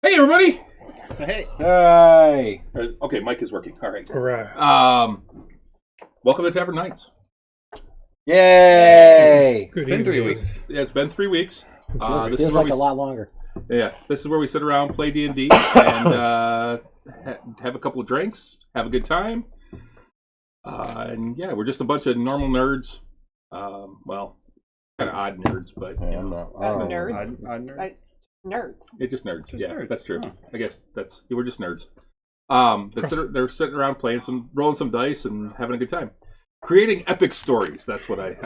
Hey, everybody! Hey. Hey. Okay, mic is working. All right. All right. Welcome to Tavern Knights. Yay! Good Been 3 evening. weeks. Yeah, it's been 3 weeks. Feels This is where like we a lot longer. Yeah, this is where we sit around, play D&D, and have a couple of drinks, have a good time. And yeah, we're just a bunch of normal nerds. Well, kind of odd nerds, but you know, Nerds. Odd nerd. Nerds. just nerds. Just Yeah, nerds. that's true. Huh. I guess we're just nerds. They're sitting around playing rolling some dice and having a good time, creating epic stories. That's what I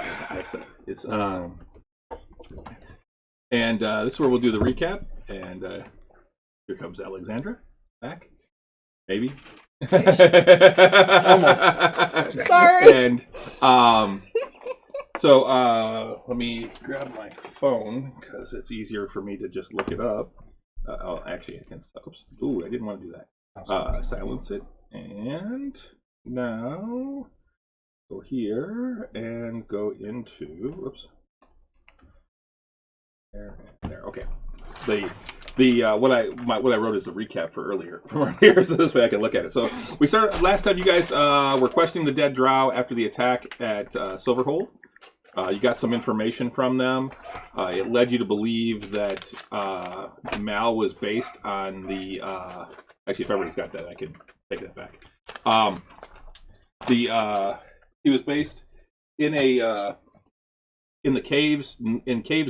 said. It's and this is where we'll do the recap. And here comes Alexandra back, maybe. Almost. Sorry. And so let me grab my phone because it's easier for me to just look it up. Actually, I can stop. Oops. Ooh, I didn't want to do that. Silence it. And now go here and go into. Whoops. There. Okay. What I wrote is a recap from earlier, so this way I can look at it. So we started last time. You guys were questioning the dead drow after the attack at Silverhold. You got some information from them. It led you to believe that Mal was based on the. Actually, if everybody's got that, I can take that back. He was based in in the caves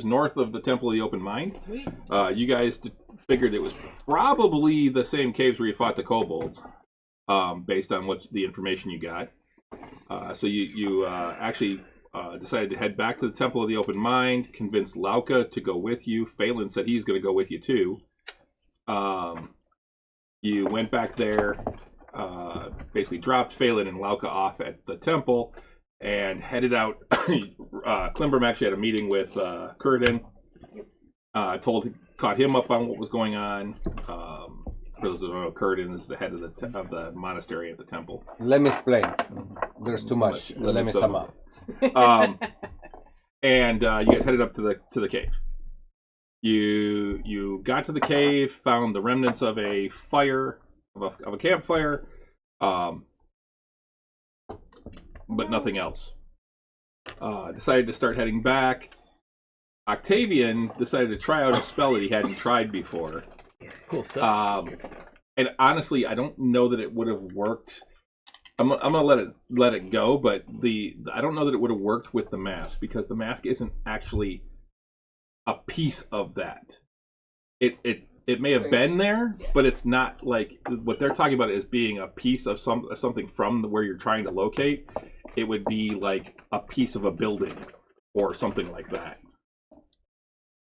north of the Temple of the Open Mind. Sweet. You guys figured it was probably the same caves where you fought the kobolds, based on the information you got. So you actually decided to head back to the Temple of the Open Mind, convinced Lauka to go with you. Phelan said he's going to go with you too. You went back there, basically dropped Phelan and Lauka off at the temple, and headed out. Klimbram actually had a meeting with Kurden. Caught him up on what was going on. For those who don't know, Kurden is the head of the monastery at the temple. Let me explain. There's too much. Let me sum up. And you guys headed up to the cave. You got to the cave, found the remnants of a fire, of a campfire, but nothing else. Decided to start heading back. Octavian decided to try out a spell that he hadn't tried before. Cool stuff. And honestly, I don't know that it would have worked. I'm gonna let it go, but I don't know that it would have worked with the mask, because the mask isn't actually a piece of that. It may have been there, but it's not like what they're talking about as being a piece of something from where you're trying to locate. It would be like a piece of a building or something like that.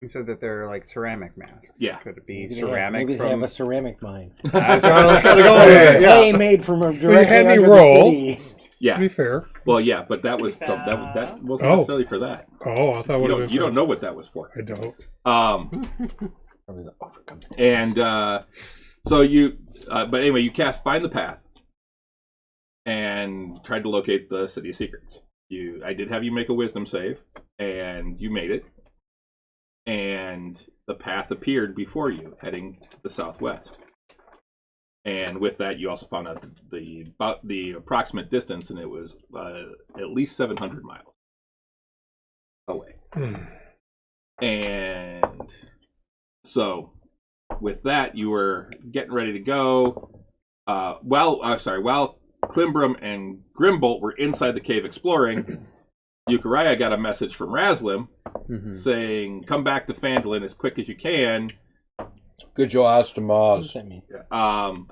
You said that they're like ceramic masks. Yeah. Could it be Maybe ceramic they have from... a ceramic mine. That's what I was going to go Yeah. with. Clay made from directly had me under roll. the city. To Yeah. be fair. Well, yeah, but that wasn't Oh. necessarily for that. Oh, I thought You don't know what that was for. I don't. Probably the overcome. And so you, but anyway, you cast Find the Path and tried to locate the City of Secrets. I did have you make a Wisdom save, and you made it. And the path appeared before you, heading to the southwest. And with that, you also found out the approximate distance, and it was at least 700 miles away. And so, with that, you were getting ready to go. While Klimbram and Grimbolt were inside the cave exploring, Euchariah got a message from Raslim saying, "Come back to Phandalin as quick as you can. Good job, Maz.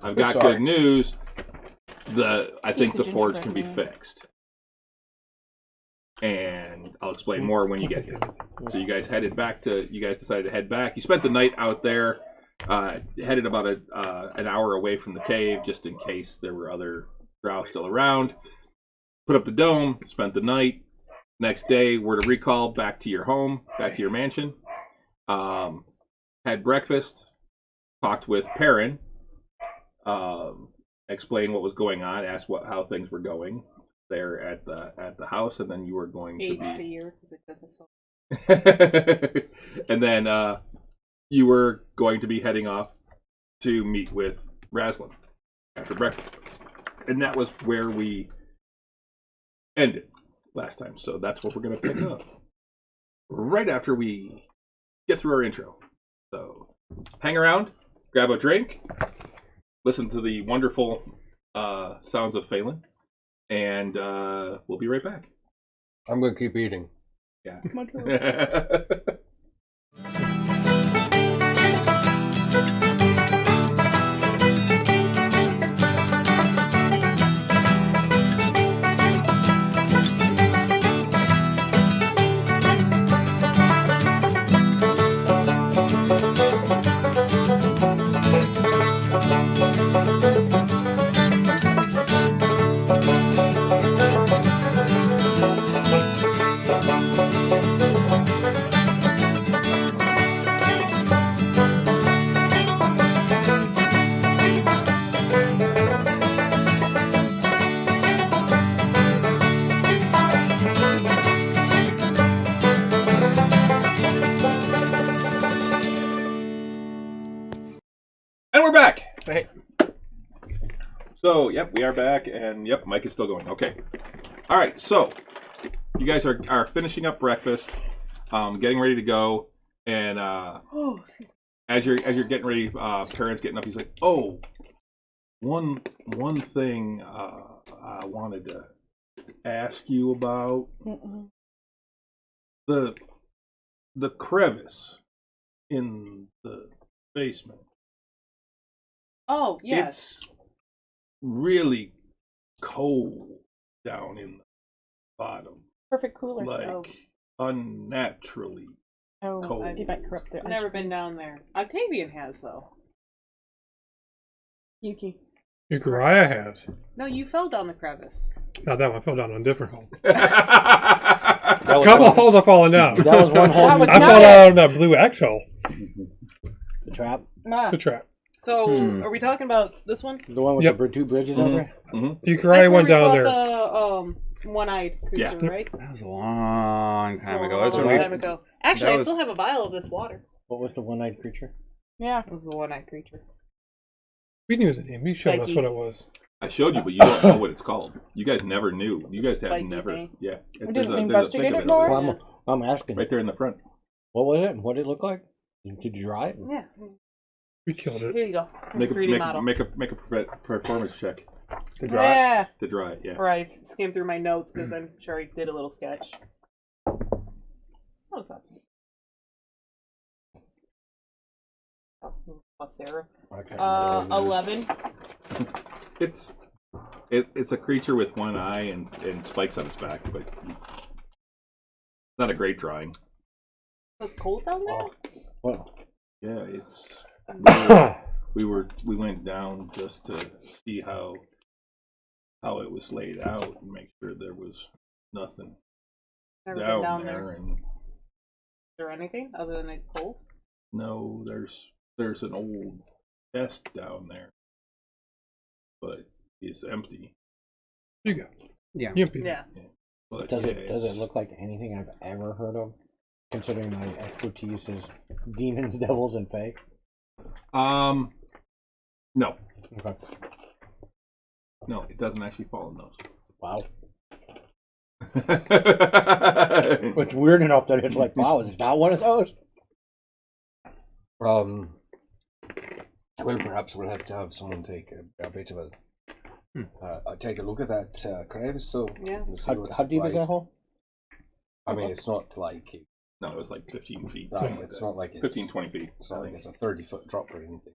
I've got Sorry. good news. I think the the forge can be gingerbread fixed." And I'll explain more when you get here. So you guys decided to head back. You spent the night out there, headed about an hour away from the cave, just in case there were other drow still around. Put up the dome, spent the night. Next day, were to recall back to your home, back to your mansion. Had breakfast, talked with Perrin, explained what was going on, asked how things were going there at the house, and then you were going to Aged be a year because it took us so. and then you were going to be heading off to meet with Raslin after breakfast. And that was where we ended last time. So that's what we're going to pick up right after we get through our intro. So hang around, grab a drink, listen to the wonderful sounds of Phelan, and we'll be right back. I'm going to keep eating. Yeah. And we're back. Hey. So, yep, we are back, and yep, Mike is still going. Okay. All right, so you guys are finishing up breakfast, getting ready to go, and Oh, excuse me. as you're getting ready, parents getting up, he's like, "Oh, one thing I wanted to ask you about the crevice in the basement. Oh, yes. It's really cold down in the bottom, Perfect cooler. like unnaturally cold. You might corrupt it. I've never been down there. Octavian has, though. Yuki. Uriah has. No, you fell down the crevice. Not that one. I fell down on a different hole. That A was couple one- holes I've fallen down. That was one hole. That was I not fell it. down that blue X hole. The trap. The trap. So, are we talking about this one? The one with Yep. the two bridges over. Uriah went down there. The one-eyed creature, Yeah. right? That was a long time ago. That's That's a when long we. time ago. Actually, I was- still have a vial of this water. What was the one-eyed creature? Yeah, it was the one-eyed creature. We knew the name. You showed us Spiky. what it was. I showed you, but you don't know what it's called. You guys never knew. You guys have spiky never. thing. Yeah. We There's didn't a investigate thing of it more? over Well, I'm asking. there. Right there in the front. What was it? What did it look like? Did you draw it? Yeah. We killed it. Here you go. Make a 3D model. make a performance check To draw it. Yeah. to draw it. Yeah. Or I skimmed through my notes because I'm sure I did a little sketch. Oh, it's not too bad. Plus Sarah. Okay. 11. It's a creature with one eye and spikes on its back, but not a great drawing. It's cold down there? What? Yeah, it's we went down just to see how it was laid out and make sure there was nothing Never down, been down there. there. And Is there anything other than it's cold? no, there's an old chest down there, but it's empty. You go. Yeah. Yep. Yeah. But Does yeah, it it's- look like anything I've ever heard of? Considering my expertise is demons, devils, and fae. No, Okay. no, it doesn't actually fall in those. Wow. It's weird enough that it's like, wow, it's not one of those. Well, perhaps we'll have to have someone take a bit of take a look at that crevice. So Yeah. and see what's How deep is like. that hole? I mean, it's not like No, it was like 15 feet. right, something like it's that. not like it's 15, 20 feet. It's not like it's a 30-foot drop or anything.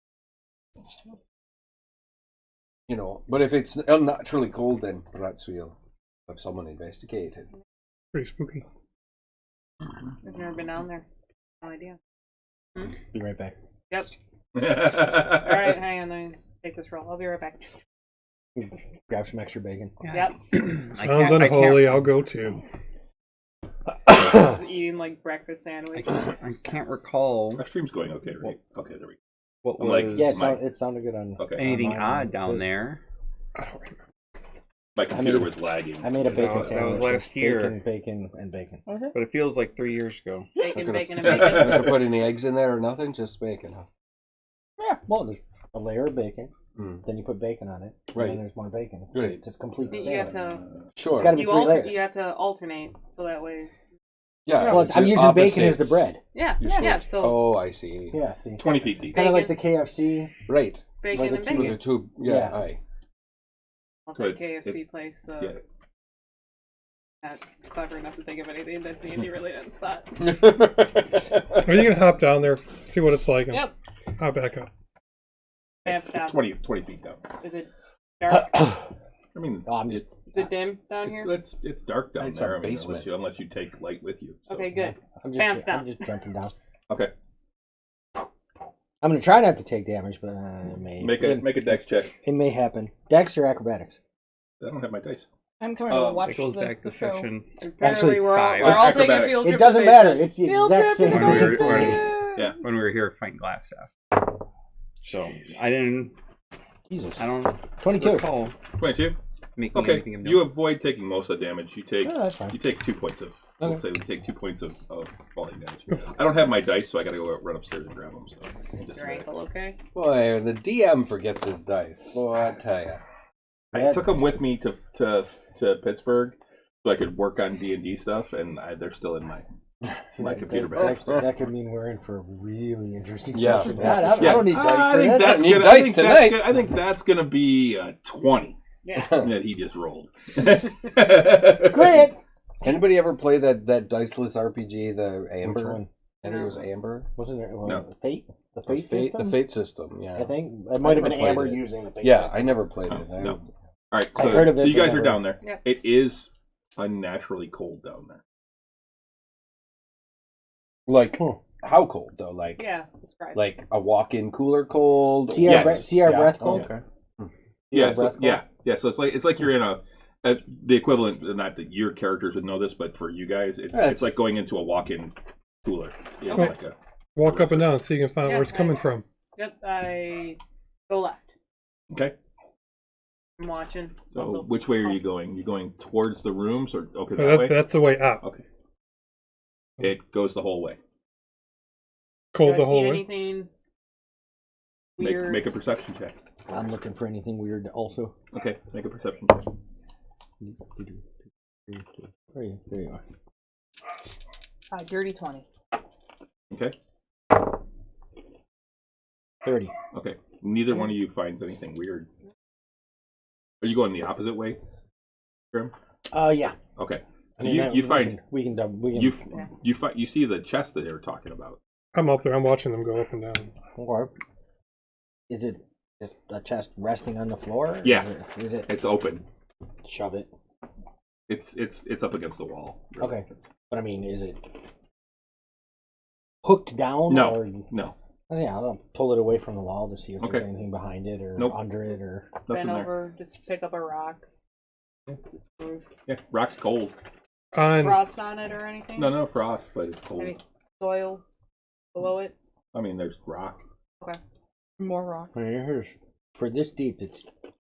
You know, but if it's unnaturally cold, then perhaps we'll have someone investigate it. Pretty spooky. I've never been down there. No idea. Be right back. Yep. Alright, hang on. Let me take this roll. I'll be right back. Grab some extra bacon. Yep. Sounds unholy. I'll go too. Just eating like breakfast sandwich. I can't recall Our stream's going okay, right? Okay, there we go. what I'm was like, Yeah, Mike. it sounded good on. Okay. anything mine, odd down because there. I don't remember. My computer made- was lagging. I made a bacon that was sandwich. last with year. Bacon, bacon, and bacon. But it feels like 3 years ago. Bacon, Not bacon, and gonna- bacon. Not gonna put any eggs in there or nothing, just bacon. Huh? Yeah, well, there's a layer of bacon. Mm. Then you put bacon on it. Right. And then there's more bacon. Right. It's a complete You sandwich. have to. Sure. It's got to be You 3 layers. You have to alternate so that way. Yeah. Well, it's I'm using bacon as the opposites. bread. Yeah, You yeah. switch. So Oh, I see. Yeah, see. 20 feet deep. Kind of like the Bacon. KFC. Right. bacon Like and the With bacon. the two. Yeah. Yeah. Aye. Well, So that it's- KFC place, the Yeah. not clever enough to think of anything that's Andy really on spot. Are you gonna hop down there, see what it's like, and Yep. hop back up? Vamp down. 20 feet down. Is it dark? I mean, Oh, I'm just. Is it dim down here? it's dark down It's there. our I mean, basement. unless you take light with you. So. Okay, good. I'm Vamp down. I'm just jumping down. Okay. I'm gonna try not to take damage, but it may. Make a dex check. It may happen. Dex or acrobatics? I don't have my dice. I'm coming to watch It goes the, back the to show. session. Apparently, Actually, we're all, 5. we're all taking a Acrobatics. field trip. It doesn't to the matter. basement. It's the Field exact trip to same. the When we were- basement. Yeah. When we were here fighting glass stuff. So I didn't. Jesus. I don't 22. recall 22. making Okay. anything of note. You avoid taking most of the damage. You take. Oh, that's fine. You take 2 points of. We'll Okay. say we take 2 points of falling damage. I don't have my dice, so I got to go run upstairs and grab them. So just Your ankle, okay? Boy, the DM forgets his dice. Boy, I tell ya. I took them with me to Pittsburgh so I could work on D&D stuff, and they're still in my computer bag. That could mean we're in for a really interesting Yeah. session. Yeah, I don't need dice I for think this. that's Need gonna. dice tonight. I think that's gonna be a 20 Yeah. that he just rolled. Great. Anybody ever play that diceless RPG, the Amber? Which one? I think it was Amber. Wasn't there? Well, No. Fate? The Fate The system? Fate system, yeah. I think it might have been never played Amber it. using the Fate Yeah, system. I never played it. No. All right, I heard of so it, you guys but are never- down there. Yep. It is unnaturally cold down there. Like, how cold though? Like, Yeah, describe. like a walk-in cooler cold? See our, Yes. see our Yeah. breath cold? Okay. Yeah, our so, breath cold? yeah. So it's like you're in the equivalent. Not that your characters would know this, but for you guys, it's Yeah, it's like going into a walk-in cooler. Yeah, Okay. like a. Walk up and down so you can find Yeah, where it's coming from. Yep, I go left. Okay. I'm watching. So Also, which way are you going? You going towards the rooms or okay that That, way? that's the way out. Okay. It goes the whole way. do Cold I the see whole way. anything weird? Make a perception check. I'm looking for anything weird also. Okay, make a perception check. There you are. Dirty 20. Okay. 30. Okay. Neither one of you finds anything weird. Are you going the opposite way, Grim? Yeah. Okay. I So mean, you find we can you see the chest that they were talking about. I'm up there. I'm watching them go up and down. Or is it a chest resting on the floor? Or Yeah. Is it It's open. shove it? It's up against the wall. really. Okay. But I mean, is it hooked down? No. Or... No. Yeah, I'll pull it away from the wall to see if Okay. there's anything behind it or Nope. under it or. Nothing Bend there. over, just pick up a rock. Just move. Yeah. Rock's cold. On Frost on it or anything? No frost, but it's cold. Any soil below it? I mean, there's rock. More rock. I mean, here's for this deep.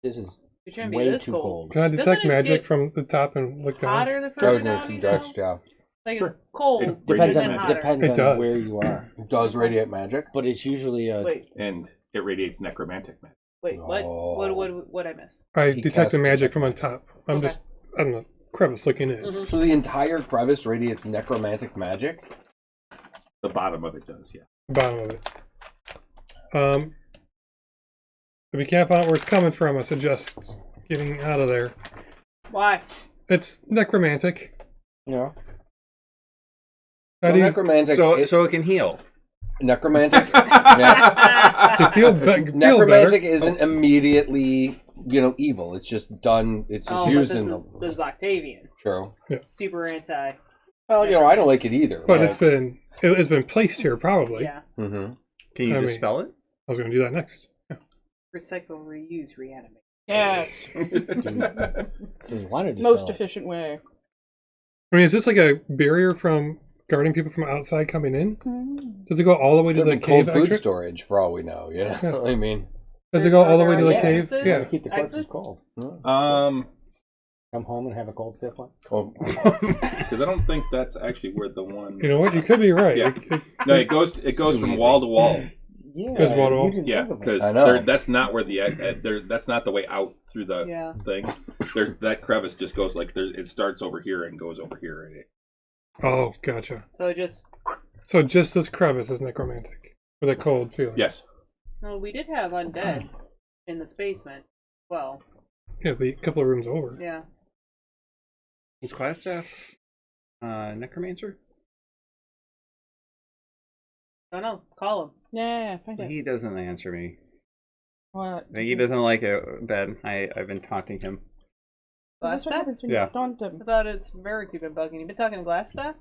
This is It shouldn't be way this too cold. cold. can I detect Doesn't it magic get from the top and look down? Hotter the further down Darkness you and go? dark, yeah. Like Sure. it's cold, It Depends and on then hotter. depends It on does. where you are, It does radiate magic. but it's usually a. Wait, And it radiates necromantic magic. wait, what? Oh. What I miss? I He detect the casts magic from on top. I'm Okay. just, I don't know, crevice looking in. Mhm. So the entire crevice radiates necromantic magic? The bottom of it does, yeah. Bottom of it. If you can't find out where it's coming from, I suggest getting out of there. Why? It's necromantic. Yeah. How Well, do you, necromantic. So it can heal. Necromantic. to feel better? Necromantic isn't immediately, evil. It's just done. It's just Oh, used but in this the. is Octavian. True. Super anti. Well, I don't like it either. But it's been placed here probably. Yeah. Mm-hmm. Can you I mean- dispel it? I was going to do that next. Recycle, reuse, reanimate. Yes. Do you want to Most efficient way. I mean, is this like a barrier from guarding people from outside coming in? Does it go all the way to Could the be cold cave? food Exit? storage for all we know. You know, Yeah. I mean, Does it go all the way to the Are there cave? entrances? Yeah. Keep the corpses Exits? cold. Come home and have a cold stiff one. oh, Because I don't think that's actually where the one. You know what? You could be right. Yeah. No, it goes too from easy. wall to wall. Yeah, There's one wall. you didn't Yeah, think of it. because I know. that's not where that's not the way out through the Yeah. thing. There's that crevice just goes like it starts over here and goes over here. Oh, gotcha. So just So just this crevice is necromantic with a cold feeling. Yes. no, we did have undead in this basement. Well, Yeah, the couple of rooms over. yeah. Is class staff necromancer? Don't know. Call him. Yeah, find it. He doesn't answer me. What? He doesn't like it, Ben. I've been taunting him. Glass Is this what staff? happens when Yeah. you taunt him? I thought it's Merrick you've been bugging. You've been talking to glass staff?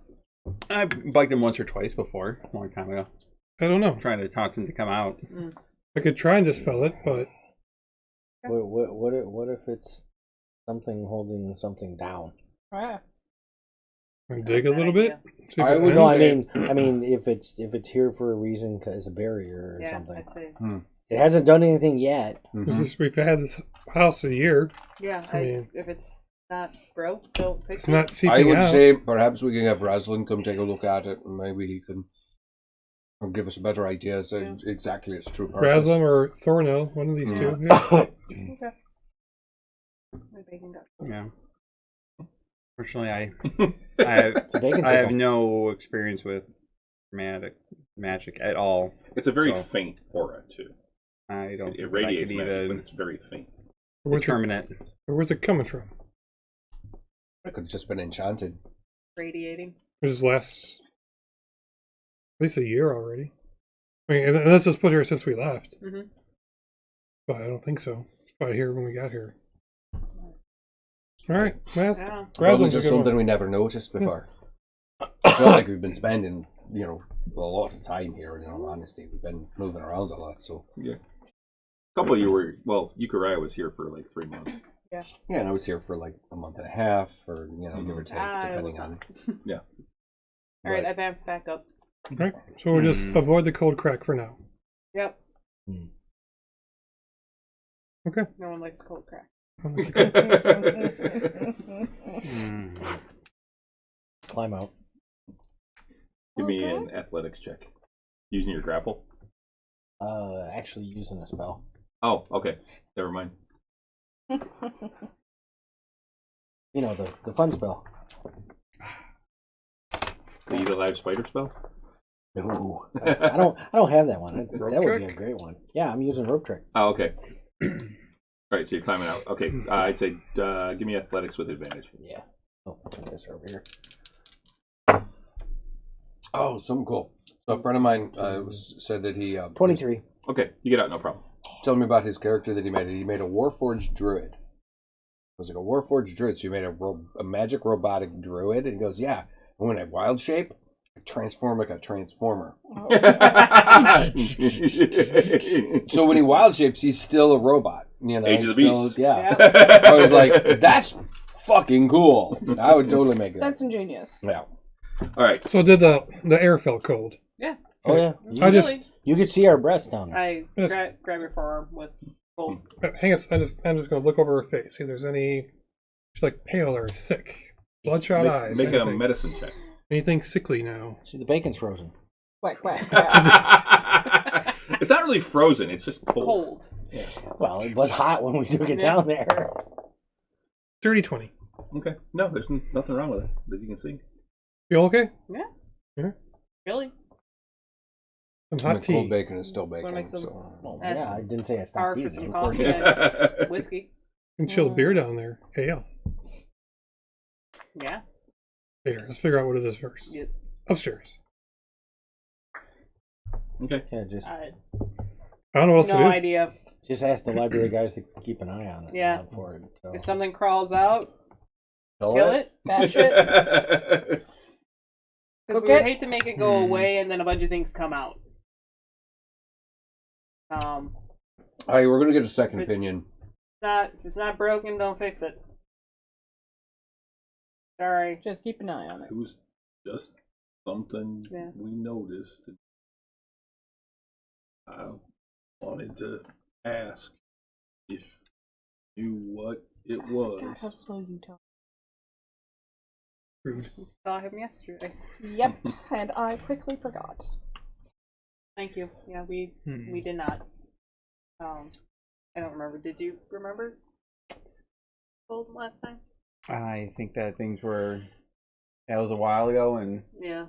I bugged him once or twice before, a long time ago, I don't know. trying to taunt him to come out. I could try and dispel it, but What if it's something holding something down? Yeah. I dig a Bad little bit. idea. See if I it would- No, ends. I mean, if it's here for a reason, as a barrier or Yeah, something. I'd say. It hasn't done anything yet. We've had this house a year. Yeah, I mean- if it's not broke, don't fix It's it. not I seeping would out. say perhaps we can have Raslin come take a look at it, and maybe he can give us a better idea as to exactly its true purpose. Raslam or Thornell, one of these two. Yeah. Okay. My bacon got cold. Yeah. Fortunately, I have no experience with magic at all. It's a very So- faint aura too. I don't. It think radiates I could magic, but even it's very faint. determine it. Where's it coming from? It could have just been enchanted. Radiating. It just lasts at least a year already. I mean, unless it's put here since we left. Mm-hmm. But I don't think so. It's probably here when we got here. All right, well, Yeah. Probably Raslam's a just good one. something we never noticed before. I feel like we've been spending, a lot of time here. In all honesty, we've been moving around a lot. So Yeah. A couple of you were Yukariah was here for like 3 months. yeah, and I was here for like a month and a half, or give or take, I was depending on. Yeah. All right, But- I vamped back up. All right, so we'll just avoid the cold crack for now. Yep. Okay. No one likes cold crack. Climb out. Give me an athletics check. Using your grapple. Actually using a spell. Oh, okay. Never mind. You know, the fun spell. The Eat Alive Spider spell? No, I don't have that one. That Rope would be a trick? great one. Yeah, I'm using rope trick. Oh, okay. Alright, so you're climbing out. Okay, I'd say give me athletics with advantage. Yeah. Oh, this over here. Oh, something cool. So a friend of mine said that he 23. Okay, you get out, no problem. Told me about his character that he made. He made a Warforged druid. It was like a Warforged druid. So he made a magic robotic druid, and he goes, "Yeah, and when I wild shape, I transform like a transformer." So when he wild shapes, he's still a robot. Age of the he's Beast. Yeah. I was like, that's fucking cool. I would totally make that. That's ingenious. Yeah. Alright. So did the air felt cold? Yeah. Oh yeah. I just Really? You could see our breasts down there. I Yes. grab your forearm with cold. hang on. I'm just gonna look over her face. See if there's any. She's like pale or sick, bloodshot eyes. Make it a anything. medicine check. Anything sickly now? See, the bacon's frozen. Quack, quack. It's not really frozen, it's just cold. Cold. Well, it was hot when we took it down there. Dirty 20. Okay. No, there's nothing wrong with it that you can see. Feel okay? Really? Some I mean, hot tea. cold bacon is still Wanna bacon. make some- So. Well, That's yeah, I didn't say I Power stopped for eating. some Of course. coffee and whiskey. And chilled beer down there. Ale. Yeah. Here, let's figure out what it is first. You, Upstairs. Okay. Yeah, just I don't know what else no to do. idea. ask the library guys to keep an eye on it. Yeah. For it. So. If something crawls out, Kill kill it. Bash it. Because Cook we would it. hate to make it go away and then a bunch of things come out. All right, we're gonna get a second It's- opinion. If it's not broken, don't fix it. Sorry. Just keep an eye on it. It was just something Yeah. we noticed. I wanted to ask if you knew what it was. God, how slow you talk. Rude. We saw him yesterday. Yep, and I quickly forgot. Thank you. Yeah, we did not. I don't remember. Did you remember? Told last time. I think that that was a while ago, and Yeah.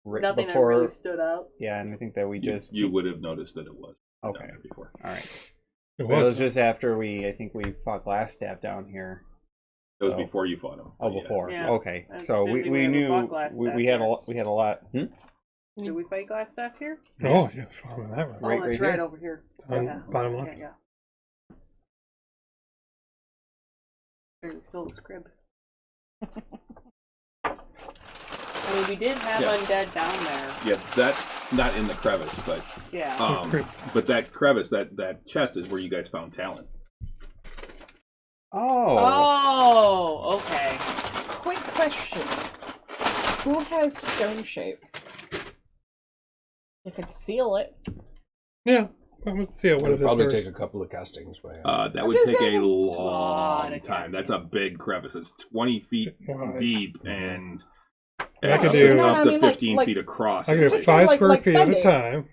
right Nothing before, that really stood out. yeah, and I think that we just You would have noticed that it was okay. down there before. All right. It It was. was just after I think we fought Glassstaff down here. It was So- before you fought him. Oh, Yeah. before. Yeah. Okay, And so didn't we we ever knew fought Glassstaff we had here? we had a lot. Did we fight glass staff here? Oh, yeah. From that one. Right- Oh, that's right right here. over here. On Yeah. bottom left. Yeah. There's still the scrib. I mean, we did have Yeah. undead down there. Yeah, that's not in the crevice, but Yeah. but that crevice, that chest is where you guys found talent. Oh, Oh, okay. Quick question. Who has stone shape? You could seal it. Yeah. Let's see It what would it is probably first. take a couple of castings. But yeah. That would What is take that? a Lot long of time. casting. That's a big crevice. It's 20 feet Wide. deep and And I could up do- to, No, up I to mean, 15 like- feet across. I can do Just 5 like- square like feet at a Sunday.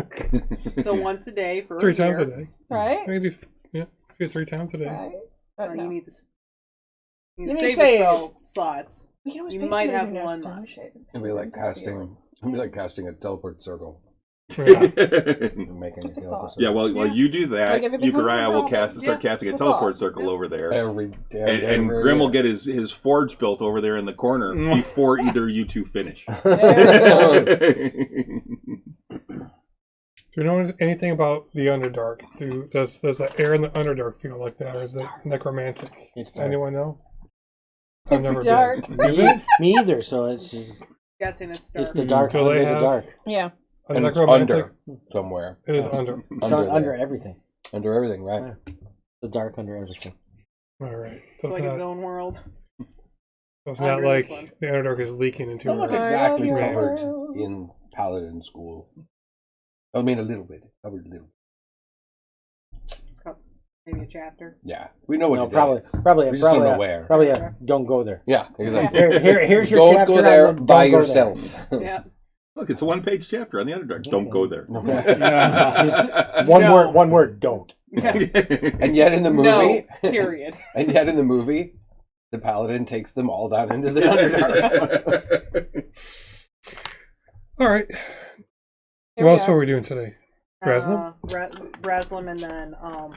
time. So once a day for 3 a times a year. day. Right? I can do, yeah, do 3 times a day. Right? Oh, No. you need to, you You need need to to save save. the spell slots. We can always You pay might somebody have who knows one stone left. shape. It'd be like casting a teleport circle Yeah. and making What's a a teleport thought? circle. Yeah, while you do that, Like, if it becomes Euchariah a will problem, start casting a it's a teleport thought. circle over there. every damn And day, Grim will yeah. get his forge built over there in the corner before either you two finish. Do you know anything about the Underdark? Does the air in the Underdark feel like that, or is it necromantic? It's Does dark. anyone know? I've It's never dark. been. Me either. So it's Guessing it's dark. the dark Do under they the have- dark. Yeah. A And it's necromantic? under somewhere. It is under. It's Under under there. everything. Under everything, right? The dark under everything. All right. It's So it's like its not, own world. so it's not under like this one. the Underdark is leaking into Not her. exactly I love covered you. in Paladin school. I mean, a little bit. It's covered a little. Maybe a chapter. Yeah, we know what No, to probably, do. probably, We just don't know probably, where. probably. Don't go there. Yeah, exactly. Here's your Don't chapter go on there the by don't go yourself. Yeah. Look, it's a 1-page chapter on the Underdark. Don't go there. One No. word. One word. Don't. And yet in the movie, No. Period. and yet in the movie, the Paladin takes them all down into the Underdark. All right. Here What we else are. were we doing today? Raslam? Raslam and then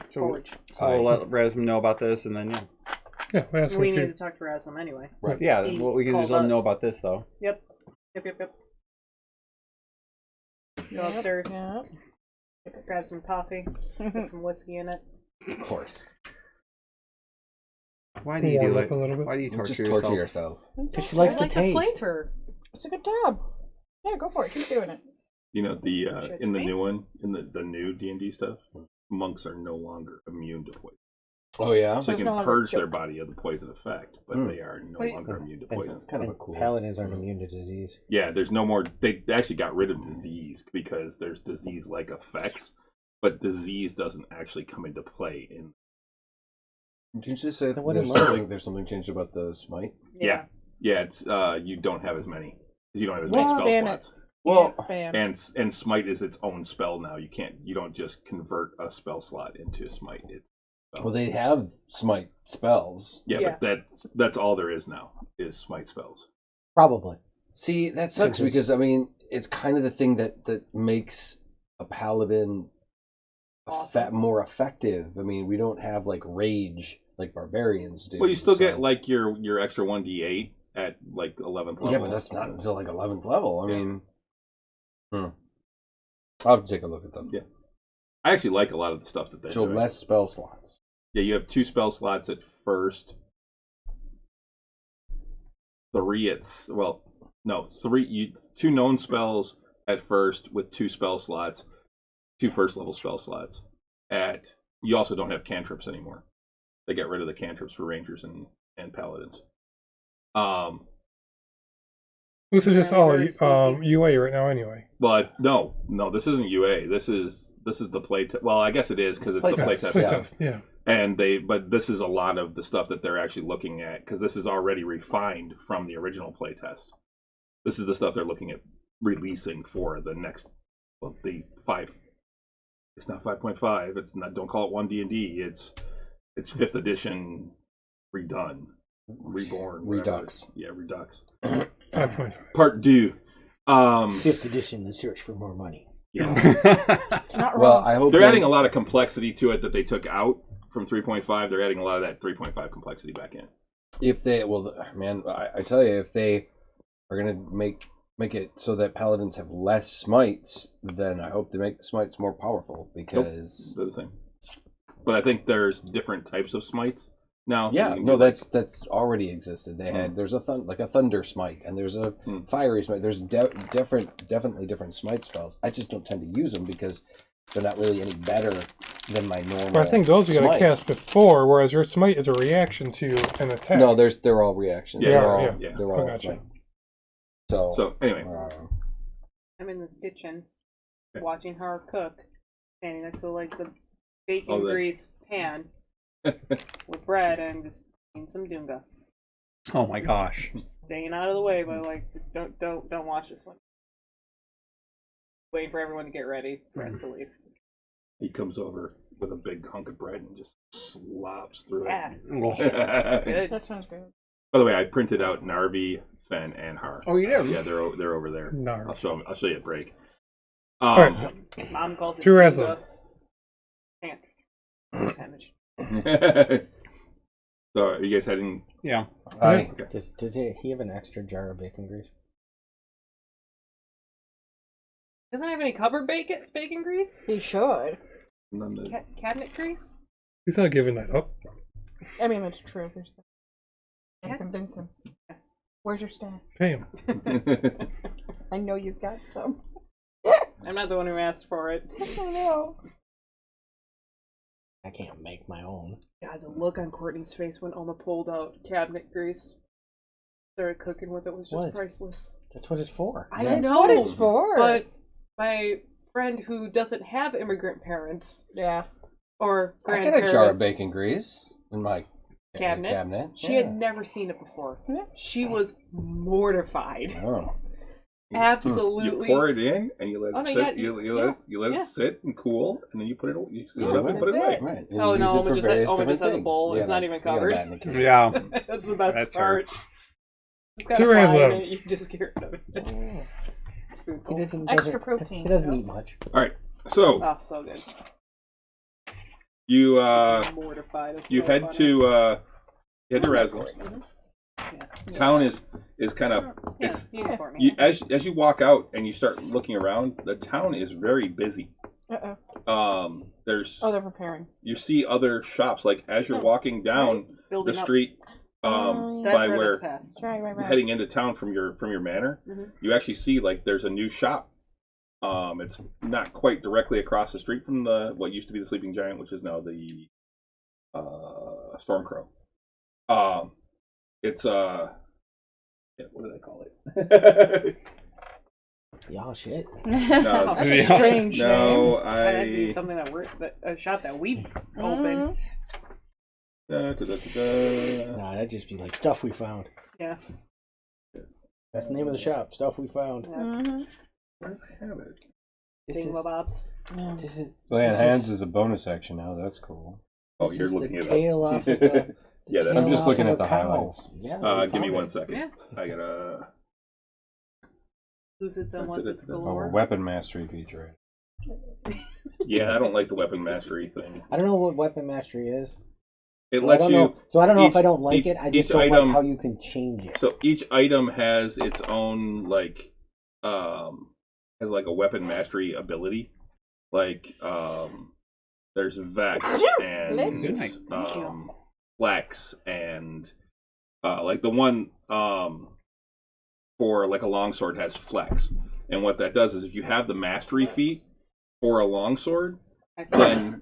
So- Forge. so we'll let Rasm know about this, and then yeah, Yeah, we asked We him a need few. to talk to Raslam anyway. Right. yeah. He Well, we can just called let them know us. about this though. Yep. Go upstairs, Yep. grab some coffee, put some whiskey in it. Of course. Why do you Warm do up it? a little bit. Why do you torture Just yourself? torture yourself. Because she likes I the like taste. the flavor. It's a good job. Yeah, go for it. Keep doing it. You know, the Shit, in the me? new one, in the new D&D stuff, monks are no longer immune to poison. Oh yeah. So you There's no can longer purge their joke. body of the poison effect, but Hmm. they are no Wait. longer immune to And poison. it's kind of a And cool. Paladins aren't immune to disease. Yeah, there's no more. They actually got rid of disease because there's disease-like effects, but disease doesn't actually come into play in. Did you just say Then what there's am I? something changed about the smite? Yeah, it's you don't have as many. You don't have as Well, many spell spam it. slots. Well, Spam. And smite is its own spell now. You don't just convert a spell slot into smite. well, they have smite spells. Yeah, but that's all there is now is smite spells. Probably. See, that sucks Because- because I mean, it's kind of the thing that makes a paladin Awesome. more effective. I mean, we don't have like rage like barbarians do. Well, you still so- get like your extra 1d8 at like 11th level. Yeah, but that's not until like 11th level. I mean, I'll have to take a look at them. Yeah. I actually like a lot of the stuff that they're So doing. less spell slots. Yeah, you have 2 spell slots at first. 3 at 2 known spells at first with 2 spell slots, 2 first level spell slots. You also don't have cantrips anymore. They got rid of the cantrips for rangers and paladins. This is just Yeah, all very spooky. UA right now, anyway. But no, this isn't UA. This is the play. Well, I guess it is because it's the play test. Yeah. Playtest, yeah. But this is a lot of the stuff that they're actually looking at because this is already refined from the original playtest. This is the stuff they're looking at releasing for the next well, the 5. It's not 5.5. It's not. Don't call it 1D&D. It's 5th edition redone, reborn, whatever. Redux. Yeah, Redux. 5.5. Part 2. 5th edition, the search for more money. Yeah. Not Well, wrong. I hope They're adding a lot of complexity to it that they took out from 3.5. They're adding a lot of that 3.5 complexity back in. If they, well, man, I tell you, if they are gonna make it so that paladins have less smites, then I hope they make the smites more powerful because They're the same. But I think there's different types of smites now. yeah, You can no, get, that's already existed. They had there's a thunder smite and there's a fiery smite. There's definitely different smite spells. I just don't tend to use them because they're not really any better than my normal. But I think those you got to smite. cast before, whereas your smite is a reaction to an attack. No, they're all reactions. Yeah, they're all yeah. they're all gotcha. smite. So So anyway, I'm in the kitchen watching her cook, standing next to like the bacon Oh, grease pan with bread and just eating some Dunga. Oh my gosh. Staying out of the way, but like don't watch this one. Waiting for everyone to get ready for us to leave. he comes over with a big hunk of bread and just slops through Yeah. it. Good. That sounds good. By the way, I printed out Narvi, Fen, and Har. Oh, you did? Yeah, they're over there. Narvi. I'll show you a break. Alright. Mom calls it To Reslo. Dunga. Sandwich. So, are you guys heading? Yeah. I Okay. Does he have an extra jar of bacon grease? Doesn't have any cupboard bacon grease? He should. None of Cabinet grease? He's not giving that up. I mean, that's true. There's that. Can't convince him. Where's your stash? Pay him. the- I know you've got some. I'm not the one who asked for it. I know. I can't make my own. God, the look on Courtney's face when Oma pulled out cabinet grease, started cooking with it was just What? priceless. That's what it's for. I That's know What it's for. but my friend who doesn't have immigrant parents yeah. or I got grandparents, a jar of bacon grease in my cabinet. She Yeah. had never seen it before. Yeah. She was mortified. Oh. Absolutely. You pour it in and you let it Oh, no, sit. yeah, you let yeah. it sit and cool, and then you put it. You seal Yeah, it up and put it that's away. it. Right. Oh, You no, use it Oma for just various has different a things. bowl. It's Yeah, not even you got a covered. bat in the kitchen. Yeah. That's the best That's her. part. It's got To a fly in Reslo. it. You just get rid of it. He Spoonful. Extra protein. He doesn't Yeah. eat much. All right. So Oh, so good. you She's mortified. It's you so head funny. to Reslo. Yeah. Town is kind of Yeah, it's unicorn. you as you walk out and you start looking around. The town is very busy. Uh-oh. There's Oh, they're preparing. you see other shops like as you're walking down the Building up. street Oh, yeah. That by road is where past. Right. heading into town from your manor. Mhm. You actually see like there's a new shop. It's not quite directly across the street from the what used to be the Sleeping Giant, which is now the Stormcrow. It's yeah, what do they call it? Yeah, shit. No, That's a Yeah. strange name. no, That'd be I. something a shop that we opened. Mhm. Nah, that'd just be like stuff we found. Yeah. That's the name of the shop. Stuff we found. Yeah. Mhm. Where do I have it? This is, Thingamabobs. this is, Land this Hands is- is a bonus action now. That's cool. Oh, this you're is looking the it up. tail off of the, Yeah, that's- tail I'm just off looking of at the a cow. highlights. Yeah. Give me found one it. second. Yeah. I gotta. Who's its and what's its Oh, galore. weapon mastery feature. Yeah, I don't like the weapon mastery thing. I don't know what weapon mastery is. It So I lets don't you. know. So I don't know if each- I don't like each- it. I just each don't item- like how you can change it. So each item has its own like has like a weapon mastery ability. Like there's Vex and Bless Flex and like the one for like a longsword has Flex. And what that does is if you have the mastery feat for a longsword, then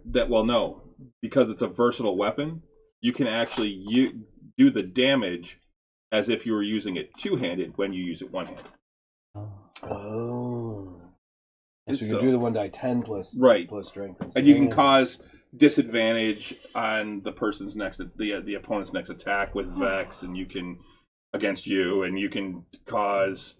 because it's a versatile weapon, you can actually do the damage as if you were using it two-handed when you use it one-handed. Oh. So you So- can do the 1d10 plus Right. plus strength, And you can cause disadvantage on the person's next, the opponent's next attack with Vex, and you can against you, and you can cause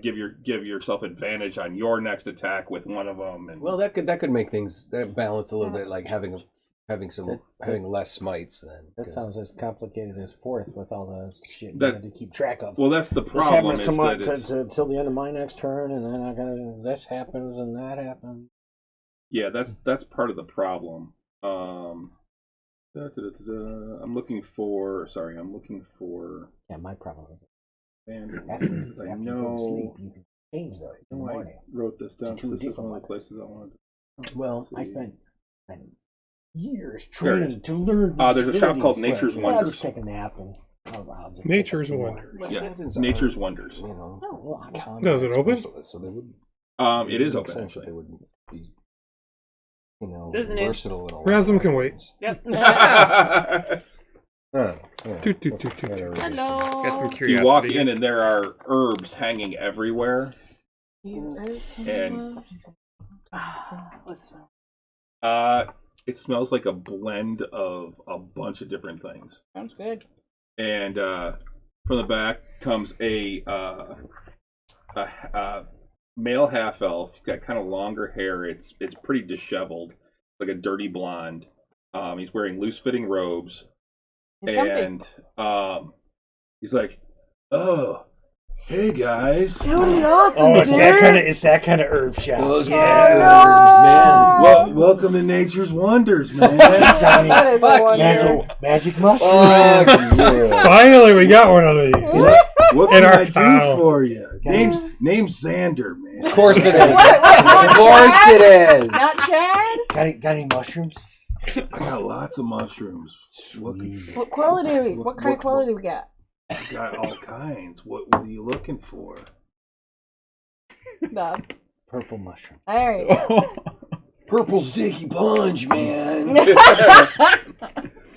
give yourself advantage on your next attack with one of them. And Well, that could make things balance a little bit, like having less smites. Then That sounds as complicated as fourth with all the shit you That- had to keep track of. well, that's the This problem. happens Is that it's, till the end of my next turn, and then I gotta. This happens and that happens. yeah, that's part of the problem. I'm looking for. Sorry, I'm looking for. Yeah, my problem is Standard. after, because I after you go to know. sleep, you can change those in the I morning. wrote this down to because this is different one of the weapons. places I wanted. Well, I see. spent years There it training to learn. There's a shop called Nature's I'll Wonders. just take a nap and I'll just Nature's take a Wonders. What's Yeah, it? Nature's Wonders. You know, Oh. Does it open? So they would. It is make open. sense that Actually. they would be, you know, Isn't it? versatile in a lot. Rasm of can wait. ways. Yep. Yeah, Toot, toot, toot, toot. Hello. Got some You curiosity. walk in and there are herbs hanging everywhere. And- Let's smell. It smells like a blend of a bunch of different things. Sounds good. And from the back comes a male half elf. He's got kind of longer hair. It's pretty disheveled, like a dirty blonde. He's wearing loose fitting robes, He's comfy. and he's like, "Oh, hey guys, Doing awesome, Oh, it's dude. that kind of herb shop. Those Yeah. herbs, man. welcome to Nature's Wonders, man." That is a wonder. Magic mushroom. Fuck yeah. Finally, we got one of these. What In can our I town. do for you? Name's Xander, man. Of course it is. What? Of course it is. Not Chad? Got any mushrooms? I got lots of mushrooms. What What quality? What kind of quality we got? I got all kinds. What are you looking for? No. Purple mushroom. All right. Purple sticky punch, man.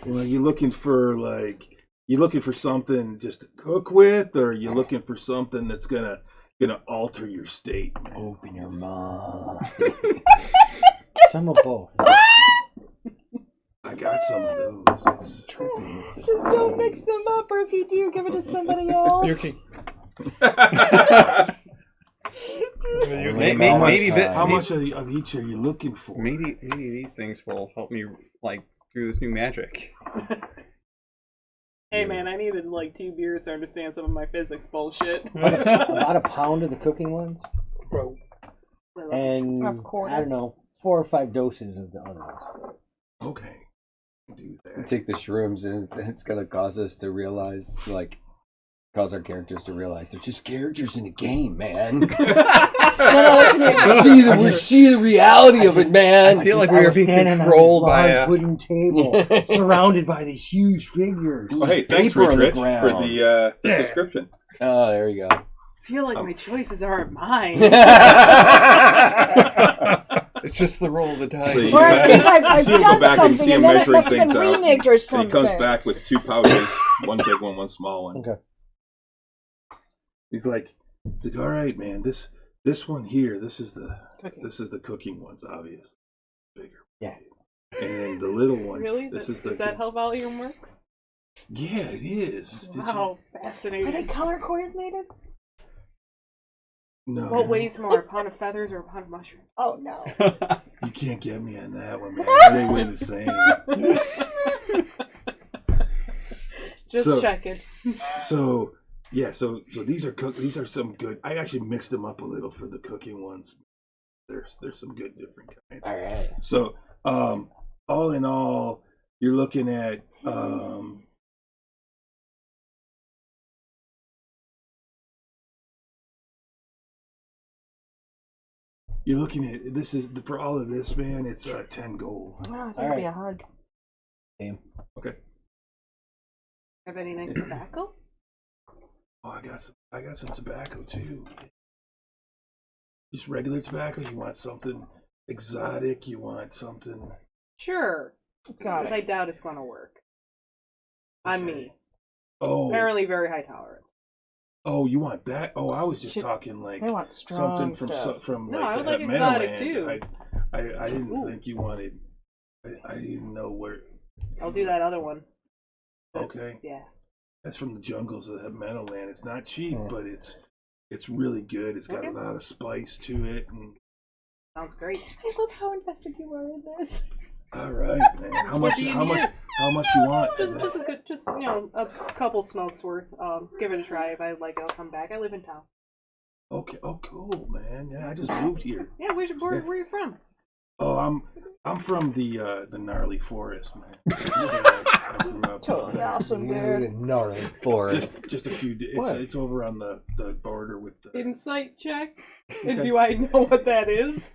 Well, you looking for something just to cook with, or are you looking for something that's gonna alter your state? Open your mouth. Some of both. I got some of those. It's trippy. Just don't mix them up, or if you do, give it to somebody else. Yuki. How much of each are you looking for? Maybe these things will help me like through this new magic. Hey man, I needed like 2 beers to understand some of my physics bullshit. About a pound of the cooking ones, and A quarter. I don't know, 4 or 5 doses of the other ones. Okay, do that. Take the shrooms, and it's gonna cause us to realize, cause our characters to realize they're just characters in a game, man. see the reality of it, man. I feel like we are being standing controlled on by this large a- wooden table, surrounded by these huge figures. Oh, hey, thanks, Paper on the Rich, for ground. the subscription. Oh, there you go. I feel like my choices aren't mine. It's just the roll of the dice. Please. Or I think I've See him go done back and something, see him and then it measuring must have been things out. remixed or And he something. comes back with 2 pouches, one big one, one small one. Okay. He's like, all right, man, this one here, this is the cooking ones, obviously. Bigger. Yeah. And the little one. Really? This is Does that how volume works? Yeah, it is. Did Wow, Are they fascinating. color coordinated? No. What weighs more, a pound of feathers or a pound of mushrooms? Oh no. You can't get me on that one, man. They weigh the same. Just checking. So yeah, so these are some good. I actually mixed them up a little for the cooking ones. There's some good different kinds. All right. So all in all, you're looking at this is for all of this, man. It's 10 gold. Wow, it's gonna be a hug. Damn. Okay. Have any nice tobacco? Oh, I got some tobacco too. Just regular tobacco. You want something exotic? You want something? Sure. Because Exotic. I doubt it's going to work. On me. Oh, Apparently very high tolerance. oh, you want that? Oh, I was just Should- talking like I want strong something stuff. from No, like I would the like exotic, Meadowland. too. I didn't Ooh. think you wanted. I didn't know where. I'll do that other one. But, Okay. Yeah. That's from the jungles of that Meadowland. It's not cheap, but it's really good. It's got a lot of spice to it. And... Sounds great. I love how invested you are in this. All right, man. How what much? D&D How much? is. How much you want? Just a good, a couple smokes worth. Give it a try. If I like it, I'll come back. I live in town. Okay. Oh, cool, man. Yeah, I just moved here. Yeah, where are you from? Oh, I'm from the gnarly forest, man. I grew up Totally awesome, dude. Gnarly forest. just a few. It's over on the border with the. Insight check. Okay. Do I know what that is?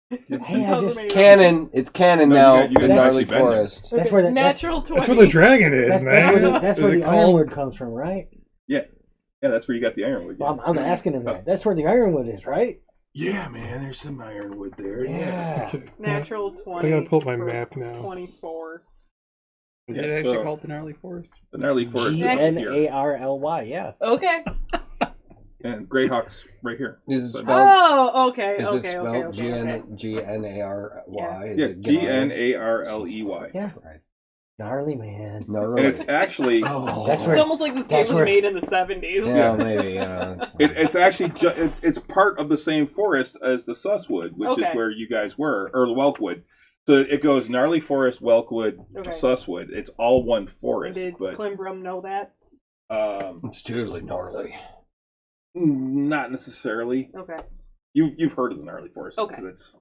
Hey, I just Canon. It's canon No, now. you guys The gnarly actually been there. forest. That's where the natural 20. That's where the dragon is, man. that's Is where it the called- ironwood comes from, right? Yeah, that's where you got the ironwood. Well, I'm asking him that. That's where the ironwood is, right? Yeah, man. There's some ironwood there. Yeah. Okay. Natural 20. I gotta pull up my for map now. 24. Is Yeah, it actually so- called the gnarly forest? The gnarly forest is here, GNARLY, yeah. Okay. and Greyhawk's right here. Is it So- spelled? Oh, okay. Is okay, it okay, spelled okay, okay. GNARY? Is Yeah, it GNARLEY. Yeah. Gnarly, man. Gnarly. And it's actually That's It's where- almost like this game that's was where- made in the 70s. Yeah, maybe. it's actually it's part of the same forest as the Susswood, which Okay. is where you guys were, or the Welkwood. So it goes gnarly forest, Welkwood, Okay. Susswood. It's all one And forest, did but Klimbrum know that? It's totally gnarly. not necessarily. Okay. You've heard of the gnarly forest. Okay. But it's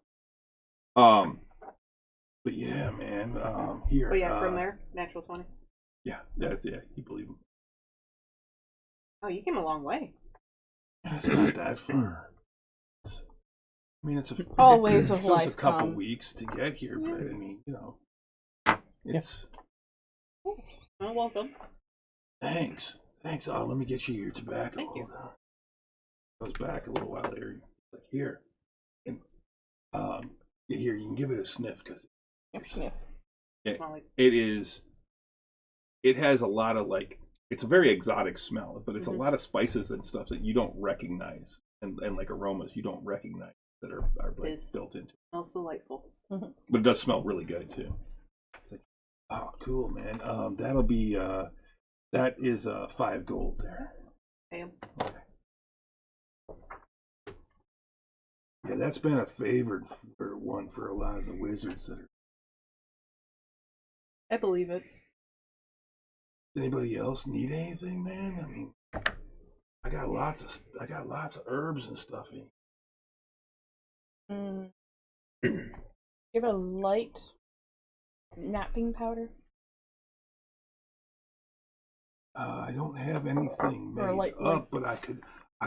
but yeah, man. Here. But yeah, from there, natural 20. Yeah, you believe him. Oh, you came a long way. It's not that far. I mean, it's All ways it of took us a life couple come. weeks to get here, but I mean, it's Oh, welcome. thanks. Oh, let me get you your tobacco. Thank you. Hold on. I was back a little while later. Like, here, and yeah, here you can give it a sniff because Sniff. Yeah. Smell like it has a lot of it's a very exotic smell, but it's Mhm. a lot of spices and stuff that you don't recognize, and like aromas you don't recognize that are like This- built into it. smells delightful. But it does smell really good too. It's like, oh, cool, man. That'll be that is 5 gold there. Bam. Okay. Yeah, that's been a favorite one for a lot of the wizards that are. I believe it. Anybody else need anything, man? I mean, I got lots of herbs and stuff in. Give a light napping powder. I don't have anything Or a made light up, but I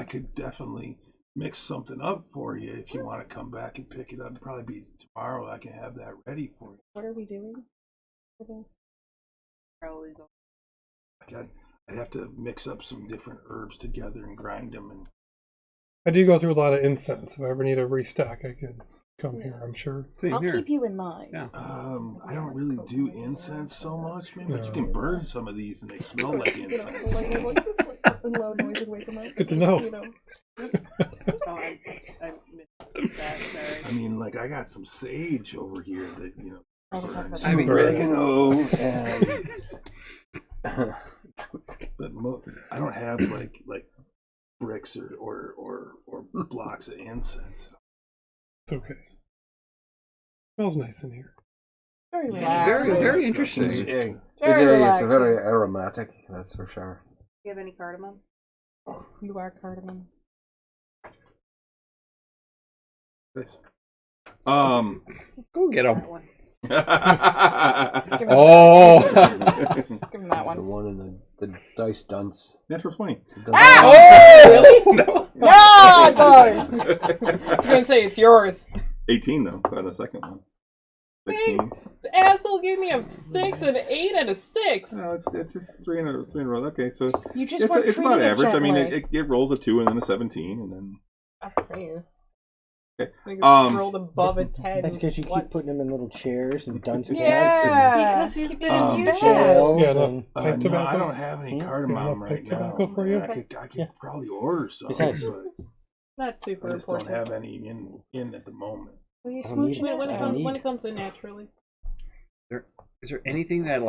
could definitely mix something up for you if you want to come back and pick it up. It'll probably be tomorrow. I can have that ready for you. What are we doing for this? Probably go. I'd have to mix up some different herbs together and grind them. And I do go through a lot of incense. If I ever need a restock, I could come here, I'm sure. Same I'll here. keep you in mind. Yeah. I don't really do incense so much, man. But you can burn some of these and they smell like incense. Loud noise and wake 'em up. It's good to know. Oh, I missed that. Sorry. I mean, like I got some sage over here that I'll talk burn about some I mean, oregano but I don't have like bricks or blocks of incense. It's okay. Smells nice in here. Very Yeah, relaxing. Very interesting. It's Very very relaxing. aromatic, that's for sure. Do you have any cardamom? You are cardamom. Nice. Go get That them. one. Give him Oh! Give him that The one. one in the dice dunce. Natural 20. The Really? No. No, guys! I was gonna say it's yours. 18 though, on the second one. 16. The asshole gave me a 6, an 8, and a 6. It's just three in a row. Okay, so You just weren't it's about treating it average. I mean, gently. it rolls a 2 and then a 17, and then Okay. Okay. Rolled above a 10. That's because you keep What? putting them in little chairs and dunce cats Yeah! Because he's been Um, and abused. jails. Yeah, no. and Pipe no, I tobacco? don't have any Yeah. cardamom Yeah, right pipe now. tobacco for you? I could Yeah. probably order some, Besides- but That's super I just don't important. have any in at the moment. Will you I don't need smooch it. it? When it I comes need- when it comes in naturally. Is there anything that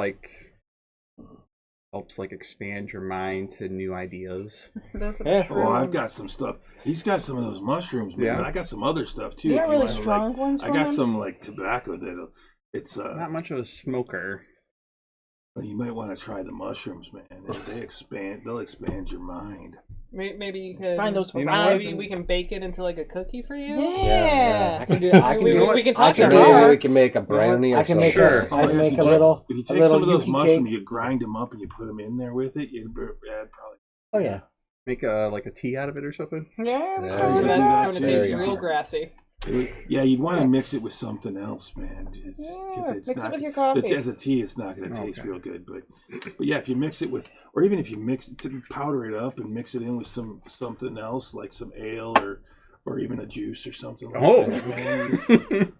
helps like expand your mind to new ideas. Those are the Yeah. Oh, I've shrooms. got some stuff. He's got some of those mushrooms, man. Yeah. But I got some other stuff too. You if got really wanna, strong ones. I for got him? some like tobacco that'll. It's Not much of a smoker. You might want to try the mushrooms, man. They expand. They'll expand your mind. Maybe you could Find those You know Maybe horizons. we can bake it into like a cookie for you. Yeah. I can do. I can we, do. we can I talk to can her. make- Maybe we can make a brownie or I can something. make Sure. a. I can make if a you little. If you a take little some of those Yuki mushrooms, cake. you grind them up and you put them in there with it. You'd add probably. Oh yeah. Make a tea out of it or something. Yeah. Yeah, we you can can do do that. that That's too. going to taste Yeah. real grassy. Yeah, you'd want to mix it with something else, man. Because Yeah, it's mix it not with your coffee. as a tea. It's not going to taste Okay. real good, but yeah, if you mix it with, or even if you mix it, powder it up and mix it in with something else like some ale or even a juice or something like Oh. that, man.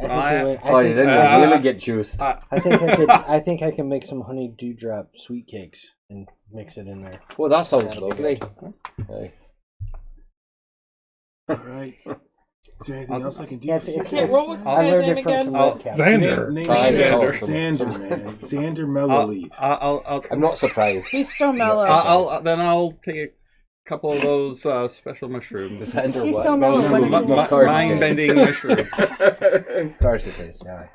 I think. Oh, you didn't really get juiced. I think I could. I think I can make some honey dewdrop sweet cakes and mix it in there. Well, that sounds That'll be lovely. good. Hey. All right. Is there anything else I can do? Yeah, for you? can't roll with I his learned name it from again? some I'll- red cap. Xander. Name Xander. Xander, man. Xander Mellowleaf. I'm not surprised. He's so mellow. I'll take a couple of those special mushrooms. Xander He's what? so mellow. Those What did you Of course it is. mind-bending mushrooms. Of course it is, yeah.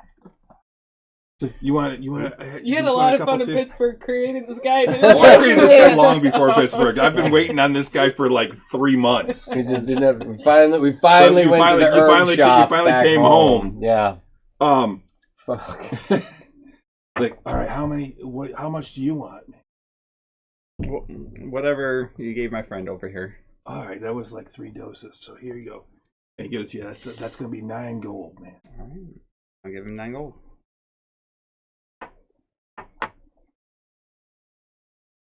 You want? You had just a want lot of couple fun in too? Pittsburgh creating this guy. Didn't Oh, you? I've created this guy long before Pittsburgh. I've been waiting on this guy for like 3 months. We just didn't have. We finally You went finally- to the you herb finally- shop. you finally back came home. Yeah. Fuck. Fuck. Like, all right, how much do you want? Whatever you gave my friend over here. All right, that was like 3 doses. So here you go. And he goes, yeah, that's going to be 9 gold, man. All right. I'll give him 9 gold.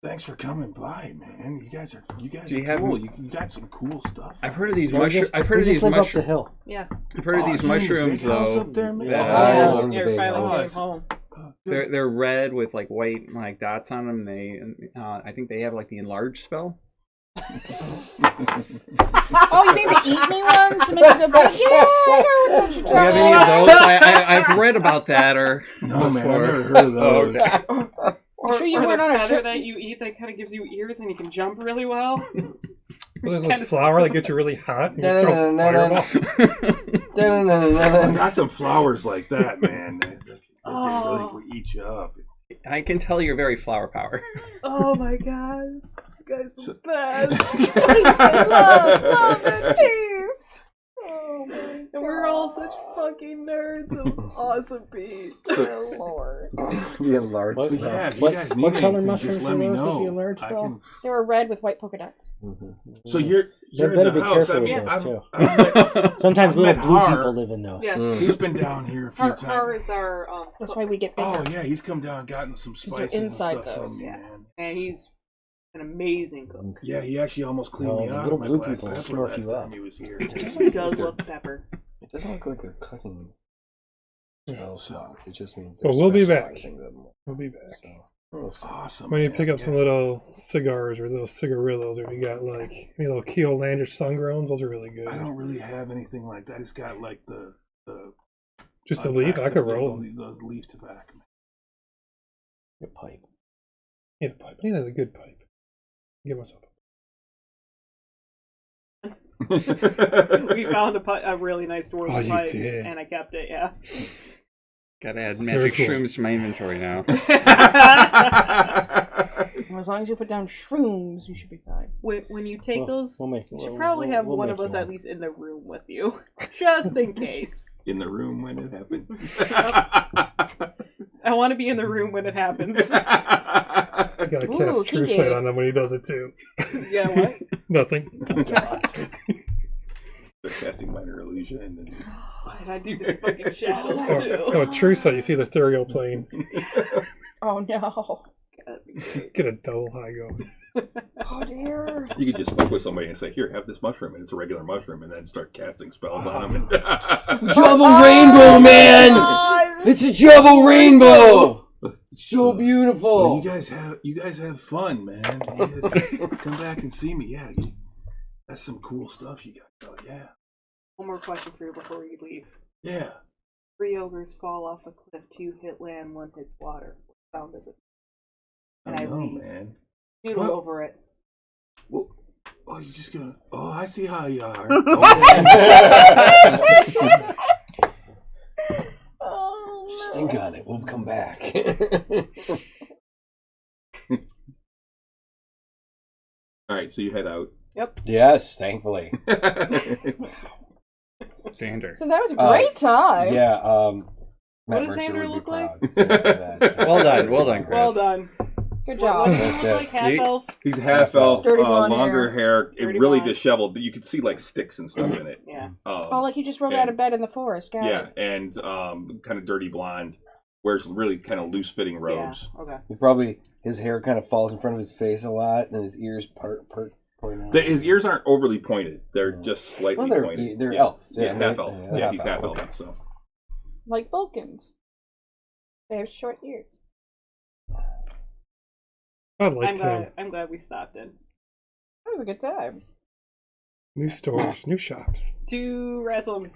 Thanks for coming by, man. You guys are Do you have- cool. You got some cool stuff. I've heard of these We mushrooms. just- I've heard we of just these live up the mushrooms. hill. Yeah. I've heard of these you in a mushrooms big house though. up there, man? Yeah. Oh, Yeah, big we finally house. came home. Good. They're red with like white like dots on them. They I think they have like the enlarge spell. Oh, you mean the eat me ones to make a good bite? Yeah, I know what you're Do you have any of those? I've read about that or No, man, I've before. never heard of those. Okay. You sure you or weren't the on a feather trip? that you eat that kind of gives you ears and you can jump really well. Well, there's Kinda this flour that gets you really hot. And you just throw No, no, no, fireball. I got some flowers like that, man. They Oh. really will eat you up. I can tell you're very flower power. Oh my god. You guys are the best. Peace and love and peace. Oh my God. And we're all such fucking nerds. It was awesome, Pete. Oh Lord. The enlarged. What- So yeah, if you What- guys need what color anything, mushrooms just were let me those with the know. enlarged I spell? can... They were red with white polka dots. So you're better in the be house. careful I with mean, those, too. I've Sometimes little met blue Har. people live in those. Yes. He's been down here a few Har times. is our That's why we get big. Oh yeah, he's come down and gotten some they're spices and inside stuff those, from me, yeah. man. and he's an amazing cook. Yeah, he actually almost cleaned No, me the out little of my blue black people pepper snort last you time up. he was here. He does love pepper. It doesn't look like they're cutting spell slots. It just means they're Well, we'll be back. specializing them. We'll be back. So, Awesome. When you man. pick up Yeah. some little cigars or little cigarillos, or if you got like any little Keolandish sun-growns, those are really good. I don't really have anything like that. It's got like the Just a leaf, I could roll them. the leaf tobacco. Your pipe. Yeah, pipe. I need a good pipe. Give myself. We found a really nice dwarven Oh, you pipe, did. and I kept it. Yeah. Gotta add Very magic cool. shrooms to my inventory now. Well, as long as you put down shrooms, you should be fine. When you take those, We'll make. you should we'll- probably we'll- have we'll one make of us you at one. least in the room with you, just in case. In the room when it happened. I want to be in the room when it happens. I gotta Ooh, cast True kinky. Sight on him when he does it too. Yeah, what? Nothing. They're casting minor illusion. And... And I do the fucking shadows Oh, too. oh, True Sight. You see the ethereal plane. Oh no. Get a double high going. Oh dear. You could just fuck with somebody and say, "Here, have this mushroom," and it's a regular mushroom, and then start casting spells on them. Double rainbow, man! It's a double rainbow! It's so beautiful! Well, you guys have fun, man. You guys come back and see me. Yeah, that's some cool stuff you got. Oh, yeah, One more question for you before we leave. yeah. 3 ogres fall off a cliff, 2 hit land, 1 hits water. What sound is it? And I know, leave. man. Noodle Well- over it. Well, oh, you're just gonna. Oh, I see how you are. Oh, Just no. think on it. We'll come back. All right, so you head out. Yes, thankfully. Xander. So that was a great time. Yeah. What Matt does Mercer Xander would be look like? proud of that. Well done, Chris. Well done. Good What job. does Yes, he look yes. like? Half elf? He's half elf, Dirty blonde longer hair, Dirty really blonde. disheveled, but you could see like sticks and stuff in it. Yeah. Oh, like you just rolled out of bed in the forest. Got Yeah, it. and kind of dirty blonde, wears really kind of loose fitting robes. Yeah. Okay. He probably his hair kind of falls in front of his face a lot, and his ears point out. His ears aren't overly pointed; they're just slightly Well, pointed. they're yeah. elves. Yeah, half elf. Yeah, Yeah, he's half elf. okay. So Like Vulcans. They have short ears. I liked him. I'm glad we stopped in. That was a good time. New stores, new shops. To wrestle.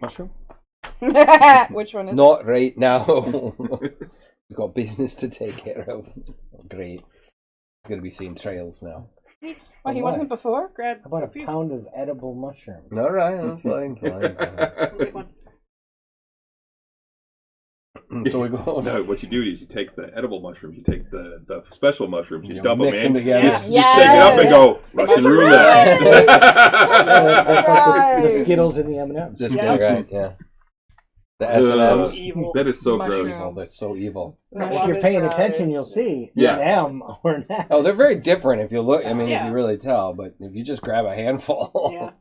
Mushroom? Which one is Not right now. We've got business to take care of. Great. He's going to be seeing trails now. Well, he wasn't before? Grab How about a few. pound of edible mushrooms? All right, fine. I'll take one. So we go. No, what you do is you take the edible mushrooms, you take the special mushrooms, you You dump them mix in, them together. you, Yeah. you shake it up and go Russian roulette. That's like the Right. Skittles and the M&M's. Just Yeah. right, yeah. The So S&Ms. evil. That is so Mushroom. gross. Oh, that's so evil. If you're paying attention, you'll see Yeah. M or not. Oh, they're very different if you look. I mean, if Yeah. you really tell. But if you just grab a handful, Yeah.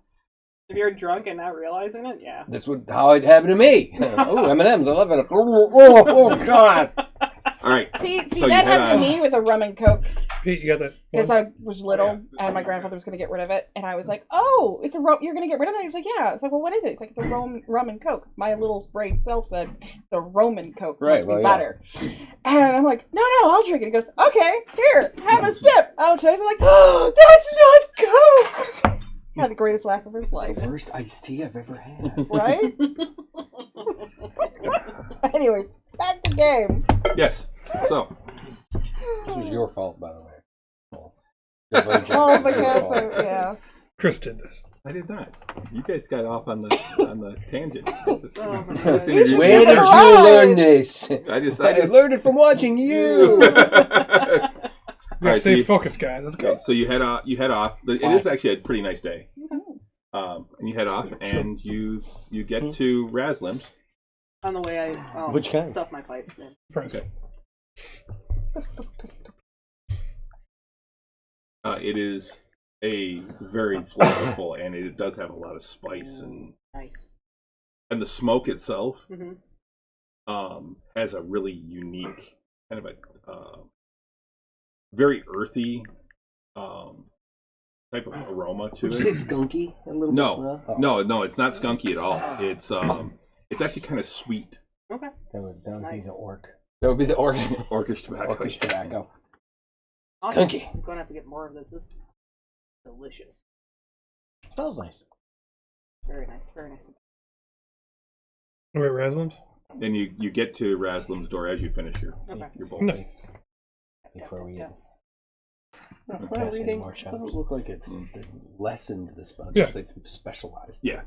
If you're drunk and not realizing it, yeah. this would how it happened to me. Oh, M&Ms, I love it. Oh, God. All right. See, So you that head happened to on. me with a rum and coke Pete, you got that? because one? I was little and my grandfather was going to get rid of it, and I was like, "Oh, it's a rum. You're going to get rid of it?" He's like, "Yeah." It's like, "Well, what is it?" It's like, "It's a rum and coke." My little brain self said, "The Roman coke Right, must be well, yeah. better," and I'm like, "No, I'll drink it." He goes, "Okay, here, have a sip." I'll taste. I'm like, "Oh, that's not coke." He had the greatest laugh of his life, The worst iced tea I've ever had. right? Anyways, back to game. Yes. So This was your fault, by the way. Oh, divergent. Oh, Your because fault. yeah. Chris did this. I did not. You guys got off on the tangent. Oh, my I God. was thinking you Where were- did you learn this? I just I learned it from watching you. All right, so Stay you, focused, guys. Let's go. okay, so you head off. You head off. It is actually a pretty nice day. And you head off, and you get to Raslim's. On the way, I Which kind? stuff my pipe. in. First. Okay. It is a very flavorful, and it does have a lot of spice and Nice. the smoke itself hmm has a really unique kind of a very earthy type of aroma to Would you say it. it's skunky a little No, bit? no, it's not skunky at all. It's actually kind of sweet, Okay. That would be Nice. the orc. That would be the orcish tobacco. orcish tobacco. Awesome. Skunky. I'm going to have to get more of this. This is delicious. Smells nice. Very nice. Very nice. Wait, Raslim's? And you get to Raslim's door as you finish your bowl. Nice. Before we get From Pass any reading, more it shots. doesn't look like it's lessened the spell. Yeah. Just they've specialized. Yeah.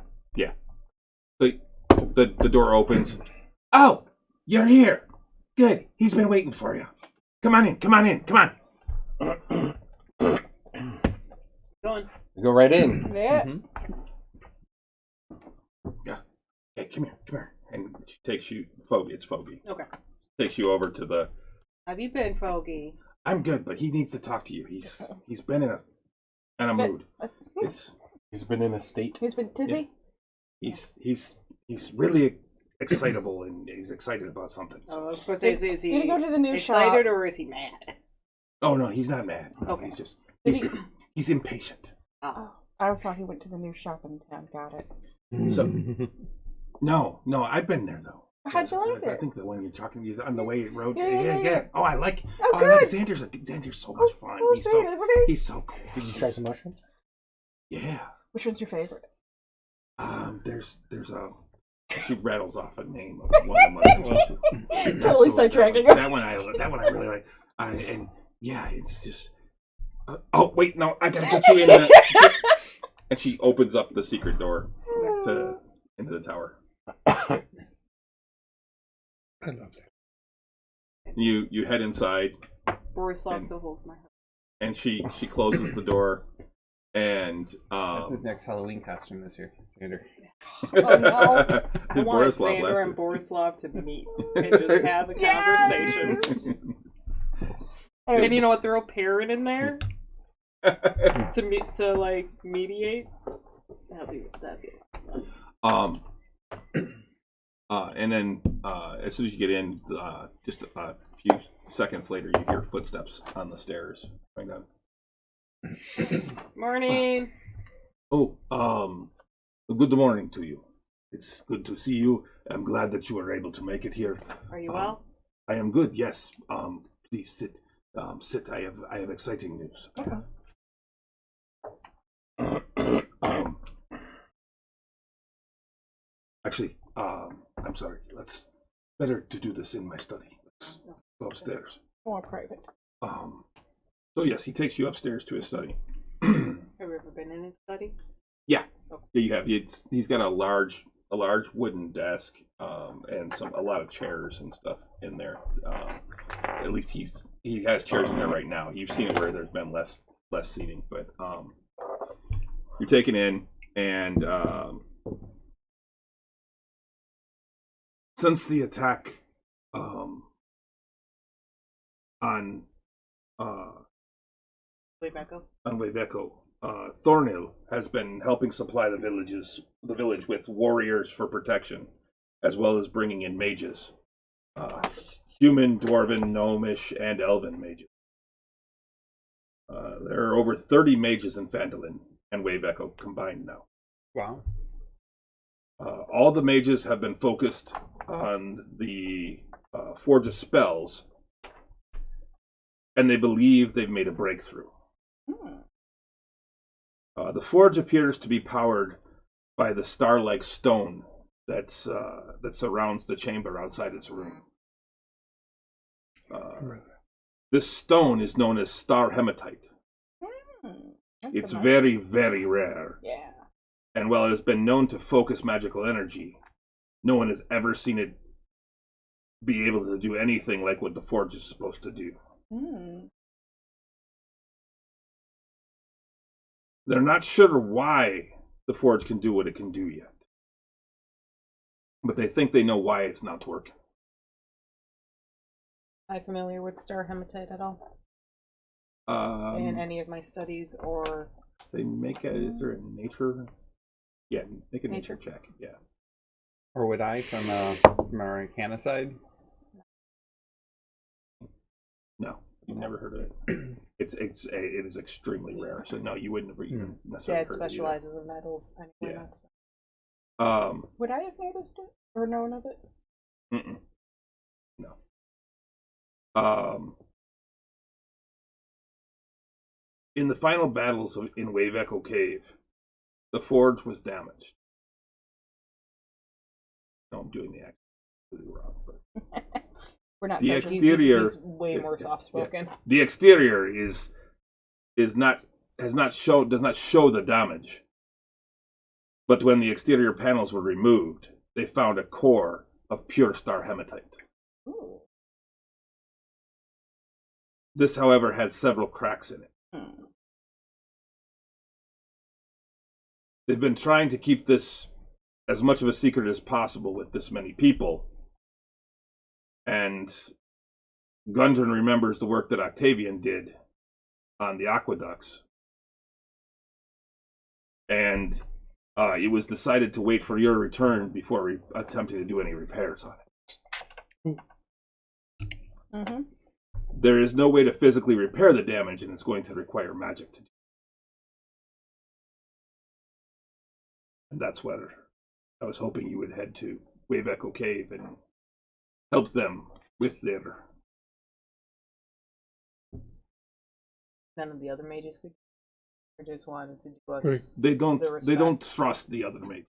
So the door opens. Oh, you're here. Good. He's been waiting for you. Come on in. Come on. Going. You go right in. Yeah. Yeah. Hey, come here. And she takes you. It's Foggy. Okay. Takes you over to the. Have you been, Foggy? I'm good, but he needs to talk to you. He's been in a mood. It's He's been in a state. He's been dizzy. he's really excitable and he's excited about something. Oh, I So. was going to say, is he You gonna go to the new excited shop? or is he mad? Oh no, he's not mad. No, Okay. He's just Did he's impatient. Oh. I thought he went to the new shop in town. Got it. So no, I've been there though. How'd you like I it? think the one you're talking to on the way road. Yeah. Yeah. Oh, I like. Oh, I good. like Xander's so much fun. Oh, He's sweet, so isn't he? he's so cool. Did you try some mushrooms? Yeah. Which one's your favorite? There's a She rattles off a name of one of the mushrooms. Totally sidetracking her. That one I really like. And yeah, it's just. Oh wait, no, I gotta get you in the. And she opens up the secret door into the tower. I love that. You head inside, Borislav still holds my heart. and she closes the door, and That's his next Halloween costume this year. Xander. Oh no. I want Borislav Xander last and Borislav to meet and just have a conversation. And you know what? Throw Perrin in there to like mediate. That'd be a lot of fun. And then as soon as you get in, just a few seconds later, you hear footsteps on the stairs going down. Morning. Oh, good morning to you. It's good to see you. I'm glad that you were able to make it here. Are you well? I am good. Yes. Please sit. Sit. I have exciting news. Actually, I'm sorry. It's better to do this in my study. Let's go upstairs. More private. So yes, he takes you upstairs to his study. Have you ever been in his study? Yeah, you have. He's got a large wooden desk and a lot of chairs and stuff in there. At least he has chairs in there right now. You've seen it where there's been less seating, but you're taken in, and since the attack on Weyveko, Thornhill has been helping supply the village with warriors for protection, as well as bringing in mages, human, dwarven, gnomish, and elven mages. There are over 30 mages in Phandalin and Weyveko combined now. Wow. All the mages have been focused on the Forge of Spells, and they believe they've made a breakthrough. The forge appears to be powered by the star-like stone that surrounds the chamber outside its room. This stone is known as star hematite. It's very, very rare. Yeah. And while it has been known to focus magical energy, no one has ever seen it be able to do anything like what the forge is supposed to do. They're not sure why the forge can do what it can do yet. But they think they know why it's not working. Am I familiar with star hematite at all? In any of my studies or... Is there a nature? Yeah, make a nature check. Yeah. Or would I from our Arcana side? No, you've never heard of it. It is extremely rare. So no, you wouldn't have even necessarily it heard specializes in metals. Anyway, yeah. Would I have noticed it or known of it? No. In the final battles in Weyveko Cave, the forge was damaged. No, I'm doing the act completely wrong, but We're not the judging. exterior He's way more soft-spoken. the exterior does not show the damage. But when the exterior panels were removed, they found a core of pure star hematite. Ooh. This, however, has several cracks in it. They've been trying to keep this as much of a secret as possible with this many people. And Gundren remembers the work that Octavian did on the aqueducts. And it was decided to wait for your return before attempting to do any repairs on it. There is no way to physically repair the damage, and it's going to require magic to do. And that's what I was hoping you would head to Weyveko Cave and help them with their... None of the other mages could. Or just wanted to do us. Right. They don't the respect. trust the other mage.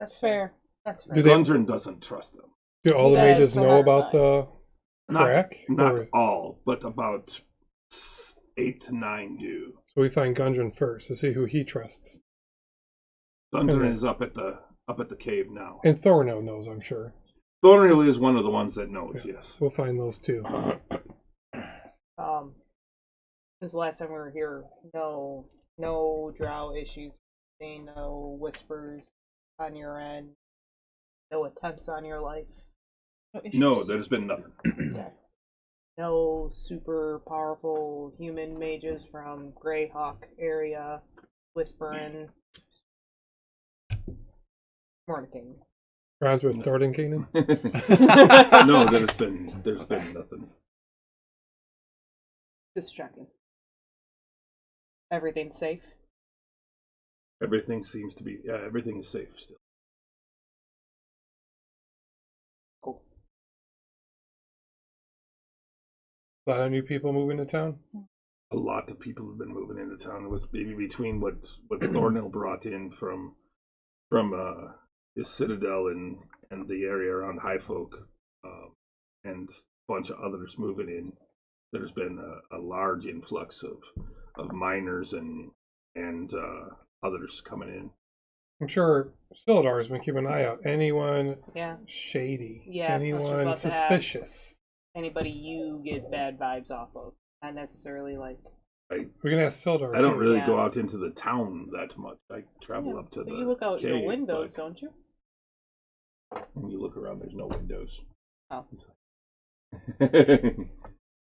That's fair. That's Do right. they- Gundren doesn't trust them. Do all the Yeah, mages so know that's about fine. the crack? Not Or- all, but about 8 to 9 do. So we find Gundren first to see who he trusts. Gundren is up at the cave now. And Thorno knows, I'm sure. Thornhill is one of the ones that knows. Yeah. Yes. We'll find those two. Since the last time we were here, no drow issues. No whispers on your end. No attempts on your life. No, there's been nothing. Okay. No super powerful human mages from Greyhawk area whispering. Morning. Rounds with Thornton Keenan. No, there's been nothing. Just checking. Everything's safe. Everything seems to be. Yeah, everything is safe still. Cool. A lot of new people moving to town. A lot of people have been moving into town with maybe between what Thornhill brought in from his citadel and the area around High Folk, and a bunch of others moving in. There's been a large influx of miners and others coming in. I'm sure Sildar has been keeping an eye out. Anyone Yeah. shady? Yeah, that's what I was Anyone about to ask. suspicious? Anybody you get bad vibes off of. Not necessarily like. We can ask Sildar. I don't too. really Yeah. go out into the town that much. I travel Yeah, up to but the you look out cave, your windows, but don't you? when you look around, there's no windows. Oh.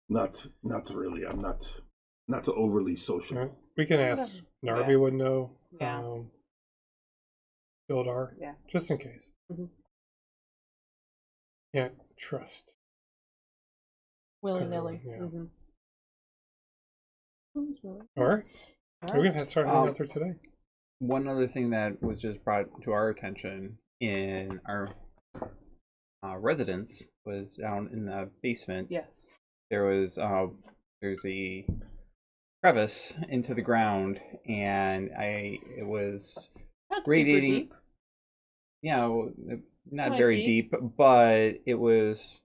Not really. I'm not overly social. Alright, we can ask Narvi Yeah. would know. Yeah. Sildar. Yeah. Just in case. Mhm. Can't trust. Willy nilly. Yeah. Mm-hmm. All right. All We're right. gonna start heading out there today. One other thing that was just brought to our attention in our residence was down in the basement. Yes. There's a crevice into the ground, and it was Not radiating. super deep. Yeah, not 20 very feet. deep, but it was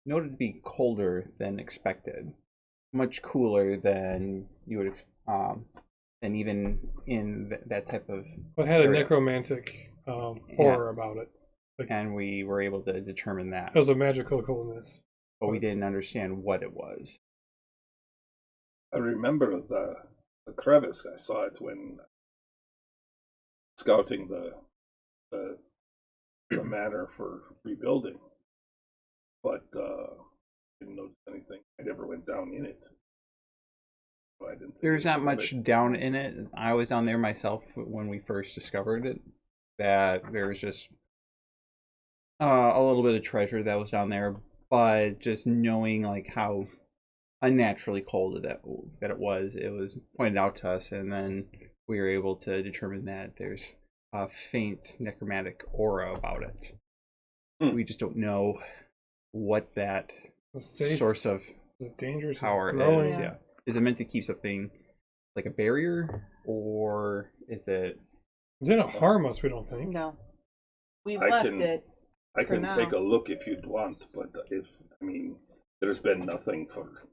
noted to be colder than expected, much cooler than you would, than even in that type of. But it had a area. necromantic horror about it. And we were able to determine that, It was a magical coolness. but we didn't understand what it was. I remember the crevice. I saw it when scouting the manor for rebuilding, but didn't notice anything. I never went down in it. So I didn't think There's not anything of much it. down in it. I was down there myself when we first discovered it. That there was just a little bit of treasure that was down there, but just knowing like how unnaturally cold that it was pointed out to us, and then we were able to determine that there's a faint necromantic aura about it. Hmm. We just don't know what that It's safe. source of Is it dangerous? Is it power growing? is. Yeah, is it meant to keep something like a barrier, or is it? It didn't harm us, we don't think. No. We I left can- it. I for can now. take a look if you'd want, but there's been nothing for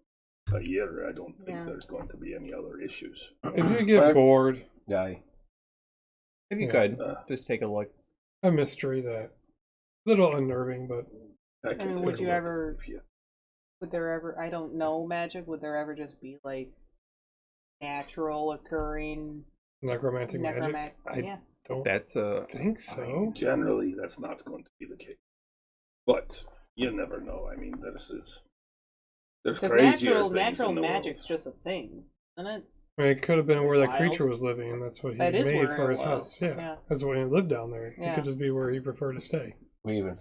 a year. I don't think Yeah. there's going to be any other issues. If you get bored, Yeah. If you Yeah. could just take a look. a mystery that a little unnerving, but I can mean, take would a you look ever- if you- Would there ever, I don't know magic, would there ever just be like natural occurring necromantic magic. necromantic? Yeah. Don't That's a think so. Generally, that's not going to be the case. But you never know. I mean, there's Because crazier natural things in the magic's world. just a thing, isn't it? I mean, it could have been where that Wild. creature was living, and that's what he That is made where for it his was, house. Yeah. yeah. That's why he lived down there. It Yeah. could just be where he preferred to stay. I even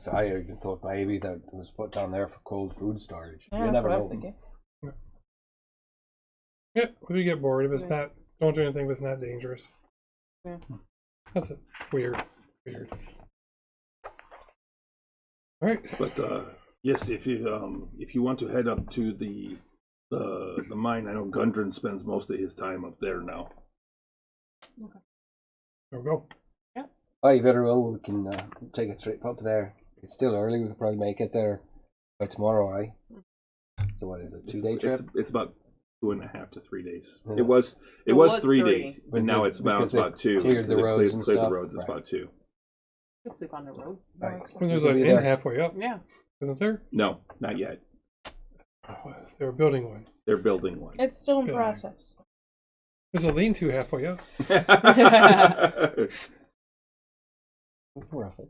thought maybe that was put down there for cold food storage. Yeah, you that's never what I know. was thinking. Yeah, if you get bored, if it's Yeah. not, don't do anything if it's not dangerous. Yeah. That's it. Weird. All right. But yes, if you want to head up to the mine, I know Gundren spends most of his time up there now. There we go. Oh, you better will. We can take a trip up there. It's still early. We could probably make it there by tomorrow, eh? So what is it? 2-day trip? It's about 2.5 to 3 days. Yeah. It was It was 3 3. days, but now it's Because about they 2. cleared the because it roads and cleared stuff. the roads. It's Right. about 2. You can sleep on the road. Right. When there's So an be inn there. halfway up, Yeah. isn't there? No, not yet. They were building one. They're building one. It's still in Good. process. There's a lean-to halfway up. Roughly.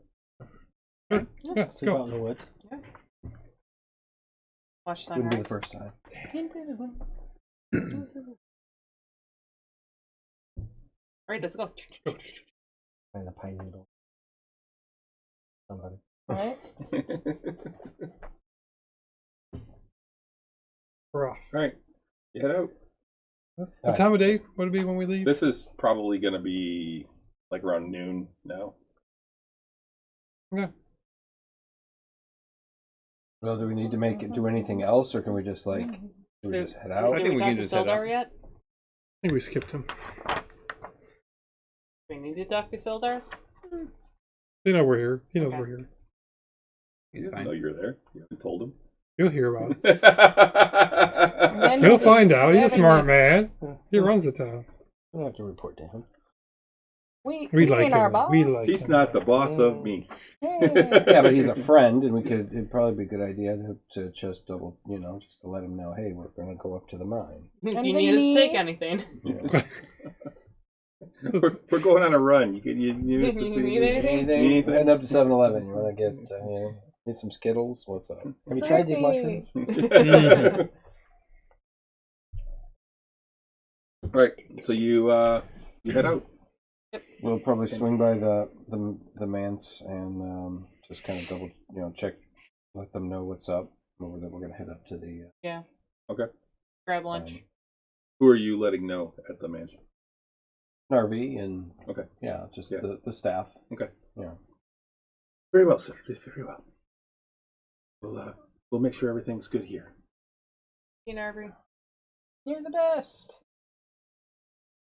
Good. Yeah, let's Sleep out go. in the woods. Watch Wouldn't be the sunrise. first time. Alright, let's go. Find a pine needle. Somebody. Right? We're off. All right, you head out. What time of day would it be when we leave? This is probably going to be like around noon now. Okay. Well, do we need to do anything else, or can we just do we just head out? I Did think we we talk can to just head Sildar out. yet? I think we skipped him. We need to talk to Sildar? They know we're here. He knows Okay. we're here. He He's doesn't fine. know you're there. You haven't told him. He'll hear about it. Then He'll be find out. He's a having smart a- man. He runs the town. We don't have to report to him. We We like ain't our him. boss. We like He's him. not the boss of me. Hey. Yeah, but he's a friend, and it'd probably be a good idea to just just to let him know, hey, we're going to go up to the mine. You Anything need us to you take need? anything. We're going on a run. You need us to You take need anything? Anything? Heading up to 7-Eleven. You want to get some Skittles? What's up? Have you tried these Sleepy. mushrooms? Right. So you head out. We'll probably swing by the manse and just kind of double, check, let them know what's up. We're going to head up to the Yeah. Okay. Grab lunch. Who are you letting know at the mansion? RV and Okay. yeah, just Yeah. the staff. Okay. Yeah. Very well, sir. Very well. We'll make sure everything's good here. You know, every You're the best.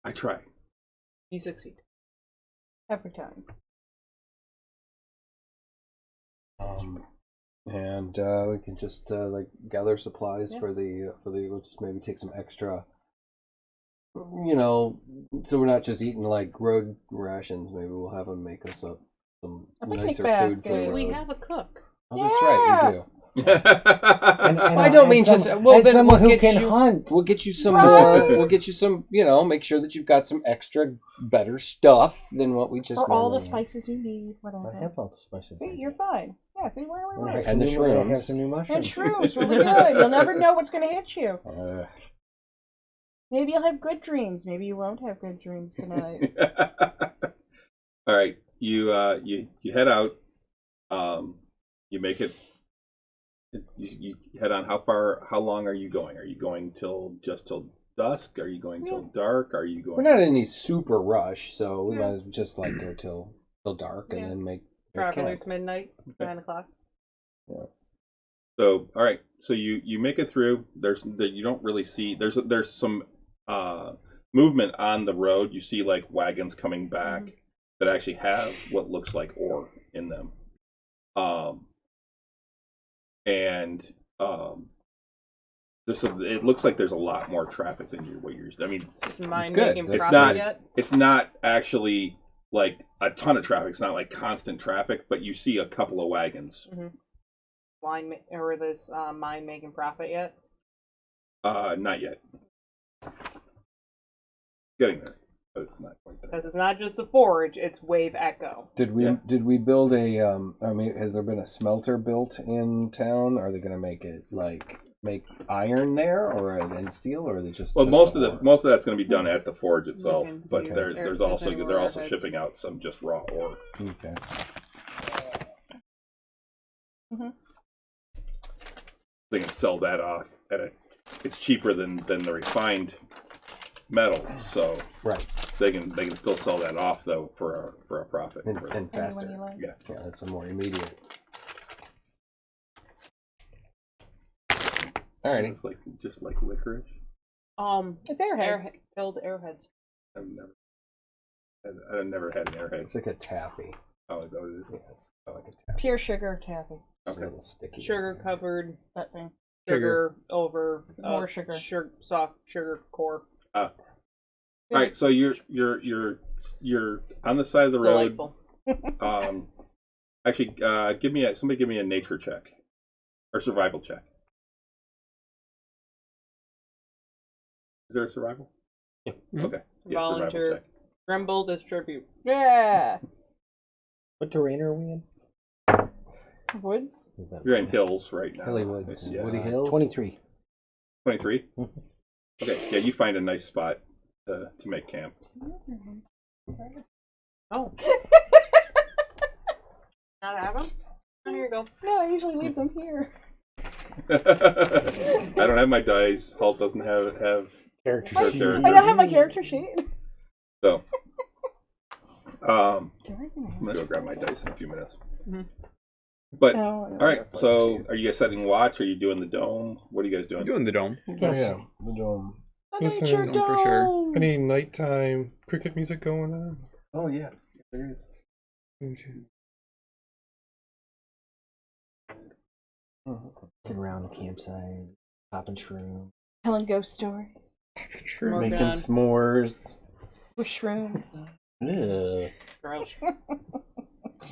I try. you succeed. Every time. And we can just gather supplies for the we'll just maybe take some extra, so we're not just eating like road rations. Maybe we'll have them make us up some A picnic nicer food for the basket. road. We have a cook. Oh, that's right, you do. And I don't mean some, just well. and Then someone we'll who get can you. hunt. We'll get you some Right. more. We'll get you some. Make sure that you've got some extra better stuff than what we just. Or all the normally have. spices you need, I whatever. have all the spices. See, you're fine. Yeah, see, where we I were. have And the some new- I have shrooms. some new And mushrooms. shrooms, really good. You'll never know what's going to hit you. Maybe you'll have good dreams. Maybe you won't have good dreams tonight. All right. You head out. You make it. You head on. How long are you going? Are you going till dusk? Are you going till dark? Are you going? We're not in any super rush, so we might as well just go till dark and Yeah. then make Travelers camp. midnight, 9:00. So all right. So you make it through. You don't really see. There's some movement on the road. You see like wagons coming back that actually have what looks like ore in them. It looks like there's a lot more traffic than what you're used to. I mean, Is mine good. making It's profit not- yet? it's not actually like a ton of traffic. It's not like constant traffic, but you see a couple of wagons. Or this mine making profit yet? Not yet. Getting there, but it's not quite there. Because it's not just a forge; it's Wave Echo. Did we Yeah. build a? I mean, has there been a smelter built in town? Are they going to make iron there, and steel, or are they just? Well, just most of that's going to be done at the forge itself, can but see there's there's also any they're also warheads. shipping out some just raw ore. Okay. They can sell that off it's cheaper than the refined metal, so Right. they can still sell that off though for a profit. And Anyone faster. you like. Yeah. Yeah, that's a more immediate. Alrighty. It's just like licorice. It's airheads. Filled airheads. I've never. I've never had an airhead. It's like a taffy. Oh, is that what it is? Yeah, it's kind of like a taffy. Pure sugar taffy. It's Okay. a little sticky. Sugar covered, That thing. sugar over More sugar. soft sugar core. All right, so you're on the side of the road. Delightful. Actually, somebody give me a nature check or survival check. Is there a survival? Yeah. Okay. Yeah, Volunteer. survival check. Grumble distribute. Yeah. What terrain are we in? Woods. You're in hills right now. Hilly Woods. Yeah. Woody Hills. 23. 23? Okay, yeah, you find a nice spot to make camp. Oh. Not have them? Oh, here you go. No, I usually leave them here. I don't have my dice. Halt doesn't have Character her sheet. character. I don't have my character sheet. So, I'm gonna go grab my dice in a few minutes. Mhm. But Oh, all right, so are you guys setting watch? Are you doing the dome? What are you guys doing? I'm doing the dome. Oh, yeah. The dome. a Listen, nature for sure. dome. Any nighttime cricket music going on? Oh, yeah. There is. Sitting around the campsite, popping shroom. Telling ghost stories Working Making on- s'mores. with shrooms. Ugh. Gross.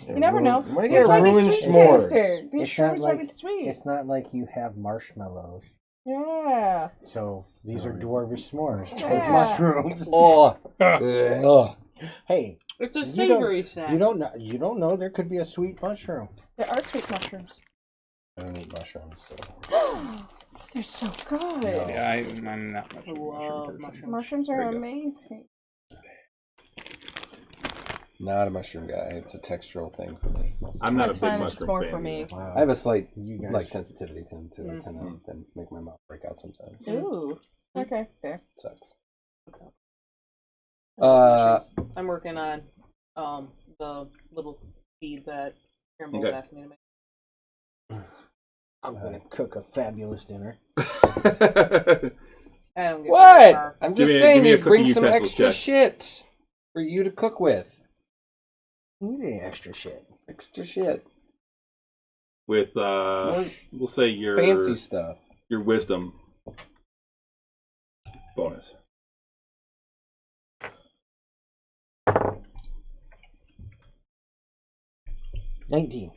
You never know. Why you These gotta might be ruin sweet s'mores? bastard. These It's not shrooms might like- be sweet. It's not like you have marshmallows. Yeah. So these are dwarvish s'mores. Yeah. With mushrooms. Oh. Ah. Ugh. Hey, It's a You don't- savory snack. you don't know there could be a sweet mushroom. There are sweet mushrooms. I don't eat mushrooms, so. They're so good. No. Yeah, I'm not much I of a mushroom love person. mushrooms. Mushrooms are There you go. amazing. Not a mushroom guy. It's a textural thing for me. mostly. I'm not That's a big fine, mushroom it's more fan for me. either. Wow. I have a slight You guys- like sensitivity to it. Mm-hmm. Tend to then make my mouth break out sometimes. Ooh. Okay, fair. Sucks. Mushrooms. I'm working on the little feed that Campbell Okay. asked me to make. I'm gonna cook a fabulous dinner. I don't get very What? far. I'm Give just me saying a you cooking bring some utensils extra check. shit for you to cook with. You need any extra shit. Extra shit. With More we'll say your fancy stuff. your wisdom bonus. $19.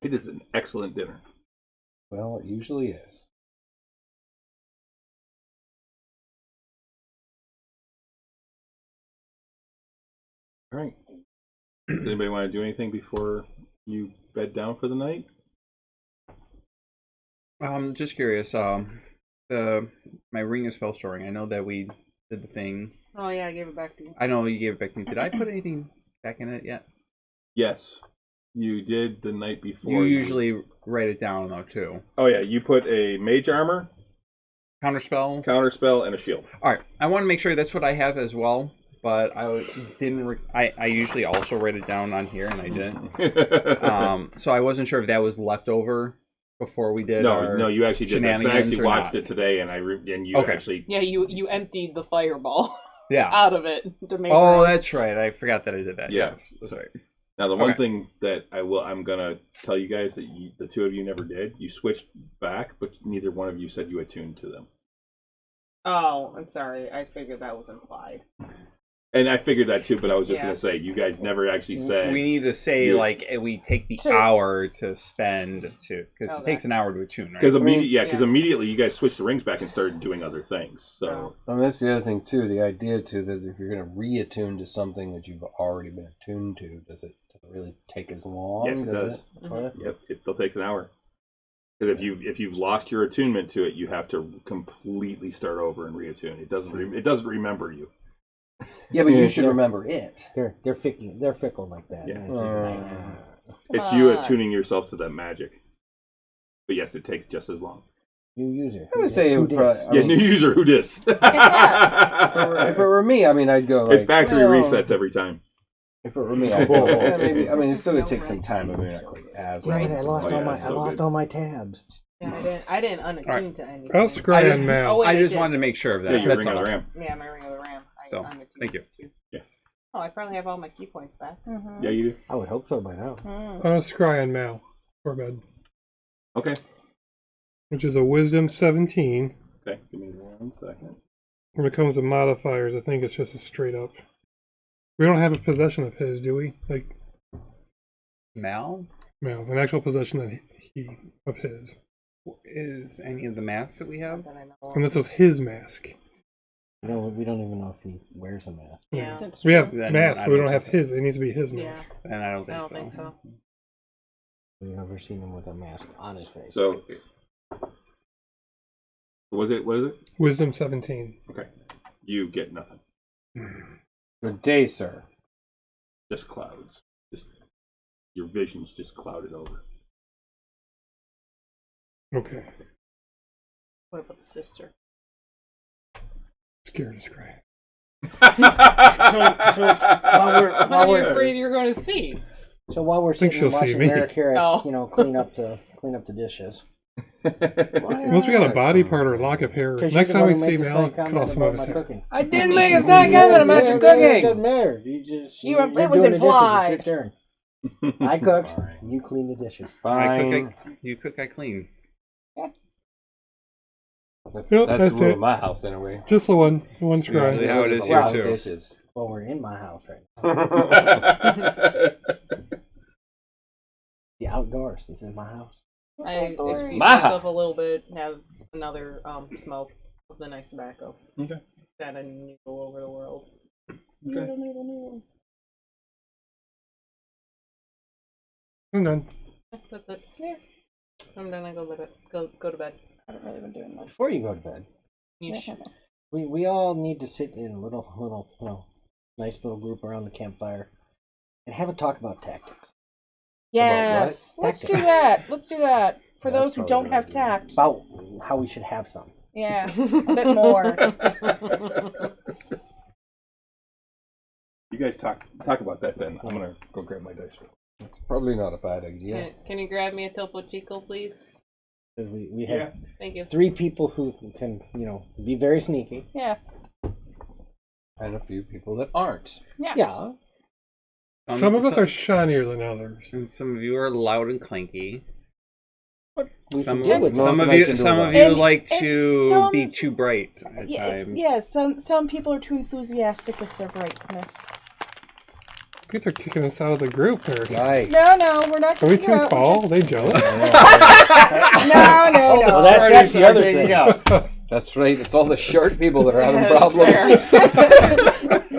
It is an excellent dinner. Well, it usually is. All right. Does anybody want to do anything before you bed down for the night? Just curious. My ring of spell storing. I know that we did the thing. Oh yeah, I gave it back to you. I know you gave it back to me. Did I put anything back in it yet? Yes, you did the night before. You usually write it down though too. Oh yeah, you put a mage armor, Counterspell. counterspell, and a shield. All right. I want to make sure that's what I have as well. But I didn't. I usually also write it down on here, and I didn't. So I wasn't sure if that was left over before we did. No, you actually did that. 'Cause I shenanigans actually or watched not. it today, and you Okay. actually. Yeah, you emptied the fireball Yeah. out of it to make. Oh, room. that's right. I forgot that I did that. Yeah. Yes, that's right. Now the one Okay. thing that I'm gonna tell you guys that the two of you never did. You switched back, but neither one of you said you attuned to them. Oh, I'm sorry. I figured that was implied. And I figured that too, but I was just Yeah. gonna say you guys never actually said. We need to say you- like we take the Two. hour to spend to because it Okay. takes an hour to attune, right? Because I mean, immediately you guys switched the rings back and started doing other things. So And that's the other thing too. The idea too that if you're going to reattune to something that you've already been attuned to, does it really take as long? yes, it does. Mhm. Yep, it still takes an hour. Because if you've lost your attunement to it, you have to completely start over and reattune. It doesn't remember you. Yeah, but you should remember it. They're fickle. They're fickle like that. Yeah. Uh, It's you on. attuning yourself to that magic. But yes, it takes just as long. New user. I would say it would probably. I Yeah, mean, new user who dis. if it were me, I mean, I'd go like It factory well, resets every time. If it were me, I'd go. Yeah, maybe. I mean, it's still gonna take some time. I mean, not quite as Damn it! long I as lost Oh, all yeah, my. it's I so lost good. all my tabs. Yeah, I didn't unattune to anything. I'll scry on Mal. Oh, wait, I I just did. wanted to make sure of that. Yeah, you That's ring on all. the ram. Yeah, my ring of the ram. I So, unattuned thank you. to. Oh, I finally have all my key points back. Mm-hmm. Yeah, you do. I would hope so by now. Mm. On a scry on Mal or bed, Okay. which is a Wisdom 17. Okay, give me 1 second. When it comes to modifiers, I think it's just a straight up. We don't have a possession of his, do we? Like Mal? Mal's an actual possession of his, Is any of the masks that we have? That I know of. and this was his mask. We don't even know if he wears a mask. Yeah. That's We have true. Then masks, I but we don't don't have think so. his. It needs to be his Yeah. mask. And I don't think I don't so. think so. We've never seen him with a mask on his face. So, what is it? Wisdom 17. Okay. You get nothing. Good day, sir. Just clouds. Just your vision's just clouded over. Okay. What about the sister? Scared as crap. So What while are you we're afraid you're going to see? so while we're think sitting and she'll see watching me. Eric Harris, Oh. clean up the dishes. Unless we got a body part or a lock of hair. 'Cause Next you're time the we one see who made Mal, the slight cut off some comment of his about my hair. cooking. I didn't make a snide comment about your It cooking. doesn't matter. You It was doing the dishes. implied. It's your turn. I cooked. You clean the dishes. Fine. You cook, I clean. That's, Yep, that's that's the rule it. of my house, anyway. Just the one Usually scry. how it There's is a here, lot of too. dishes. Well, we're in my house right now. The outdoors. This is my house. I excuse My myself a little bit, have another smoke of the nice tobacco. Okay. It's kind of needle over the world. Okay. I'm done. That's it. Yeah. I'm done. I go to bed. I haven't really been doing much. Before you go to bed, Yeesh. we all need to sit in a little nice little group around the campfire and have a talk about tactics. Yes, what? let's do Tactics. that. Let's do that for That's those who probably don't a good have idea. tact. About how we should have some. Yeah, a bit more. You guys talk about that then. I'm gonna go grab my dice roll. It's probably not a bad idea. Can you grab me a Topo Chico, please? 'Cause we have Thank you. 3 people who can, be very sneaky. Yeah, And a few people that aren't. Yeah. Some of us are shinier than others. And some of you are loud and clanky. We Some can deal with some most of you, can do some a lot. of you And- like and to some- be too bright at yeah, times. yeah. Some people are too enthusiastic with their brightness. I think they're kicking us out of the group there. Nice. No, we're not. Are we kicking too you out, we're tall? just- They jealous? No. Well, that's the other thing. That's right. It's all the short people that are having That's problems.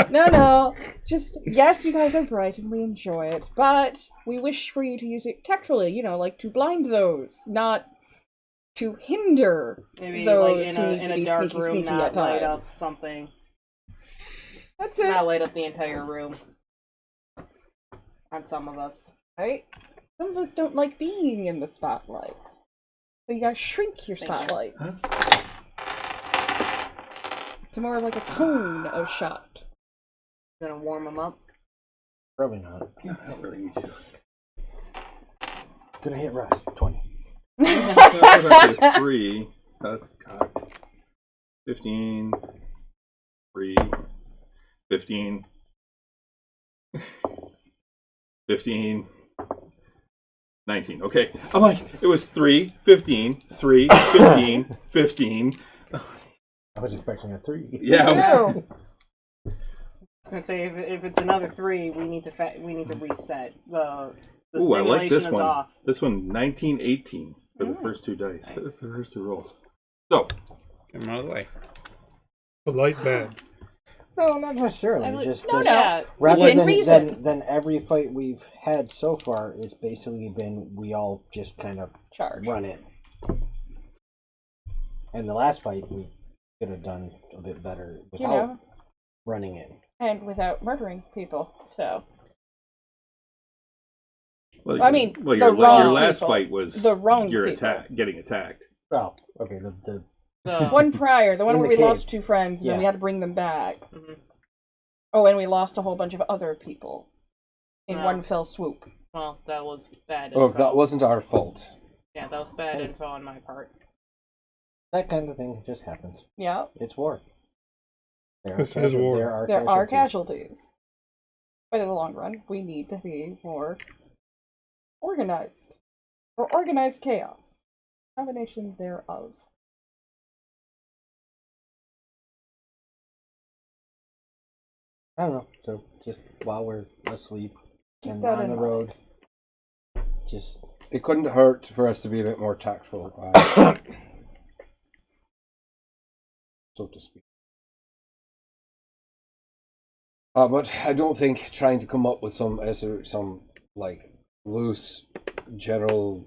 No. Just yes, you guys are bright and we enjoy it, but we wish for you to use it tactfully. Like to blind those, not to hinder Maybe those like who need in to a be dark sneaky, room, sneaky not at light up times. something. That's it. Not light up the entire room. On some of us. Right? Some of us don't like being in the spotlight, so you gotta shrink your spotlight to more like a cone of shot. Gonna warm them up. Probably not. I don't really need to. Gonna hit Russ. 20. That's 3. That's cocked. 15. 3. 15. 15. 19. Okay. I'm like, it was 3, 15, 3, 15, 15. I was expecting a 3. Yeah. I was- No. I was gonna say if it's another 3, we need to reset. The Ooh, I simulation like this is one. off. This one, 19, 18 for the first 2 dice. Nice. The first 2 rolls. So, Get 'em out of the way. The light bad. No, not necessarily. I would- Just no. Yeah. rather Within than, reason. than every fight we've had so far, it's basically been we all just kind of Charge. run in. And the last fight we could have done a bit better without running in. And without murdering people. So well, I mean, well, the your wrong last people. fight was The wrong your people. getting attacked. Oh, okay. The one prior, the one In where the we cave. lost 2 friends, and then we Yeah. had to bring them back. Mhm. Oh, and we lost a whole bunch of other people in Yeah. one fell swoop. Well, that was bad. Oh, info. that wasn't our fault. Yeah, that was bad Hey. info on my part. that kind of thing just happens. Yeah, It's war. There This is war. there are casualties. But in the long run, we need to be more organized. Or organized chaos. Combination thereof. I don't know. So just while we're asleep Keep and that on in the mind. road, just It couldn't hurt for us to be a bit more tactful, so to speak. But I don't think trying to come up with some like loose general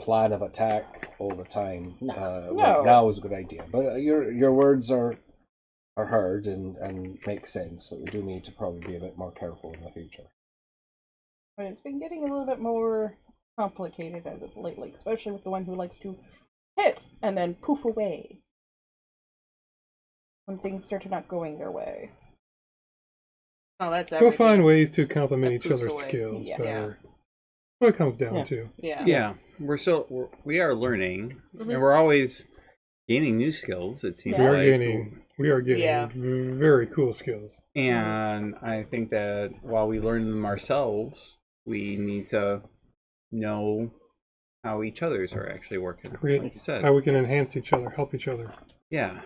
plan of attack all the time No. right now is a good idea. But your words are heard and make sense that we do need to probably be a bit more careful in the future. But it's been getting a little bit more complicated as of lately, especially with the one who likes to hit and then poof away when things start to not going their way. Oh, that's We'll everything. find ways to complement That each other's poops away. skills Yeah. better. What it comes down Yeah. to. Yeah. Yeah, we are learning, Mhm. and we're always gaining new skills. It seems Yeah. We are getting Yeah. very cool skills. and I think that while we learn them ourselves, we need to know how each others are actually working. Create Like you said, how we can enhance each other, help each other. yeah.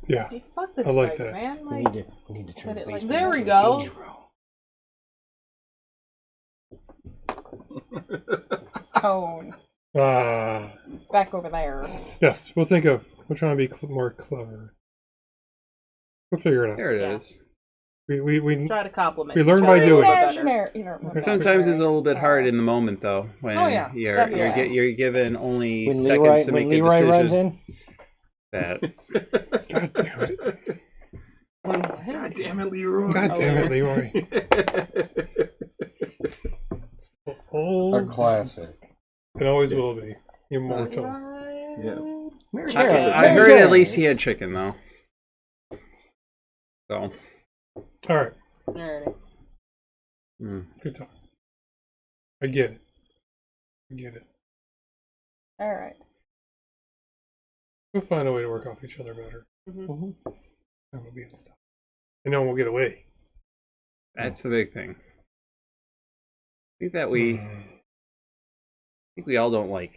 Yeah. Gee, fuck this I like dice, that. man. we Like, need to turn But the it, like, basement there we into a go. danger room. Tone. Back over there. Yes, we're trying to be more clever. We'll figure it out. There it Yeah. is. We try to compliment. We learn each by other a doing. little bit better. Imaginary, you know, Okay. Sometimes it's a little bit hard in the moment, though, when Oh, yeah. you're Definitely. you're given only When seconds to when make a Leroy runs decision. in, That God damn it. God damn it, Leroy. God damn it, Leroy. A Old. classic. It always will be. Immortal. Yeah. Mary I Jane. heard Mary at least Jane. he had chicken, though. So, Alright, Alrighty. good talk. I get it. Alright. We'll find a way to work off each other better. Mhm. And we'll be in stuff. And no one will get away. that's the big thing. I think that I think we all don't like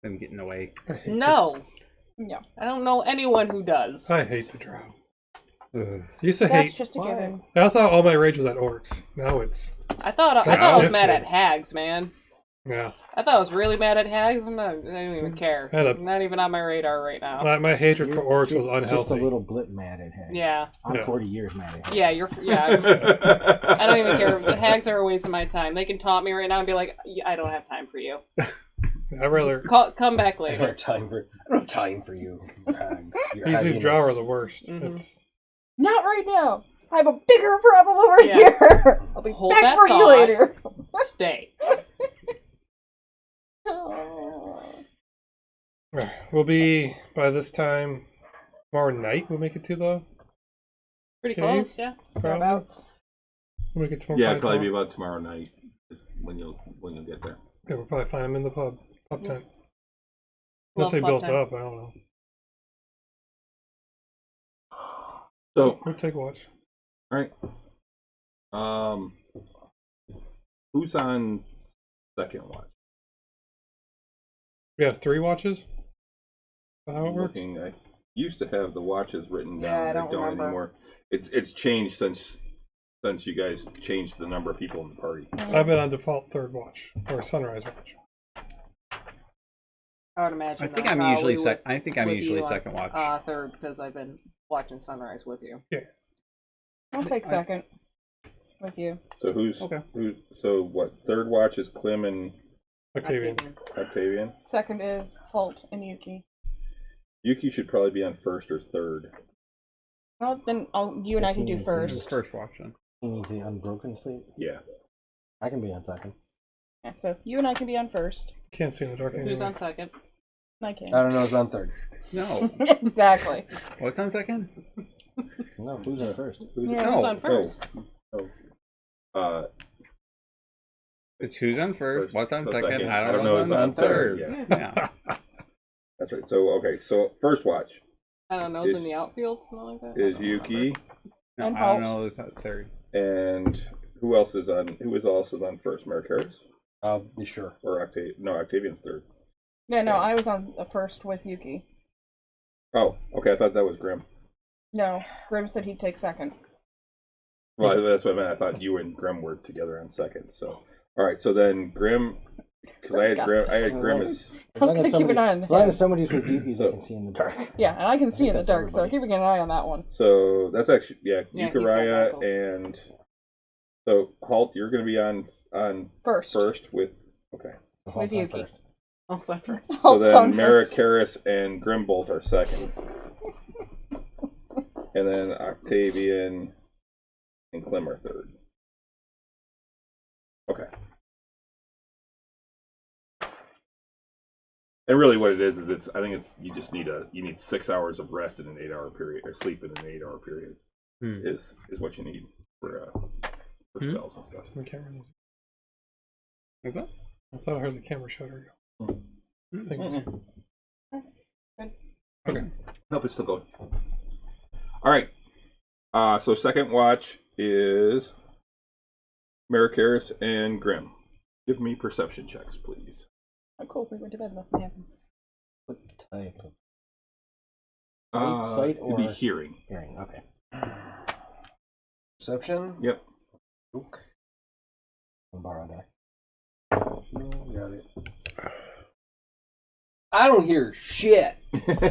them getting away. I hate No, Yeah. I don't know anyone who does. I hate the drow. Used to That's hate. just a given. I thought all my rage was at orcs. Now it's I thought I That's was mad shifted. at hags, man. yeah. I thought I was really mad at hags. I don't even care. Had a- Not even on my radar right now. My hatred for orcs was Just a unhealthy. little blip mad at him. Yeah, I'm Yeah. 40 years mad at him. yeah, I don't even care. The hags are a waste of my time. They can taunt me right now and be like, yeah, "I don't have time for you. I rather Come back I don't later." have time for you, hags. Your these drow are haggis. the worst. Mhm. It's Not right now. I have a bigger problem over Yeah. here. I'll be Hold back that for you thought. later. Stay. we'll be by this time tomorrow night. We'll make it to the Pretty cave. close, yeah. Whereabouts? We'll make it tomorrow. Yeah, by it'll probably be tomorrow. about tomorrow night when you'll get there. Yeah, we'll probably find them in the pub tent. Love Unless they pub built tent. up, I don't know. So, We'll take a watch. all right. Who's on second watch? We have 3 watches. Is that how it works? I used to have the watches written Yeah, down. I I don't don't remember. anymore. It's changed since you guys changed the number of people in the party. I've been on default 3rd watch or sunrise watch. I would imagine. I think though, I'm probably usually with- I think I'm with usually you on, second watch. third because I've been watching sunrise with you. I'll take second with you. So who's Okay. So what? Third watch is Clem and Octavian. Octavian. Second is Holt and Yuki. Yuki should probably be on first or third. Well, then you and I can do Yes, first. First watch then. He needs the unbroken sleep. Yeah. I can be on second. Yeah, so you and I can be on first. Can't see in the dark Who's anymore. on second? I I can. don't know. It's on third. No. Exactly. What's on second? No, who's on first? Yeah, No. who's on first? It's who's on first. What's on the second? I don't know. who's What's on third. Yeah. Yeah. That's right. So okay. So first watch. I don't know. It's in the outfield, something like that. Is Yuki, No, And I don't Holt. know. It's at third. and who else is on? Who is also on first? Marikaris Be sure. or Octavian? No, Octavian's third. No, I was on the first with Yuki. Oh, okay. I thought that was Grim. No, Grim said he'd take second. Well, that's what I meant. I thought you and Grim were together on second. So, all right. So then Grim, because I had Grim. I had Grim as. I'm gonna keep an eye on As long him. as somebody's with Yuki's, I So- can see in the dark. Yeah, and I can see in the that's dark, so everybody. keeping an eye on that one. So that's actually Yeah, he's got Euchariah goggles. and so Halt. You're going to be on First. with okay. The whole With time Yuki. first. Oh, it's on first. So Halt's then on first. Marikaris and Grimbolt are second, and then Octavian and Clem are third. Okay. And really, what it is I think it's you just need 6 hours of rest in an 8 hour period, or sleep in an 8 hour period is what you need for spells and stuff. The camera is. Is that? I thought I heard the camera shutter go. I think Okay. Nope, it's still going. All right. So second watch is Marikaris and Grim. Give me perception checks, please. Oh, cool. We went to bed. Nothing happened. What type of It'd sight be or hearing. hearing? Okay. Perception? Yep. Oak. I'll borrow that. Got it. I don't hear shit. You get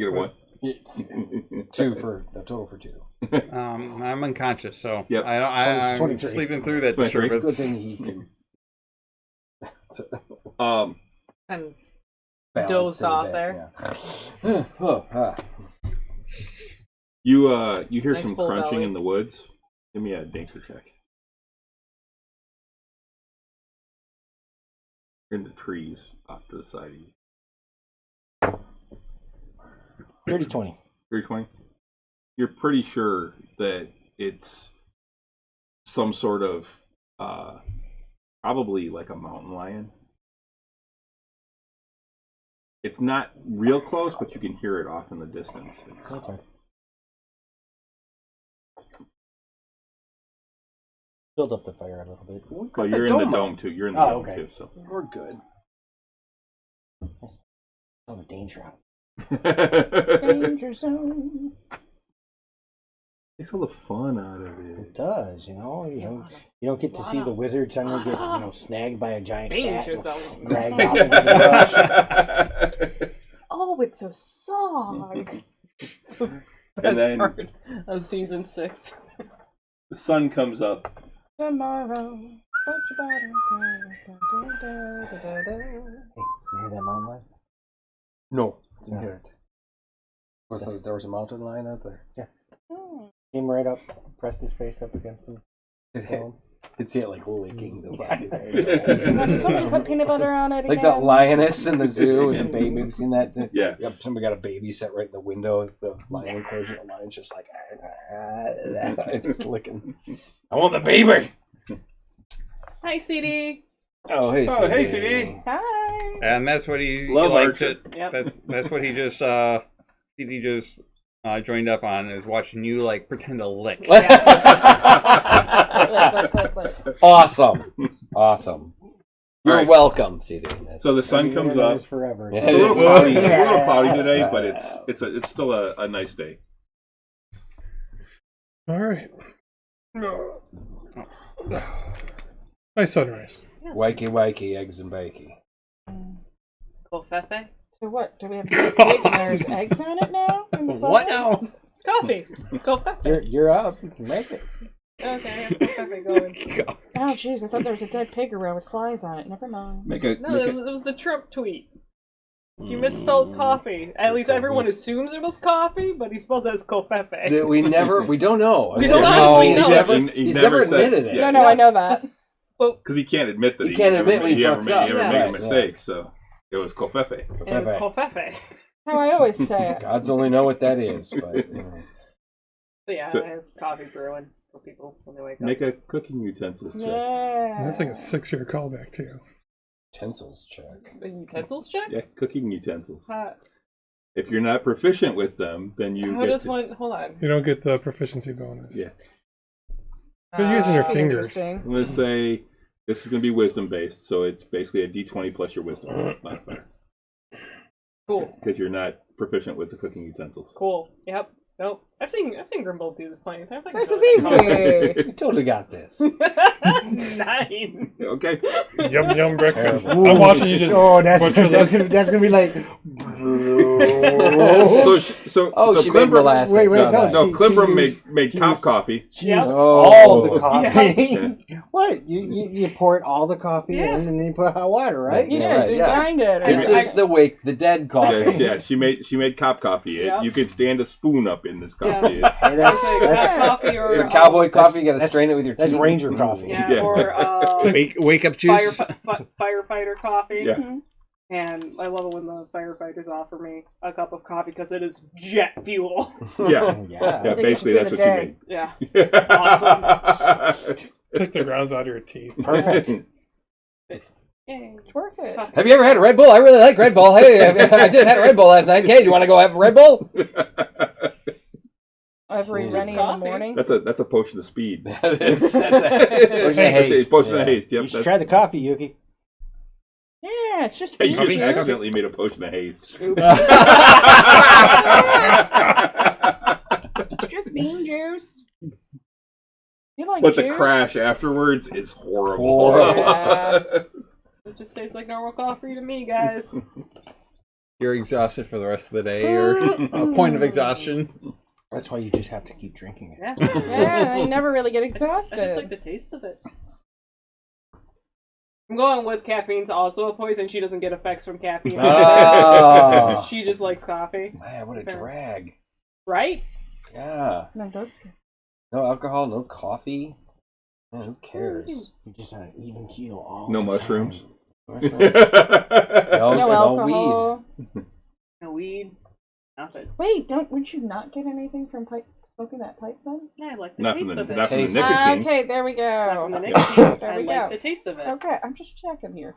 a one. It's two for a total for 2. I'm unconscious, so Yep. I'm 23. sleeping through that 23. Good disturbance. thing he can And balance dozed it a off bit, there. Yeah. You hear Nice some full crunching belly. in the woods. Give me a nature check. In the trees off to the side of you. 30-20. 320. You're pretty sure that it's some sort of probably like a mountain lion. It's not real close, but you can hear it off in the distance. It's, Okay. Build up the fire a little bit. well, you're in the dome too. You're in the Oh, dome okay. too. So. We're good. Oh, the danger out. Danger zone. Takes all the fun out of It it. does, you don't get to see the wizard suddenly get snagged by a giant Danger cat, zone. dragged off into the brush. Oh, it's a song. And then part of season 6. the sun comes up. Tomorrow. Hey, you hear that mountain lion? No, didn't hear it. There was a mountain lion out there. Came right up, pressed his face up against them. Could see it like licking the Did somebody put peanut butter on it like again? that lioness in the zoo with the baby. Have you seen that? Yeah. Yep. Somebody got a baby set right in the window of the lion enclosure. The lion's just like, just licking. I want the baby. Hi, CD. Oh, hey, Oh, hey, CD. Hi. And that's what he Love liked Archer. it. Yep. That's what he just CD just joined up on, is watching you like pretend to lick. Awesome. You're right. welcome, CD. So the sun comes up. Forever. Yeah. It's a little cloudy. It's a little cloudy today, but it's still a nice day. All right. Nice sunrise. Wakey, eggs and bakey. Covfefe. So what? Do we have to pig and there's eggs on it now? In the What photos? now? Coffee. Covfefe. You're up. You can make it. Okay, I got Covfefe going. Oh, jeez, I thought there was a dead pig around with flies on it. Never mind. Make a No, it was a Trump tweet. You misspelled coffee. At least everyone assumes it was coffee, but he spelled it as Covfefe. We don't know. We don't honestly he's know. Never, He he's never never said- admitted it. yeah. No, I know that. Just spoke, because he can't admit that He can't admit when he ever fucks made, up. he ever Yeah. made a Right, mistake. So it was Covfefe. and it was Covfefe. How I always say it. Gods only know what that is, but So yeah, So- I have coffee brewing for people when they wake up. Make a cooking utensils check. Yeah. That's like a 6-year callback too. utensils check. The utensils check? Yeah, cooking utensils. If you're not proficient with them, then you How get does to- one? Hold on. You don't get the proficiency bonus. Yeah. You're using your Uh, fingers. I'm gonna say this is gonna be wisdom based, so it's basically a D20 plus your wisdom modifier Cool. because you're not proficient with the cooking utensils. Cool. Yep. Nope. I've seen Grimbold do this plenty of times. I can This do is it. easy. You totally got this. 9. Okay. Yum breakfast. Terrible. I'm watching you just Oh, that's butcher that's this. gonna be like. So Oh, so she made Klimbram, molasses. Wait, Oh, no, nice. no, She Klimbram used- made she top used- coffee. She Yep. used Oh. all the coffee. Yeah. What? You poured all the coffee Yeah. in and then you put hot water, right? That's You Yeah, did. right, You yeah. grinded. This is the wake the dead coffee. Yeah, she made cop coffee. Yep. You could stand a spoon up in this coffee. Yeah. It's- Hey, that's, Say that's, coffee or So cowboy coffee, you gotta that's- strain it with your that's teeth. Ranger coffee. Yeah, Yeah. or Wake up juice. firefighter coffee. Yeah. Mhm. And I love it when the firefighters offer me a cup of coffee because it is jet fuel. yeah, Yeah. yeah. They Basically, get that's you what through you Yeah. made. Awesome. Pick the grounds out of your teeth. Perfect. Yay. It's worth it. Have you ever had a Red Bull? I really like Red Bull. Hey, I just had a Red Bull last night. Hey, do you want to go have a Red Bull? Every Just Rennie in the coffee. morning. That's a potion of speed. That is. That's a potion of haste. It's potion Yeah. of haste. Yep. You should try the coffee, Yuki. Yeah, it's just Hey, you bean just juice. accidentally made a potion of haste. It's just bean juice. You like But juice? the crash afterwards is horrible. Horrible. Yeah. It just tastes like normal coffee to me, guys. You're exhausted for the rest of the day, or a point of exhaustion. That's why you just have to keep drinking it. Yeah. Yeah, you never really get I just exhausted. like the taste of it. I'm going with caffeine's also a poison. She doesn't get effects from caffeine. Ah. She just likes coffee. Man, what a drag. Right? Yeah. No, those good. No alcohol, no coffee. Man, who cares? You just on an even keel all No the mushrooms. time. No, No no alcohol. No weed. Nothing. Wait, would you not get anything from smoking that pipe then? Yeah, I like the Not from taste the of it. not from the Taste. nicotine. Okay, there we Not from the go. nicotine. There I we like go. the taste of it. Okay, I'm just checking here.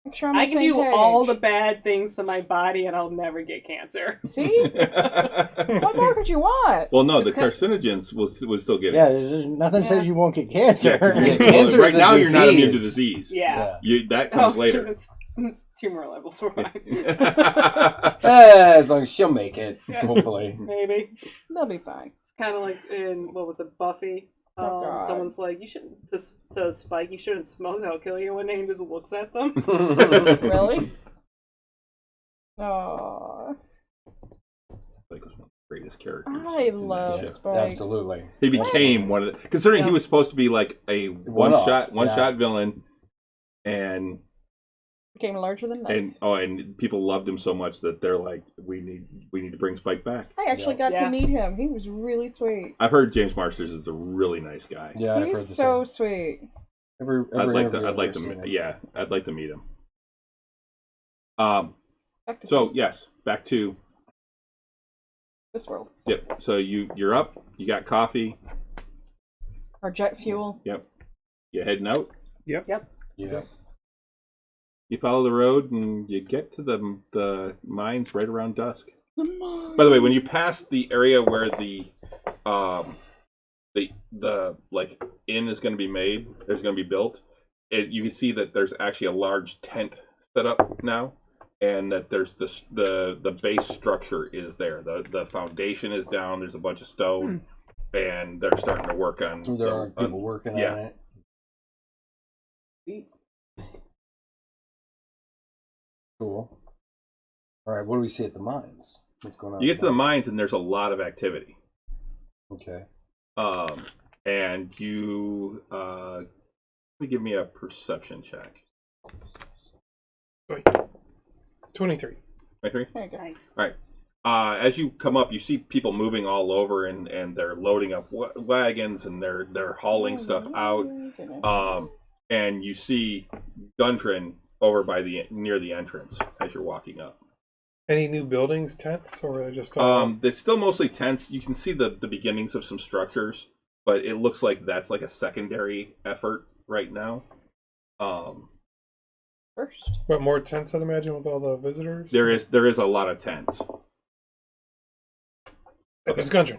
Make sure I'm on I the can same do page. all the bad things to my body and I'll never get cancer. See? What more could you want? Well, no, the It's kind- carcinogens would still get Yeah, it. there's nothing Yeah. says you won't get cancer. Yeah, 'cause Yeah, well, cancer right is a now you're not immune to disease. disease. Yeah. That comes Oh, later. It's tumor levels were fine. As long as she'll make it, Yeah. hopefully. Maybe. They'll be fine. It's kind of like in, what was it, Buffy? Oh, God. Someone's like, you shouldn't, to Spike, you shouldn't smoke, that'll kill you. When he just looks at them. Really? Oh, Like was one of the greatest characters. I in that love show. Spike. Absolutely. He became one of the, considering he Yeah. was supposed to be like a One-off, one yeah. shot villain, and Became larger than life. and people loved him so much that they're like, we need to bring Spike back. I actually got Yeah. to meet him. He was really sweet. I've heard James Marsters is a really nice guy. Yeah, I've heard He's the so same. sweet. Every I'd like to interview I've ever seen him. I'd like to meet him. Back to So yes, back to this world. yep. So you're up. You got coffee. Our jet fuel. You heading out. Yeah. You follow the road and you get to the mines right around dusk. By the way, when you pass the area where the like inn is going to be made, there's going to be built. You can see that there's actually a large tent set up now, and that there's the base structure is there. The foundation is down. There's a bunch of stone, and they're starting to work on. So there are people working yeah. on it. Cool. All right, what do we see at the mines? What's going on? You at get to the mines, and there's a lot of activity. Okay. And you give me a perception check. Wait. 23. Okay. There you go. Nice. All right. As you come up, you see people moving all over, and they're loading up wagons, and they're hauling stuff out. And you see Gundren over by near the entrance as you're walking up. Any new buildings, tents, or are they just It's still mostly tents. You can see the beginnings of some structures, but it looks like that's like a secondary effort right now. Are first. What, more tents, I'd imagine, with all the visitors? There is a lot of tents. Oh, there's Gundren.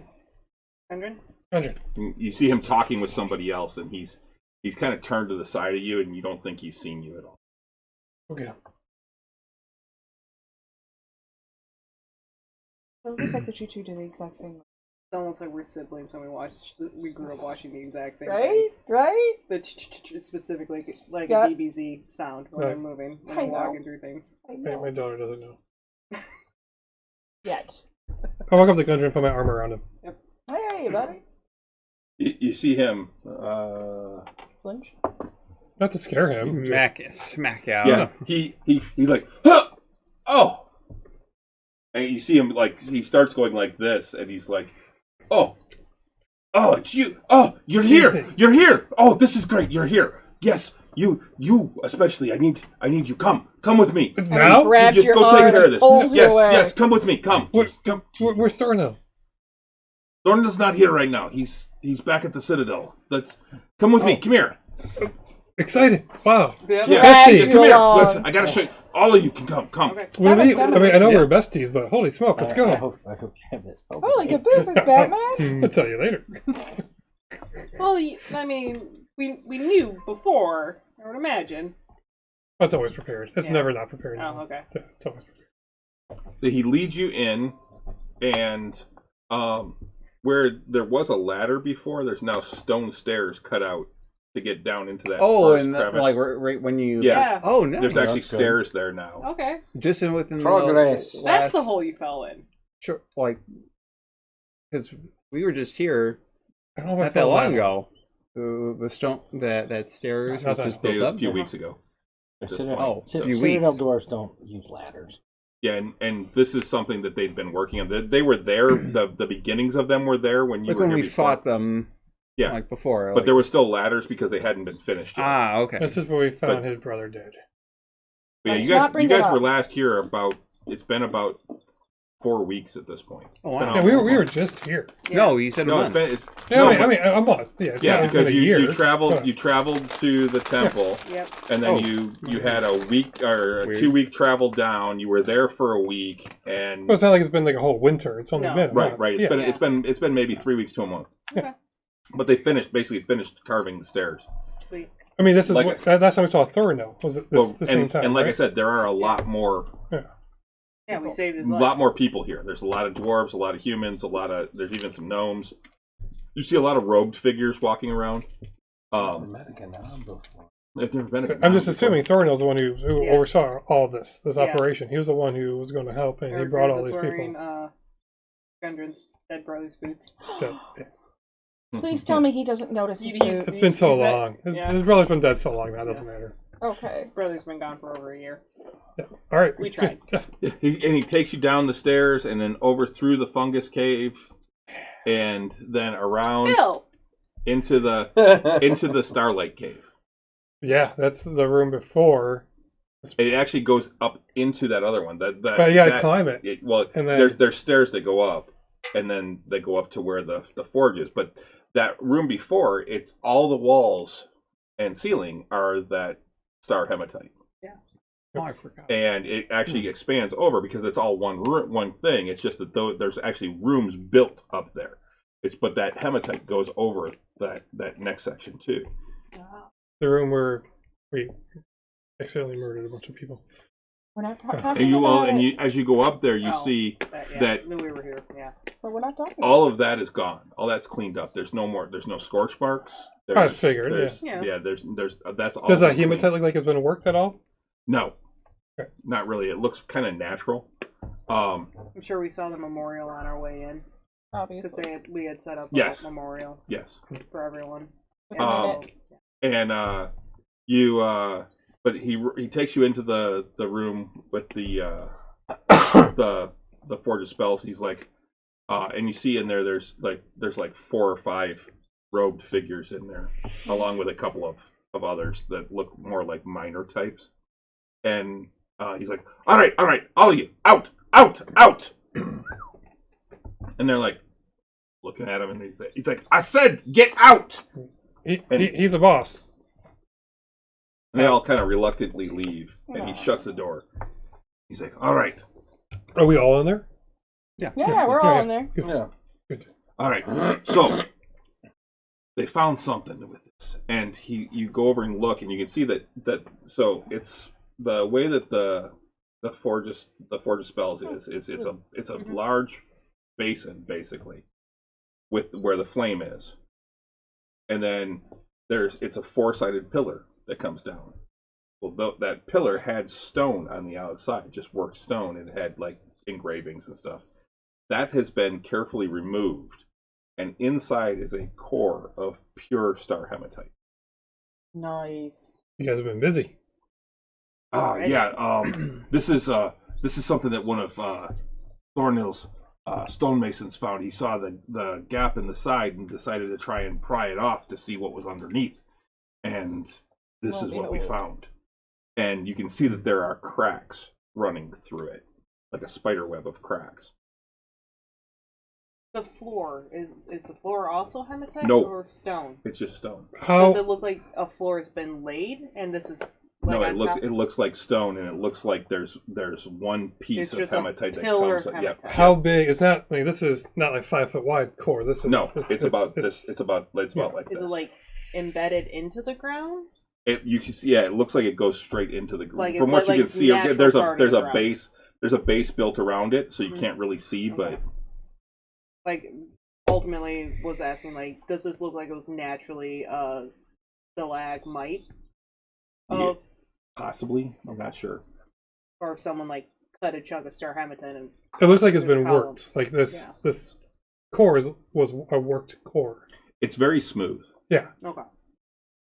Gundren? Gundren. You see him talking with somebody else, and he's kind of turned to the side of you, and you don't think he's seen you at all. Okay. Well, the fact that you two do the exact same. It's almost like we're siblings and we grew up watching the exact same Right? things. Right? The specifically like Yeah. a DBZ sound when Right. I'm moving, when I I'm know. walking through things. I My know. daughter doesn't know. Yet. I walk up to Gundren and put my arm around him. Hey, buddy. You see him. Flinch. Not to scare him. Smack out. Yeah, he's like, huh! Oh, and you see him like he starts going like this, and he's like, oh, it's you. Oh, you're here. You're here. Oh, this is great. You're here. Yes, you especially. I need you. Come with me. Now? Grabs You just your go arm take care of and this. pulls you Yes, away. yes. Come with me. Come. Where's Thornhill? Thornton's not here right now. He's back at the Citadel. Come with me. Come here. Excited. Wow. Yeah. Yeah, Drags yeah, you come here. along. Listen, I gotta show you. All of you can come. Okay. What do you mean? Come I mean, I know Yeah. we're besties, but holy smoke, let's I go. hope you have this. Holy good business, Batman. I'll tell you later. Well, I mean, we knew before, I would imagine. That's always prepared. It's Yeah. never not prepared. Oh, okay. Yeah, it's always prepared. He leads you in, and where there was a ladder before, there's now stone stairs cut out to get down into that first and crevice. like right when you. Yeah. Oh no. There's actually that's good. stairs there now. Okay. Just within Progress. the That's the last- hole you fell in. Sure, like because we were just here I don't know if I not that felt long that. ago. The stone that stairs Not was that just Yeah, built it was up. a few weeks ago. At this point. Oh, So- a few Citadel weeks. dwarves don't use ladders. Yeah, and this is something that they've been working on. They were there. The beginnings of them were there when you Like were when here we before. fought them. Yeah. Like before. But there were still ladders because they hadn't been finished yet. Ah, okay. This is where we found But- his brother dead. But yeah, Let's you guys, not bring you it guys up. were last here about. It's been about 4 weeks at this point. Oh, It's been wow. Yeah, almost we a were month. just here. No, you said a No, month. it's Yeah, no, I mean, a month. Yeah, it's yeah, not because been a you year. traveled But- you traveled to the temple, Yep. and then Oh. you had a week or a Weird. 2-week travel down. You were there for a week, and Well, it's not like it's been like a whole winter. It's only No. been a right, month. right. Yeah. It's been maybe 3 weeks to a month. Okay. But they basically finished carving the stairs. Sweet. I mean, this is Like what last time we saw Thornhill was it Well, the same time, and like I right? said, there are a lot more Yeah, we saved his a life. lot more people here. There's a lot of dwarves, a lot of humans, there's even some gnomes. You see a lot of robed figures walking around. I've never been a I'm just assuming Thornhill's the one who Yeah. oversaw all this Yeah. operation. He was the one who was going to help, and he Eric brought all was these wearing, people. Gundren's dead brother's boots. Step- Please tell me he doesn't notice his He's- boots. It's been so He's that- long. yeah. His brother's been dead so long now. It doesn't matter. Okay. His brother's been gone for over a year. Yeah. All right. We tried. He takes you down the stairs and then over through the fungus cave, and then around Bill! into the Starlight Cave. Yeah, that's the room before. It actually goes up into that other one. That But you gotta climb it. Well, And then- there's stairs that go up, and then they go up to where the forge is. But that room before, it's all the walls and ceiling are that star hematite, Oh, I forgot. and it actually expands over because it's all one thing. It's just that there's actually rooms built up there. But that hematite goes over that next section too. The room where we accidentally murdered a bunch of people. We're not talking And about it. as you go up there, you Oh. see Yeah, that knew we were here. Yeah. But we're not talking all of that is gone. All that's cleaned up. There's no scorch marks. I figured, There's, yeah. there's that's all. Does that been cleaned. hematite look like it's been worked at all? No, Okay. not really. It looks kind of natural. I'm sure we saw the memorial on our way in. Because obviously. we had set up Yes. a memorial Yes, for everyone. and but he takes you into the room with the forge of spells. He's like, and you see in there there's like 4 or 5 robed figures in there, along with a couple of others that look more like minor types. And he's like, all right, all of you, out. And they're like looking at him, and he's like, I said, get out. He's a boss. And they all kind of reluctantly leave, and he shuts the door. He's like, "All right, Are we all in there? Yeah, we're all in there. Good. Yeah. Good. all right." So they found something with this, and you go over and look, and you can see that so it's the way that the forge spells is it's a large basin basically with where the flame is, and then it's a 4-sided pillar that comes down. Well, that pillar had stone on the outside, just worked stone, and it had like engravings and stuff. That has been carefully removed, and inside is a core of pure star hematite. Nice. You guys have been busy. Yeah. This is something that one of Thornhill's stonemasons found. He saw the gap in the side and decided to try and pry it off to see what was underneath. And this is what we found. And you can see that there are cracks running through it, like a spider web of cracks. The floor is the floor also hematite No. or stone? It's just stone. Does it look like a floor has been laid and this is like No, on top? it looks like stone, and it looks like there's one piece It's of just a hematite that pillar comes. of Yep. hematite. How big? It's not like this is not like 5 foot wide core. This is No, it's about this. It's about like Is this. it like embedded into the ground? You can see, yeah, it looks like it goes straight into the ground. Like From what you can see, natural there's part of a the ground. there's a base built around it, so you Mhm. can't really see. But Like ultimately was asking like, does this look like it was naturally stalagmite? Yeah. Possibly, I'm not sure. Or if someone like cut a chunk of star hematite and It looks like it's There's been columns. worked. Like this Yeah. this core was a worked core. It's very smooth. Yeah, okay.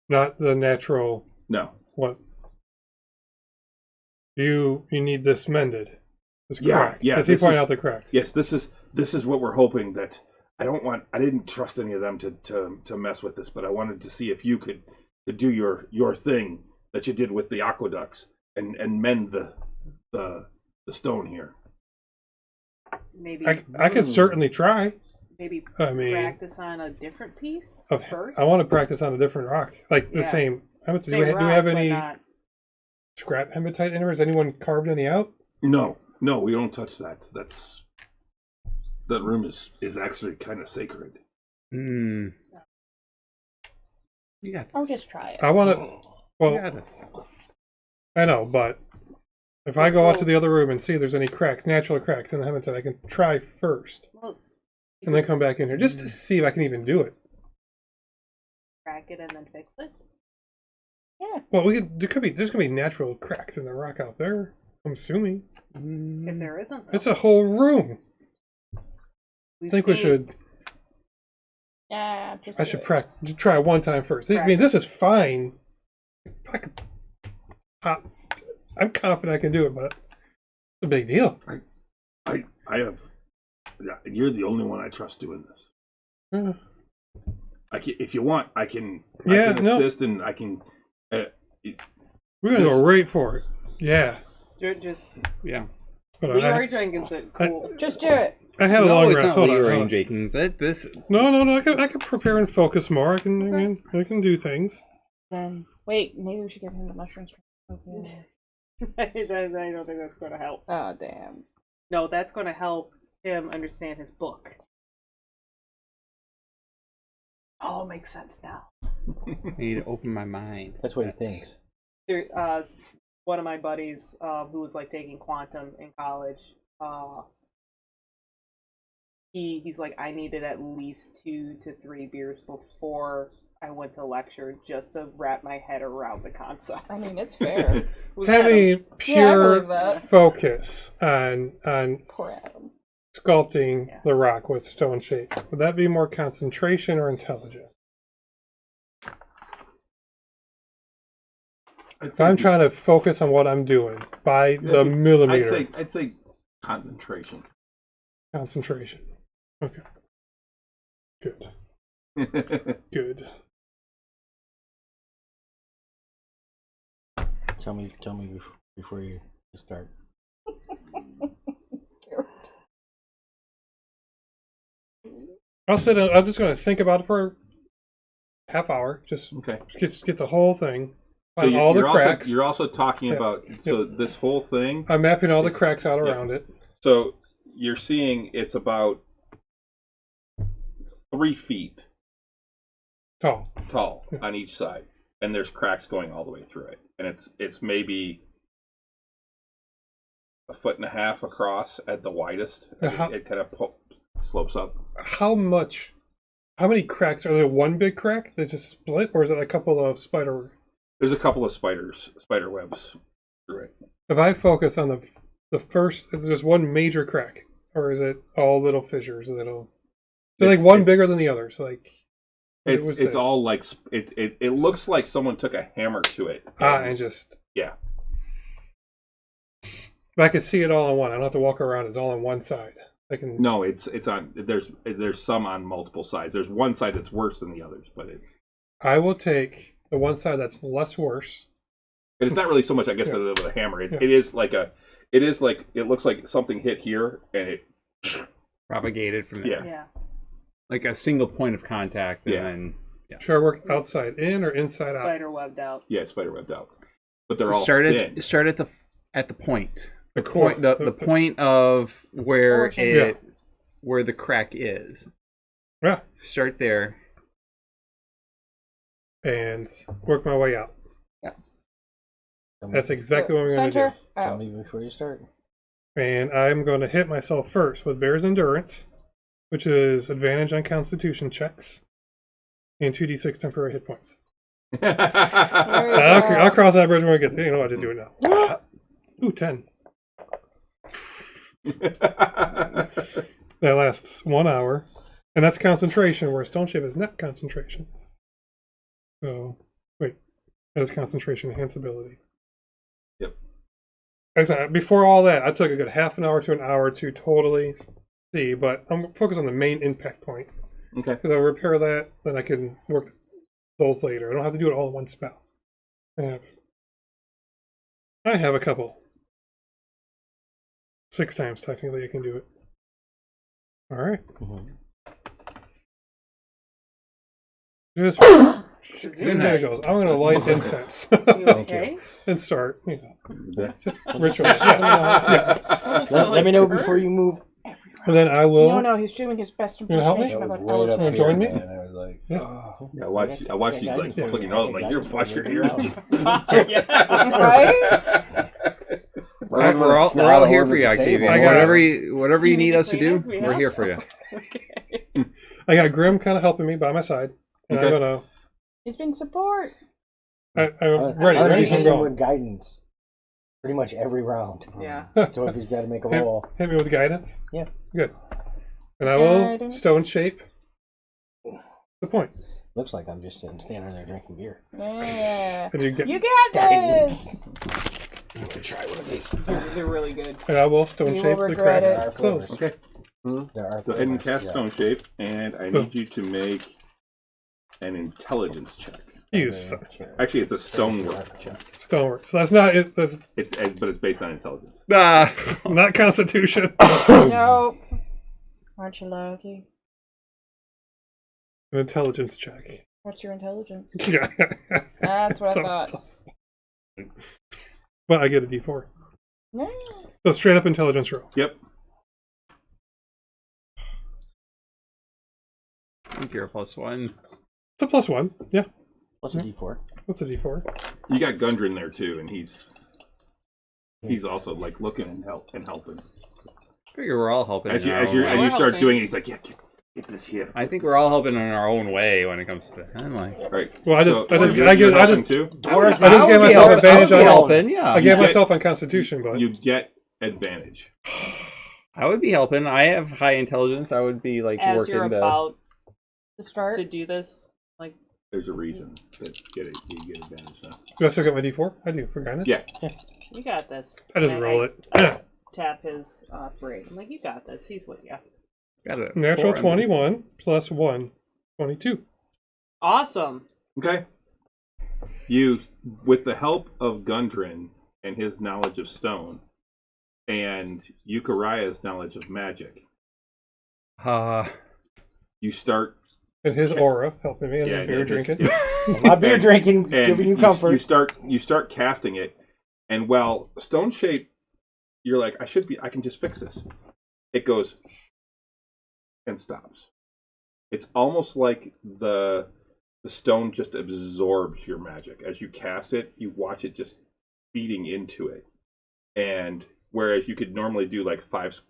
not the natural. No, What? You need this mended. This Yeah, crack. yeah, Does he this point is- out the cracks? yes, this is what we're hoping that. I didn't trust any of them to mess with this, but I wanted to see if you could do your thing that you did with the aqueducts and mend the stone here. Maybe I could certainly try. maybe I mean, practice on a different piece of, first. I want to practice on a different rock, like the Yeah. same. Do Same we rock, have but any not- scrap hematite in there? Has anyone carved any out? No, we don't touch that. That room is actually kind of sacred. Hmm. You got I'll this. just try it. I want to. Well, You got this. I know, but if I go out to So- the other room and see if there's any cracks, natural cracks in the hematite, I can try first Well, and then come back in here just to see if I can even do it. crack it and then fix it. Well, there's gonna be natural cracks in the rock out there. I'm assuming If there isn't, though. it's a whole room. I We've think we seen- should. Yeah, I should practice. Try one time first. I mean, this is fine. I'm confident I can do it, but it's a big deal. I have. You're the only one I trust doing this. Uh, If you want, I can assist and I can. We're gonna go right for it. Yeah. Just Yeah. Hold on, Leroy Jenkins it. Cool. Just do it. I had a No, long it's rest. not Hold on. Leroy hold and on. Jenkins. This is No. I can prepare and focus more. I can do things. Then wait, maybe we should give him the mushrooms. Okay. I don't think that's going to help. Oh damn. No, that's going to help him understand his book. Oh, it makes sense now. I need to open my mind. That's what he thinks. There, one of my buddies who was like taking quantum in college, he's like, I needed at least 2 to 3 beers before I went to lecture just to wrap my head around the concepts. I mean, it's fair. Was Adam. Having Yeah, I pure believe that. focus on Poor Adam. sculpting Yeah. the rock with stone shape. Would that be more concentration or intelligence? If I'm trying to focus on what I'm doing by the millimeter, I'd say concentration. concentration. Okay. Good. Good. Tell me before you start. I'm just going to think about it for a half hour. Just Okay. get the whole thing. on all the you're cracks. you're also talking about this whole thing. I'm mapping all the cracks out around it. So you're seeing it's about 3 feet Tall. on each side, and there's cracks going all the way through it, and it's maybe 1.5 feet across at the widest. It kind of slopes up. How many cracks? Are there one big crack that just split, or is it a couple of spider? There's a couple of spider webs through it. If I focus on the first, is there just one major crack, or is it all little fissures? So like one bigger than the others. Like it's all like it looks like someone took a hammer to it. And just yeah. But I can see it all on one. I don't have to walk around. It's all on one side. I can. No, it's on. There's some on multiple sides. There's one side that's worse than the others, but I will take the one side that's less worse. It's not really so much, I guess, with a hammer. It is like it looks like something hit here and it propagated from there. Yeah. Like a single point of contact, and then Should I work outside in or inside out? Spider webbed out. Yeah, spider webbed out. But they're all start thin. at the point. The core- point the point of where Origin. where the crack is. Yeah. Start there. And work my way out. Yes. That's exactly what I'm going to do. Center. Tell Out. me before you start. And I'm going to hit myself first with Bear's Endurance, which is advantage on Constitution checks, and 2d6 temporary hit points. I'll cross that bridge when we get there. You know what? Just do it now. Ooh, 10. That lasts 1 hour. And that's concentration, where Stone Shape is not concentration. So, wait. That is concentration enhance ability. Yep. Like I said, before all that, I took a good half an hour to an hour to totally see, but I'm focused on the main impact point. Okay. Because I'll repair that, then I can work those later. I don't have to do it all in one spell. I have a couple. 6 times, technically, I can do it. Alright. Just there it goes. I'm going to light incense. You okay? And start, you know, just Yeah. ritual. Yeah. Let me know before you move. And then I will. No, he's doing his best You gonna help me? impersonation That of was an right up elephant. Join me? here, man. I was like, Yeah. oh. Yeah, I watched you like Yeah, flicking your nose, like you're watch your ears. Right? We're all here for you, Octavian. I got Whatever you need us to do, We we're have here for you. Okay. I got Grim kind of helping me by my side. And Okay. I'm going to. He's been support. I'm I'm ready gonna to hit him go. with guidance. Pretty much every round. Yeah. So if he's got to make a roll, Hit me with guidance? Yeah. Good. And I will Guidance. Stone Shape the point. looks like I'm just standing there drinking beer. Yeah. And you get. You got this. I'm gonna try one of these. They're really good. And I will Stone You Shape will the regret cracks it. closed. Okay. There are Go ahead and flavors, cast yeah. Stone Shape, and I need you to make an intelligence check. You suck. Actually, it's a stonework check. Stonework. So that's not it. That's But it's based on intelligence. not Constitution. Nope. Aren't you lucky? An intelligence check. What's your intelligence? Yeah. That's what I thought. But I get a D4. No. So straight up intelligence roll. Yep. I think you're a +1. It's a +1. Yeah. What's a D4? What's a D4? You got Gundren there too, and he's also like looking and helping. I figure we're all helping. As in you our as own you way. as you start helping. doing it, he's like, yeah, get this here. I think we're all helping in our own way when it comes to. I'm like, All right. Well, I just you're too. helping I just gave myself advantage on helping. Yeah, I gave get- myself on Constitution, but You get advantage. I would be helping. I have high intelligence. I would be like As working you're to. about To start. to do this, like There's a reason that you get advantage now. do I still get my D4? I do for guidance. Yeah. you got this. I just And roll it. Tap his braid. I'm like, you got this. He's with you. Got it. Natural 4 on 21 plus 1, 22. Awesome. Okay. You, with the help of Gundren and his knowledge of stone, and Yukaraya's knowledge of magic, you start And his aura helping me, and Yeah, his beer it is, drinking. yeah. My beer drinking, And giving you comfort. You start casting it, and while stone shape, you're like, I can just fix this. It goes and stops. It's almost like the stone just absorbs your magic as you cast it. You watch it just feeding into it, and whereas you could normally do like 5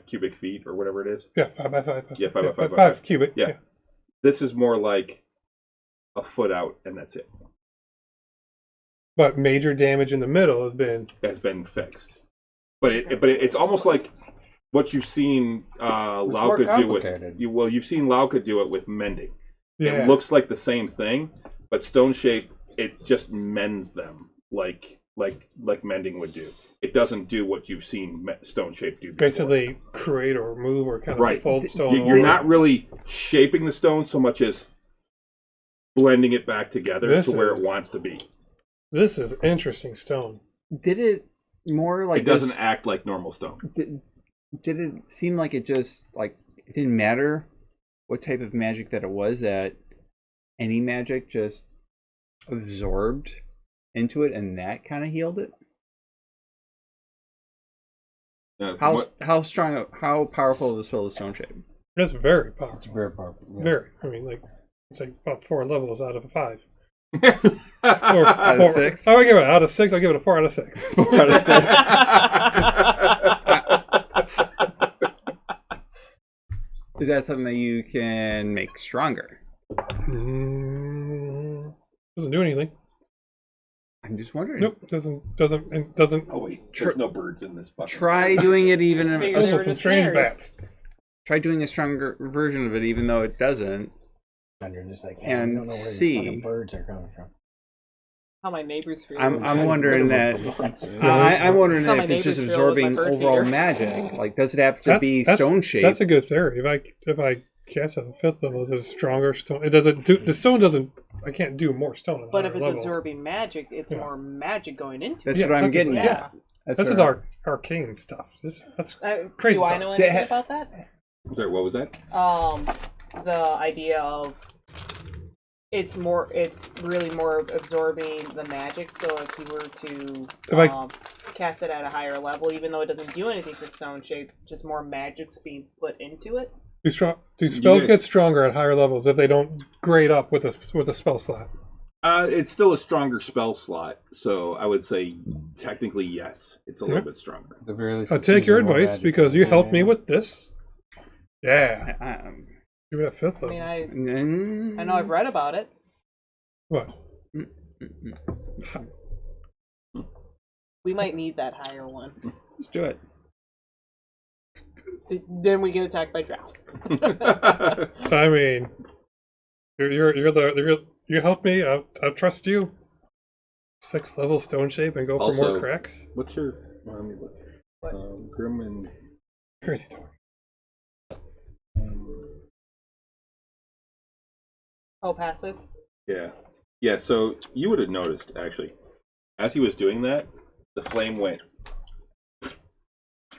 cubic feet or whatever it is. Yeah, 5 by 5. Yeah, 5 by 5 by 5 cubic. Yeah. This is more like a foot out, and that's it. But major damage in the middle Has been fixed. But it's almost like what you've seen Lauka do with you've seen Lauka do it with mending. Yeah. It looks like the same thing, but stone shape it just mends them like mending would do. It doesn't do what you've seen stone shape do before. Basically create or move or kind of fold stone. You're not really shaping the stone so much as blending it back together to where it wants to be. This is interesting stone. Did it more like it doesn't act like normal stone. Did it seem like it just like it didn't matter what type of magic that it was, that any magic just absorbed into it and that kind of healed it? How strong, how powerful of a spell is stone shape? It's very powerful. It's very powerful. Yeah. Very. I mean, like it's like about 4 levels out of a 5. Out of 6? I would give it out of 6. I'll give it a 4 out of 6. 4 out of 6. Is that something that you can make stronger? Doesn't do anything. I'm just wondering. Nope, doesn't. Oh wait, there's no birds in this bucket. Try doing it even. Also, some strange bats. Try doing a stronger version of it, even though it doesn't. And you're just like, and I don't know where see. these fucking birds are coming from. How my neighbors feel. I'm wondering that. I'm wondering That's how if my it's just neighbors feel with my absorbing bird overall feeder. magic. Like, does it have to be stone shaped? That's a good theory. If I cast at the 5th level, is it a stronger stone? It doesn't do the stone doesn't. I can't do more stone. At But if it's level. absorbing magic, it's more magic going into That's it. what I'm getting Yeah. at. This is our arcane stuff. That's crazy. Do I stuff. know anything about that? Sorry, what was that? The idea of it's really more absorbing the magic. So if you were to cast it at a higher level, even though it doesn't do anything for stone shape, just more magic's being put into it. Do spells get stronger at higher levels if they don't grade up with a spell slot? It's still a stronger spell slot, so I would say technically yes, it's a little bit stronger. At the very least, I'll take your advice because you helped me with this. Yeah. Give it a 5th level. I know I've read about it. What? We might need that higher one. Let's do it. Then we get attacked by drow. I mean, you helped me. I'll trust you. 6th level stone shape and go for more cracks. What's your? Let me look. Grim and Crazy talk. Oh, passive. Yeah. So you would have noticed actually, as he was doing that, the flame went.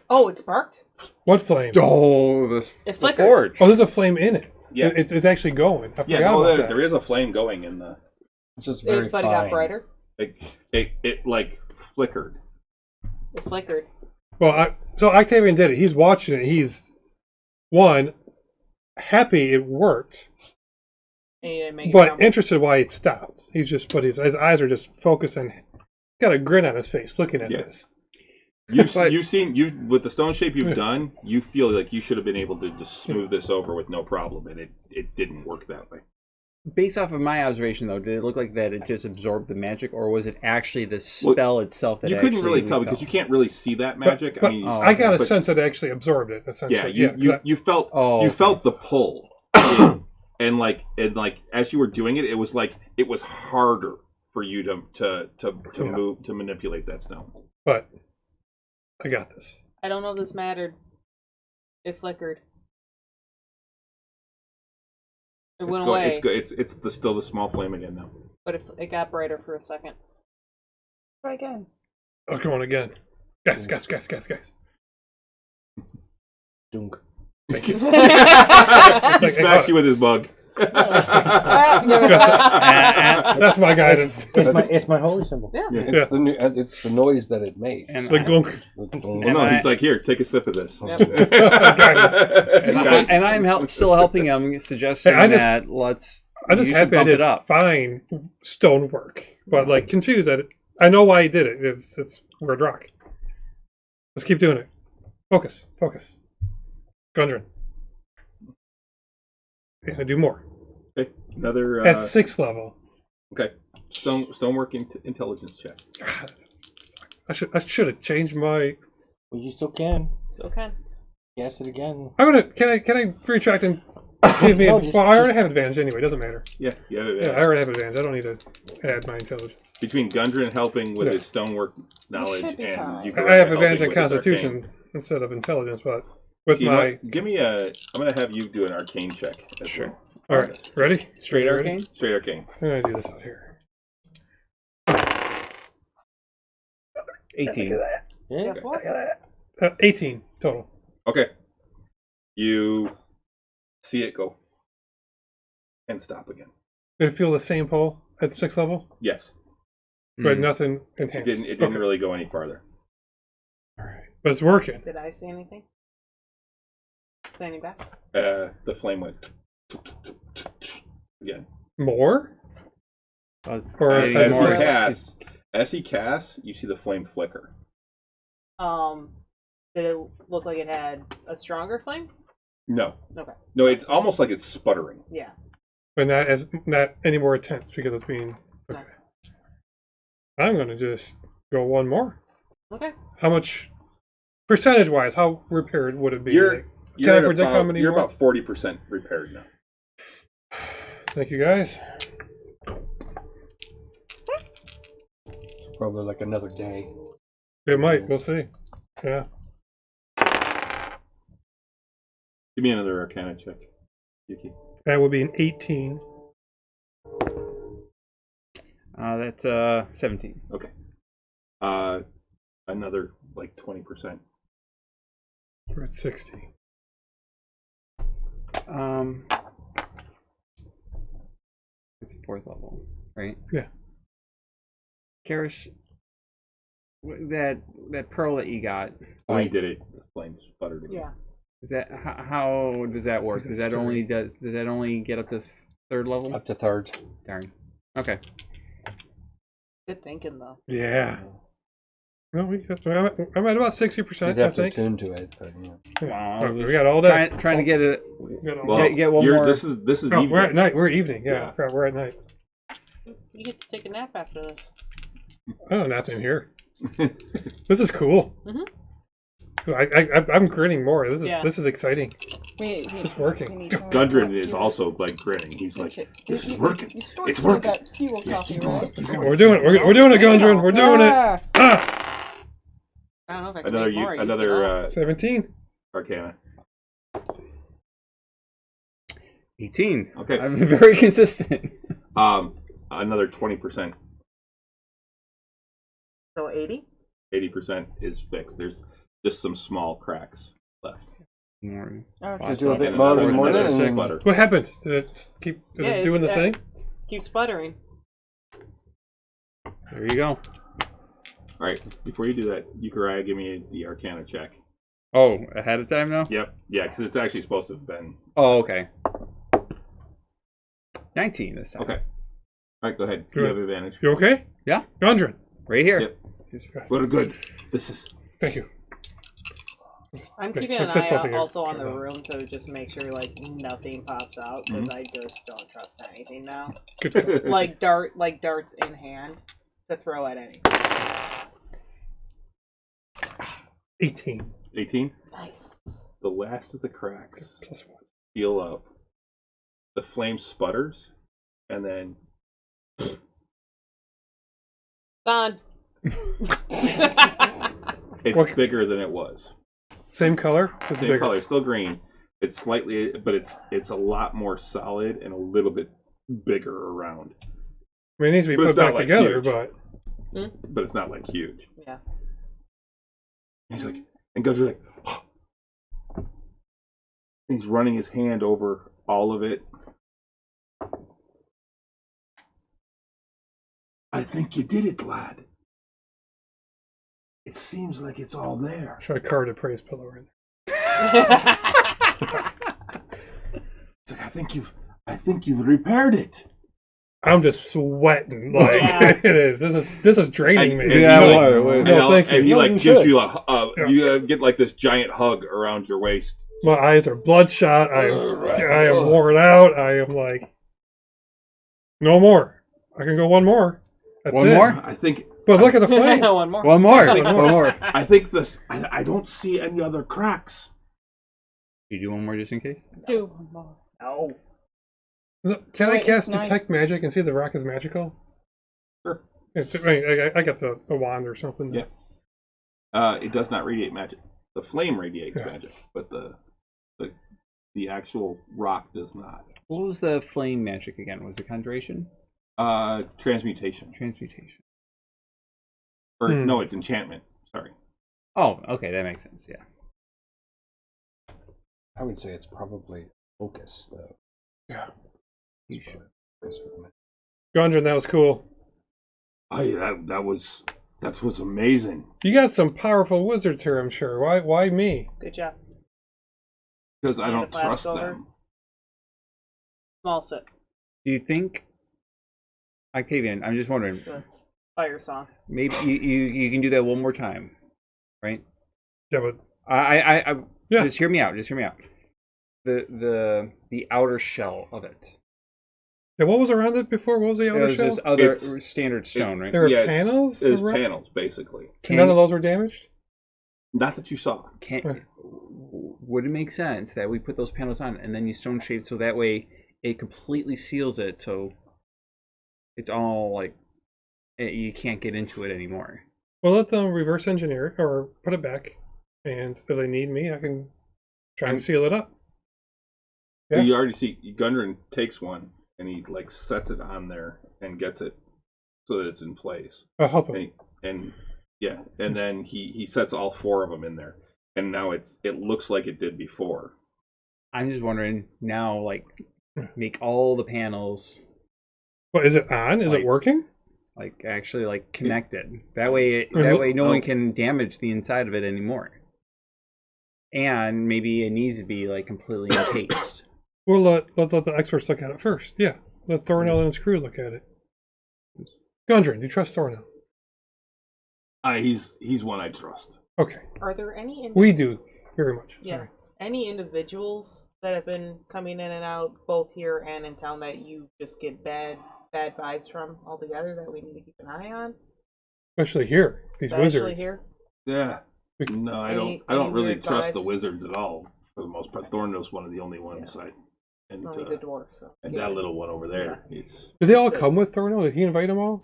Oh, it sparked. What flame? Oh, It flickered. forge. Oh, there's a flame in it. Yeah, It's actually going. I forgot about that. there is a flame going in the. It's just very But fine. it got brighter. It like flickered. It flickered. Well, so Octavian did it. He's watching it. He's happy it worked, And you didn't make it but crumble. interested why it stopped. He's just his eyes are just focusing. Got a grin on his face looking at this. You've seen with the stone shape you've done. You feel like you should have been able to just smooth this over with no problem, and it didn't work that way. Based off of my observation, though, did it look like that it just absorbed the magic, or was it actually the spell itself that you couldn't really actually tell because you can't really see that magic. But I got a but- sense that it actually absorbed it. Essentially, you felt you felt the pull, and like as you were doing it, it was like it was harder for you to move to manipulate that stone. But I got this. I don't know if this mattered. It flickered. It went away. It's still the small flame again now. But it got brighter for a second. Try again. Oh, going again. Guys. Dunk. He smacks you with his mug. That's my guidance. It's my holy symbol. Yeah. It's it's the noise that it made. And The gunk. Well, no, he's like, here, take a sip of this. Yep. And I'm still helping him, suggesting that I'm just you happy should I bump did it up. fine stonework, but like confused at it. I know why he did it. It's weird rock. Let's keep doing it. Focus. Gundren. Yeah, do more. Okay, another. At 6th level. Okay, stonework intelligence check. I should have changed my. Well, you still can. So can. Guess it again. I'm gonna. Can I retract and give me? No, I already have advantage anyway. Doesn't matter. Yeah, Yeah, I already have advantage. I don't need to add my intelligence. Between Gundren helping with Yeah. his stonework knowledge should be and fine. you I have helping advantage on with his Constitution arcane. instead of intelligence, but with You know my. what? Give me a. I'm gonna have you do an arcane check. As Sure. well. All right, ready? Straight Ready? arcane? Straight arcane. I'm gonna do this out here. 18. Yeah. Okay. 18 total. Okay. You see it go and stop again. Did it feel the same pull at 6th level, Yes. but Mm. nothing It enhanced. didn't Okay. really go any farther. All right, but it's working. Did I see anything? Standing back. The flame went again. More? Or Any as more? As he casts, you see the flame flicker. Did it look like it had a stronger flame? No. Okay. No, it's almost like it's sputtering. Yeah. But not any more intense because it's being. Okay. I'm gonna just go one more. Okay. How much, percentage-wise, how repaired would it be? You're Can I at predict how about, many you're more? about 40% repaired now. Thank you, guys. Probably like another day. It might. We'll see. Yeah. Give me another Arcana check, Yuki. That would be an 18. That's 17. Okay. Another like 20%. We're at 60. It's 4th level, right? Yeah. Karis, that pearl that you got, When he did it, the flame sputtered again. Yeah. is that how does that work? Does that only get up to 3rd level? Up to 3rd. Darn. Okay. Good thinking though. Yeah. Well, I'm at about 60%, You'd I have to think. attune to it, but yeah. Wow. Oh, we got all day. Trying to get it. Got all Well, day. Get one you're- more. This is Oh, evening. we're at night. We're evening. Yeah, Yeah. crap, we're at night. You get to take a nap after this. I don't have nothing here. This is cool. Mhm. I'm grinning more. Yeah. This is exciting. It's working. Gundren is also like grinning. He's like, this is working. It's working. That fuel coffee, right? We're doing it. We're doing it, Gundren. We're doing it. Ah. Ah! I don't know if I can Another make more. You another 17. Arcana. 18. Okay. I'm very consistent. Another 20%. So 80? 80% is fixed. There's just some small cracks left. More. Just do a bit And more another- and more another and then- sputter. What happened? Did it keep Yeah, it doing the thing? Keep sputtering. There you go. All right. Before you do that, Yukaraya, give me the Arcana check. Oh, ahead of time now? Yep. Yeah, because it's actually supposed to have been. Oh, okay. 19 this time. Okay. All right, go ahead. You Good. have advantage. You okay? Yeah. Gundren. Right here. Yep. What a good. This is. Thank you. I'm Okay, keeping we're an fist eye bumping out here. also on the room to just make sure like nothing pops out because I just don't trust anything now. Good call. like darts in hand to throw at anything. 18. 18. Nice. The last of the cracks Plus 1. seal up. The flame sputters, and then Done. it's What- bigger than it was. Same color? It's Same bigger. color, still green. It's slightly, but it's a lot more solid and a little bit bigger around. I mean, it needs to be But put it's not, back like, together, huge. but But it's not like huge. Yeah. He's like, and Gud's like, he's running his hand over all of it, I think you did it, lad. It seems like it's all there. Should I carve a praise pillow right It's like, I think you've repaired it. I'm just sweating like Yeah. it is. This is draining me. And Yeah, he, well, like, no, thank you. and he No, like you gives should. you you get like this giant hug around your waist. My eyes are bloodshot. I am worn out. I am like, no more. I can go one more. That's One it. more? I think But look at the flame. One more. One more. One One more. I think this. I don't see any other cracks. You do one more just in case? Do one more. No. Look, can I Wait, cast it's not- detect magic and see if the rock is magical? Sure. I got the wand or something. Yeah. It does not radiate magic. The flame radiates Yeah. magic, but the actual rock does not. What was the flame magic again? Was it conjuration? Transmutation. Transmutation. Or Hmm. no, it's enchantment. Sorry. Oh, okay, that makes sense, yeah. I would say it's probably focus, though. Yeah. You should. Gundren, that was cool. That was amazing. You got some powerful wizards here, I'm sure. Why me? Good job. Because I Need a don't flask trust over? them. Small sip. Do you think, Octavian, I'm just wondering, It's a fire song. maybe you can do that one more time, right? Yeah, but I Yeah. Just hear me out. Just hear me out. The outer shell of it. yeah, what was around it before? What was the It outer was shell? just other It's- standard stone, right? There were Yeah, panels? It was around? panels, basically. And none of those were damaged? Not that you saw. Would it make sense that we put those panels on and then you stone shape so that way it completely seals it, so it's all like you can't get into it anymore? Well, let them reverse engineer it or put it back. And if they need me, I can try and seal it up. Yeah. You already see Gundren takes one and he like sets it on there and gets it so that it's in place. I'll help him. And then he sets all four of them in there, and now it looks like it did before. I'm just wondering now, like, make all the panels What, is it on? Is Like- it working? like actually like connected. That way, Mhm. no one can damage the inside of it anymore. And maybe it needs to be like completely encased. We'll let the experts look at it first. Yeah. Let Thornell and his crew look at it. Gundren, do you trust Thornell? He's one I trust. Okay. Are there any We do. Very much. Yeah. Sorry. Any individuals that have been coming in and out, both here and in town, that you just get bad vibes from altogether that we need to keep an eye on? Especially here. These Especially wizards. here. Yeah. No, I Any don't really weird trust the vibes? wizards at all for the most part. Thornhill's one of the only ones and No, he's a dwarf, so. and yeah. that little one over there. It's Did they all Good. come with Thornell? Did he invite them all?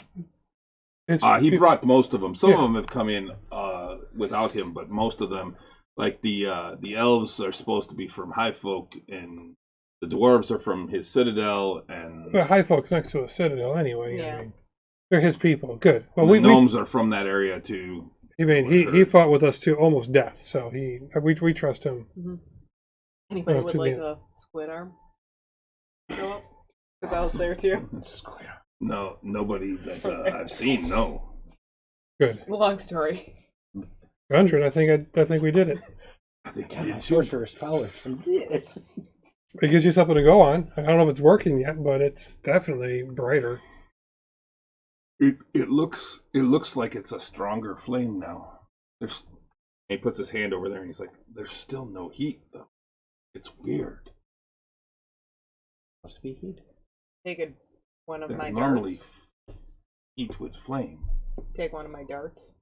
he brought most of them. Some Yeah. of them have come in without him, but most of them, like the elves, are supposed to be from High Folk, and the dwarves are from his citadel, and Well, High Folk's next to a citadel anyway. Yeah. I mean, they're his people. Good. Well, the gnomes are from that area too. I mean, he fought with us to almost death, so we trust him. Anybody Oh, would too like bad. a squid arm? Show up? Because I was there too. No, nobody that I've seen. No. Good. Long story. Gundren, I think we did it. I think you God, my did too. sorcerer's powers. Yes. It gives you something to go on. I don't know if it's working yet, but it's definitely brighter. It looks like it's a stronger flame now. He puts his hand over there and he's like, "There's still no heat though. It's weird. Supposed to be heat. Taking one of There's my normally darts. heat with flame." Take one of my darts.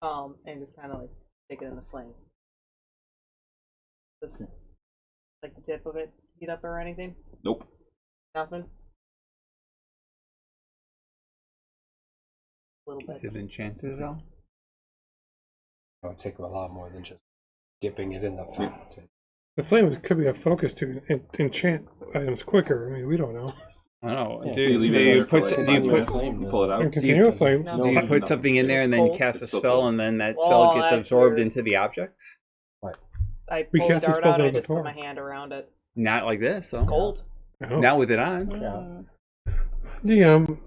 And just kind of like stick it in the flame. Just like the tip of it heat up or anything? Nope. Nothing? A little Is bit. it enchanted at all? It would take a lot more than just dipping it in the fat. The flame could be a focus to enchant items quicker. I mean, we don't know. I don't know. Yeah. Do You leave do it you there put for, like, do you 5 put minutes, flame, pull it out? And continue a do flame. No. do you No. put something in there and then you It's cast a cold. spell and then that Oh, spell gets that's absorbed weird. into the object? I We pull the cast these dart spells out, I on just before. put my hand around it. Not like this, though. It's cold. Oh. Not with it on. Yeah. DM,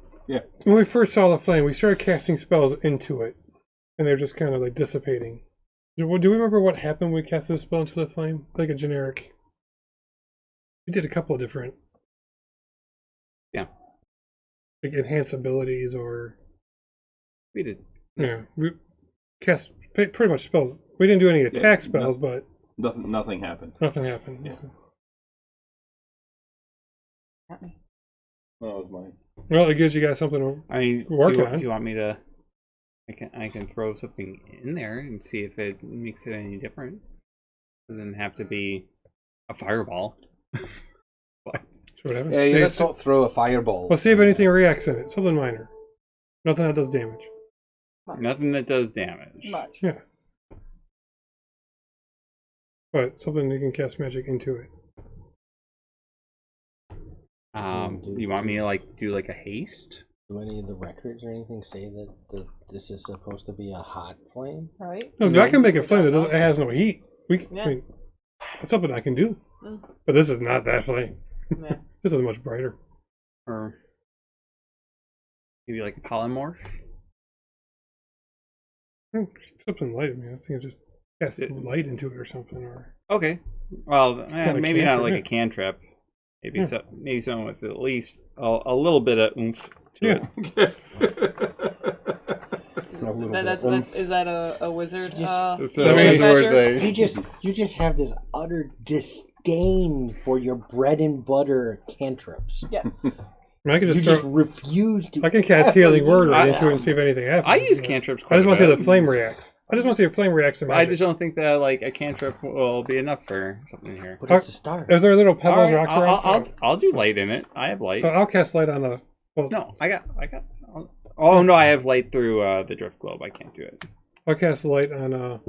When we first saw the flame, we started casting spells into it, and they're just kind of like dissipating. Do we remember what happened when we casted a spell into the flame? Like a generic. We did a couple of different. Yeah. Like enhance abilities or. We did. Yeah, we cast pretty much spells. We didn't do any attack spells, but Nothing happened. nothing happened. Yeah. Oh, that was mine. Well, it gives you guys something to I mean, work do, on. do you want me to? I can throw something in there and see if it makes it any different. It doesn't have to be a fireball. What? See what happens. Yeah, you just don't throw a fireball. Well, see if anything reacts in it. Something minor. Nothing that does damage. Nothing that does damage. Much. Yeah. But something you can cast magic into it. You want me to like do like a haste? Do any of the records or anything say that this is supposed to be a hot flame? Right? No, 'cause I can make a flame that it has no heat. Yeah. I mean, that's something I can do. Mm. But this is not that flame. Yeah. This is much brighter. Or maybe like a polymorph? Something light. I mean, I think I just cast light into it or something. Or Okay. Well, Kind of maybe not cantrip, like yeah. a cantrip. Maybe Yeah. maybe someone with at least a little bit of oomph to yeah. it. Is that a wizard? It's a wizard measure? thing. You just have this utter disdain for your bread and butter cantrips. Yes. I mean, I can You just, just throw, refuse to. I can cast ever healing word use right I- into it and see if anything happens. I use But cantrips. I just want to see quite if a the bit. flame reacts. I just want to see if flame reacts to I magic. just don't think that like a cantrip will be enough for something here. But it's a start. Is there little pebbles, All right, rocks around? I'll do light in it. I have light. I'll cast light on the. Well, No, I got. Oh no, I have light through the drift globe. I can't do it. I'll cast light on a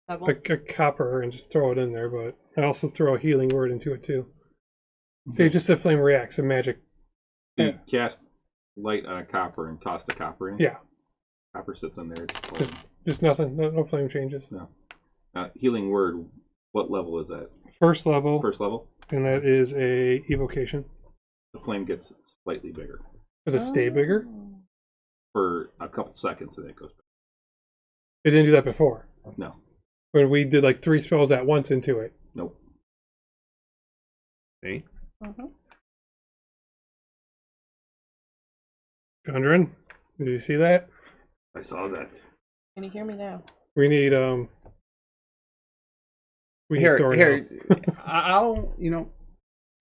Pebble? copper and just throw it in there. But I also throw a healing word into it too. See, just if flame reacts and magic. You cast light on a copper and toss the copper in. Yeah. Copper sits in there. It's cold. Just nothing. No flame changes. No. Healing word. What level is that? First level, First level. and that is a evocation. The flame gets slightly bigger Does it stay bigger? for a couple seconds, and then it goes back. It didn't do that before. No. When we did like 3 spells at once into it. Nope. See? Conjurin, did you see that? I saw that. Can you hear me now? We need Here, Thor here. now. I'll.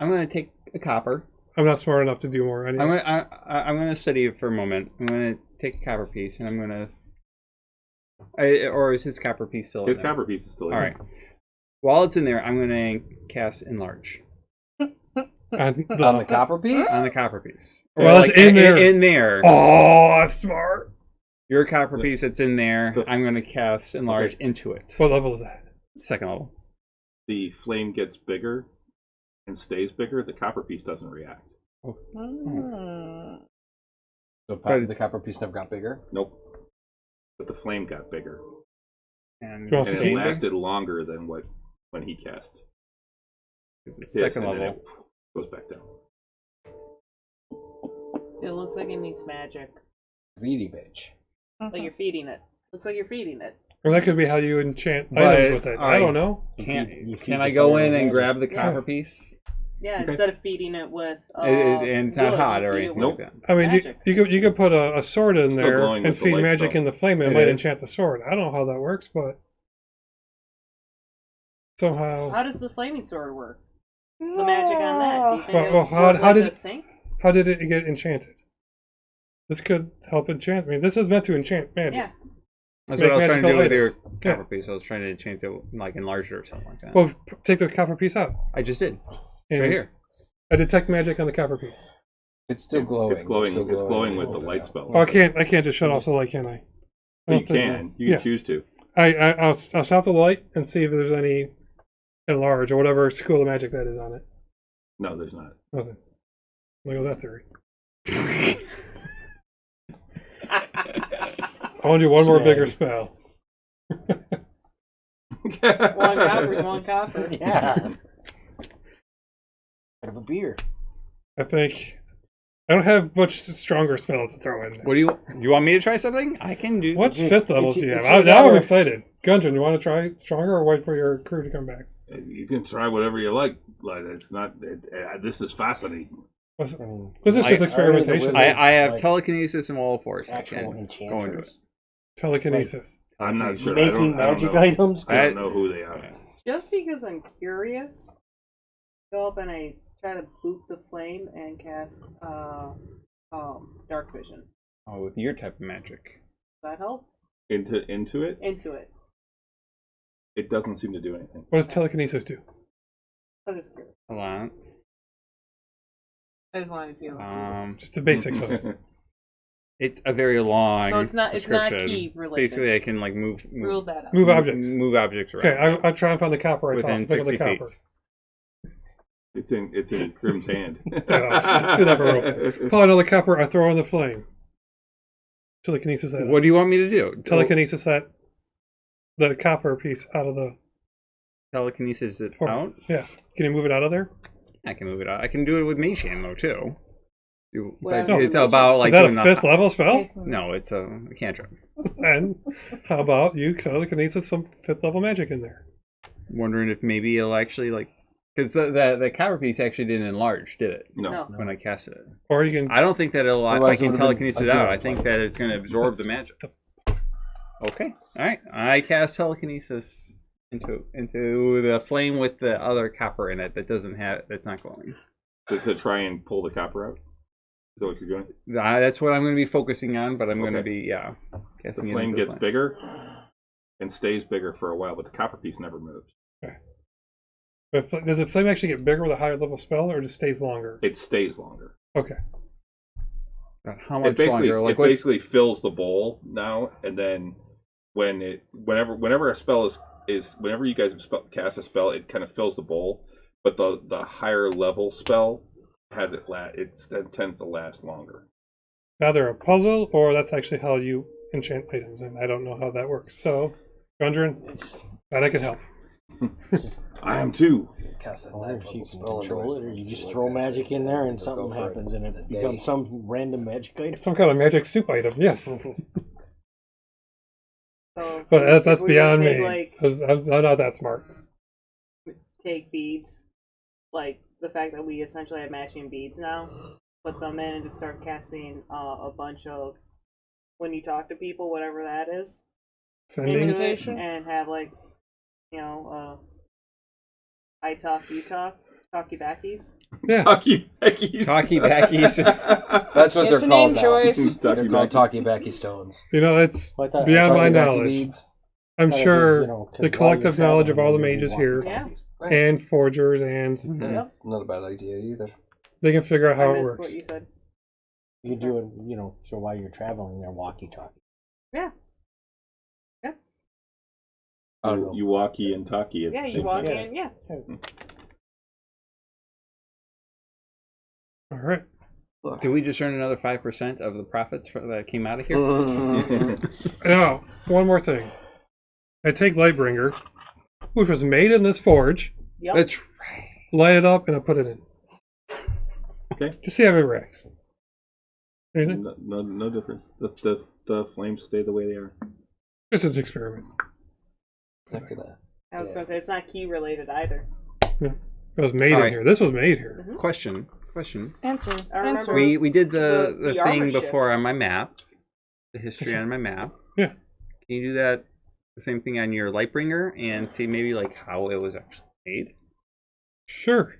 I'm gonna take a copper. I'm not smart enough to do more. I'm gonna study it for a moment. I'm gonna take a copper piece and I'm gonna. Or is his copper piece still in His there? copper piece is still in All right. While it's in there, I'm gonna cast enlarge on On the copper piece? on the copper piece. Well, it's in there. In there. Oh, that's smart. Your copper piece that's in there. The- I'm gonna cast enlarge into it. What level is that? Second level. The flame gets bigger and stays bigger. The copper piece doesn't react. Mm. So the copper piece never got bigger? Nope. But the flame got bigger. And You want And to it see? lasted longer than when he cast. It's His, second and then level. it goes back down. It looks like it needs magic. Greedy bitch. Like you're feeding it. Looks like you're feeding it. Or that could be how you enchant But, items with it. I alright. don't know. You feed Can the I go fire in and magic. grab the Yeah. copper piece? Yeah, Okay. instead of feeding it with And it's not wood, hot you or feed it anything with- like that. I mean, Magic. you could put a sword in Still there glowing and with the feed light magic spell. in the flame, and it It might is. enchant the sword. I don't know how that works, but somehow. How does the flaming sword work? The magic on that? Do you think Well, it well, would how- work how like did a it- sink? How did it get enchanted? This could help enchant. I mean, this is meant to enchant magic. Yeah. That's Make what I was trying to do magical with your items. copper Yeah. piece. I was trying to change it, like enlarge it or something like that. Well, take the copper piece out. I just did. And Right here. I detect magic on the copper piece. It's still glowing. It's glowing. still It's glowing with the Yeah. light spell. Oh, I can't just shut off the light, can I? I But you don't think- can. You yeah. can choose to. I'll stop the light and see if there's any enlarge or whatever school of magic that is on it. No, there's not. Nothing. Look at that theory. I want to do one more bigger spell. One copper's one copper. Yeah. Out of a beer. I think I don't have much stronger spells to throw in there. What do you want me to try something? I can do. What fifth levels do you have? it's Now I'm either- excited. Gundren, you want to try stronger or wait for your crew to come back? You can try whatever you like. Like it's not. This is fascinating. I mean, This is just experimentation. I have Like, telekinesis and wall of force. I actual can go into it. enchanters. Telekinesis. I'm not sure. I Making don't magic know. items. I don't know who they are. Just because I'm curious, go up and I try to boot the flame and cast dark vision. Oh, with your type of magic. Does that help? Into it. Into it. It doesn't seem to do anything. What does telekinesis do? I'm just curious. Hold on. I just wanted to feel. Just the basics of it. It's a very long. So it's not description. key related. Basically, I can like move Rule that out. Move objects. move objects around. Okay, I'll try and find the copper I Within tossed. Pick up the 60 feet. copper. It's in Grim's hand. Yeah, do that for real. Pull another copper, I throw in the flame. Telekinesis that. What do you want me to do? Telekinesis that the copper piece out of the. Telekinesis it Or- out? Yeah. Can you move it out of there? I can move it out. I can do it with mage hand though too. What But else it's is about like Is that doing a the- fifth level spell? No, it's a cantrip. And how about you telekinesis some fifth level magic in there? Wondering if maybe it'll actually like because the copper piece actually didn't enlarge, did it? No. When I casted it. Or you can. I don't think that it'll. I Otherwise it can would've been telekinesis a it out. zero I think point. that it's going to absorb the magic. Okay, all right. I cast telekinesis into the flame with the other copper in it that doesn't have that's not glowing. To try and pull the copper out. Is that what you're doing? That's what I'm going to be focusing on. But I'm going to Okay. be The casting it flame into the gets flame. bigger and stays bigger for a while, but the copper piece never moves. But does the flame actually get bigger with a higher level spell, or just stays longer? It stays longer. Okay. But how much It basically longer? Like it basically fills the bowl now, and then whenever a spell is whenever you guys cast a spell, it kind of fills the bowl. But the higher level spell has it tends to last longer. Either a puzzle, or that's actually how you enchant items, and I don't know how that works. So, Gundren, that I can help. I am too. Cast a Or ninth if you level can spell control it, into or you see just what throw that magic is, in there and go something for it. happens, and A it day. becomes some random magic item. Some kind of magic soup item, yes. So But that's if we were to beyond take, me. Like, 'Cause I'm not that smart. take beads, like the fact that we essentially have matching beads now, put them in and just start casting a bunch of when you talk to people, whatever that is, Sending. into it, Communication. and have like, I talk, you talk, talky backies. Yeah. Talkie Beckies. Talkie backies. That's what It's they're a called name now. choice. They're Talkie called Beckies. talkie backy stones. You know, it's Well, I thought- beyond my Talkie backy knowledge. beads. I'm Gotta be, sure you know, 'cause the while collective you're knowledge of all the traveling, mages you here, Yeah. Right. and forgers, and Mhm. That's not a bad idea either. they can figure out how I it missed works. what you said. You do it, so while you're traveling, they're walkie-talkie. Yeah. I don't know. You walkie and talkie. At Yeah, the you same walk time. in. Yeah. All right. Did we just earn another 5% of the profits that came out of here? Now, one more thing. I take Lightbringer, which was made in this forge, Yep. That's right. light it up, and I put it in. Okay. Just see how it reacts. Anything? No difference. The flames stay the way they are. This is an experiment. Not gonna- I was going to say it's not key related either. It was made All in right. here. This was made here. Question. Answer. I remember- Answer. We did the The armor thing shift. before on my map, the history on my map. Yeah. Can you do that the same thing on your Lightbringer and see maybe like how it was actually made? Sure.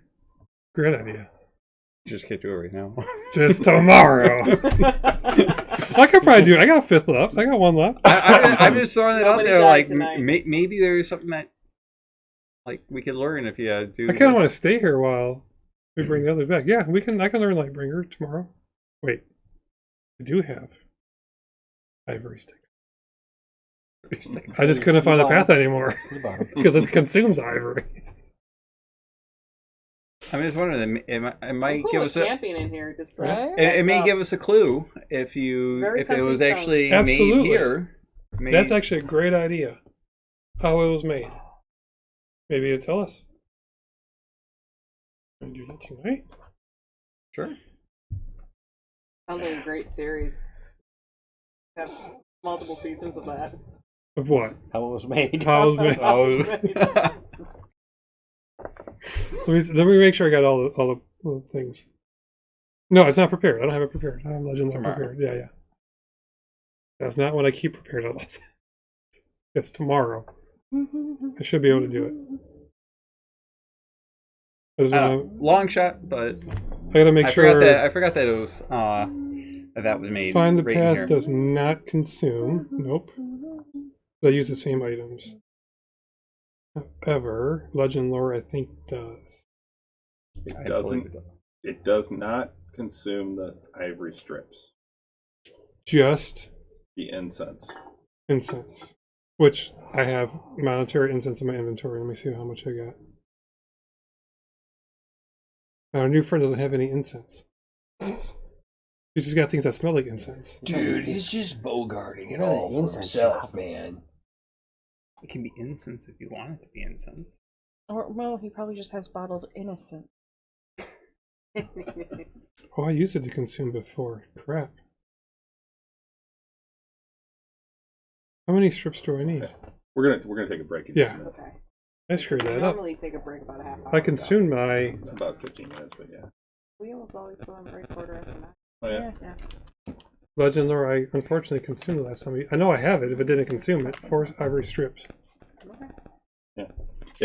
Great idea. Just can't do it right now. Just tomorrow. I could probably do it. I got a fifth left. I got one left. I'm just throwing it out Nobody there. died Like tonight. maybe there is something that like we could learn if you do. I kind of want to stay here while we bring the others back. Yeah, we can. I can learn Lightbringer tomorrow. Wait, I do have ivory sticks. I just couldn't find the path anymore The bottom. because it consumes ivory. I'm just wondering. It might Cool give with us a. camping in here. Just Right? It may heads give up. us a clue if Very it was comfy actually Absolutely. made here. Maybe, That's actually a great idea. How it was made. Maybe it'll tell us. Can I do that tonight? sure. Sounds like a great series. Have multiple seasons of that. Of what? How it was made. How it was made. How it's made. Let me make sure I got all the things. No, it's not prepared. I don't have it prepared. I have Legend Lore Tomorrow. prepared. Yeah. That's not what I keep prepared at all. It's tomorrow. I should be able to do it. I just wanna- long shot, but I gotta make I sure. forgot that it was that was made. Find the right in path here. does not consume. Nope. They use the same items. However, Legend Lore I think does. It I doesn't. believe it does. It does not consume the ivory strips. Just The incense. incense, which I have monetary incense in my inventory. Let me see how much I got. Our new friend doesn't have any incense. He just got things that smell like incense. Dude, he's just bogarting it Yeah, all for incense himself, shop. man. It can be incense if you want it to be incense. Or well, he probably just has bottled innocence. Oh, I used it to consume before. Crap. How many strips do I need? We're gonna take a break in Yeah. just a minute. Okay. I screwed We that up. normally take a break about a half hour. I consumed my. About 15 minutes, but yeah. We almost always go on break quarter after that. Oh, yeah. Yeah. Legend Lore, I unfortunately consumed last time. I know I have it if it didn't consume it. 4 ivory strips. Okay. Yeah,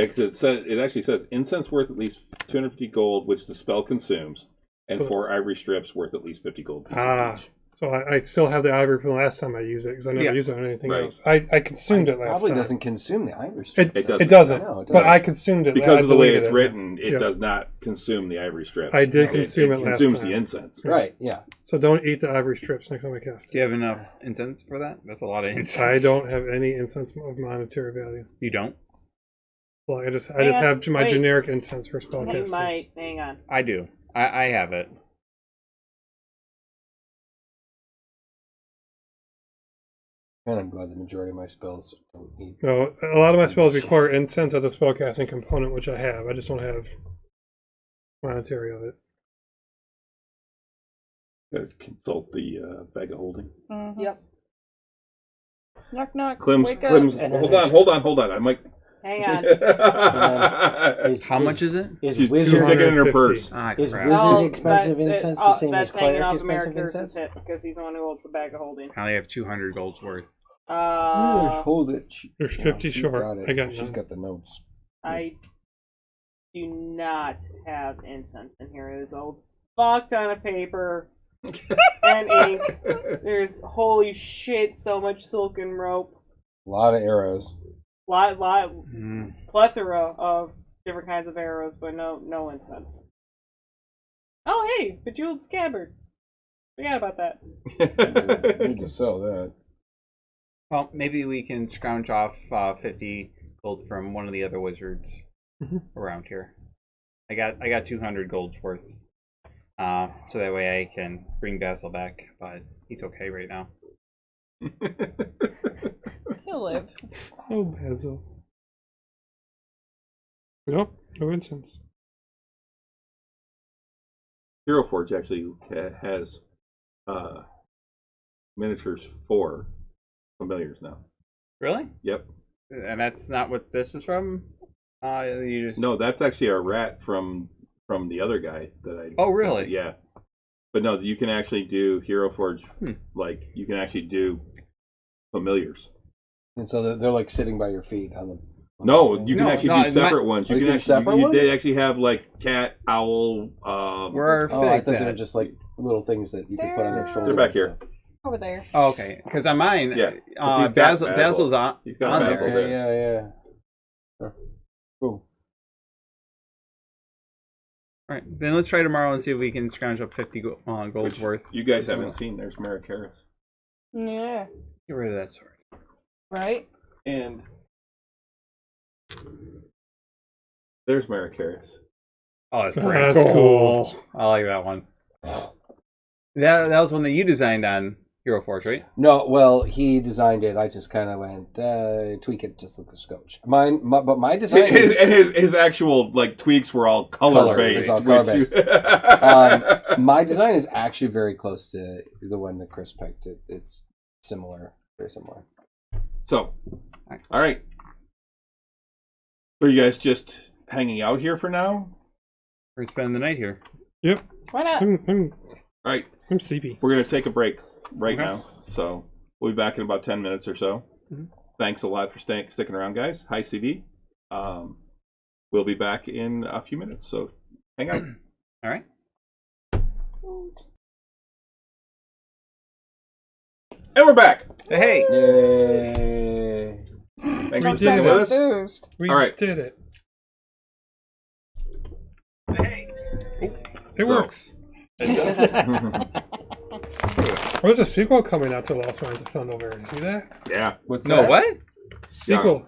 because it actually says incense worth at least 250 gold, which the spell consumes, and Cool. 4 ivory strips worth at least 50 gold pieces each. So I still have the ivory from the last time I used it because I never Yeah. used it on anything Right. else. I consumed it last Probably time. doesn't consume the ivory strip. It doesn't. It doesn't. No, it But doesn't. I consumed it. Because I of the way deleted it's it. written, it Yeah. does not consume the ivory strips. I did consume it last consumes time. the incense. Right, yeah. So don't eat the ivory strips next time I cast Do it. you have enough incense for that? That's a lot of I incense. don't have any incense of monetary value. You don't? Well, I just Hang on, have my wait. generic incense for You spellcasting. might. Hang on. I do. I have it. And I'm glad the majority of my spells don't need. No, a lot of my spells require incense as a spellcasting component, which I have. I just don't have monetary of it. Let's consult the bag of holding. Yep. Knock knock. Clem's, Wake up. Clem's, And then hold on. I might. Hang on. How much is it? Is She's wizard, sticking it in her 250. purse. Ah, Is crap. wizard expensive incense the same as that's hanging cleric off expensive America's incense? hip because he's the one who holds the bag of holding. I only have 200 gold's worth. Hold it. There's 50 she's short. got it. I got She's none. got the notes. I do not have incense in here. There's a fuck ton of paper and ink. There's holy shit, so much silken rope. A lot of arrows. Plethora of different kinds of arrows, but no incense. Oh hey, bejeweled scabbard. Forgot about that. Need to sell that. Well, maybe we can scrounge off 50 gold from one of the other wizards around here. I got 200 gold's worth. So that way I can bring Basil back, but he's okay right now. He'll live. Oh, Basil. Nope, no incense. Hero Forge actually has miniatures for familiars now. Really? Yep. And that's not what this is from? You just... No, that's actually a rat from the other guy that I. Oh, really? Yeah. But no, you can actually do Hero Forge. Like you can actually do familiars. And so they're like sitting by your feet on the. No, you can No, actually no, do separate ones. Oh, You you can do separate actually ones? they actually have like cat, owl. Where are Oh, I figs thought they were at? just like little things that you can put on their They're- shoulders. They're back and here. stuff. Over there. Oh, okay. Because on mine, Yeah, 'cause he's got Basil. Basil's on, He's got on Basil there. there. Yeah. Sure. Cool. All right, then let's try tomorrow and see if we can scrounge up 50 gold's Which worth. you guys haven't seen. There's Maricaris. Yeah. Get rid of that sword. Right? And there's Maricaris. Oh, that's Oh, pretty that's cool. I like that one. That was one that you designed on Hero Forge, right? No, well, he designed it. I just kind of went tweak it just like a scotch. But my design is, his actual like tweaks were all color based. My design is actually very close to the one that Chris picked. It's similar, very similar. So, all right. Are you guys just hanging out here for now? We're spending the night here. Yep. Why not? All right. I'm sleepy. We're going to take a break right Okay. now. So we'll be back in about 10 minutes or so. Mhm. Thanks a lot for sticking around, guys. Hi, CD. We'll be back in a few minutes. So hang on. All right. And we're back. Hey. Yay. Thanks We for did sticking it. with us. Enthused. We All right. did it. Hey. It So- works. There's a sequel coming out to Lost Mines of Thunderwear. You see that? Yeah. What's No, that? what? Sequel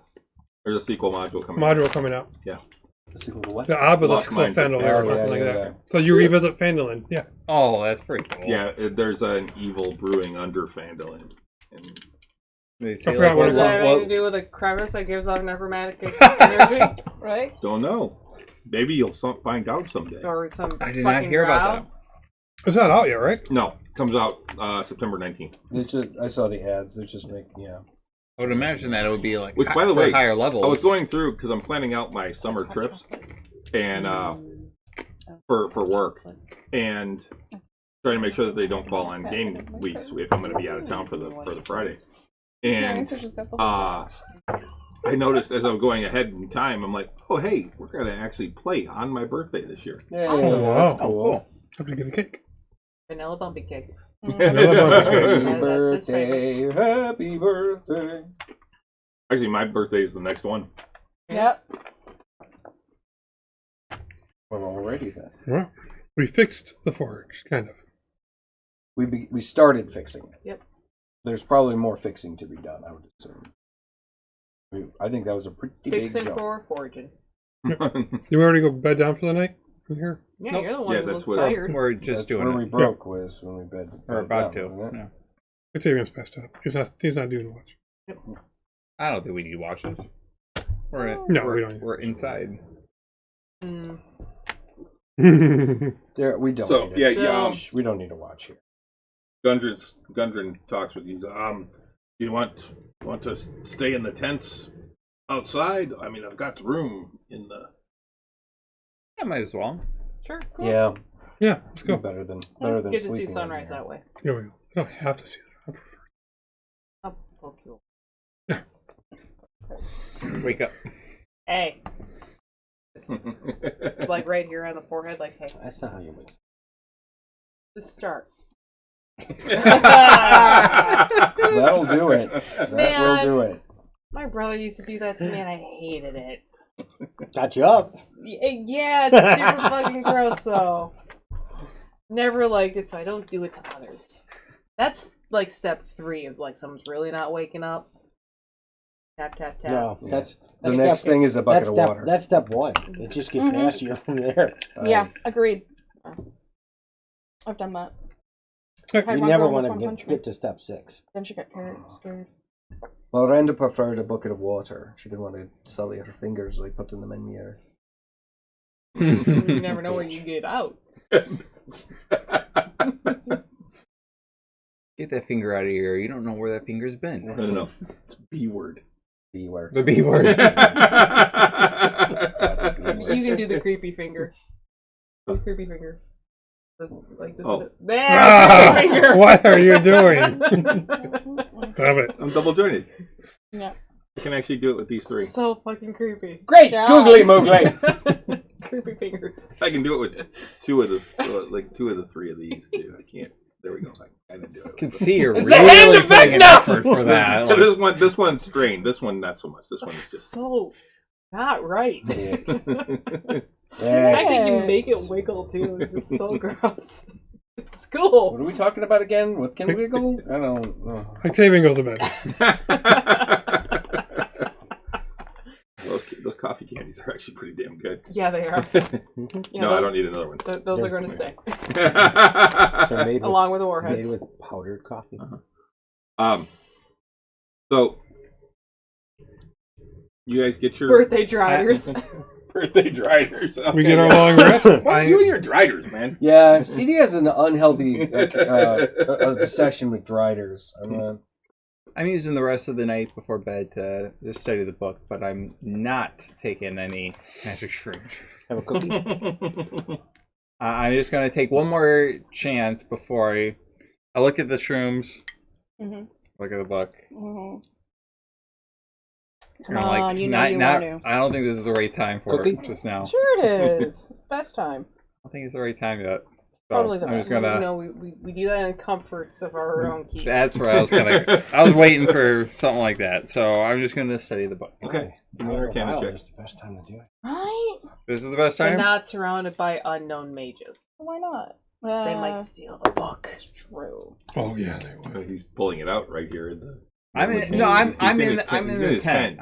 There's a sequel module coming. module coming out. A sequel to what? The Obelisk Lost of Mines of Phandalin or Oh, something yeah, like yeah, that. So you revisit Phandalin. Yeah. Oh, that's pretty cool. Yeah, there's an evil brewing under Phandalin. And They say, forgot what Does it that have what- anything to do with a crevice that gives off necromantic energy? Right? don't know. Maybe you'll find out someday. Or some I did not fucking hear about drow? that. It's not out yet, right? No, comes out September 19th. I saw the ads. They're just making, yeah. I would imagine that it would be like Which, by the for way, higher levels. I was going through because I'm planning out my summer trips and for work and trying to make sure that they don't fall on game weeks if I'm going to be out of town for the Friday. And I noticed as I'm going ahead in time, I'm like, oh hey, we're going to actually play on my birthday this year. Yeah, Oh, wow. that's cool. Have to get a cake. Vanilla bumpy cake. Happy That's his favorite. birthday, happy birthday. Actually, my birthday is the next one. Yep. Well, already then. Well, we fixed the forge, kind of. We started fixing it. Yep. There's probably more fixing to be done, I would assume. I think that was a pretty Fixing big jump. for forging. Did we already go bed down for the night in here? Yeah, Nope. you're the one Yeah, who that's looks what- tired. We're just That's doing where it. we broke was when we bed. We're about to. down, wasn't it? Yeah. Octavian's passed out. He's not doing much. I don't think we need watches. We're No, we don't. We're inside. Mm. There, we don't. So need yeah, it. yeah. We don't need to watch here. Gundren talks with you. You want to stay in the tents outside? I mean, I've got the room in the. Yeah, might as well. Sure. Cool. Yeah, Yeah, let's go. better than Get to see sleeping in sunrise here. that way. Here we go. I don't have to see that. I prefer. Oh, cool. Wake up. Hey. Just, like right here on the forehead, like, hey, That's not how you make. the start. That'll do it. That Man. will do it. My brother used to do that to me and I hated it. Got you up. Yeah, it's super fucking gross though. Never liked it, so I don't do it to others. That's like step 3 of like someone's really not waking up. Tap tap tap. No, Yeah. that's The that's next step, thing is a bucket that's of step, water. That's step 1. It just gets nastier from there. Yeah, agreed. I've done that. You Had one never girl want in this to one get country. to step 6. Then she got scared. Well, Randa preferred a bucket of water. She didn't want to sully her fingers like put them in the air. You never know where you get out. Get that finger out of your ear. You don't know where that finger's been. No. It's B word. B word. The B word. You can do the creepy finger. The creepy finger. Like this. Oh. Ah, Finger. what are you doing? Stop it. I'm double jointed. Yeah. I can actually do it with these 3. So fucking creepy. Great! job. Googly moogly! Creepy fingers. I can do it with 2 of the 3 of these too. I can't. There we go. I can do I it. can see you're It's the hand really effect putting an now! effort for that. Like, This one's strained. This one not so much. This one is just. So not right. Yeah. The Yeah. fact that you make it wiggle too is just so gross. It's cool. What are we talking about again? What can wiggle? I don't know. Octavian goes to bed. Those coffee candies are actually pretty damn good. Yeah, they are. Yeah, No, I don't need another one. Those are going to stay. They're made with, Along with the made warheads. with powdered coffee. So you guys get your Birthday dryers. birthday driders. Okay. We get our long rest. What are you and your driders, man? Yeah, CD has an unhealthy obsession with driders. I'm using the rest of the night before bed to just study the book, but I'm not taking any magic shrooms. Have a cookie. I'm just going to take one more chance before I look at the shrooms, look at the book. Come I'm on, you know you want to. I don't think this is the right time for Cookie? it just now. Sure it is. It's the best time. I don't think it's the right time yet. So Totally the I'm just best. gonna. You know, we do that in comforts of our own keep. That's where I was gonna. I was waiting for something like that, so I'm just gonna study the book. Okay. Give me an Arcana check. It's the best time to do it. Right? This is the best We're time. not surrounded by unknown mages. Why not? They might steal the book. It's true. Oh yeah, they will. He's pulling it out right here in the. I'm in the tent. I'm in the There tent.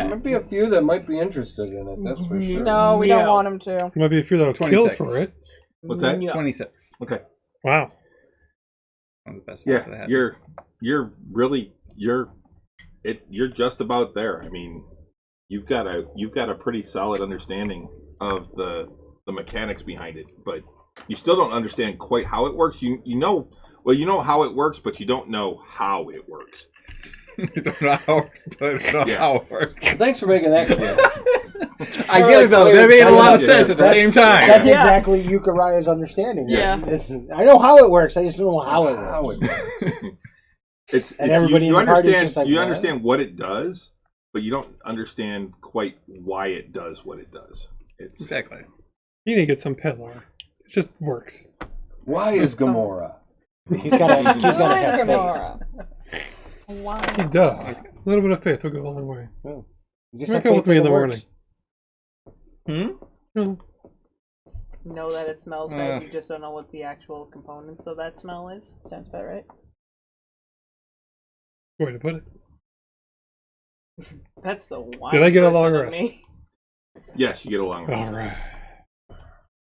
might be a few that might be interested in it, that's for sure. No, we don't want him to. Might be a few that'll kill 26. for it. What's that? Yeah. 26. Okay. Wow. One of the best ones that I Yeah, had. you're just about there. I mean, you've got a pretty solid understanding of the mechanics behind it, but you still don't understand quite how it works. You know how it works, but you don't know how it works. I don't know how it works. Thanks for making that clear. I get it though. That made a lot of sense at the same time. That's exactly Yukaraya's understanding. Yeah. I know how it works. I just don't know how it works. It's everybody you in the party is understand just like, you what? understand what it does, but you don't understand quite why it does what it does. It's Exactly. You need to get some peddler. It just works. Why is Gamora? He's gotta Why is have faith. Gamora? Why? He does. A little bit of faith will go a long way. You just Might have go faith with me in that the it morning. works. No. Know that it smells bad. You just don't know what the actual components of that smell is. Sounds about right. Good way to put it. That's the one. Did I get a long person in rest? me. yes, you get a long rest, All right.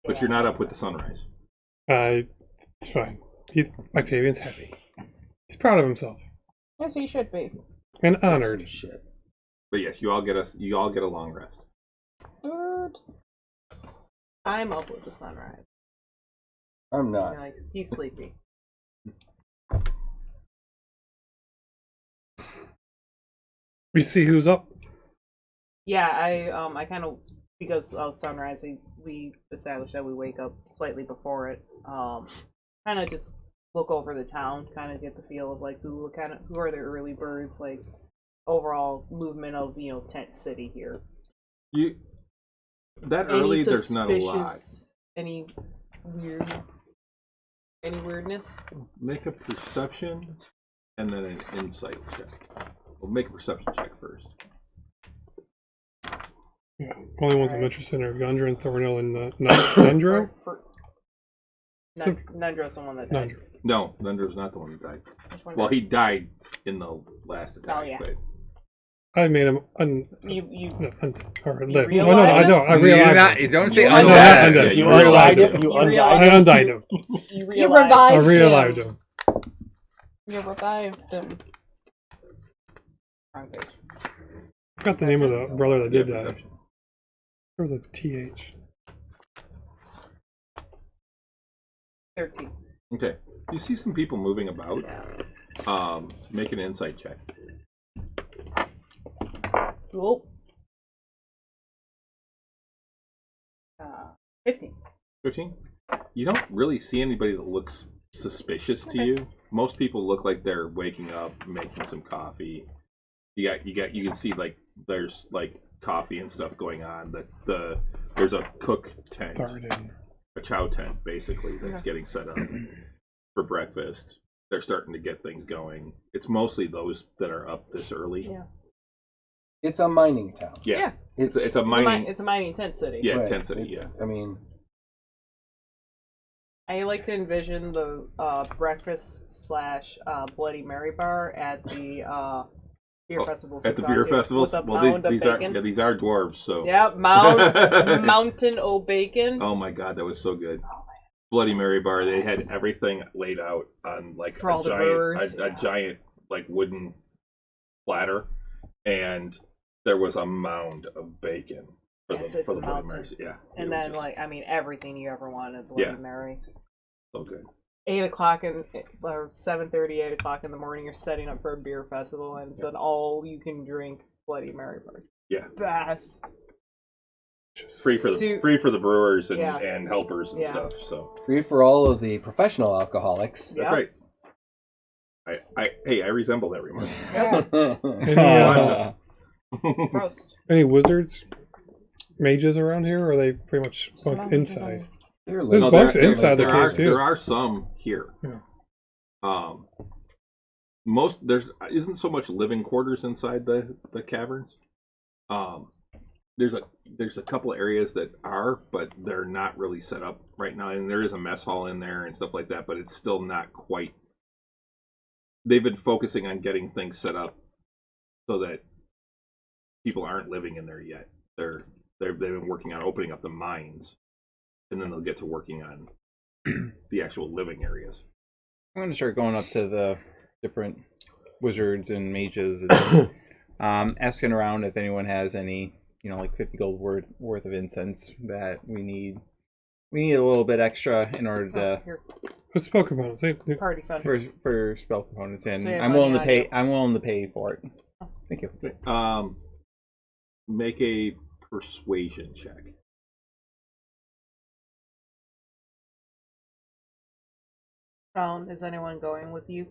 but you're not up with the sunrise. It's fine. Octavian's happy. He's proud of himself Yes, he should be. and honored. Shit. But yes, you all get a long rest. Good. I'm up with the sunrise. I'm not. You're like, he's sleepy. We see who's up. Yeah, I kind of, because of sunrise, we established that we wake up slightly before it. Kind of just look over the town, kind of get the feel of like who are the early birds, like overall movement of Tent City here. That early, there's not a lot. Any weirdness? Make a perception and then an insight check. We'll make a perception check first. Yeah. Only ones I'm interested in are Gundra and Thornhill and Nundro. Nundro's the one that died. Nundro. No, Nundro's not the one who died. Which one Well, died? he died in the last attack. Oh, yeah. But I made him You or live. You Oh, no, I realize know. I realized him. Don't say I know, undead. not undead. Yeah, You you undied realized him. it. You You undied realized I him. undied him. you You realize I revived revived him. him. You revived him. Wrong page. I forgot the name of the brother that did that. perception. There was a TH. 13. Okay. You see some people moving about. Make an insight check. Cool. 15. 15? You don't really see anybody that looks suspicious to you. Most people look like they're waking up, making some coffee. You can see like there's like coffee and stuff going on. There's a cook tent, Garden. a chow tent basically that's getting set up for breakfast. They're starting to get things going. It's mostly those that are up this early. Yeah. It's a mining town. Yeah. It's It's a mining. It's a mining tent city. Yeah, right, tent city. it's- Yeah. I mean, I like to envision the breakfast / Bloody Mary bar at the beer festivals. At the we've gone beer to, festivals. with a Well, mound of these bacon. are dwarves. So. Yeah, Mountain O Bacon. Oh my god, that was so good. Bloody Mary bar. They had everything laid out on like For all the brewers, a giant like wooden platter, and there was a mound of bacon for Yes, the it's a Bloody mountain. Marys. Yeah, And it then, was just like, I mean, everything you ever wanted, Bloody Yeah. Mary. so good. 8 o'clock or 7:30, 8 o'clock in the morning, you're setting up for a beer festival, and it's an all-you-can-drink Bloody Mary party. Yeah. Best. Free for the brewers and, Yeah. and helpers and Yeah. stuff. So Free for all of the professional alcoholics. that's Yeah. right. I resemble that remark. Gross. Any wizards, mages around here, or are they pretty much bunked inside? There's No, bunks inside the are, cave too. There are some here. Yeah. There isn't so much living quarters inside the caverns. There's a couple of areas that are, but they're not really set up right now. And there is a mess hall in there and stuff like that, but it's still not quite. They've been focusing on getting things set up so that people aren't living in there yet. They've been working on opening up the mines, and then they'll get to working on the actual living areas. I'm going to start going up to the different wizards and mages and asking around if anyone has any, like 50 gold worth of incense that we need. We need a little bit extra in order to Here, What's spell components? party fun. for spell components, and So you have I'm willing to money pay. on you. I'm willing to pay for it. Thank you. Make a persuasion check. Is anyone going with you?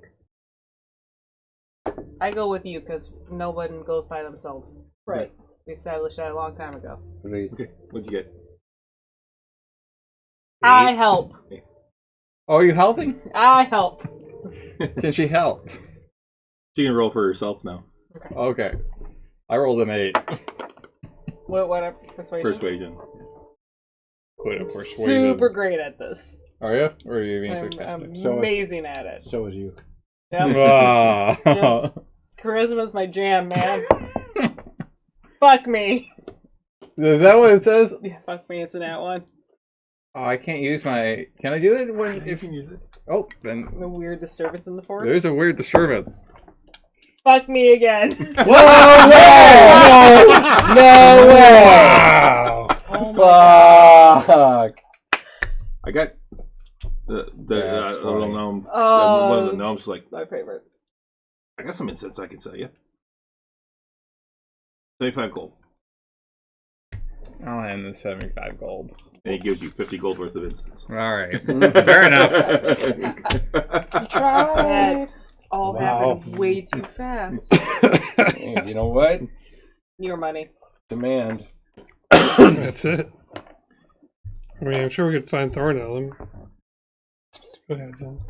I go with you because no one goes by themselves. Right. We established that a long time ago. Okay, what'd you get? I help. Oh, are you helping? I help. Can she help? She can roll for herself now. Okay. I rolled an 8. What persuasion? Persuasion. Quit a persuasion. Super great at this. Are you? Or are you being I'm sarcastic? amazing at it. So is you. Yep. Ah. Just, charisma's my jam, man. Fuck me. Is that what it says? Yeah, fuck me. It's an at one. Oh, I can't use my. Can I do it when if? Oh, then The weird disturbance in the force. there's a weird disturbance. Fuck me again. Whoa! No way! Wow. Oh my Fuck! I got the That's little funny. gnome. Oh, One of the gnomes is like, my favorite. I got some incense I can sell you. 75 gold. I'll hand the 75 gold. And he gives you 50 gold worth of incense. All right, fair enough. That all Wow. happened way too fast. Hey, you know what? Your money. Demand. That's it. I mean, I'm sure we could find Thornell. Go ahead, son.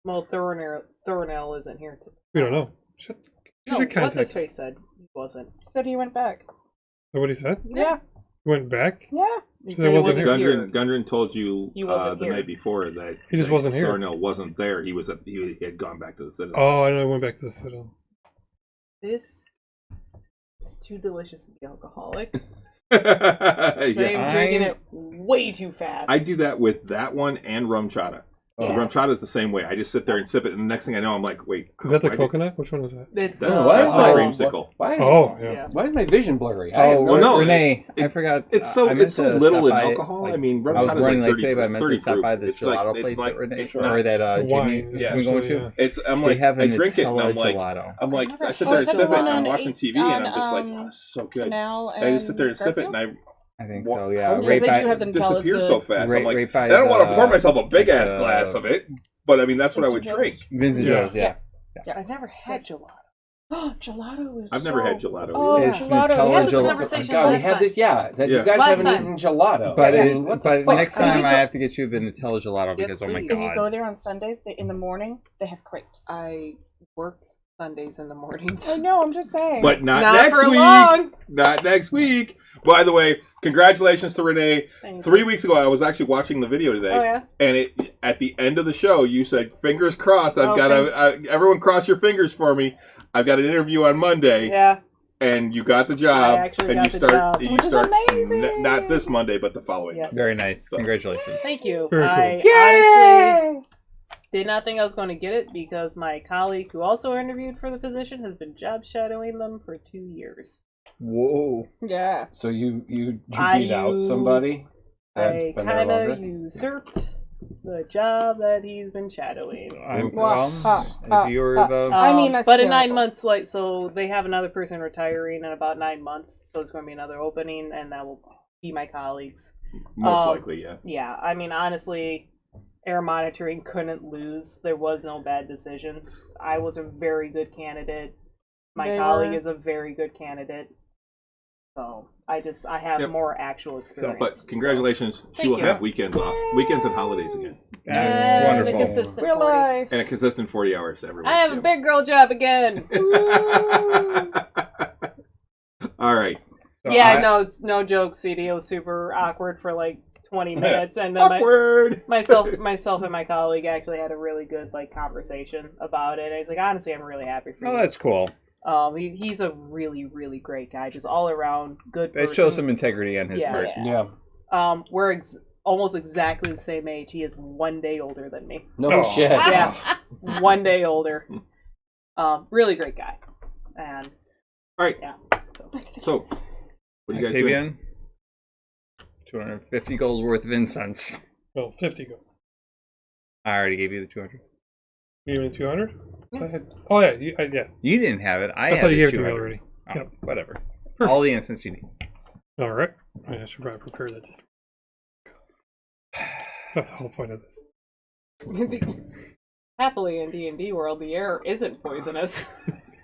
Well, Thornell isn't here. We don't know. Shut. No, your what's his contact. face said he wasn't. Said he went back. Is that what he said? Yeah. He went back? Yeah. He So said he wasn't here. Gundren told you He wasn't the here. night before that He just wasn't here. Thornell wasn't there. He had gone back to the citadel. Oh, I know. I went back to the citadel. This is too delicious to be alcoholic. Yeah. I'm drinking it way too fast. I do that with that one and rum chata. Yeah. Rum chata is the same way. I just sit there and sip it, and the next thing I know, I'm like, wait. Is that the why did- coconut? Which one was that? It's That's Why is the my creamsicle. Why is, Oh, yeah. yeah. why is my vision blurry? I have Oh, well, no, Renee, it- I forgot. It's so I meant it's so to little in stop by, alcohol. like, I mean, rum I was chata is running like late 30, today, but I meant 30 to stop proof. by this It's like- gelato it's place like- that Renee, it's or not- that It's a Jimmy wine, has been going to. I'm They like, have I a drink it, and I'm Nutella like, gelato. I sit there and is that sip the it, one and I'm on watching TV, and I'm just like, oh, it's so good. Canal And I just sit there and sip it, and I I think Well, so. Yeah, how Yes, they by, do have the Nutella's disappear good. so fast. Right- I'm like, right by I don't want to the- pour myself a big ass the- glass of it, but I mean, that's what I would Vintage drink. Vintage Yeah. Joe's, yeah. I've never had gelato. Gelato is I've never so... had gelato. Oh, It's gelato. Nutella We had this gelato. conversation God, we last had time. this. Yeah, that Yeah. you guys Last haven't time. eaten gelato. But, I mean, what the but fuck? next And time we I go- have to get you the Nutella gelato Yes, because oh my please. If you god. go there on Sundays, in the morning, they have crepes. I work Sundays in the mornings. I know, I'm just saying. But not, Not next for week. long. Not next week. By the way, congratulations to Renee. Thank you. 3 weeks ago, I was actually watching the video today, Oh yeah. and at the end of the show, you said, "Fingers crossed." I've got everyone cross your fingers for me. I've got an interview on Monday, Yeah. and you got the job. I actually and got you the start. job. You Which is start amazing. not this Monday, but the following. Yes. Monday. Very nice. So- Congratulations. Thank you. Very cool. I honestly did not think I was going to get it because my colleague who also interviewed for the position has been job shadowing them for 2 years. Whoa. Yeah. So you I beat out somebody that's I been there kind longer? of usurped the job that he's been shadowing. If you were the I mean, that's but in terrible. 9 months, like, so they have another person retiring in about 9 months, so it's going to be another opening, and that will be my colleagues. Most likely, yeah. Yeah, I mean, honestly, air monitoring couldn't lose. There was no bad decisions. I was a very good candidate. My They colleague were. is a very good candidate. So I have Yep. more actual experience. But congratulations, she Thank will you. have weekends off, weekends and holidays again, That's And wonderful. a consistent Real 40. life. and a consistent 40 hours every week. I have a Yep. big girl job again. All right. So Yeah, no, it's no joke. CD was super awkward for like 20 minutes, and then Awkward. myself and my colleague actually had a really good conversation about it. And he's like, honestly, I'm really happy for Oh, you. that's cool. He's a really, really great guy, just all around good person. It shows some integrity on his Yeah. part. Yeah. We're almost exactly the same age. He is 1 day older than me. No Oh. shit. Yeah, 1 day older. Really great guy. And All right. yeah. So, what are you guys doing? Octavian, 250 gold worth of incense. Well, 50 go. I already gave you the 200. You mean 200? Go ahead. Oh, yeah. Yeah. You didn't have it. I I had thought you the gave it to me 200. already. Oh, Yep. whatever. Perfect. All the incense you need. All right. I should probably prepare that. That's the whole point of this. Happily in D&D world, the air isn't poisonous.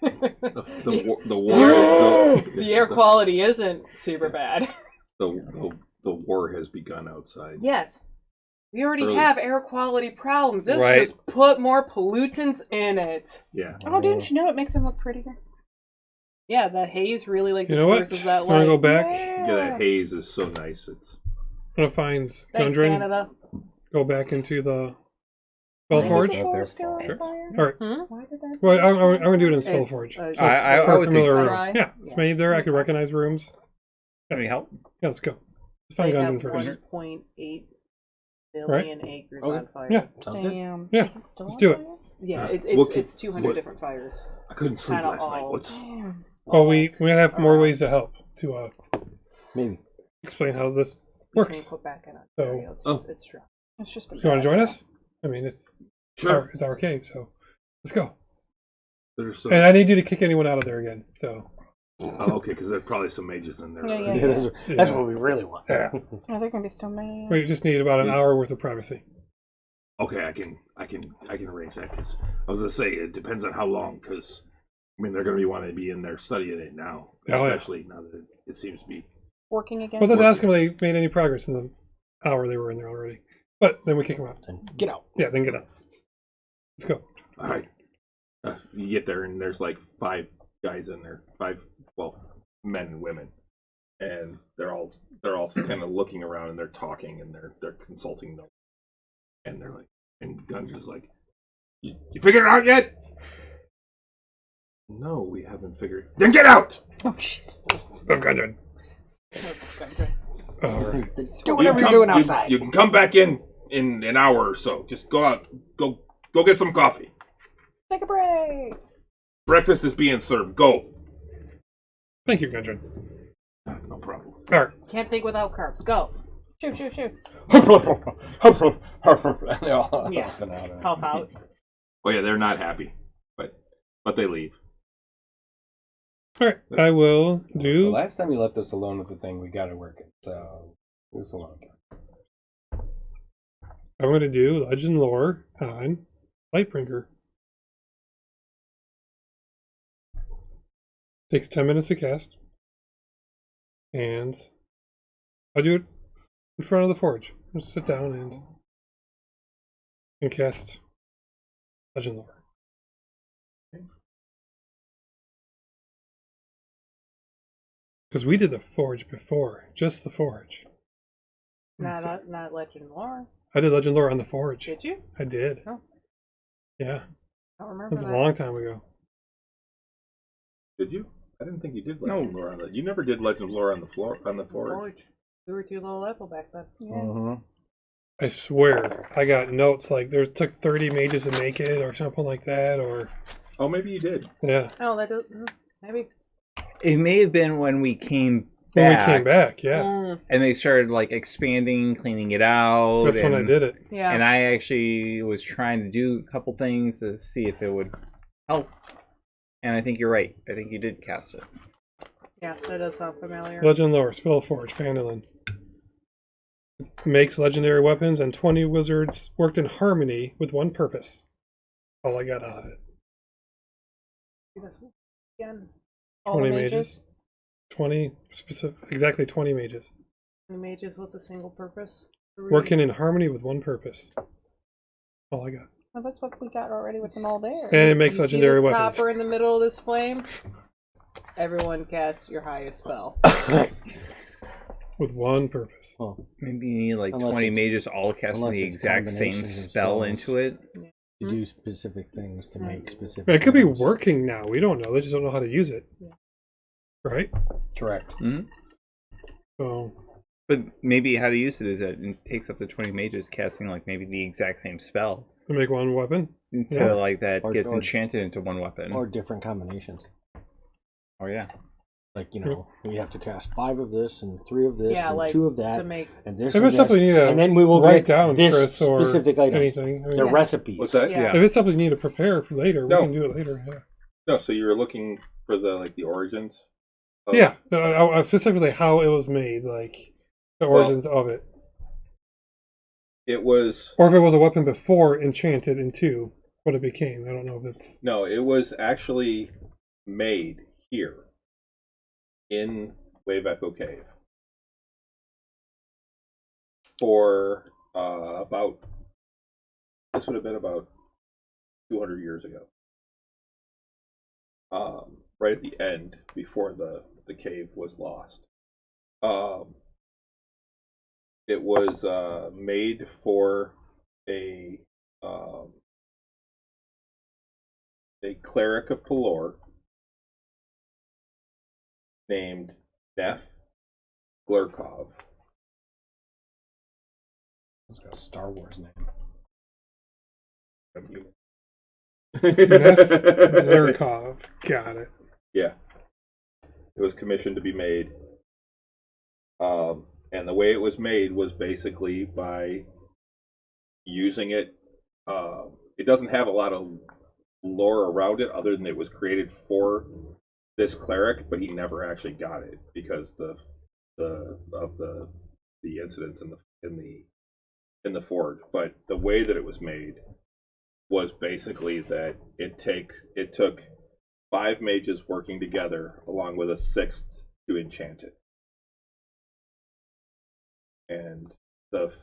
The air quality isn't super bad. The war has begun outside. Yes. We already Early. have air quality problems. Let's Right. just put more pollutants in it. Yeah. Oh, didn't you know it makes him look prettier? Yeah, the haze really You know what? disperses that I'm going to go light. back. Yeah, that haze is so nice. It's I'm going to find Thanks, Gundren. Canada. Go back into the Why did Spellforge. the That's their forest go on fault. Sure. fire? All right. Why did that? Well, I'm going to do it in It's, Spellforge. uh, Just I for a would think familiar so. room. Try. Yeah, it's made there. I can recognize rooms. Any help? Yeah, let's go. Let's They find have Gundren first. 1.8 billion acres Okay. on fire. Yeah. Sounds good. Damn. Yeah, Is it still let's on do it. fire? Yeah, What it's 200 what- different fires. I couldn't sleep Kinda last night. all- What's Damn. Well, we have more Around. ways to help to Maybe. explain how this We can works. put back in So- Ontario. It's true. It's just been You want to bad. join us? I mean, it's sure? our cave, so let's go. There's some. And I need you to kick anyone out of there again. So Oh, okay, because there's probably some mages in there. Yeah, already. yeah. That's yeah. what we really want. Yeah. Oh, they're gonna be so mad. We just need about an Yes. hour worth of privacy. Okay, I can arrange that because I was gonna say it depends on how long. Because I mean, they're gonna want to be in there studying it now, Oh, yeah. especially now that it seems to be. Working again. Well, let's ask them if they made any progress in the hour they were in there already. But then we kick them out. Then get out. Yeah, then get out. Let's go. All right, you get there and there's like 5 guys in there, 5 men and women, and they're all kind of looking around and they're talking and they're consulting them, and they're like, and Gunja's like, you figured it out yet? No, we haven't figured. Then get out. Oh shit. Oh, Gundren. All right. Do whatever you're doing outside. You can come back in an hour or so. Just go out, go get some coffee. Take a break. Breakfast is being served. Go. Thank you, Gundren. No problem. All right. Can't think without carbs. Go. Shoot, shoot, shoot. They're all Yeah. laughing out of it. Help out. Oh yeah, they're not happy, but they leave. All right. I will The do. last time you left us alone with the thing, we got it working. So it's a long time. I'm going to do Legend Lore on Lightbringer. Takes 10 minutes to cast. And I'll do it in front of the forge. Just sit down and cast Legend Lore. Because we did the forge before, just the forge. Not Legend Lore. I did Legend Lore on the forge. Did you? I did. Oh. Yeah, I don't it remember was a that. long time ago. Did you? I didn't think you did Legend Lore on that. You never did Legend Lore on the floor on the forge. Forge. We were too low level back then. Yeah. Mm-hmm. I swear, I got notes like there took 30 mages to make it, or something like that, or Oh, maybe you did. yeah, Oh, that does maybe. It may have been when we came when back. we came back, yeah, And they started like expanding, cleaning it out. that's when I did it. Yeah. And I actually was trying to do a couple things to see if it would help. And I think you're right. I think you did cast it. Yeah, that does sound familiar. Legend lore, Spellforge, Phandalin. Makes legendary weapons, and 20 wizards worked in harmony with one purpose. All I got out of it. Again, All the 20 mages. 20 specific, exactly 20 mages. the mages with a single purpose. Working in harmony with one purpose. All I got. Well, that's what we got already with them all there. And it makes You legendary see this weapons. copper in the middle of this flame? Everyone cast your highest spell. With one purpose. Well, Maybe you need like Unless 20 it's- mages all casting unless the it's exact same combinations of spell spells. into it. to do specific things to make specific. But it could be items. working now. We don't know. They just don't know how to use it. Right? Correct. So But maybe how to use it is that it takes up to 20 mages casting like maybe the exact same spell. to make one weapon. Until Yeah. like that Or- gets or- enchanted into one weapon. or different combinations. Oh yeah. Like, you know, we have to cast 5 of this and 3 of this Yeah, and like 2 of that to make and this If and it's something this, you need to and then we will write get down, this Chris, or specific item. anything. I mean, They're Yeah. recipes. What's that? Yeah. if it's something you need to prepare for later, we No. can do it later. Yeah. No, so you were looking for the origins. Of, Yeah. I specifically how it was made, like the Well- origins of it, It was or if it was a weapon before enchanted into what it became. I don't know if it's. no, it was actually made here in Wave Echo Cave for about this would have been about 200 years ago. Right at the end before the cave was lost. It was made for a cleric of Pelor named Nef Glurkov. It's got a Star Wars name. Zerkov. Got it. Yeah. It was commissioned to be made. And the way it was made was basically by using it. It doesn't have a lot of lore around it other than it was created for this cleric, but he never actually got it because of the incidents in the forge. But the way that it was made was basically that it took 5 mages working together along with a 6th to enchant it. And the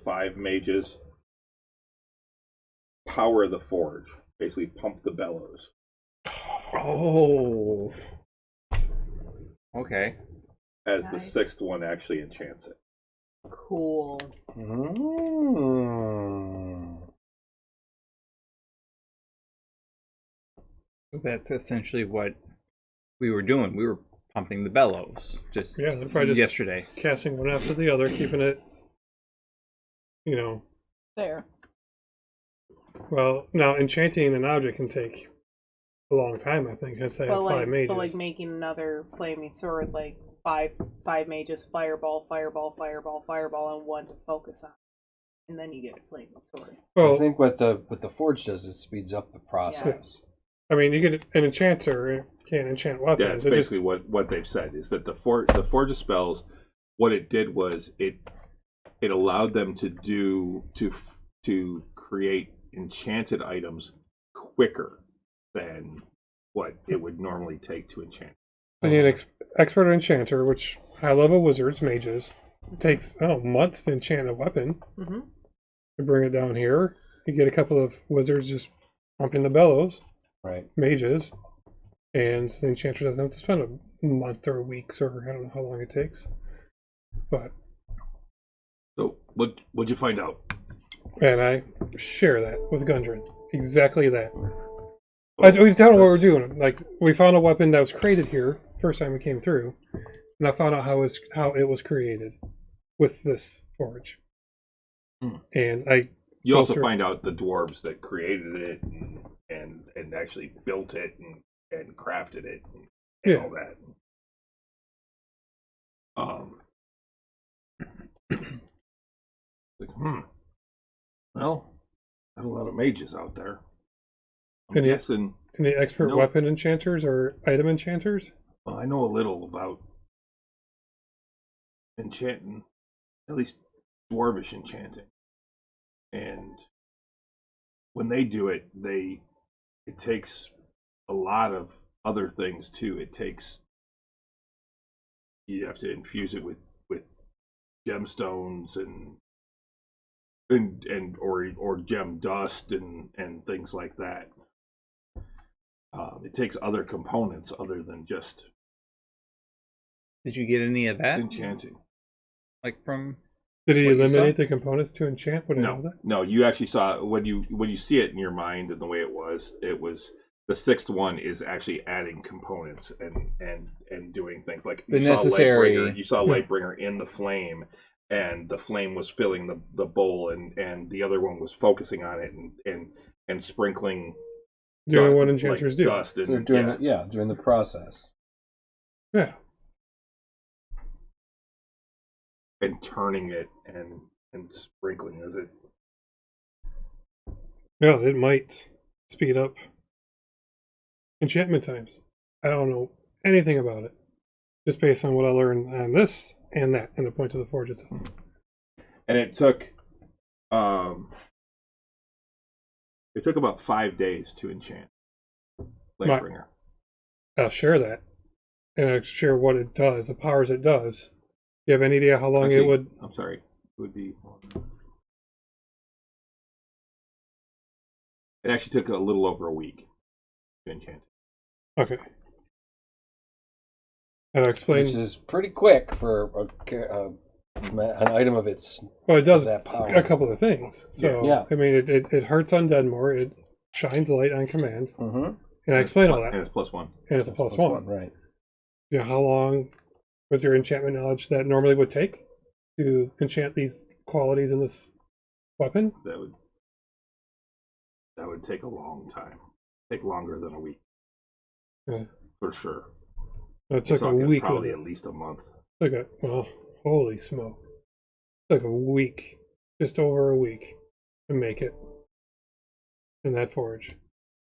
5 mages power the forge, basically pump the bellows. Oh. Okay. As Nice. the 6th one actually enchants it. cool. So that's essentially what we were doing. We were pumping the bellows just Yeah, they're probably just yesterday. casting one after the other, keeping it. There. Well, now enchanting an object can take a long time. I think I'd say But 5 mages. but like making another flaming sword, like five mages, fireball, and 1 to focus on, and then you get a flaming sword. Well, I think what the forge does is speeds up the process. I mean, you get an enchanter can enchant weapons. Yeah, it's It just- basically what they've said is that the forge of spells, what it did was it allowed them to create enchanted items quicker than what it would normally take to enchant. You need an expert enchanter, which high-level wizards, mages, it takes months to enchant a weapon. Mm-hmm. You bring it down here. You get a couple of wizards just pumping the bellows, Right. mages, and the enchanter doesn't have to spend a month or weeks or I don't know how long it takes. But So what'd you find out? and I share that with Gundren. Exactly that. We tell them what we're doing. Like we found a weapon that was created here first time we came through, and I found out how it was created with this forge. And You also Culture. find out the dwarves that created it and actually built it and crafted it and all that. Well, not a lot of mages out there. I'm guessing. Any expert weapon enchanters or item enchanters? Well, I know a little about enchanting, at least dwarvish enchanting. And when they do it, it takes a lot of other things too. You have to infuse it with gemstones or gem dust and things like that. It takes other components other than just Did you get any of that? enchanting. Like from? Did he What you eliminate saw? the components to enchant? Would I know that? No. You actually saw when you see it in your mind and the way it was the sixth one is actually adding components and doing things like The necessary. You saw Lightbringer in the flame, and the flame was filling the bowl, and the other one was focusing on it and sprinkling. Doing what enchanters do. Dust and They're doing during the process. Yeah. And turning it and sprinkling as it. Yeah, it might speed up enchantment times. I don't know anything about it. Just based on what I learned on this and that, and the point of the forge itself. And it took about 5 days to enchant Lightbringer. I'll share that. And I'll share what it does, the powers it does. You have any idea how long it would? I'm sorry. It would be. It actually took a little over a week to enchant. Okay. And I'll explain. Which is pretty quick for an item of its. Well, it does that power. a couple of things. So, Yeah. I mean, it hurts undead more. It shines light on command. Mm-hmm. And I explain all that. And it's +1. And it's a plus one. Right. You know how long, with your enchantment knowledge, that normally would take to enchant these qualities in this weapon? That would take a long time. Take longer than a week. Yeah. For sure. It took You're a talking week. Probably at least a month. Well, holy smoke. It took a week. Just over a week to make it in that forge.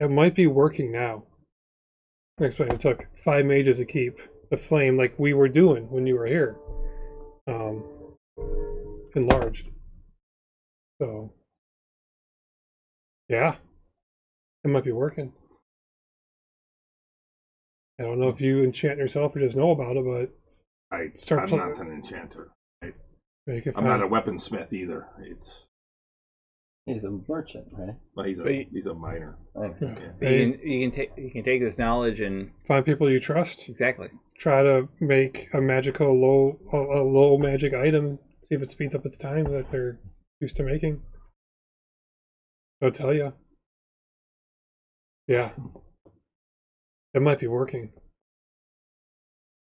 It might be working now. I'll explain. It took 5 mages to keep the flame like we were doing when you were here. Enlarged. So, yeah. It might be working. I don't know if you enchant yourself or just know about it, but I'm playing. not an enchanter. make it I'm not a weaponsmith either. He's a merchant, right? Well, he's a miner. I know. Yeah. But you can take this knowledge and Find people you trust. exactly. Try to make a low magic item. See if it speeds up its time that they're used to making. They'll tell you. Yeah, it might be working.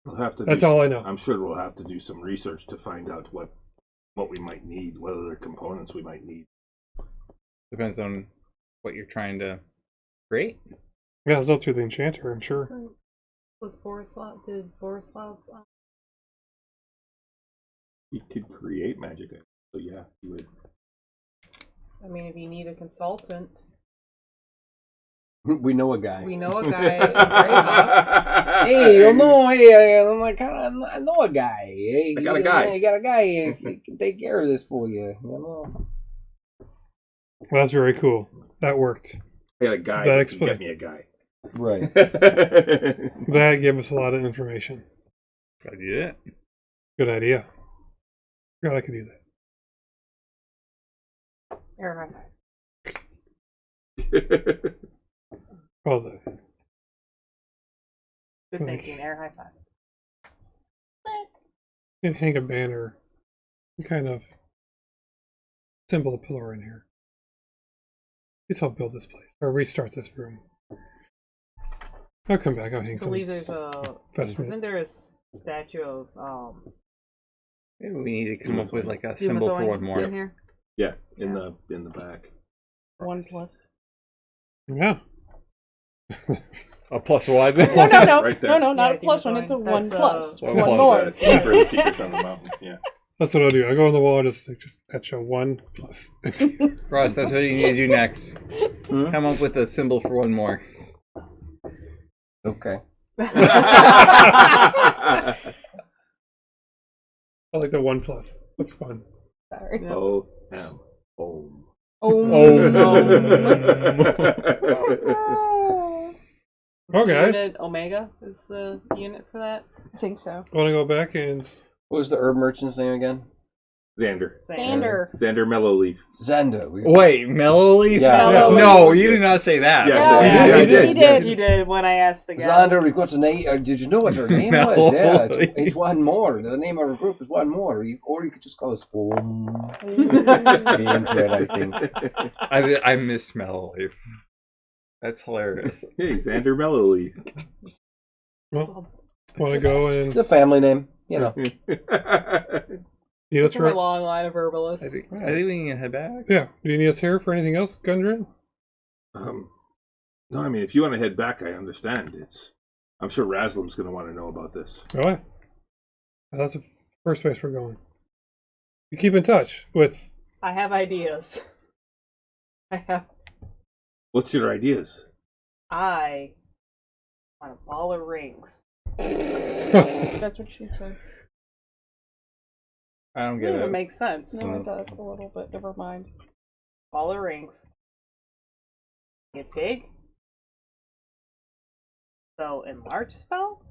We'll have to. That's all I know. I'm sure we'll have to do some research to find out what we might need, what other components we might need. Depends on what you're trying to create. Yeah, it's up to the enchanter, I'm sure. Did Borislav He could create magic, so yeah, he would. I mean, if you need a consultant, We know a guy. we know a guy in Greyhawk. Hey, you know, hey, I'm like, I know a guy. Hey, I got a guy. I got a guy. He can take care of this for you. You know. Well, that's very cool. That worked. I got a guy That that can explain- get me a guy. Right. That gave us a lot of information. I did it. Good idea. Forgot I could do that. Air high five. Well, Good Like- thinking. Air high five. you can hang a banner, kind of symbol of pillar in here. Please help build this place or restart this room. I'll come back. I'll hang I some. believe there's a. Vestment. Isn't there a statue of Maybe we need to come up with like a Doom symbol for Thorn one more. in here? Yeah, in the back. 1+. Yeah. A +1. No, Right there. no, not Yeah, a plus one. demon It's a coin. 1+. That's, One One plus. more. The secrets on the mountain. Yeah. That's what I'll do. I go on the wall, just etch a 1+. Ross, that's what you need to do next. Hmm? Come up with a symbol for one more. Okay. I like the 1+. That's fun. Sorry. O M Om. Oh, Oh, guys. Unit Omega is the unit for that. I think so. Want to go back and What was the herb merchant's name again? Xander. Xander. Xander Mellowleaf. Zenda. Wait, Mellowleaf? Yeah. Mellowleaf. No, you did not say that. Yeah, Yeah, he did. He did. He did when I asked again. Zander, we've got a name. Did you know what her name No. was? Yeah, it's one more. The name of her group is one more. Or you could just call us Boom. Be into it, I think. I miss Mellowleaf. That's hilarious. Hey, Xander Mellowleaf. well, want to go and It's a family name, you know. need us From a for long line of herbalists. I think we can head back. yeah. Do you need us here for anything else, Gundren? No, I mean, if you want to head back, I understand. I'm sure Raslam's going to want to know about this. Oh, yeah. That's the first place we're going. You keep in touch with. I have ideas. What's your ideas? I want a ball of rings. That's what she said. I don't get It it. makes sense. No, it does a little bit. Never mind. Ball of rings. Get big. So enlarge spell?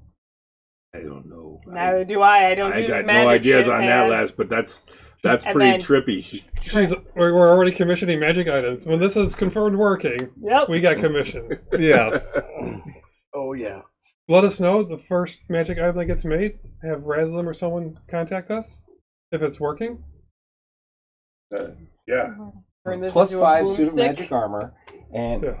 I don't know. Neither do I. I don't I do got this no magic ideas shit, on man. that, Les, but that's And pretty then- trippy. We're already commissioning magic items. When this is confirmed working, Yep. we got commissions. Yes. Oh, yeah. Let us know the first magic item that gets made. Have Raslam or someone contact us if it's working. Yeah. Turn this Plus into a 5 suit of boomstick. magic armor. And Yeah.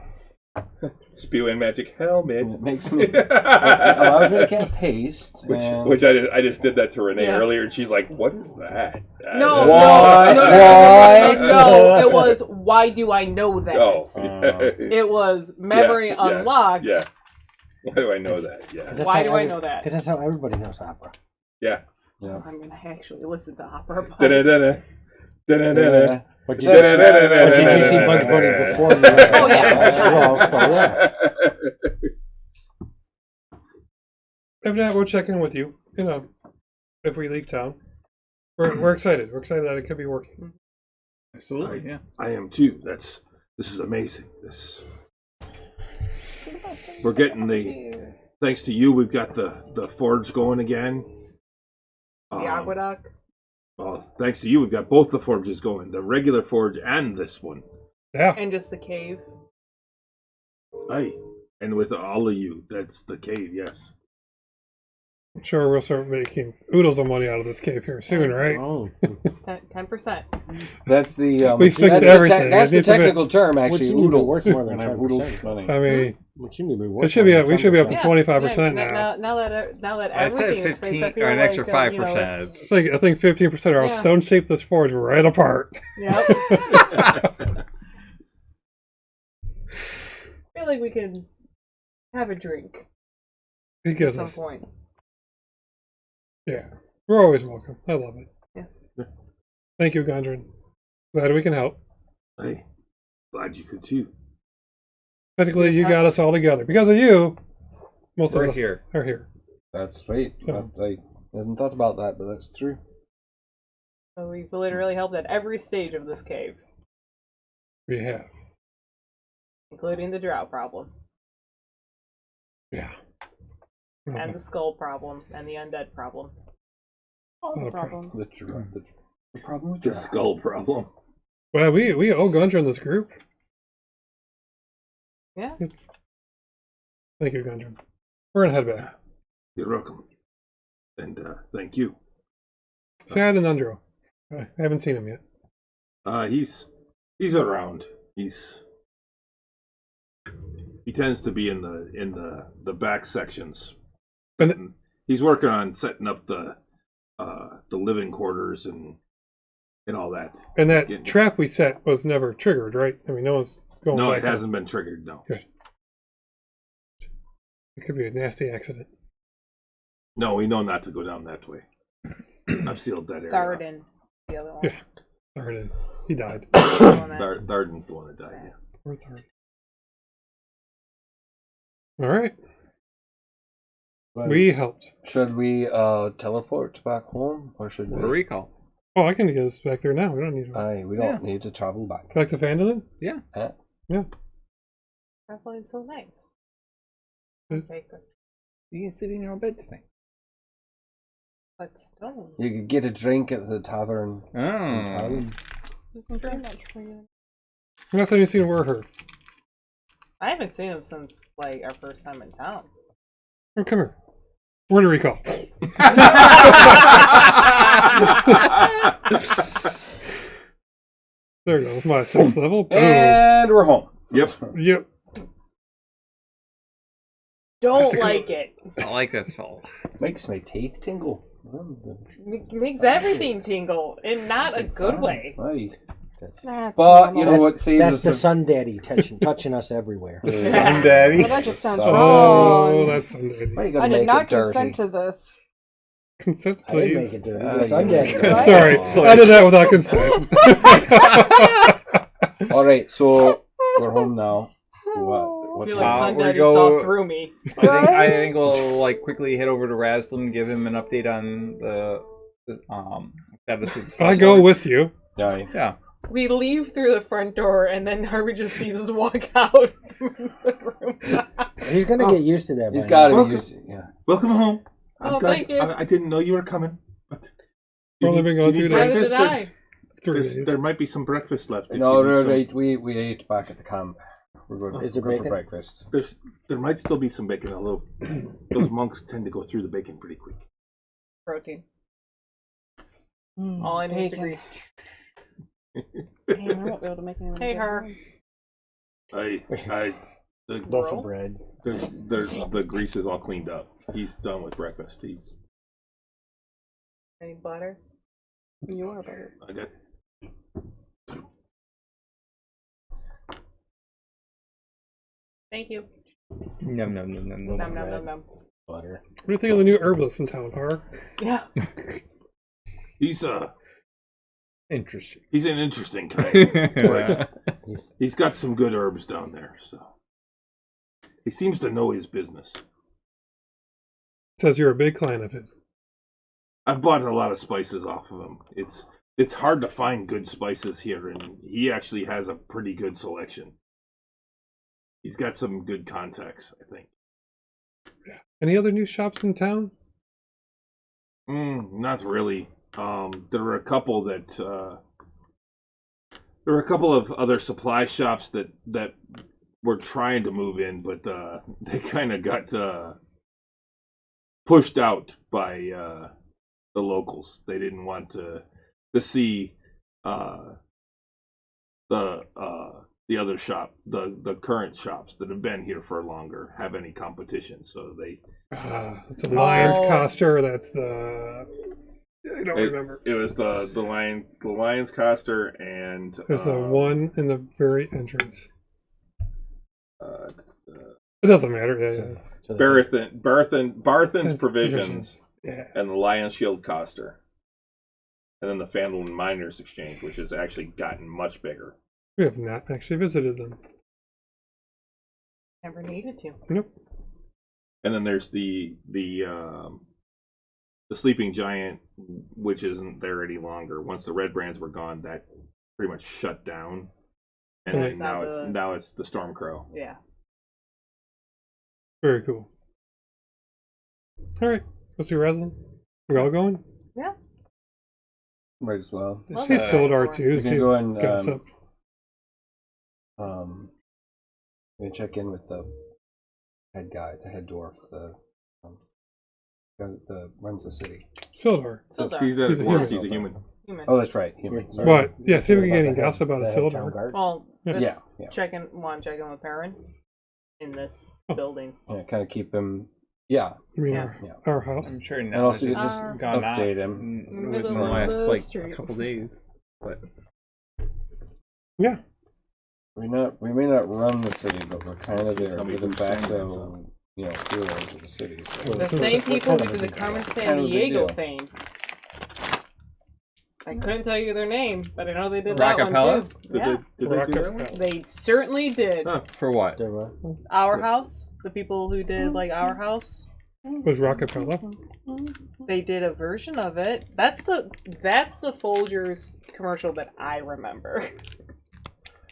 Spew and magic helmet. it makes me. It allows me to cast haste. and- Which I just did that to Renee Yeah. earlier, and she's like, "What is that?" No, What? no, it was why do I know that? Oh, It was memory Yeah, unlocked. yeah. Why do I know that? Yeah, That's Why how do I know that? Because that's how everybody knows opera. yeah. Yeah. I'm gonna actually listen to opera. But Da-da-da-da. Da-da-da-da. But did you see Bugs Bunny before you? Oh, yeah, as a child. Well, yeah. If not, we'll check in with you. You know, if we leave town, we're excited. We're excited that it could be working. Absolutely, yeah. I am too. This is amazing. We're getting thanks to you, we've got the forge going again. The aqueduct. Well, thanks to you, we've got both the forges going, the regular forge and this one. Yeah. And just the cave. Aye. And with all of you, that's the cave, yes. I'm sure we'll start making oodles of money out of this cave here soon, right? Oh. 10%. That's the. We fixed that's everything. That's It the needs to be- technical term, actually. Which you need to be Oodles. worth more than When I have oodles 10%. money. I mean, What you need to be worth it should be. more than We should be up to 10%. 25% Yeah, now. now that I said everything is 15 fixed, I feel or an like, extra you know, 5%. it's- I think 15% or I'll Yeah. stone shape this forge right apart. Yep. I feel like we could have a drink He at gives some us. point. Yeah, we're always welcome. I love it. Yeah. Thank you, Gondrin. Glad we can help. Hey, glad you could too. Technically, you got us all together because of you. Most We're of us here. are here. That's sweet. So- I hadn't thought about that, but that's true. So we've literally helped at every stage of this cave, We have. including the drought problem, Yeah. and the skull problem, and the undead problem. All Not the a problem. problems. The problem with The that. skull problem. Well, we owe Gondrin this group. Yeah. Thank you, Gondrin. We're gonna head back. You're welcome. And thank you. Say hi to Nundro. I haven't seen him yet. He's around. He tends to be in the back sections. And He's working on setting up the living quarters and and all that. And that Getting- trap we set was never triggered, right? I mean, no one's going No, back it up. hasn't been triggered. No, It could be a nasty accident. no, we know not to go down that way. I've sealed that area. Garden, the other one. Yeah. Darden. He died. Darden's the one that died. Yeah. Poor Darden. All right. Well, We helped. should we teleport back home, or should What a we? recall. Oh, I can get us back there now. We don't need to. Aye, we don't need to travel back. Back to Phandalin? Yeah. Yeah. That was so nice. Good. Okay, good. You can sit in your own bed tonight. But stone. You could get a drink at the tavern. Oh. Isn't very much for you. Last time you seen Werher. I haven't seen him since like our first time in town. Oh, come here. Word to recall. There you go. With my 6th level. Boom. And we're home. Yep. Yep. Don't like it. I like that spell. Makes my teeth tingle. Makes everything tingle, and not a good way. Aye. That's- That's But you know normal. what saves That's us the a- sun daddy touching us everywhere. Sun daddy. Well, that just sounds Sun- Oh, wrong. that's Sunday. Why you gotta I did make not it dirty? consent to this. Consent, I didn't please. make it dirty. Oh, The sun yes. daddy. What? Sorry, I did that without consent. All right, so we're home now. I What's feel like Uh, Sun we Daddy go- saw through me. I think we'll like quickly head over to Raslin, give him an update on the status of the I go with you. Aye. Yeah. We leave through the front door, and then Harvey just sees us walk out from the room. He's gonna get used to that. He's by got now. to use it. Yeah. Welcome home. Oh, glad- thank you. I didn't know you were coming. But We're only been gone 2 Neither days. did I. 3 days. There might be some breakfast left. if No, you need no, some. right. We ate back at the camp. We're going, Is there we're going for bacon? breakfast. There might still be some bacon, although those monks tend to go through the bacon pretty quick. Protein. All I need is Bacon. grease. Damn, I won't be able to make any. Hey, her. The Loaf of bread. the grease is all cleaned up. He's done with breakfast. Any butter? You are better. I got Thank you. Num num num num num. Nom nom nom nom. Butter. What do you think of the new herbalist in town, Har? Yeah. he's Interesting. he's an interesting kind. Yeah. He's got some good herbs down there, so he seems to know his business. Says you're a big client of his. I've bought a lot of spices off of him. It's hard to find good spices here, and he actually has a pretty good selection. He's got some good contacts, I think. Any other new shops in town? Not really. There were a couple that there were a couple of other supply shops that were trying to move in, but they kind of got pushed out by the locals. They didn't want to see the other shop, the current shops that have been here for longer, have any competition. So they It's a Lion's Oh. Coster. That's the. I don't remember. It was the Lion's Coster and There's the one in the very entrance. uh, It doesn't matter. Yeah, yeah. So Barthen's That's Provisions Yeah. and the Lion Shield Coster, and then the Phandalin Miners Exchange, which has actually gotten much bigger. We have not actually visited them. Never needed to. Nope. And then there's the Sleeping Giant, which isn't there any longer. Once the Red Brands were gone, that pretty much shut down. And That's then not now it's the Stormcrow. Yeah. Very cool. All right. Let's see Raslin. We all going? Yeah. Might as well. Love See it. Sildar too. We See can go and gossip. we can check in with the head guy, the head dwarf, the runs the city. Sildar. Sildar. He's a He's a human. human. He's a human. Human. Oh, that's right. Human. Sorry. What? Yeah, see if we can get any About the gossip about a head- the head town Sildar. guard. Well, Yeah. let's Yeah. check in with Perrin in this Oh. building. Yeah, kind of keep him. Yeah, I mean, Yeah. our house. I'm sure and now also that just it's gone out update him. within the last like a couple days. But Yeah. We may not run the city, but we're kind of there. Tell me We're the who's saying facto, heroes of the city. So. Well, The this is same a- people kind who of did a the big Carmen deal. San Kind of a big Diego deal. thing. I couldn't tell you their name, but I know they did that one Rockapella? too. did Yeah, they do that one? Rockapella. they certainly did. Huh. For what? There were- Our House, the people who did like Our House, Was Rockapella? they did a version of it. That's the Folgers commercial that I remember.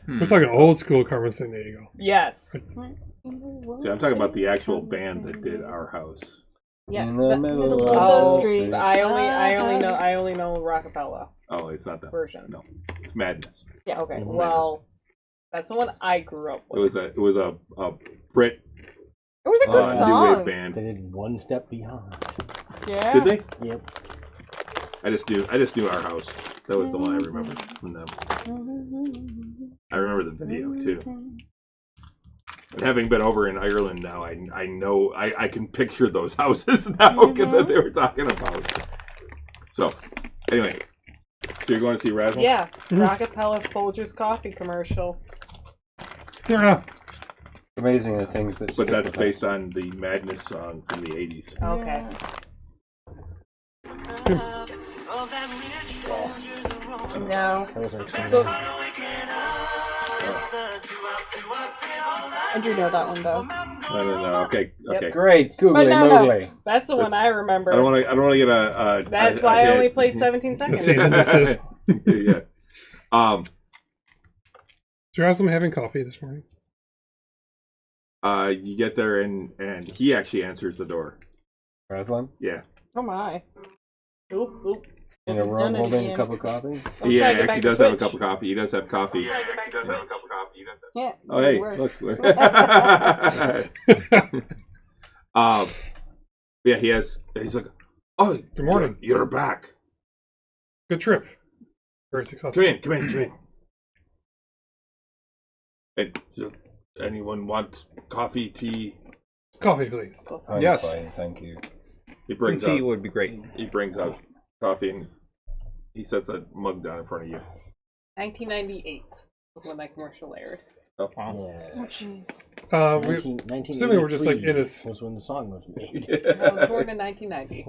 We're talking old school Carmen San Diego. Yes. See, I'm talking about the actual band that did Our House. Yeah. In the middle Oh, of the street. street. I only know Rockapella Oh, it's not that version. No, it's Madness. Yeah. Okay. Mhm. Well, that's the one I grew up It with. was a Brit It was a good new wave song. band. They did One Step Beyond. Yeah. Did they? Yep. I just knew Our House. That was the one I remembered from them. I remember the video too. And having been over in Ireland now, I know I can picture those houses now that they were talking about. So, anyway, so you're going to see Razzle? Yeah. Rockapella Folgers coffee commercial. Yeah. Amazing the things that. But stick that's with based us. on the Madness song from the 80s. Okay. No. That was actually. So, I do know that one though. No. Okay. Great, googly no, no. moogly. that's the one I remember. I don't want to get a. That's a why I only hit. played 17 seconds. Cease and desist. Yeah. So I'm having coffee this morning. You get there and he actually answers the door. Raslin? Yeah. Oh my. Oop, oop. In a Just room done it holding a again. cup of coffee? I'm Yeah, trying to get actually back does to have a Twitch. cup of coffee. He does have coffee. Yeah, he does have a cup of coffee. Yeah. Oh, hey, Work. look. Yeah, he's like, oh, Good morning. You're back. Good trip. Very successful. Come in. Hey, anyone want coffee, tea? Coffee, please. I'm Yes. fine, thank you. He Some brings tea out would be great. coffee and he sets a mug down in front of you. 1998 was when that commercial aired. Oh, Yeah. Oh jeez. We, 1983 assuming we're just like in a, was when the song was made. I was born in 1990.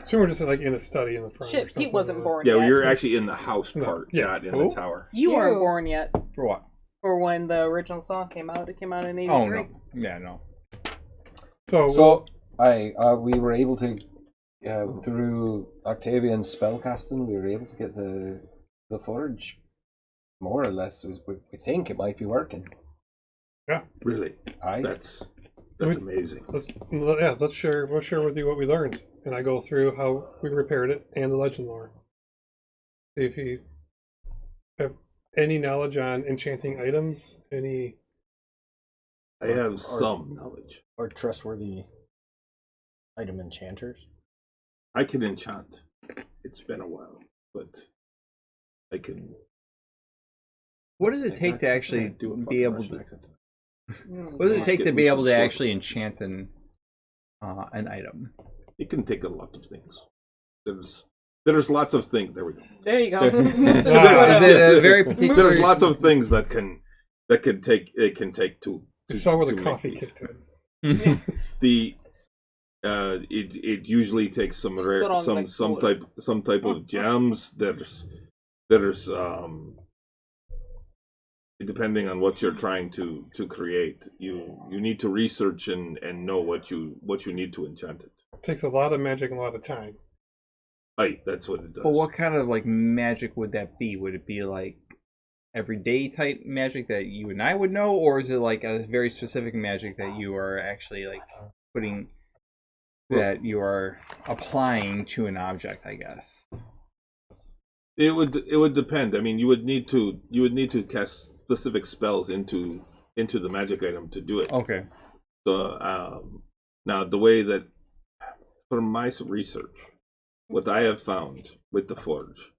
assuming we're just like in a study in the front. or Shit, something Pete wasn't like born Yeah, yet. you're actually in the house No, part, yeah. not in Oh. the tower. You weren't Ew. born yet. For what? For when the original song came out. It came out in 83. Oh no. Yeah, no. that. So, we were able to, through Octavian's spellcasting, we were able to get the forge, more or less. We think it might be working. Really? Aye. That's We- amazing. Let's share with you what we learned, and I go through how we repaired it and the legend lore. See if you have any knowledge on enchanting items, any. I have some knowledge. Or trustworthy item enchanters. I can enchant. It's been a while, but I can. What does it take to actually do a be able fucking to? accent. What does it Let's take get to be me able some to score. actually enchant an item? It can take a lot of things. There's lots of things. There we go. There you go. There- This is Is what it a very particular? There's lots of things that can take to. You saw where to the make coffee these. kicked in. The it usually takes some Spit on some the some type of gems. There's depending on what you're trying to create, you need to research and know what you need to enchant it. Takes a lot of magic and a lot of time. Right, that's what it does. But what kind of like magic would that be? Would it be like everyday type magic that you and I would know, or is it like a very specific magic that you are actually like putting that you are applying to an object? I guess. It would depend. I mean, you would need to cast specific spells into the magic item to do it. Okay. So now the way that from my research, what I have found with the forge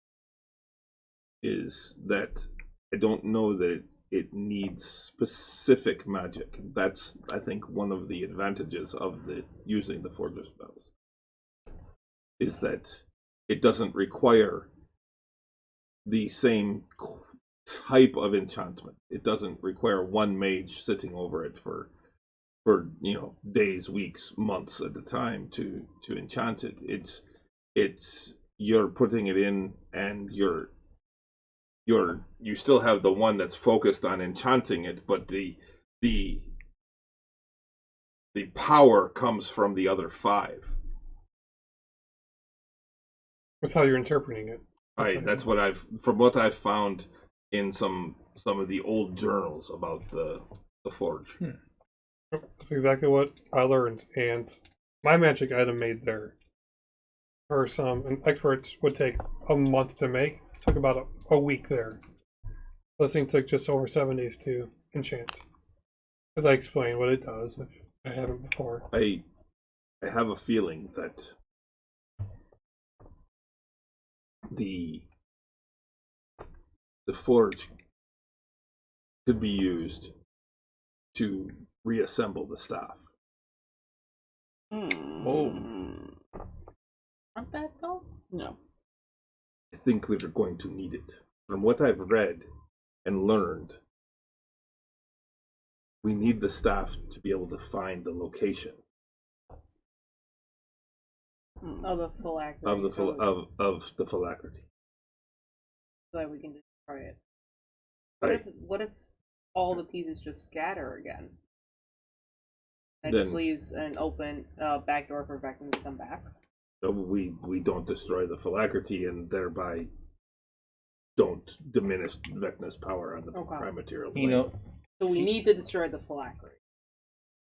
is that I don't know that it needs specific magic. That's, I think, one of the advantages of using the forger spells is that it doesn't require the same type of enchantment. It doesn't require one mage sitting over it for days, weeks, months at a time to enchant it. It's you're putting it in, and you still have the one that's focused on enchanting it, but the power comes from the other 5. That's how you're interpreting it. That's what from what I've found in some of the old journals about the Forge. That's exactly what I learned, and my magic item made there. For some experts would take a month to make. It took about a week there. This thing took just over 7 days to enchant. As I explained what it does, if I haven't before. I have a feeling that the Forge could be used to reassemble the staff. Oh. Want that though? No. I think we're going to need it. From what I've read and learned, we need the staff to be able to find the location Of the phylactery. of the phylactery. So that we can destroy it. Right. What if all the pieces just scatter again? That Then- just leaves an open back door for Vecna to come back. So we don't destroy the phylactery and thereby don't diminish Vecna's power on the Okay. prime material You plane. know, So we need to destroy the phylactery.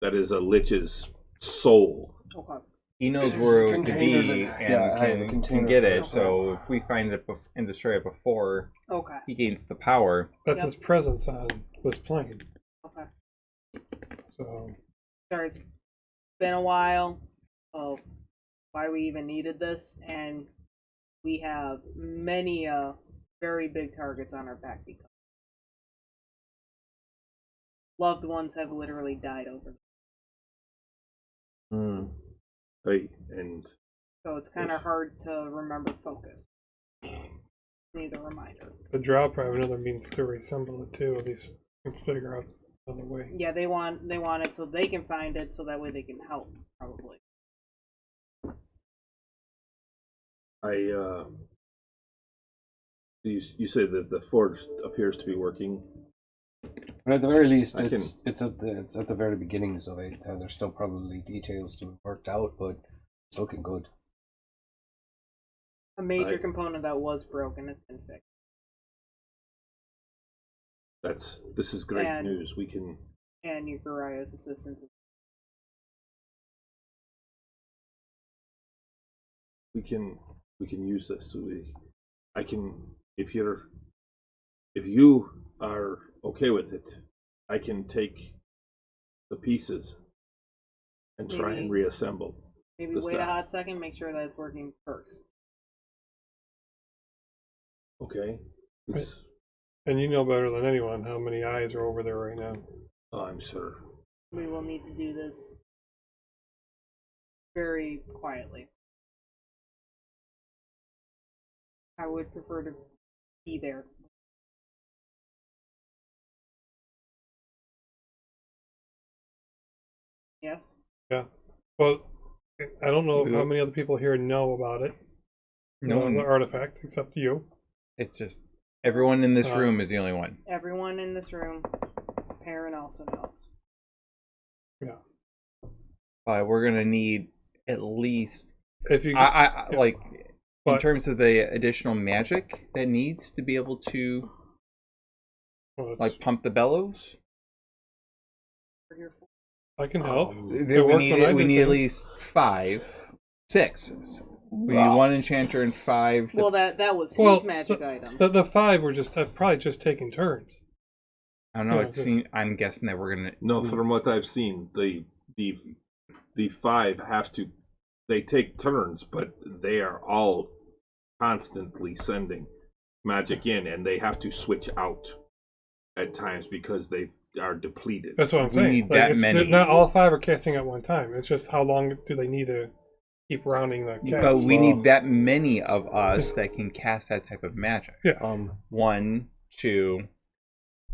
That is a lich's soul. Okay. he knows There's where a it could container be that- and yeah, I have a can container get for it. it. So if we find it and destroy it before Okay. he gains the power, That's Yep. his presence on this plane. Okay. So Sorry, it's been a while of why we even needed this, and we have many very big targets on our back because loved ones have literally died over. Right. And So it's kind of hard to remember focus. Need a reminder. the drow probably have another means to reassemble it too. At least figure out another way. Yeah, they want it so they can find it, so that way they can help, probably. you say that the forge appears to be working. But at the very least, I it's at the very beginnings of it. There's still probably details to be worked out, but it's looking good. A major component that was broken has been fixed. This is great And- news. We can And Uriah's assistance. use this. If you are okay with it, I can take the pieces and try and Maybe- reassemble. Maybe the wait a staff. hot second, make sure that it's working first. Okay. Right. And you know better than anyone how many eyes are over there right now. Oh, I'm sure. We will need to do this very quietly. I would prefer to be there. Yes? Yeah. Well, I don't know Yeah. how many other people here know about it. no the one. artifact except you. It's just everyone in this Uh, room is the only one. Everyone in this room, Perrin also knows. Yeah. We're gonna need at least. If you I yeah. like in But- terms of the additional magic that needs to be able to well, it's- like pump the bellows. We're here for- I can help. We It worked when I need did at things. least 6. We need 1 enchanter and 5. Well, that was his Well, magic item. The 5 were just probably just taking turns. I don't know. yeah, I'm guessing that we're gonna. No, from what I've seen, the 5 they take turns, but they are all constantly sending magic in, and they have to switch out at times because they are depleted. That's what I'm We saying. need that many. Not all 5 are casting at one time. It's just how long do they need to keep rounding the cast. But we need that many of us that can cast that type of magic. Yeah. 1, 2,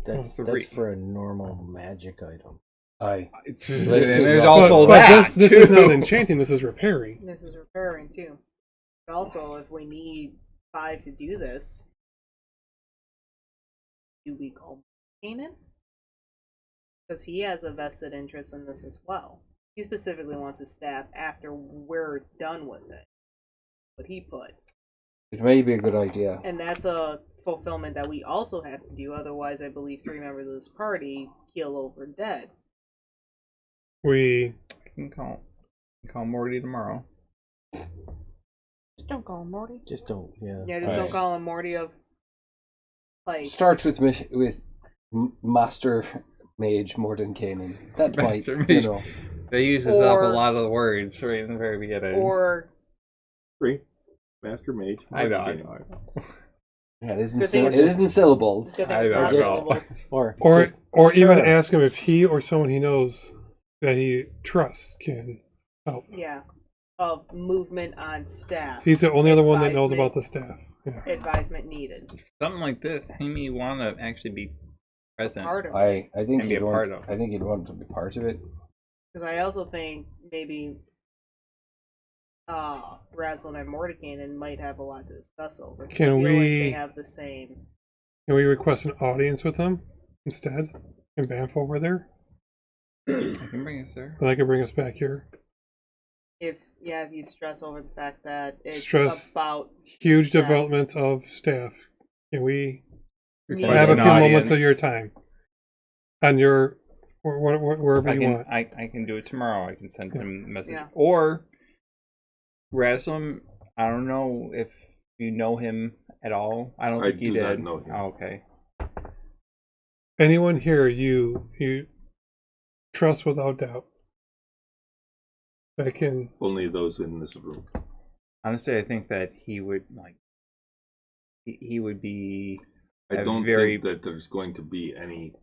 That's 3. for a normal magic item. Aye. And This is there's not- also but that. this too. is not enchanting. This is repairing. This is repairing too. But also, if we need 5 to do this, do we call Kanan? Because he has a vested interest in this as well. He specifically wants his staff after we're done with it. What he put. It may be a good idea. And that's a fulfillment that we also have to do. Otherwise, I believe 3 members of this party keel over dead. We I can call Morty tomorrow. Just don't call him Morty. Just don't, yeah. Yeah, just Right. don't call him Morty of like. Starts with Master Mage Morden Kanan. That might, Master you Mage. know. They uses up Or- a lot of the words right in the very beginning. Or 3. Master Mage. I know. Yeah, it isn't, Good thing it it's- isn't syllables. good thing I it's don't not know. syllables. Or or just, even sure. ask him if he or someone he knows that he trusts can help. Yeah. Of movement on staff. He's the only other one that knows Advisement. about the staff. Yeah. Advisement needed. Something like this, he may want to actually be present. Part of it. I think And be he'd a want. part of. I think he'd want to be part of it. Because I also think maybe Raslin and Mordekainen might have a lot to discuss over. 'Cause I Can feel like we- they have the same. Can we request an audience with him instead? And Banff over there? I can bring us there. Then I can bring us back here. If you stress over the fact that it's Stress about Huge staff. developments of staff. Can we Yeah. have a An few moments audience. of your time? On your wherever I you can want. I can do it tomorrow. I can send him a message. Yeah. Or Raslam, I don't know if you know him at all. I don't I think you do did. not know him. Oh, okay. Anyone here you trust without doubt. That can Only those in this room. Honestly, I think that he would he would be I a don't very think that there's going to be any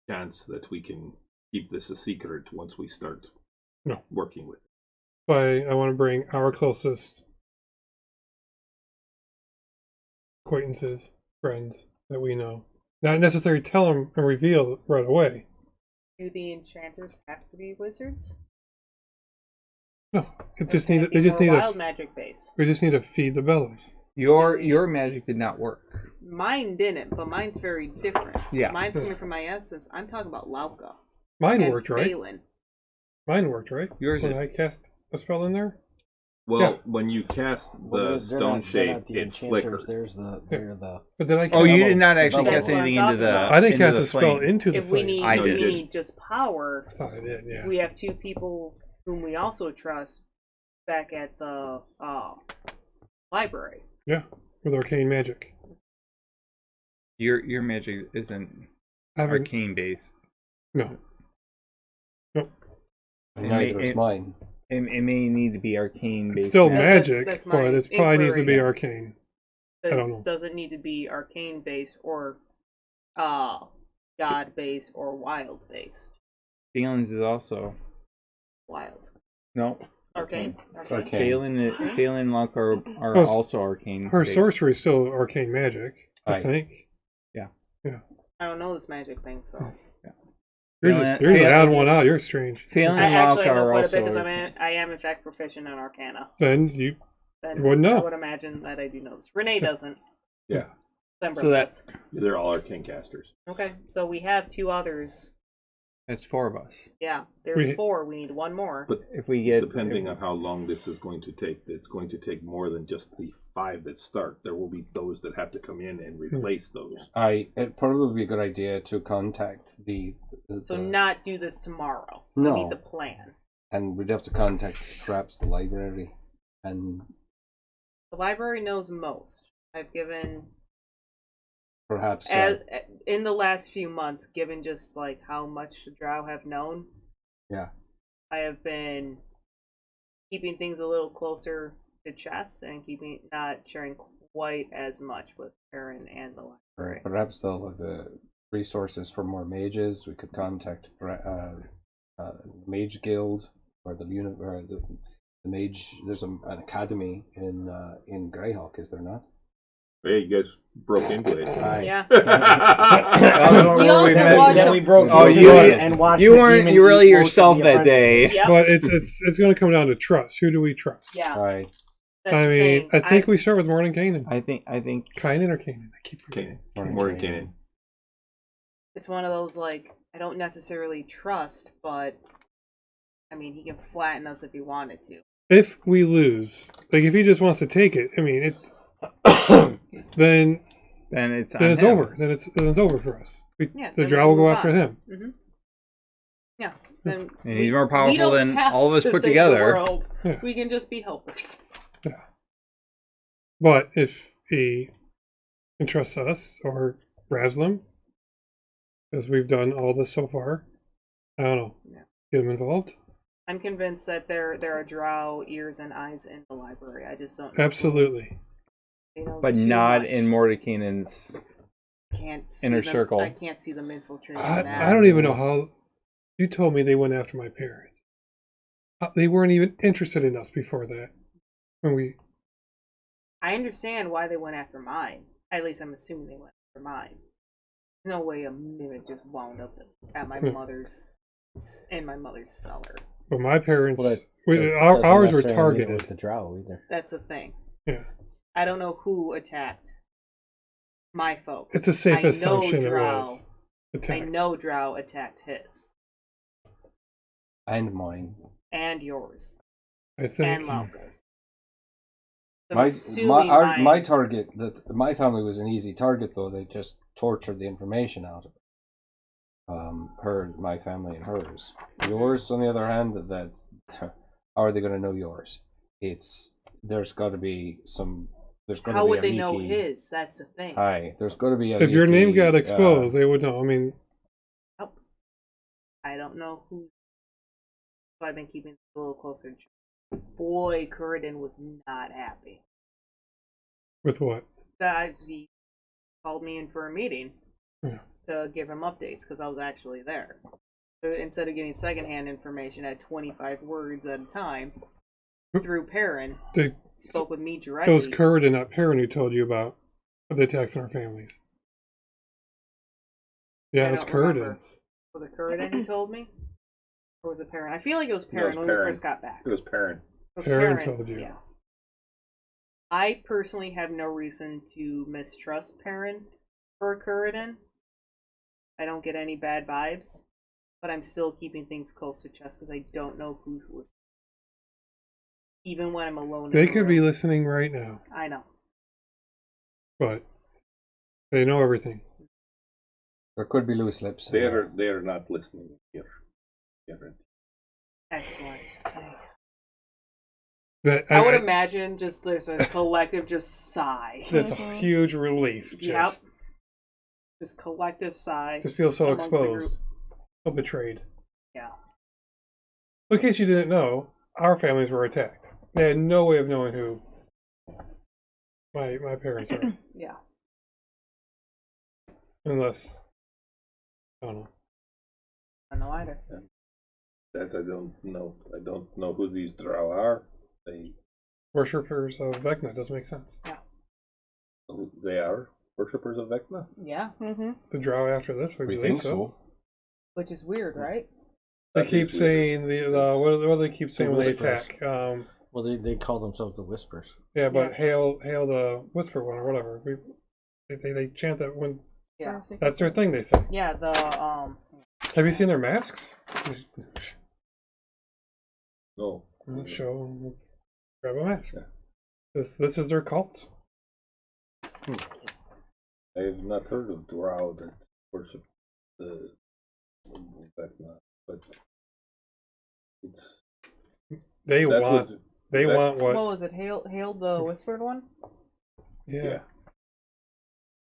chance that we can keep this a secret once we start No. working with it. I want to bring our closest acquaintances, friends that we know. Not necessarily tell them and reveal right away. Do the enchanters have to be wizards? No, it Or just can need it be they just more need wild to magic base. we just need to feed the bellows. your magic did not work. Mine didn't, but mine's very different. Yeah. Mine's coming from my essence. I'm talking about Lauka. Mine and worked, right? Balin. Mine worked, right? Yours When is- I cast a spell in there? Well, Yeah. when you cast Well, the they're stone not- they're shape, not the it enchanters, flickers. They're the But then I Oh, cast, you did not actually That's cast what I'm anything into talking the. about. I didn't into cast the a spell flame. into the If we flame. need, I if did. we need just power, I thought I did, yeah. we have 2 people whom we also trust back at the library. Yeah, with arcane magic. Your magic isn't I haven't. arcane based. No. Nope. Neither is mine. It may need to be arcane It's based. still That's- magic, that's my but it probably needs to be inquiry. arcane. I don't This know. doesn't need to be arcane based or god based or wild based. Feelings is also Wild. no. Arcane. Arcane. Phelan and Luck are Oh, also arcane. Her based. sorcery is still arcane magic, I Aye. think. I don't know this magic thing, so. You're Phelan- just adding one out. You're strange. Phelan I and Luck actually know are quite a bit also. because I am in fact proficient in Arcana. Then you Then You wouldn't know. I would imagine that I do know this. Renee doesn't. Yeah, Then So does. they're all arcane casters. Okay, so we have 2 others. That's 4 of us. Yeah, there's We- 4. We need 1 more. But If we get depending on how long this is going to take, it's going to take more than just the 5 that start. There will be those that have to come in and replace those. It'd probably be a good idea to contact the So not do this tomorrow. No. We need the plan. and we'd have to contact perhaps the library and The library knows most. I've given perhaps in the last few months, given just like how much the Drow have known. Yeah. I have been keeping things a little closer to chest and not sharing quite as much with Aaron and the library. perhaps they'll have resources for more mages. We could contact Mage Guild or the The mage, there's an academy in Greyhawk, is there not? Hey, you guys broke into it. Aye. Yeah. We also watched Then we broke Oh, into you- it and watched You the weren't demon you really eat most of yourself the that day. apprentices. Yep. But it's going to come down to trust. Who do we trust? Yeah. Aye. That's I the mean, thing. I think we start with Mordenkainen. I think Kainen or Kanan? I keep forgetting. Kanan. More than Kanan. It's one of those, like, I don't necessarily trust, but I mean, he can flatten us if he wanted to. If we lose, like if he just wants to take it, I mean, then it's it's over. Then it's over for us. Yeah, The then drow will we'll go move after on. him. Mm-hmm. Yeah. Then And he's more we powerful don't than have all of us to put save the together. world. Yeah. We can just be helpers. But if he entrusts us or Raslam, because we've done all this so far, I don't know. Yeah. Get him involved? I'm convinced that there are drow ears and eyes in the library. I just don't know. Absolutely. They know But too not much. in Mordekainen's Can't see inner them. circle. I can't see them infiltrating I that. don't even know how. You told me they went after my parents. They weren't even interested in us before that. When we. I understand why they went after mine. At least I'm assuming they went after mine. There's no way a mimic just wound up at my mother's in my mother's cellar. But my parents. Well, ours were Doesn't necessarily mean it targeted. was the drow either. That's the thing. Yeah. I don't know who attacked my folks. It's a safe I know assumption it drow. was. I Attack. know drow attacked his And mine. and yours I and think. Lauka's. So I'm My assuming my target, that my family was an easy target, though. They just tortured the information out of it. My family and hers. Yours, on the other hand, that how are they going to know yours? There's got to be some. There's got to how be would a they know leaky- his? That's the thing. Aye, there's got to be a. If your name leaky, got exposed, they would know. I mean, I don't know who. So I've been keeping it a little closer. Boy, Curridon was not happy. with what? That he called me in for a meeting Yeah. to give him updates because I was actually there. So instead of getting secondhand information at 25 words at a time through Perrin, They, spoke with me it directly. was Currid, not Perrin, who told you about the attacks on our families. Yeah, I it was don't Currid. remember. Was it Curridon who told me? Or was it Perrin? I feel like it was No, Perrin it was when Perrin. we first got back. It was Perrin. It was Perrin told you. Yeah. I personally have no reason to mistrust Perrin for Curridon. I don't get any bad vibes, but I'm still keeping things close to chest because I don't know who's listening. Even when I'm alone. They in the could be room. listening right now, I know. but they know everything. There could be loose lips. They are not listening here. Excellent. That I would imagine just there's a collective just sigh. That's a huge relief. Yep. Just collective sigh. Just feel so amongst the exposed, group. so betrayed. Yeah. In case you didn't know, our families were attacked. They had no way of knowing who my parents are, Yeah. unless I don't know. I don't know either. That I don't know. I don't know who these drow are. Worshippers of Vecna doesn't make sense. They are worshippers of Vecna. Yeah. Mm-hmm. The drow after this, we We believe think so. Which is weird, right? They That keep is weird. saying what do they keep saying when they Whispers. attack? Well, they call themselves the Whispers. Yeah, but Yeah. hail the whisper one or whatever. They chant that when Yeah. that's their thing. They say. Yeah, the Have you seen their masks? No. Show them, grab a mask. Yeah. This is their cult. I have not heard of drow that worship the Vecna, but it's They that's want what they Vec- want what? what was it? Hail the whispered one? Yeah.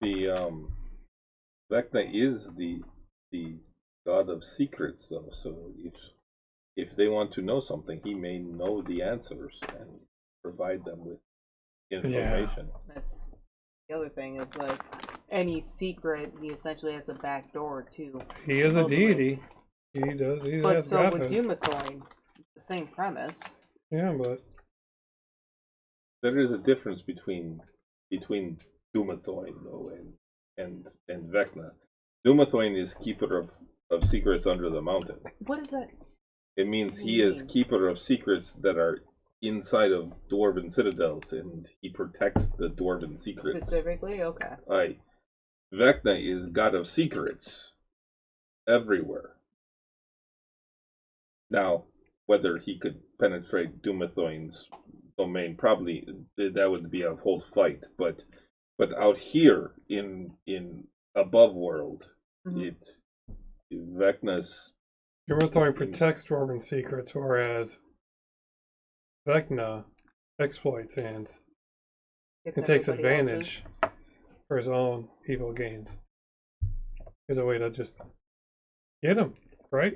The Vecna is the god of secrets, though. So if they want to know something, he may know the answers and provide them with information. That's the other thing is like any secret, he essentially has a back door too. He is a Supposedly. deity. He does. He But has so with godhood. Doomatoin, the same premise. Yeah, but There is a difference between Dumathoin though and Vecna. Dumathoin is keeper of secrets under the mountain. What is it? It means he is keeper of secrets that are inside of dwarven citadels, and he protects the dwarven secrets. Specifically, okay. Aye. Vecna is god of secrets everywhere. Now, whether he could penetrate Dumathoin's domain, probably that would be a whole fight. But out here in above world, it's Vecna's. Dumathoin protects dwarven secrets, whereas Vecna exploits and takes advantage for his own evil gains. There's a way to just get him, right?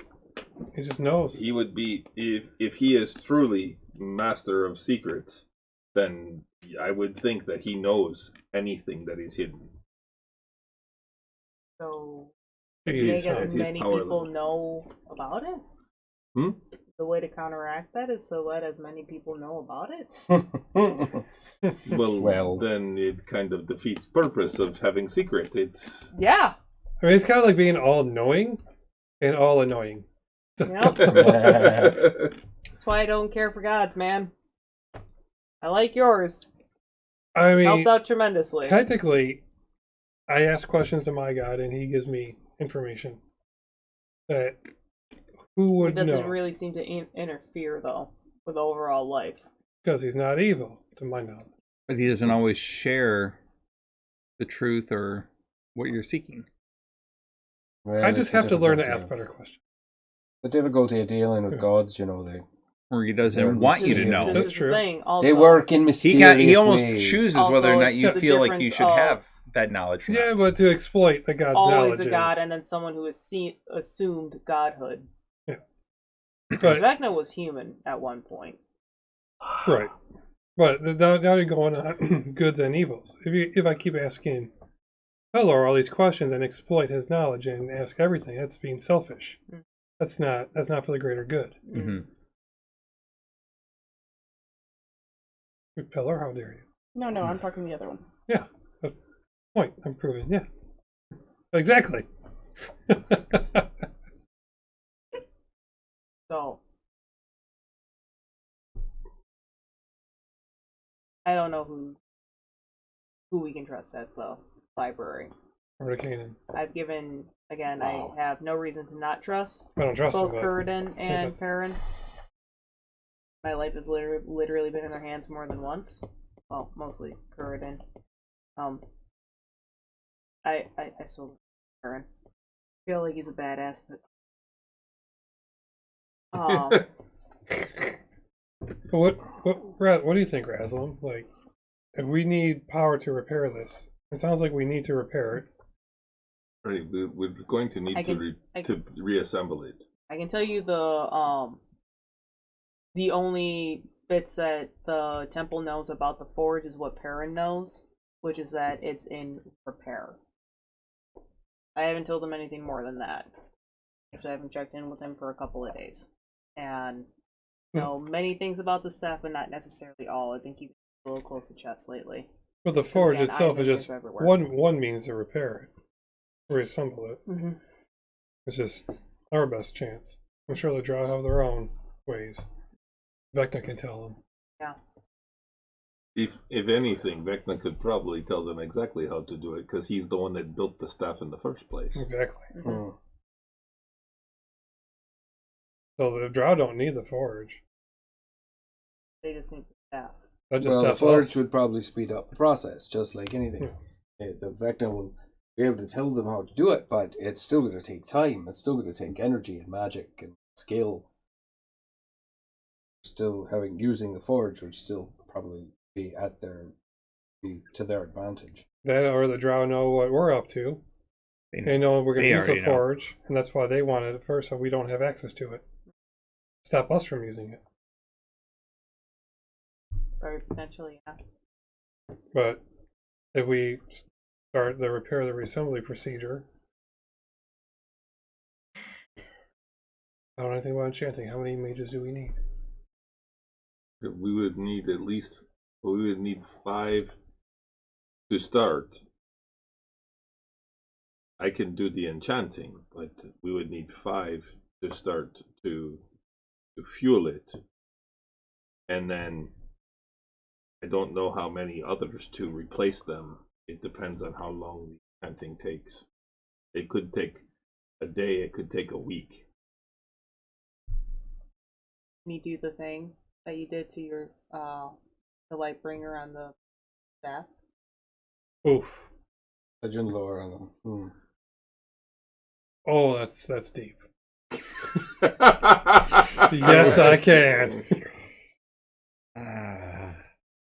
He just knows. He would be, if he is truly master of secrets, then I would think that he knows anything that is hidden. So, He's make as his many power people level. know about it? Hmm? The way to counteract that is to let as many people know about it? Well, then it kind of defeats purpose of having secret. It's Yeah. I mean, it's kind of like being all knowing and all annoying. Yep. That's why I don't care for gods, man. I like yours. I mean, Helped out tremendously. technically, I ask questions to my god, and he gives me information that who would It doesn't know? really seem to interfere, though, with overall life. Because he's not evil, to my knowledge. But he doesn't always share the truth or what you're seeking. Well, I it's just the have to learn to difficulty ask of- better questions. The difficulty of dealing with Yeah. gods, you know, they Or he doesn't They're want you to mysterious. know. This That's is true. the thing. Also, they work in He mysterious almost ways. chooses Also, whether or not it's you the feel like you difference should of have that knowledge. Or Yeah, not. but to exploit the god's always knowledge a god, is... and then someone who has assumed godhood. But, Vecna was human at one point. right. But now you're going on goods and evils. If I keep asking Pelor all these questions and exploit his knowledge and ask everything, that's being selfish. Mm. That's not for the greater good. Mm-hmm. Pelor, how dare you? No, I'm talking the other one. Yeah, that's the point. I'm proving. Yeah, exactly. So, I don't know who we can trust at the library. Canaan. I've given, again, Wow. I have no reason to not trust I don't trust both him, but Kurden and that's- Perrin. My life has literally been in their hands more than once. Well, mostly Kurden. I still love Perrin. I feel like he's a badass, but what do you think, Raslam? Like, if we need power to repair this, it sounds like we need to repair it. right, we're going to need to reassemble it. I can tell you the only bits that the temple knows about the forge is what Perrin knows, which is that it's in repair. I haven't told him anything more than that. Actually, I haven't checked in with him for a couple of days. And know many things about the staff, but not necessarily all. I've been keeping a little close to chest lately. But the forge again, itself is items just everywhere. one means to repair it, reassemble it. Mm-hmm. It's just our best chance. I'm sure the Drow have their own ways. Vecna can tell them. Yeah. If anything, Vecna could probably tell them exactly how to do it because he's the one that built the staff in the first place. Exactly. Mm-hmm. So the Drow don't need the forge. They just need the staff. That just Well, the stops forge us. would probably speed up the process, just like anything. The Vecna will be able to tell them how to do it, but it's still going to take time. It's still going to take energy and magic and skill. Still using the forge would still probably be to their advantage. That or the Drow know what we're up to. They know we're going to use the forge, and that's why they wanted it first, so we don't have access to it. Stop us from using it. Very potentially, yeah. But if we start the repair the reassembly procedure, I don't know anything about enchanting. How many mages do we need? We would need we would need 5 to start. I can do the enchanting, but we would need 5 to start to fuel it. And then I don't know how many others to replace them. It depends on how long the enchanting takes. It could take a day, it could take a week. Can you do the thing that you did to your the Lightbringer on the staff? Oof. Legend lore on them. Oh, that's deep. Yes, I can.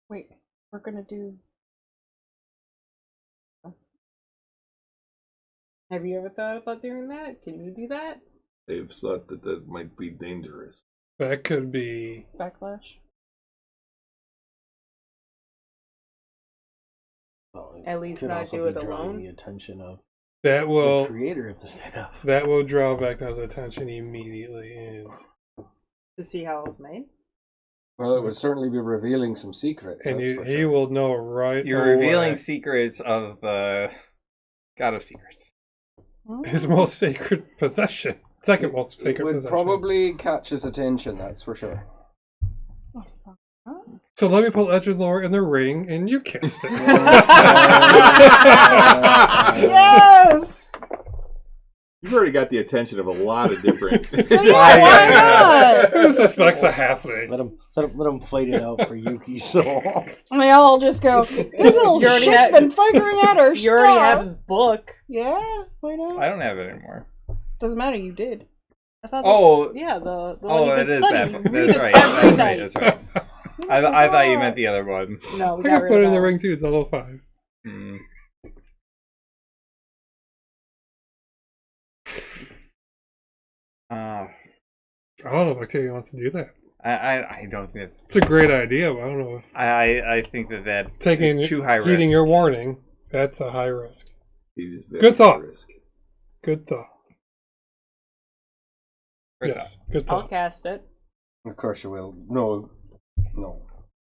Wait, we're gonna do. Have you ever thought about doing that? Can you do that? They've thought that that might be dangerous. That could be. Backlash. Well, At least could not also do it be drawing alone. The attention of That the will. creator of the staff. That will draw Vecna's attention immediately, and To see how it was made? Well, it would certainly be revealing some secrets. and that's you, for he sure. will know right. You're revealing away. secrets of the God of Secrets. His most sacred possession. Second most It sacred would possession. probably catch his attention, that's for sure. So let me put Legend Lore in the ring, and you kissed it. Yes! You've already got the attention of a lot of different. So yeah, why not? Who suspects a halfling? Let him fight it out for Yuki. So And they all just go, this little You already shit's had- been figuring out our You already have stuff. his book. Yeah, why not? I don't have it anymore. Doesn't matter, you did. I thought Oh. yeah, the one Oh, you that could is study. that. You That's read it right. every That's right. night. That's right. I thought you meant the other one. No, I we can got rid put of it in the that. ring too. It's level 5. Hmm. I don't know if Octavia wants to do that. I don't think that's. It's a great idea, but I don't know if I think that taking is too high risk. heeding your warning, that's a high risk. It is very Good thought. high risk. Good thought. Good Yes, good I'll thought. cast it. Of course you will. No.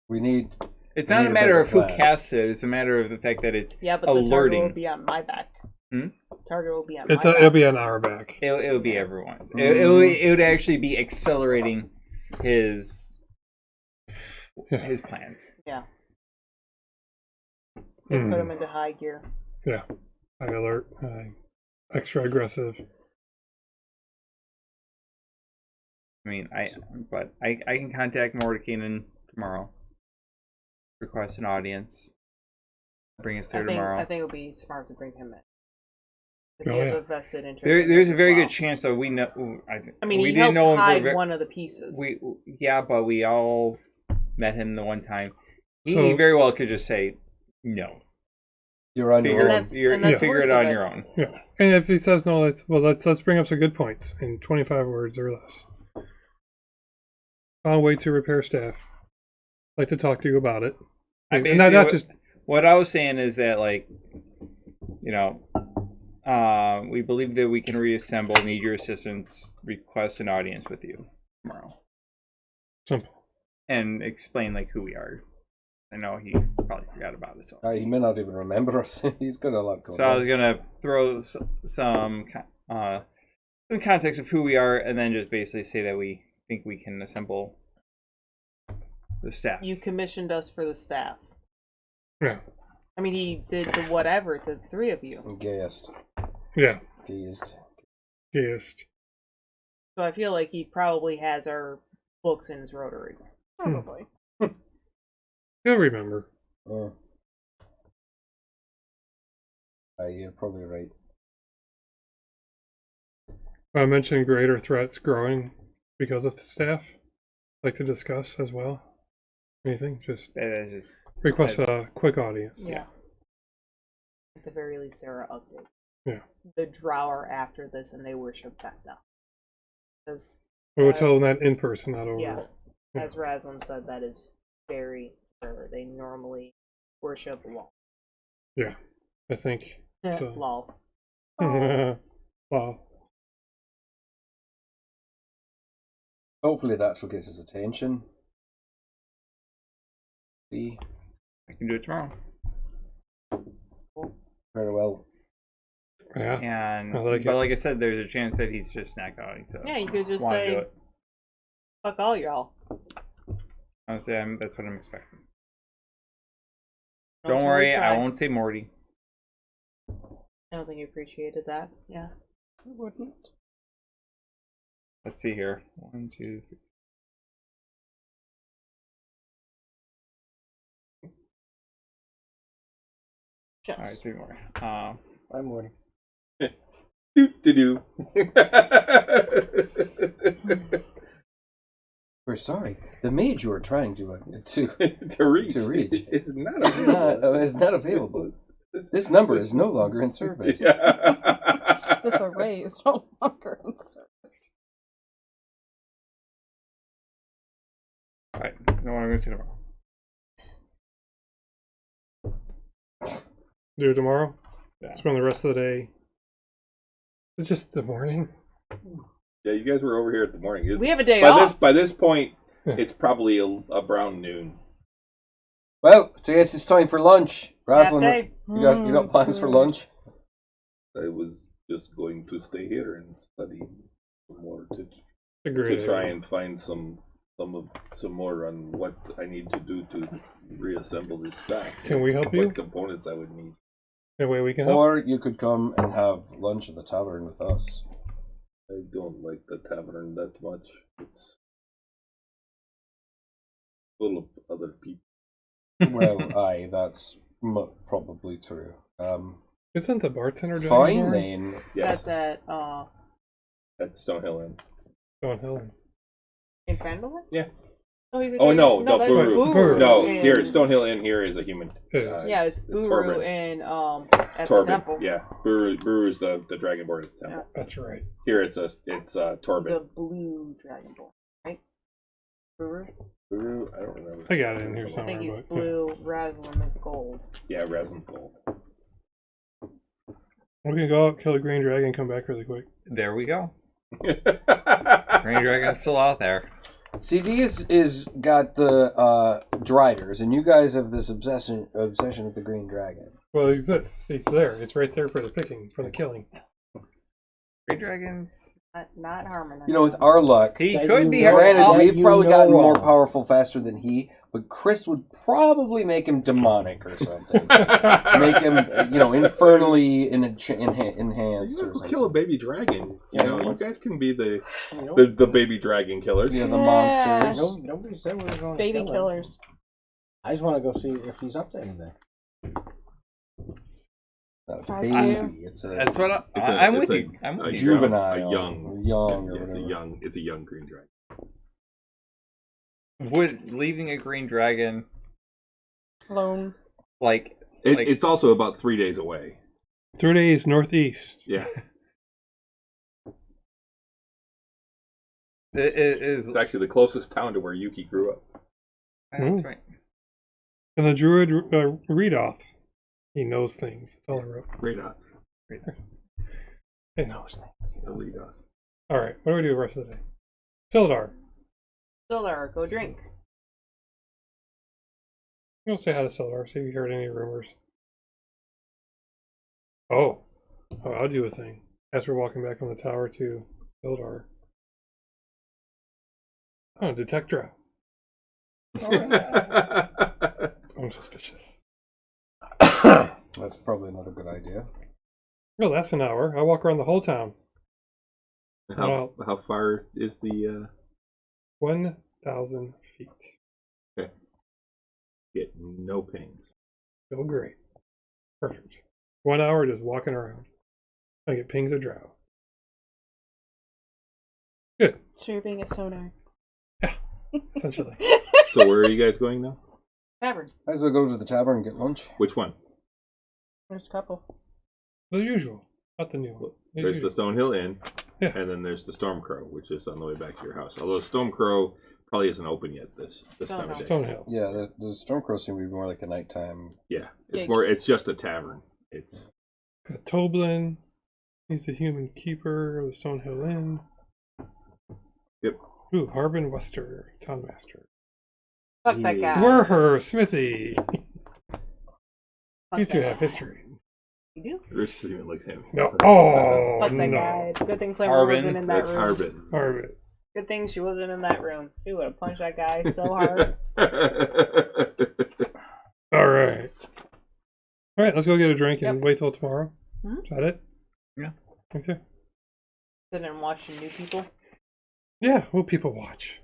We need. It's We not need a a matter better of who plan. casts it. It's a matter of the fact that it's Yeah, but the target alerting. will be on my back. Hmm? Target will be on It's my it'll back. be on our back. It would be everyone. It would actually be accelerating his plans. Yeah. Hmm. Put him into high gear. Yeah. High alert. Extra aggressive. I mean, I can contact Mordekainen tomorrow. Request an audience. Bring us there tomorrow. I think it would be smart to bring him in. Oh, Because he has yeah. a vested interest. in There's this a as very well. good chance that we know. I mean, we he didn't helped know him hide for one of the pieces. but we all met him the one time. He So- very well could just say no. You're on Figure, your own. that's- you're, and that's figure worse it of on it. your own. Yeah. And if he says no, let's bring up some good points in 25 words or less. Found a way to repair staff. Like to talk to you about it. I And basically, not just what I was saying is that, like, we believe that we can reassemble. Need your assistance. Request an audience with you tomorrow, simple. and explain like who we are. I know he probably forgot about it. So, He may not even remember us. He's got a lot going so I on. was gonna throw some context of who we are, and then just basically say that we think we can assemble the staff. You commissioned us for the staff. Yeah. I mean, he did the whatever to the three of you. Gazed. Yeah. Gazed. Yes. So I feel like he probably has our books in his rotary. Probably. He'll remember. You're probably right. I mentioned greater threats growing because of the staff. Like to discuss as well. Anything? Just That is just request a quick audience. Yeah. At the very least, there are updates. Yeah. The Drow are after this, and they worship Vecna. Because, We will tell them that in person, not over. yeah, Yeah. as Raslam said, that is very rare. They normally worship Lol. Yeah. I think. So. Lol. Wow. Hopefully that's what gets his attention. See, I can do it tomorrow. very well. Yeah. And I like but it. like I said, there's a chance that he's just not going to. Yeah, you could just wanna do say, it. "Fuck all y'all." Honestly, that's what I'm expecting. Don't Don't worry, try. I won't say Morty. I don't think he appreciated that. Yeah. I wouldn't. Let's see here. 1, 2, 3. Just. All right, 3 more. I'm Morty. Do. We're sorry. The mage you are trying to reach. To reach. It's not is not available. This number is no longer in service. Yeah. This array is no longer in service. All right, no one I'm going to see tomorrow. Do it tomorrow. Yeah. Spend the rest of the day. It's just the morning. Yeah, you guys were over here at the morning. We have a day by off. By this point, Yeah. it's probably around noon. Well, so I guess it's time for lunch. Half Rosalind, day. you got plans for lunch? I was just going to stay here and study some more It's a great to try idea. and find some more on what I need to do to reassemble this stack. Can we help what you? components I would need. Any way we can help? Or you could come and have lunch at the tavern with us. I don't like the tavern that much. It's full of other people. Well, aye, that's probably true. Isn't the bartender Fine Dragonborn? then. Yes, That's at Stonehill Inn. Stonehill. in Fanduel? Yeah. Oh, he's a Oh no, no, that's Buru. Buru. No, in- here Stonehill Inn here is a human. It is. Yeah, it's Buru Torben. in at the Torben. temple. Yeah, Buru is the dragonborn at the temple. That's right. Here it's Torben. It's a blue dragonborn, right? Buru. Buru, I don't remember. I got it in here I somewhere. think he's but, blue. Raslam is gold. Yeah, Rasmus Gold. We can go out, kill a green dragon, come back really quick. There we go. Green Dragon's still out there. CD is got the dryers, and you guys have this obsession with the green dragon. Well, it exists. It's there. It's right there for the picking, for the killing. Green Dragon's. Not harming. You know, with our luck, He That could you be. know- granted, that we've you probably know gotten more of. powerful faster than he, but Chris would probably make him demonic or something. Make him, infernally enhanced You or know, something. kill a baby dragon. Yeah, You once- guys can be the Nope. baby dragon killers. Yeah, the Yeah. monsters. Nobody said we were going Baby to kill him. killers. I just want to go see if he's up to anything. Not a I baby. It's a That's what It's a- I'm it's with a- you. I'm a with you. juvenile, a young, young, or yeah, whatever. it's a young green dragon. Would leaving a green dragon Alone. like It's also about 3 days away. 3 days northeast. Yeah, it is? it's actually the closest town to where Yuki grew up. That's right. And the druid Redoth, he knows things. That's all I wrote. Radon. He knows things. The lead us. All right, what do we do the rest of the day? Sildar. Still there. Go drink. Go say hi to Sildar. See if you heard any rumors. Oh, I'll do a thing. As we're walking back from the tower to Sildar. Oh, detect drow. I'm suspicious. That's probably another good idea. Well, that's an hour. I'll walk around the whole town. How far is the 1,000 feet. get no pain? Feel great. Perfect. 1 hour just walking around. I get pings of drow. Good. So you're being a sonar. Essentially. So where are you guys going now? Tavern. Might as well go to the tavern and get lunch. Which one? There's a couple. The usual. Not the new one. The There's the usual. Stonehill Inn, Yeah. and then there's the Stormcrow, which is on the way back to your house. Although Stormcrow probably isn't open yet this time of day. Stonehill. Yeah, the Stormcrow seem to be more like a nighttime. Yeah, it's Yikes. more. It's just a tavern. It's Got Toblin. He's the human keeper of the Stonehill Inn. Yep. Ooh, Harbin Wester, Town Master. Fuck that guy. We're her, Smithy. Fuck You two that have guy. history. You do? Rich doesn't even look at him. No. Oh, Fuck that no. guy. It's a good thing Clemmer Harbin. wasn't in that That's room. Harbin. Harbin. Good thing she wasn't in that room. She would have punched that guy so hard. All right. All right, let's go get a drink and Yep. wait till tomorrow. Mhm. Is that it? Yeah. Okay. Sitting and watching new people. Yeah, we'll people watch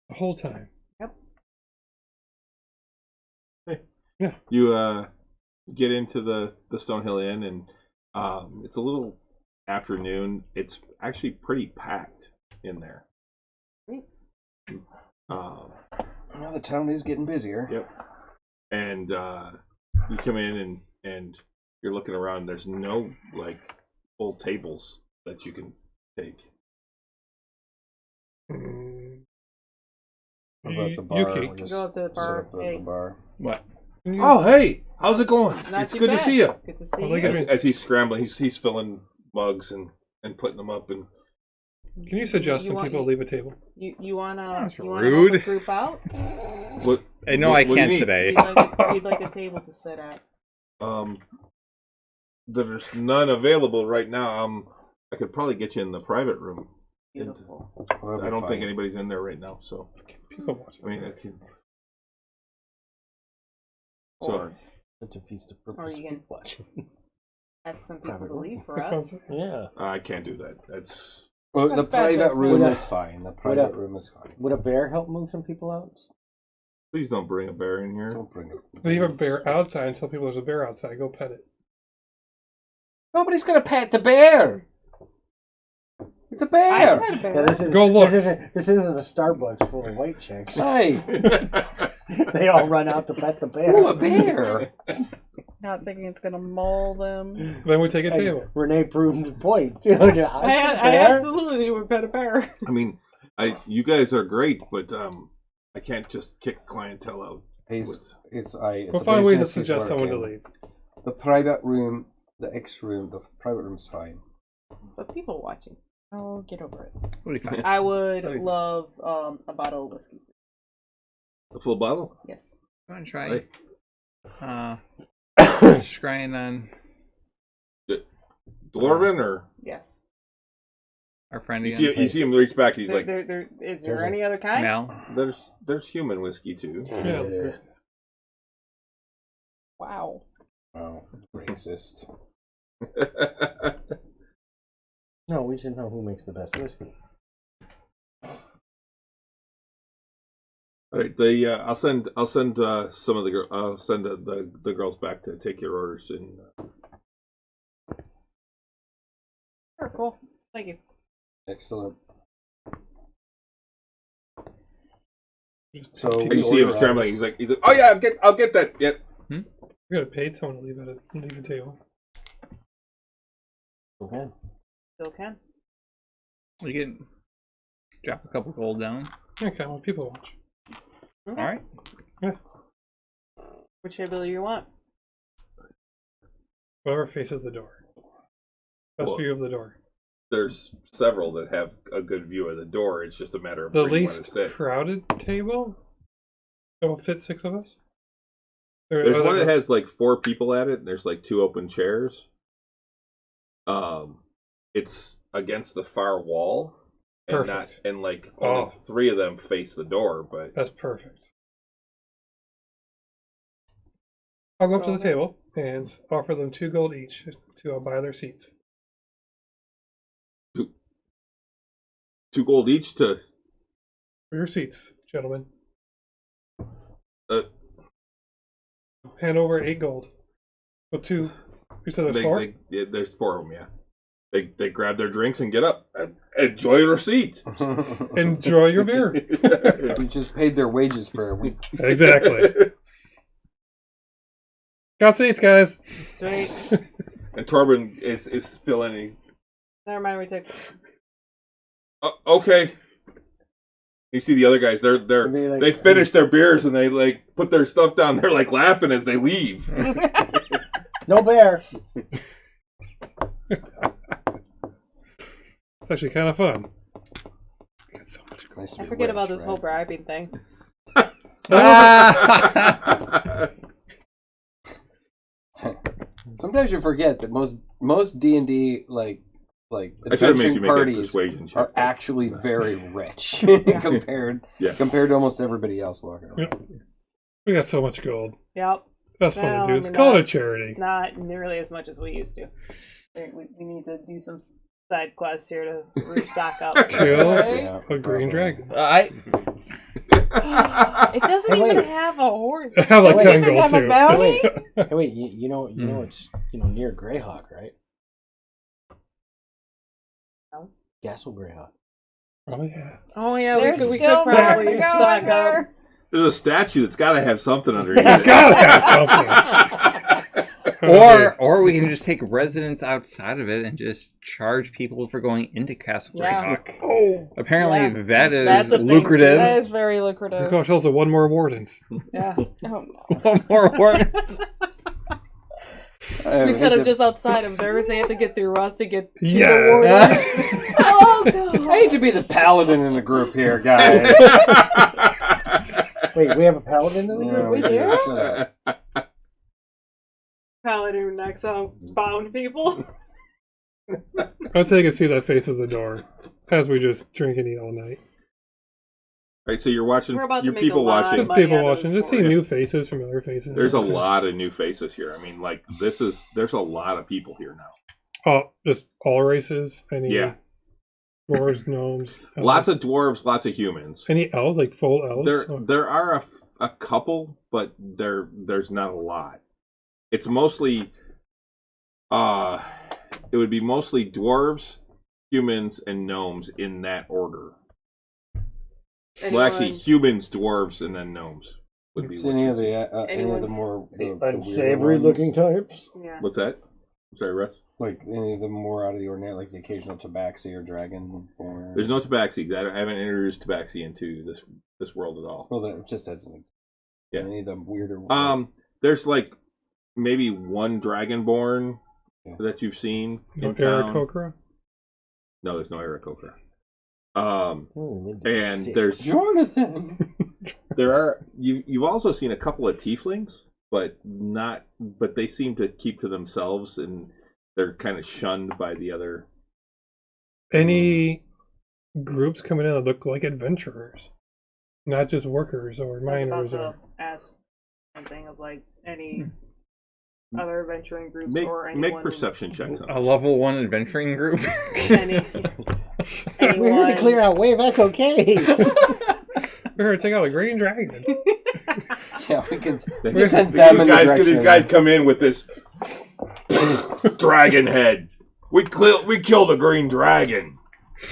the whole time. You get into the Stonehill Inn, and it's a little afternoon. It's actually pretty packed in there. Well, the town is getting busier. Yep. And you come in and you're looking around. There's no like full tables that you can take. Mm. What about the bar? Yuki. We'll just Go up to the sit bar. up at Hey. the bar. What? Oh, hey, how's it going? Not It's too good bad. to see you. Good to see Well, you. they get- As he's scrambling, he's filling mugs and putting them up. And Can you suggest some want- people leave a table? You wanna That's you wanna rude. help the group out? what? I know what- I what do you can't need? today. You'd like a table to sit at. There's none available right now. I could probably get you in the private room. Beautiful. Well, that'll be I don't fine. think anybody's in there right now. So People watch. I mean, I can. Or So Such a feast of Or purpose. you can- Watch. ask some people Private to room. leave for This us. one's- Yeah. I can't do that. That's Well, the That's bad private business. room Would is fine. The private room is fine. Would a bear help move some people out? please don't bring a bear in here. Don't bring it. Leave a bear outside and tell people there's a bear outside. Go pet it. Nobody's gonna pet the bear. It's a I bear. had a bear. Yeah, this is Go look. This isn't a Starbucks full of white chicks. Hey, They all run out to pet the bear. oh, a bear. Not thinking it's gonna maul them. Then we take a Hey, table. Renee proved the point. I I absolutely would pet a bear. I mean, you guys are great, but I can't just kick clientele out. It's with- We'll find ways to business he's suggest someone to working. leave. The private room, the X room, the private room's fine. But people watching. Oh, get over it. What do you find? I would Okay. love a bottle of whiskey. A full bottle. Yes. Go and try. Hey. Scrying on Dwarven, or Yes. our friend you again. see him reach back, and he's like, Is there There's any other kind? Mel. there's human whiskey too. Yeah. Wow. Wow, racist. No, we should know who makes the best whiskey. All right, I'll send some of the I'll send the girls back to take your orders, and Sure, cool. Thank you. Excellent. So you see him scrambling. He's like, oh yeah, I'll get that. Yep. We gotta pay someone to leave a table. Okay. Still can. You can drop a couple gold down. Okay, well, people watch. All right. Which table do you want? Whoever faces the door. Best Well, view of the door. There's several that have a good view of the door. It's just a matter of The where you want to least sit. crowded table? That will fit 6 of us? There's one that has like 4 people at it, and there's like 2 open chairs. It's against the far wall, and Perfect. like only 3 of them face the door. But That's perfect. I'll go up to the table and offer them 2 gold each to buy their seats. 2 gold each to. For your seats, gentlemen. Uh, Hand over 8 gold. Well, 2. You said there's 4? There's 4 of them. Yeah. They grab their drinks and get up. Enjoy your seat. Enjoy your beer. We just paid their wages for a week. Exactly. Got seats, guys. Sweet. And Torben is filling. And he's, Never mind, we took. okay. You see the other guys. They finish their beers and they like put their stuff down. They're like laughing as they leave. No bear. It's actually kind of fun. I got so much. Nice to I be forget rich, about this right? whole bribing thing. Sometimes you forget that most D&D like I should have made adventuring you make a parties persuasion check. are actually very rich compared to almost everybody else walking around. Yep. We got so much gold. Yep. That's fun Well, to do. I It's mean, call it a not- charity. Not nearly as much as we used to. We need to do some side quests here to restock up. Kill Yeah, a green dragon. It doesn't Hey, even wait. have a horse. I have like Wait, 10 doesn't gold have a too. bounty? Hey, wait, you know it's near Greyhawk, right? No. Castle Greyhawk. Oh yeah. Oh yeah, There's we still could more probably to go stock in there. up. There's a statue that's got to have something underneath It's it. gotta have something. Or we can just take residence outside of it and just charge people for going into Castle Yeah. Greyhawk. Oh, Apparently Yeah. that is That's a thing, lucrative. That is very lucrative. gosh, also one more wardens. Yeah. Oh, no. One more word. We set up just outside of theirs. They have to get through us to get to Yeah. the wardens. Oh god. I hate to be the paladin in the group here, guys. Wait, we have a paladin in the Yeah, group? We do? Shut up. Paladin next bound people. I'd say you can see that face of the door as we just drink and eat all night. Right, so you're watching. We're about to Your make people a lot. watching. Just money people out of watching, this just see forest. new faces, familiar faces. There's a That's it. lot of new faces here. I mean, like there's a lot of people here now. Oh, just all races. Any Yeah. dwarves, gnomes. Lots elves? of dwarves, lots of humans. Any elves, like full elves. There are a couple, but there's not a lot. It's mostly it would be mostly dwarves, humans, and gnomes in that order. Well, actually, Anyone- humans, dwarves, and then gnomes would be. It's what any you of would see. any of the more the weirder Unsavory ones. looking types. Yeah. What's that? I'm sorry, Russ. Like any of the more out of the ordinary, like the occasional tabaxi or dragonborn. There's no tabaxi. I haven't introduced tabaxi into this world at all. Well, that just as an Yeah. Any of the weirder ones. There's like maybe one dragonborn Yeah. that you've seen No in town. Aarakocra? No, there's no Aarakocra. Maybe And six. there's Jonathan. there are you've also seen a couple of tieflings, but they seem to keep to themselves and they're kind of shunned by the other. Any groups coming in that look like adventurers, not just workers or I was about miners to or. ask something of like any other adventuring groups Make or anyone. make perception checks on A it. level 1 adventuring group. Any, We're here to clear out Wave Echo Cave. We're here to take out a green dragon. Yeah, we can These send them in the guys direction. come in with this dragon head. We killed a green dragon.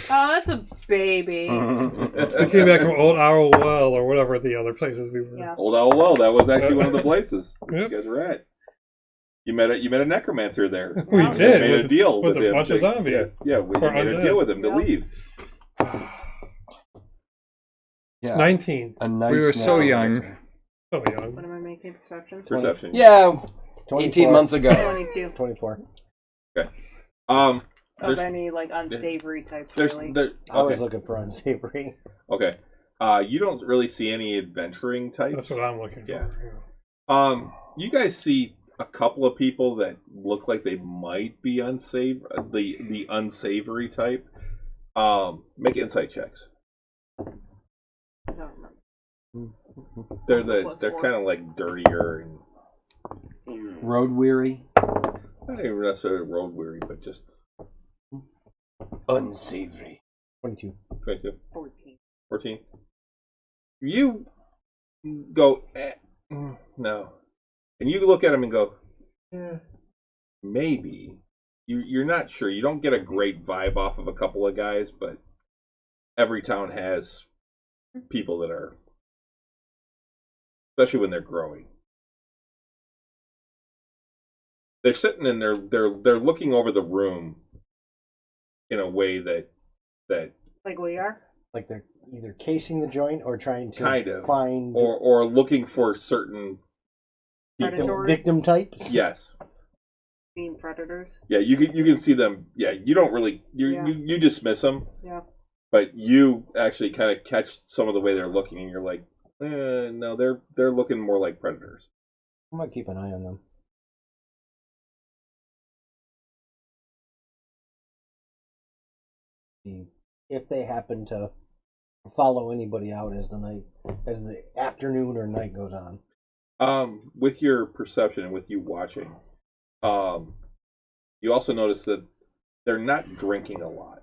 Oh, that's a baby. We came back from Old Owl Well or whatever the other places we were. Yeah. Old Owl Well, that was actually one of the places. Yep. You guys were at. You met a necromancer there. We Yeah. did. Made a with- deal with with a him. bunch of zombies. Yeah, we Or made a undead. deal with him to Yeah. leave. Yeah, 19. a nice We were so small young. answer. So What young. am I making? Perception? Perception. Yeah, 24. 18 months ago. 22. 24. Of There's- any like unsavory types, There's really. I was okay. looking for unsavory. Okay. You don't really see any adventuring types. That's what I'm looking Yeah. for. You guys see a couple of people that look like they might be the unsavory type. Make insight checks. I don't remember. Plus They're 4. kind of like dirtier and Road weary. not even necessarily road weary, but just Unsavory. 22. 22, 14. 14. You go no, and you look at them and go, maybe. You're not sure. You don't get a great vibe off of a couple of guys, but every town has people that are, especially when they're growing. They're sitting and they're looking over the room in a way that Like we are? Like they're either casing the joint or trying to Kind of. find or looking for certain people. Predatory? victim types. Yes. Being predators. Yeah, you can see them. Yeah, you don't really Yeah. you dismiss them, Yeah. but you actually kind of catch some of the way they're looking, and you're like, No, they're looking more like predators. I might keep an eye on them. See if they happen to follow anybody out as the afternoon or night goes on. With your perception and with you watching, you also notice that they're not drinking a lot.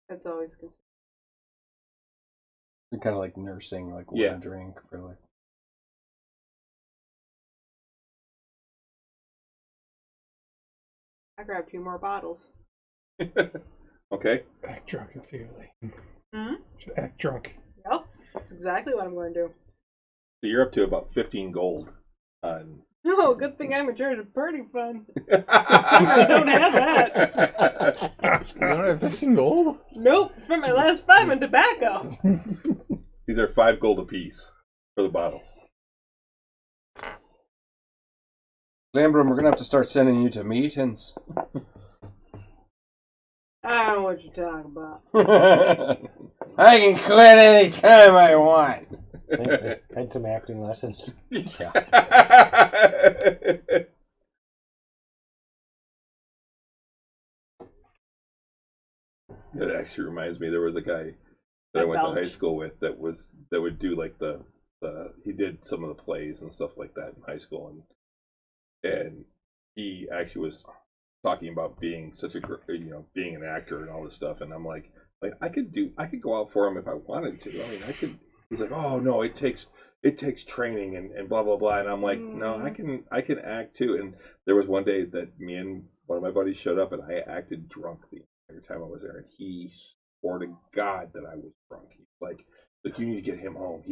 That's always good. You're kind of like nursing, like what Yeah. to drink, really. I grabbed 2 more bottles. Okay. Act drunk immediately. Hmm? Should act drunk. Yep, that's exactly what I'm going to do. So you're up to about 15 gold. Oh, good thing I'm in charge of party fund. I don't have that. You don't have 15 gold? Nope, spent my last 5 on tobacco. These are 5 gold apiece for the bottle. Lambrum, we're gonna have to start sending you to meetings. I don't know what you're talking about. I can quit any time I want. I had some acting lessons. Yeah. That actually reminds me, there was a guy that I went to high school with that would do like the he did some of the plays and stuff like that in high school, and he actually was talking about being such a being an actor and all this stuff, and I'm like I could go out for him if I wanted to. I mean, I could. He's like, oh no, it takes training and blah blah blah, and I'm like, no, I can act too. And there was one day that me and one of my buddies showed up, and I acted drunk the entire time I was there, and he swore to God that I was drunk. He's like you need to get him home.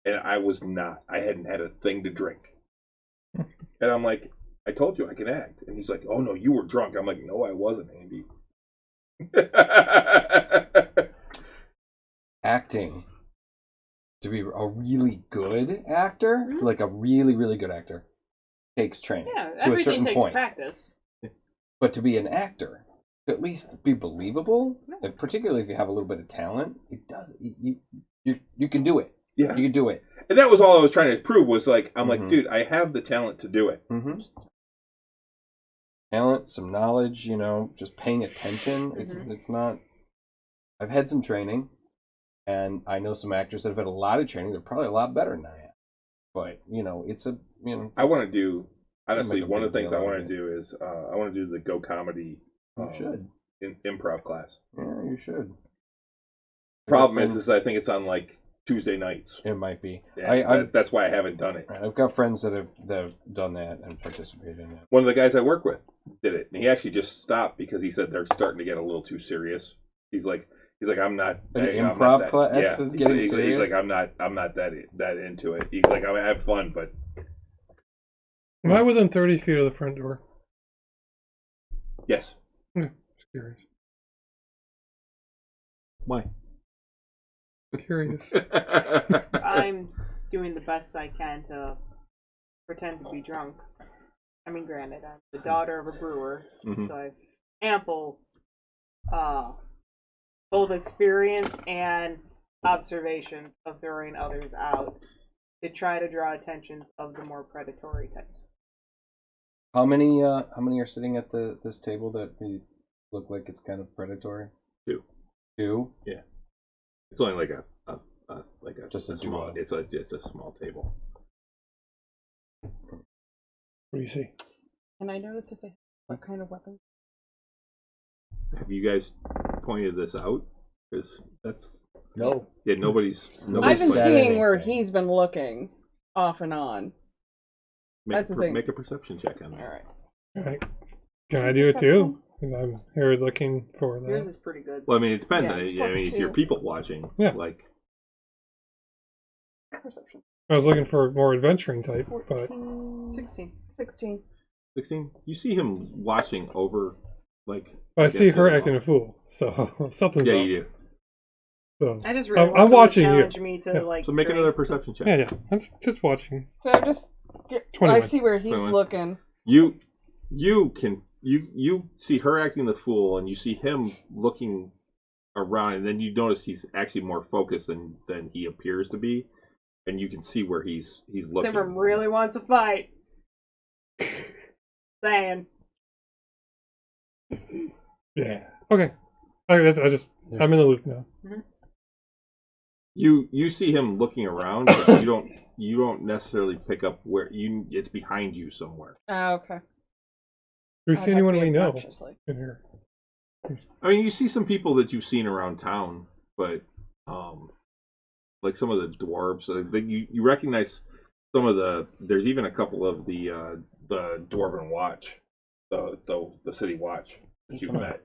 And I was not. I hadn't had a thing to drink, and I'm like, I told you I can act, and he's like, oh no, you were drunk. I'm like, no, I wasn't, Andy. Acting. To be a really good actor, like a really, really good actor, takes training Yeah, to a everything certain takes point. practice. But to be an actor, to at least be believable, and particularly if you have a little bit of talent, it does. You can do it. Yeah, you can do it. And that was all I was trying to prove. Was like, I'm like, Mhm. dude, I have the talent to do it. Mm-hmm. Talent, some knowledge, just paying attention. It's not. I've had some training, and I know some actors that have had a lot of training. They're probably a lot better than I am. But it's a I want to do honestly. Make a One of the big things deal I out want of to do is I want to do the Go Comedy. You should. Improv class. Yeah, you should. Problem is I think it's on like Tuesday nights. It might be. Yeah, that's why I haven't done it. I've got friends that have done that and participated in it. One of the guys I work with did it, and he actually just stopped because he said they're starting to get a little too serious. He's like, I'm not. An I'm not improv that, class yeah. is getting he's serious? like, I'm not that into it. He's like, I have fun, but Am I within 30 feet of the front door? yes. Just curious. Why? Curious. I'm doing the best I can to pretend to be drunk. I mean, granted, I'm the daughter of a brewer, Mhm. so I have ample both experience and observations of throwing others out to try to draw attentions of the more predatory types. How many are sitting at this table that look like it's kind of predatory? 2. 2? Yeah. It's only like a Just a small. duo. It's just a small table. What do you see? Can I notice if they what kind of weapons? Have you guys pointed this out? Because that's No. yeah. Nobody's I've been said seeing where anything. he's been looking off and on. That's the thing. Make a perception check on that. All right. All right. Can I do it too? Because I'm here looking for Yours that. is pretty good. Well, I mean, it depends Yeah, on it. it's I mean, if you're +2. people watching, Yeah. like Perception. I was looking for more adventuring type, but 14, 16. 16. 16, you see him watching over, like. I see against her the acting wall. a fool, so something's Yeah, up. you do. So, I just really I'm want someone to watching you. challenge me to Yeah. like. So make drink. another perception check. yeah, I'm just watching. So I just I 21. see where he's 21. looking. You see her acting the fool, and you see him looking around, and then you notice he's actually more focused than he appears to be, and you can see where he's looking. Simran really wants to fight. Saying. Yeah. Okay. I'm in the loop now. You see him looking around, but you don't necessarily pick up where it's behind you somewhere. Oh, okay. Do we I'd see have to anyone be we know obnoxiously. in here? I mean, you see some people that you've seen around town, but like some of the dwarves, you recognize some of the. There's even a couple of the dwarven watch, the city watch that you've met.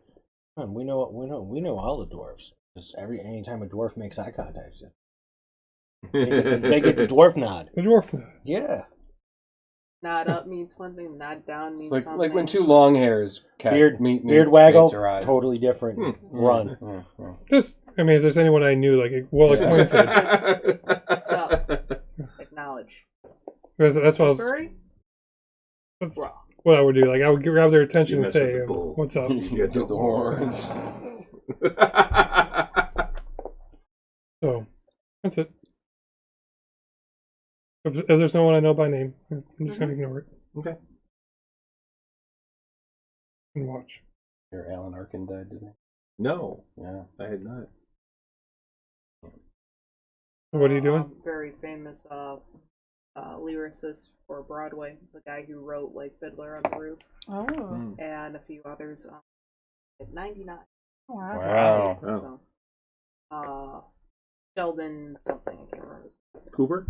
We know all the dwarves. Just anytime a dwarf makes eye contact, they get the dwarf nod. The dwarf nod. Yeah. Nod up means one thing, nod down means something. Like when two long hairs Beard waggle, totally different. Run. Just, I mean, if there's anyone I knew, like, well acquainted. So, acknowledge. That's what I would do. Like, I would grab their attention and say, "What's up?" Get the horns. So, that's it. If there's no one I know by name, I'm just gonna ignore it. Okay. And watch. Your Alan Arkin died, didn't he? No. Yeah. I had not. What are you doing? Very famous lyricist for Broadway, the guy who wrote like Fiddler on the Roof, and a few others. At 99. Wow. Wow. So, Sheldon something, I can't remember. Cooper?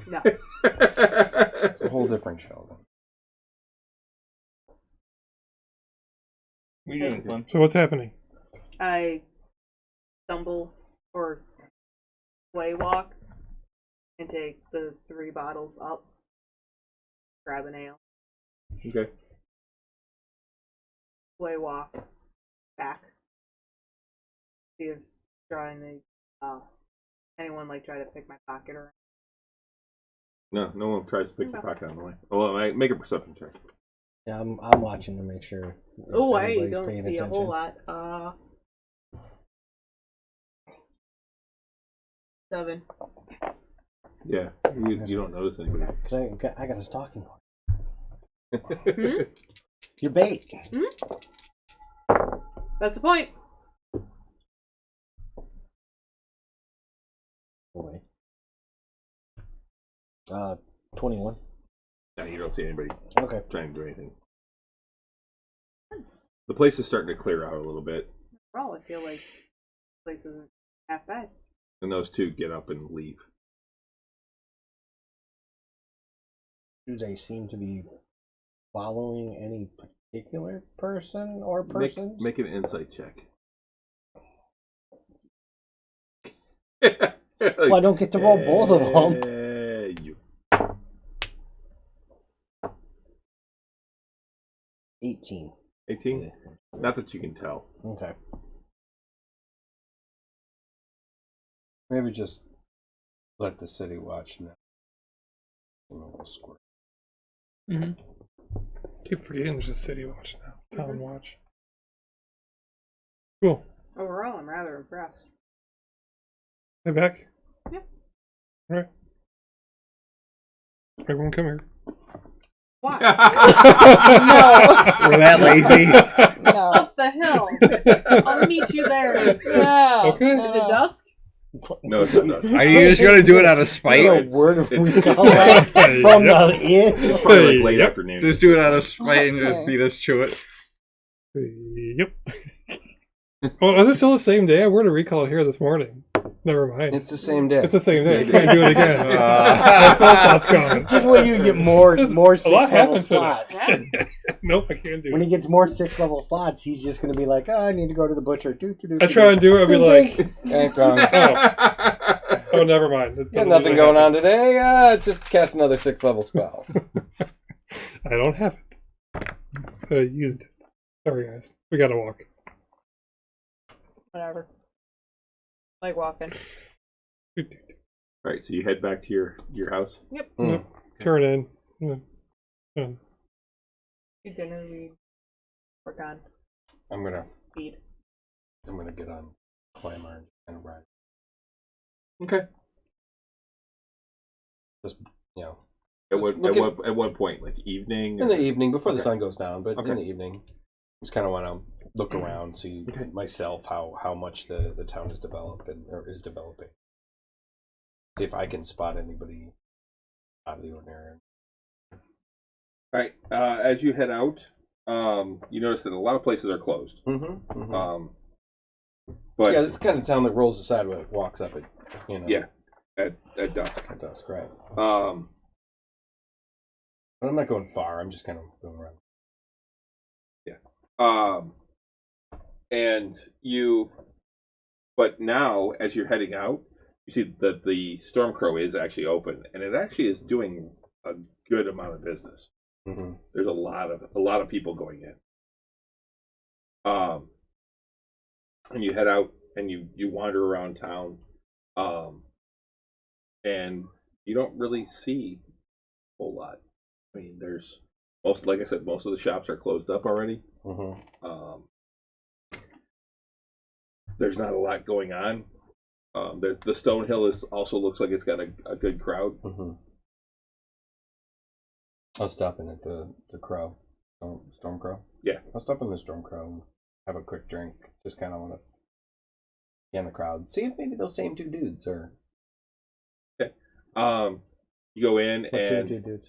No. It's a whole different Sheldon. We doing fun. So what's happening? I stumble or sway walk and take the 3 bottles up, grab an ale, Okay. sway walk back, see if trying to anyone like try to pick my pocket or No one tries to pick your pocket on the way. Well, make a perception check. Yeah, I'm watching to make sure. Oh, I everybody's don't paying see a whole attention. lot. 7. Yeah, you don't notice anybody. Because I got a stalking horn. Your bait. That's the point. Boy. 21. No, you don't see anybody Okay. trying to do anything. The place is starting to clear out a little bit, Well, I feel like the place isn't half bad. and those two get up and leave. Do they seem to be following any particular person or persons? Make an insight check. Well, I don't get to roll both of them. You. 18. 18? Not that you can tell. Okay. Maybe just let the city watch now. We'll squirt. Keep forgetting there's a city watch now. Town watch. Cool. Overall, I'm rather impressed. Head back? Yep. Alright. Everyone come here. Why? We're that lazy. No. Up the hill. I'll meet you there. No. Okay. Is it dusk? No, it's not us. Are you just gonna do it out of spite? No, A it's- word of it's- we call that from the inn. It's probably like late afternoon. Just do it out of spite and just Okay. beat us to it. Yep. Oh, is it still the same day? I wrote a recall here this morning. Never mind. It's the same day. It's the same day. I can't do it again. Uh. My spell slot's gone. Just when you get more A 6 lot level happens to slots. that. Nope, I can't do When it. he gets more 6 level slots, he's just going to be like, oh, I need to go to the butcher. I try and do it, I'll be like, Ain't wrong. oh, never mind. It Got doesn't nothing usually going happen. on today. Just cast another 6 level spell. I don't have it. I used it. Sorry, guys. We gotta walk. Whatever. Like walking. Alright, so you head back to your house? Yep. Yep. Turn in. Done. Eat dinner, we work on I'm gonna feed. I'm gonna get on Clamor and kind of ride. Okay. Just Just At what point? Like evening? in or- the evening before the Okay. sun goes down, but Okay. in the evening, just kind of want to look around, see Okay. myself how much the town is developed or is developing. See if I can spot anybody out of the ordinary. All right. As you head out, you notice that a lot of places are closed. Mm-hmm. But Yeah, this is the kind of town that rolls the sidewalk, walks up it. Yeah. At dusk. At dusk, right? Um, But I'm not going far. I'm just kind of going around. and but now as you're heading out, you see that the Stormcrow is actually open, and it actually is doing a good amount of business. Mm-hmm. There's a lot of people going in. And you head out and you wander around town, and you don't really see a whole lot. I mean, there's like I said, most of the shops are closed up already. Mm-hmm. There's not a lot going on. The Stonehill also looks like it's got a good crowd. Mm-hmm. I'll stop in at the Crow, Storm Crow. Yeah, I'll stop in the Storm Crow and have a quick drink. Just kind of want to get in the crowd, see if maybe those same two dudes are. Okay. You go in What's the and two dudes?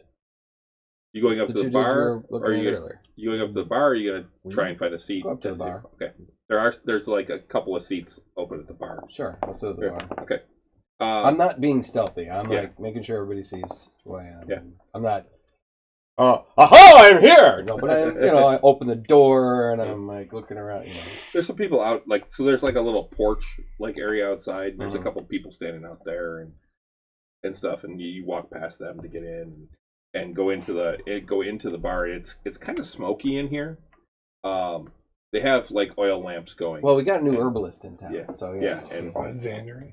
you going up The to two the dudes we bar, were or looking you at gonna, earlier. you going up to the bar? Or are you gonna try and find a seat? Go up to the bar. Okay. There's like a couple of seats open at the bar. Sure, I'll sit at the Yeah. bar. Okay. I'm not being stealthy. I'm Yeah. like making sure everybody sees who I am. Yeah. I'm not. Aha! I'm here. No, but I open the door and I'm like looking around. There's some people out, so there's like a little porch like area outside. And there's Mhm. a couple people standing out there and stuff, and you walk past them to get in and go into the bar. It's kind of smoky in here. They have like oil lamps going. Well, we got a new herbalist in town. Yeah. So Yeah, and Xander.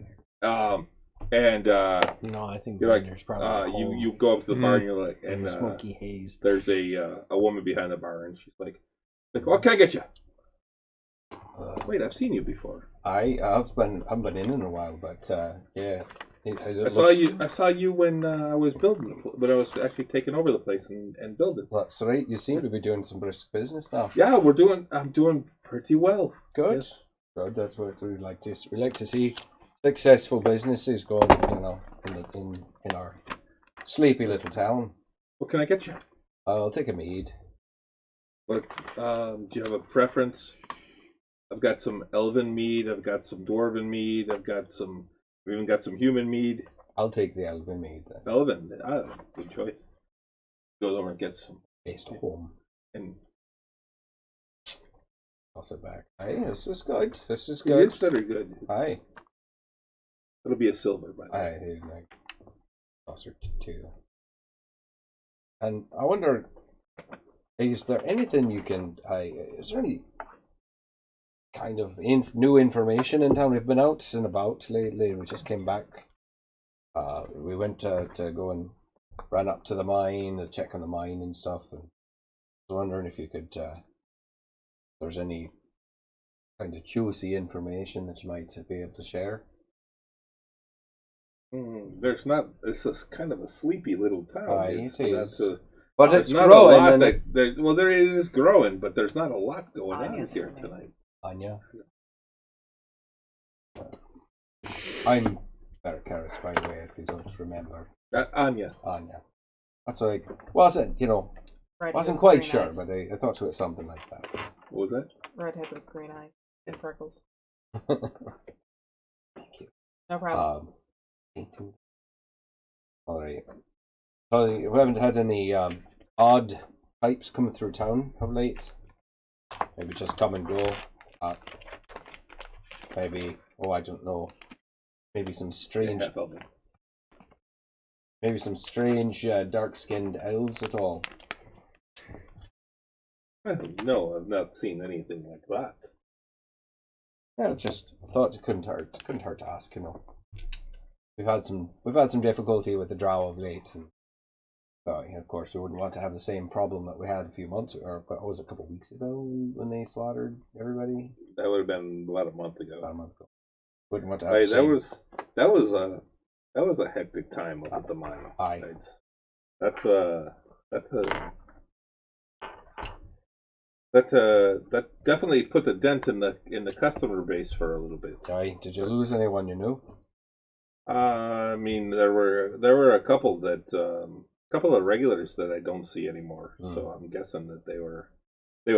and No, I think you're like there's probably you go up to the bar and you're like, and smoky haze. there's a woman behind the bar, and she's like, what can I get you? Wait, I've seen you before. I've been in a while, but yeah. I saw you when I was building, when I was actually taking over the place and building. That's right. You seem to be doing some brisk business now. Yeah, I'm doing pretty well. Good. Yes. Good. That's what we like to. We like to see successful businesses going. In our sleepy little town. What can I get you? I'll take a mead. Look, do you have a preference? I've got some elven mead. I've got some dwarven mead. We even got some human mead. I'll take the elven mead then. Elven, good choice. Goes over and gets some. Taste home. And I'll sit back. Aye, this is good. This is it good. is very good. Aye. It'll be a silver, by the way. Aye, here's my closer to 2. And I wonder, is there anything you can? Is there any kind of new information in town? We've been out and about lately. We just came back. We went to go and ran up to the mine to check on the mine and stuff. And I was wondering if you could, if there's any kind of juicy information that you might be able to share. There's not. It's a kind of a sleepy little town. Aye, it is. But it's not growing. a lot And there is growing, but there's not a lot going on Anya's here coming. tonight. Anya. I'm better Karis, by the way, if you don't remember. Anya. Anya. That's like, wasn't Redhead quite with sure, green eyes. but I thought it was something like that. What was that? Redhead with green eyes and freckles. Thank you. No problem. All right. So we haven't had any odd types coming through town of late. Maybe just come and go. Maybe, I don't know. Maybe some strange, dark-skinned elves at all. No, I've not seen anything like that. Yeah, just thought it couldn't hurt to ask. We've had some difficulty with the drow of late, and Well, yeah, of course, we wouldn't want to have the same problem that we had a few months, or what was it, a couple of weeks ago when they slaughtered everybody? That would have been about a month ago. About a month ago. Wouldn't want to have Hey, the same. that was a hectic time up at the mine. Aye. That definitely put a dent in the customer base for a little bit. Aye. Did you lose anyone you knew? I mean, there were a couple of regulars that I don't see anymore. So I'm guessing that they were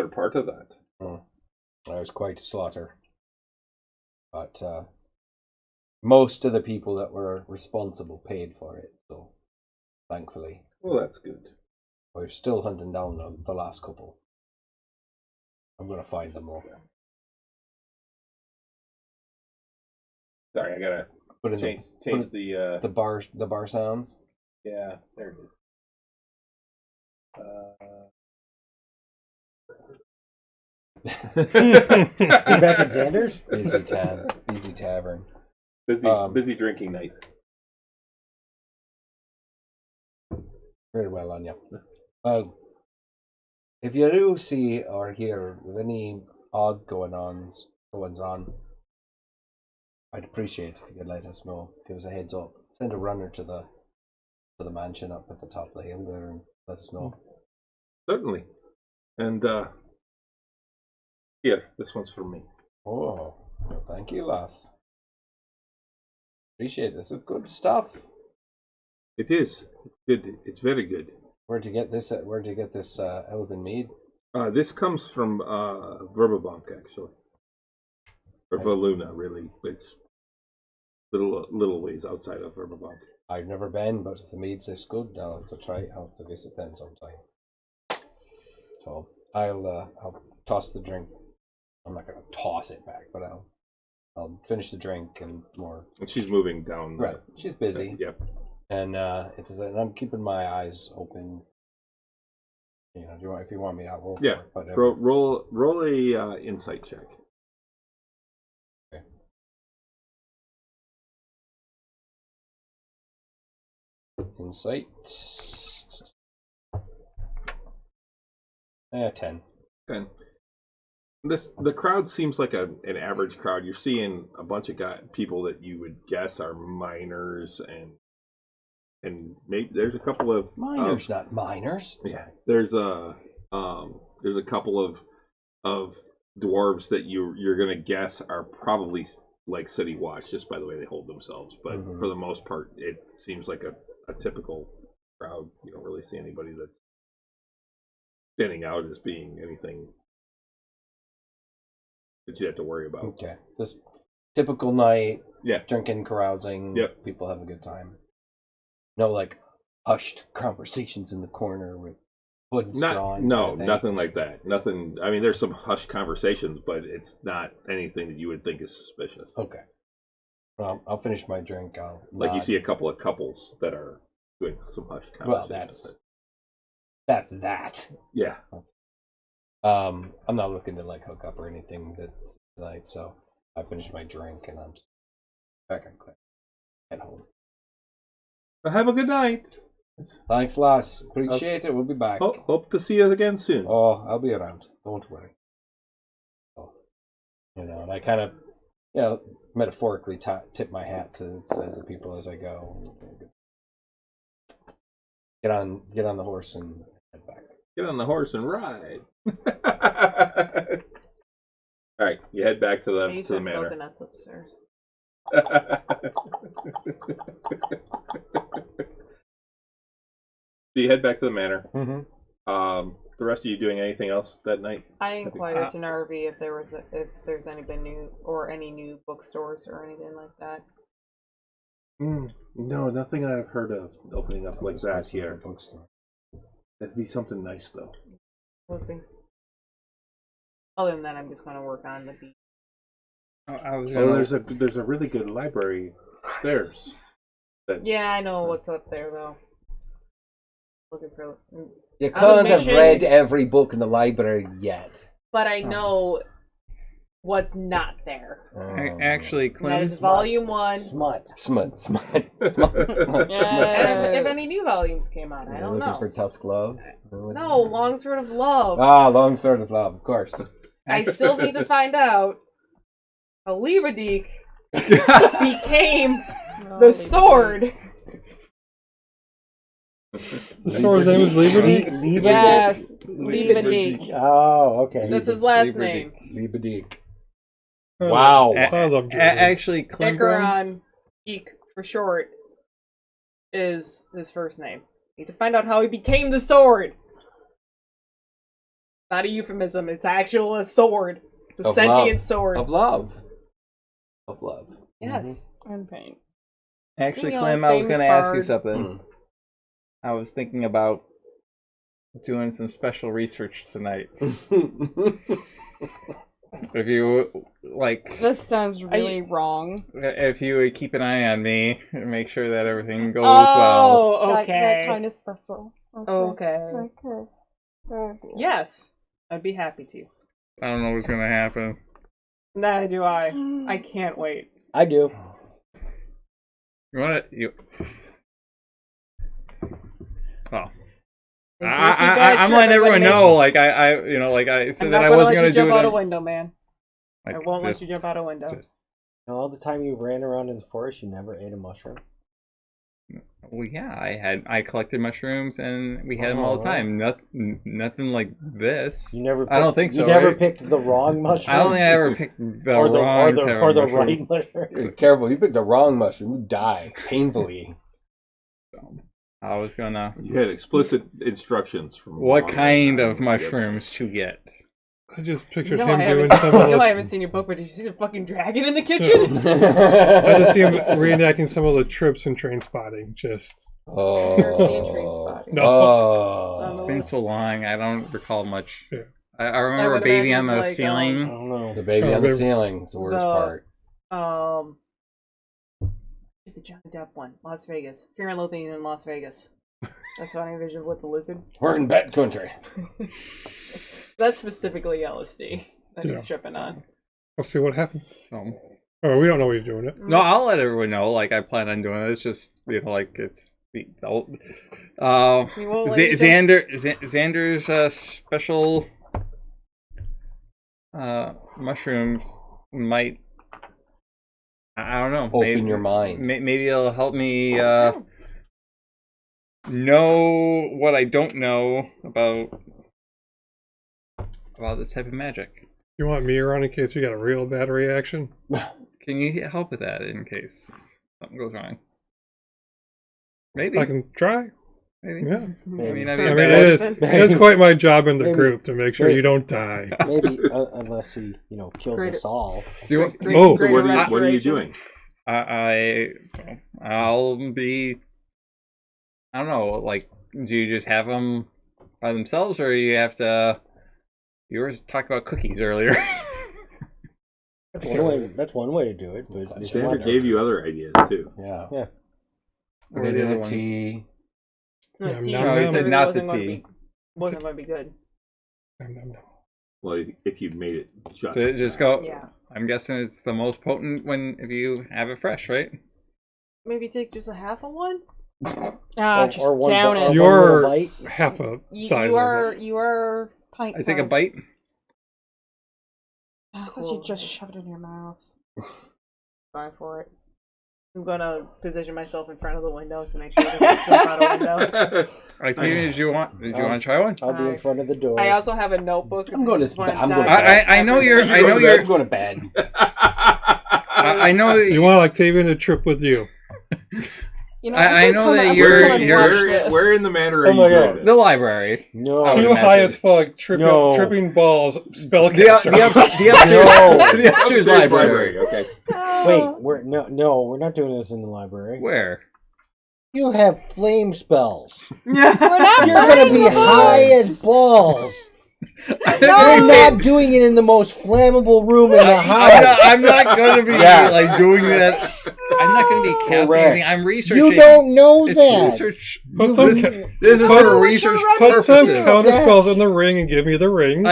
part of that. That was quite a slaughter. But most of the people that were responsible paid for it. So thankfully, Well, that's good. we're still hunting down the last couple. I'm gonna find them all. Sorry, I gotta Put in change the bar sounds. Yeah, there it is. You back at Xander's? Busy tavern. Busy drinking night. Very well on you. If you do see or hear of any odd goings on, I'd appreciate if you could let us know. Give us a heads up. Send a runner to the mansion up at the top of the hill there and let us know. Certainly. And here, this one's for me. Oh, well, thank you, lass. Appreciate it. This is good stuff. It is. It's good. It's very good. Where'd you get this Elven mead? This comes from Verbabank, actually. Or Valuna, really. It's little ways outside of Verbabank. I've never been, but if the mead's this good, I'll have to try it. I'll have to visit then sometime. So I'll toss the drink. I'm not gonna toss it back, but I'll finish the drink and more. And she's moving down. Right, she's busy. Yep. And and I'm keeping my eyes open. You know, if you want me, I'll roll. Yeah. For it, but Roll a insight check. Okay. Insight. 10. 10. The crowd seems like an average crowd. You're seeing a bunch of people that you would guess are miners, and maybe there's a couple of Miners, not miners. Yeah, there's a couple of dwarves that you're gonna guess are probably like City Watch just by the way they hold themselves. But for the most part, it seems like a typical crowd. You don't really see anybody that's standing out as being anything that you have to worry about. Okay, just typical night. Yeah, drinking, carousing. Yep, people having a good time. No, like hushed conversations in the corner with hoods drawn. No, nothing like that. Nothing. I mean, there's some hushed conversations, but it's not anything that you would think is suspicious. Okay. Well, I'll finish my drink. Like you see a couple of couples that are doing some hushed conversations. Well, that's that. Yeah. I'm not looking to like hook up or anything tonight, so I finished my drink and I'm just back on click at home. Well, have a good night. Thanks, lass. Appreciate it. We'll be back. Hope to see you again soon. Oh, I'll be around. Don't worry. Oh, and I kind of, metaphorically tip my hat to the people as I go. Get on the horse and head back. Get on the horse and ride. All right, you head back to the manor. Coconuts upstairs. So you head back to the manor. Mm-hmm. The rest of you doing anything else that night? I inquired to Narvi if there's anything new or any new bookstores or anything like that. No, nothing I've heard of opening up like that here. That'd be something nice though. Okay. Other than that, I'm just going to work on the beat. There's a really good library upstairs. Yeah, I know what's up there though. Looking for. You can't have read every book in the library yet. But I know what's not there. Actually, And that Clem's is volume 1. Smut. Smut. And if any new volumes came out, I don't Looking know. for Tusk Love? No, Longsword of Love. Ah, Longsword of Love, of course. I still need to find out how Lieberdeek became the sword. The sword's name is Liberty? Yes, Lieberdeek. Oh, okay. That's his last name. Lieberdeek. Oh, Wow. I love Jordan. Actually, Clem Ekaron Eek for short is his first name. Need to find out how he became the sword. Not a euphemism, it's actual a sword. It's a Of sentient love. sword. Of love. Of love. Yes. And pain. Actually, You know, Clem, I was famous going to ask you bard. something. I was thinking about doing some special research tonight. If you like, This sounds really wrong. if you would keep an eye on me and make sure that everything goes well. Oh, That okay. kind of special. Okay. Okay. Yes, I'd be happy to. I don't know what's gonna happen. Neither do I. I can't wait. I do. You want to? Unless Well, you guys I'm trip, letting I'm everyone gonna know. Like I said I'm that not I gonna wasn't let gonna you jump do out that. a window, man. I Like, won't let just- you jump out a window. just- All the time you ran around in the forest, you never ate a mushroom. Well, yeah, I collected mushrooms and we had them all the Oh. time. Nothing like this. You never. I don't think so, You never right? picked the wrong mushroom. I don't think I ever picked the or the wrong or type the of mushroom. right mushroom. Careful, you picked the wrong mushroom, you die painfully. I was gonna. You had explicit instructions from What Ron kind that of time. mushrooms to get? I just You pictured know, him I doing haven't, some of you know I the. haven't seen your book, but did you see the fucking dragon in the kitchen? I just see him reenacting some of the trips in Train Spotting. Just Oh. Never seen Train Spotting. No. Oh. It's been so long, I don't recall much. Yeah. I remember would a baby on imagine the it's like, ceiling. I don't know. The baby Oh, on the they're- ceiling is the worst part. The Johnny Depp one, Las Vegas. Fear and Loathing in Las Vegas. That's what I envisioned with the lizard. We're in bet country. That's specifically LSD that Yeah. he's tripping on. we'll see what happens. So Oh, we don't know he's doing it. no, I'll let everyone know. Like I plan on doing it. It's just like it's the old. We won't let you Xander's special mushrooms might. I don't know. Open your mind. Maybe it'll help me know what I don't know about this type of magic. You want me around in case we got a real bad reaction? Can you help with that in case something goes wrong? Maybe. I can try. Maybe. Yeah. I Maybe. mean, I mean, it is quite my job in the Maybe. group to make sure Maybe. you don't die. Maybe unless he, kills Great. us all. Do you, Oh. So what are you restoration. doing? I'll be. I don't know. Like, do you just have them by themselves, or you have to? You were talking about cookies earlier. That's one way to do it. But if you Xander want- gave you other ideas too. Yeah. Yeah. What are the other ones? tea. No, Yeah, tea no, was he really said not the wasn't gonna tea. be- Wasn't going to be good. Well, if you made it just. So just go. Yeah. I'm guessing it's the most potent if you have it fresh, right? Maybe take just a half of one? Just down or it. You're one little bite. half a You size are of it. you are pint. I take a size. bite. I thought you just shoved it in your mouth. Fine for it. I'm going to position myself in front of the window to make sure I don't jump out a window. Like, did you want to try one? I'll be in front of the door. I also have a notebook. I'm going to just wanna I'm going to dive bed. I know you're. I I'm know going to bed. you're. I'm going to bed. I know that You want Octavian to trip with you? You know, I think know that I'm you're- gonna you're- watch Where, this. where in the manor are Oh you my doing God. this? the library. No. I would Too high imagine. as fuck, No. tripping balls, The spellcaster. upstairs, No. the upstairs library. Okay. Wait, we're we're not doing this in the library. Where? You have flame spells. We're not You're gonna burning be the high books. as balls. No. You're not doing it in the most flammable room in the house. I'm not going to be Yes. like doing that. I'm not going to be casting Correct. anything. I'm researching. You don't know It's that. research. Put This, some, this is Put- for research put some purposes. counter Yes. spells in the ring and give me the ring.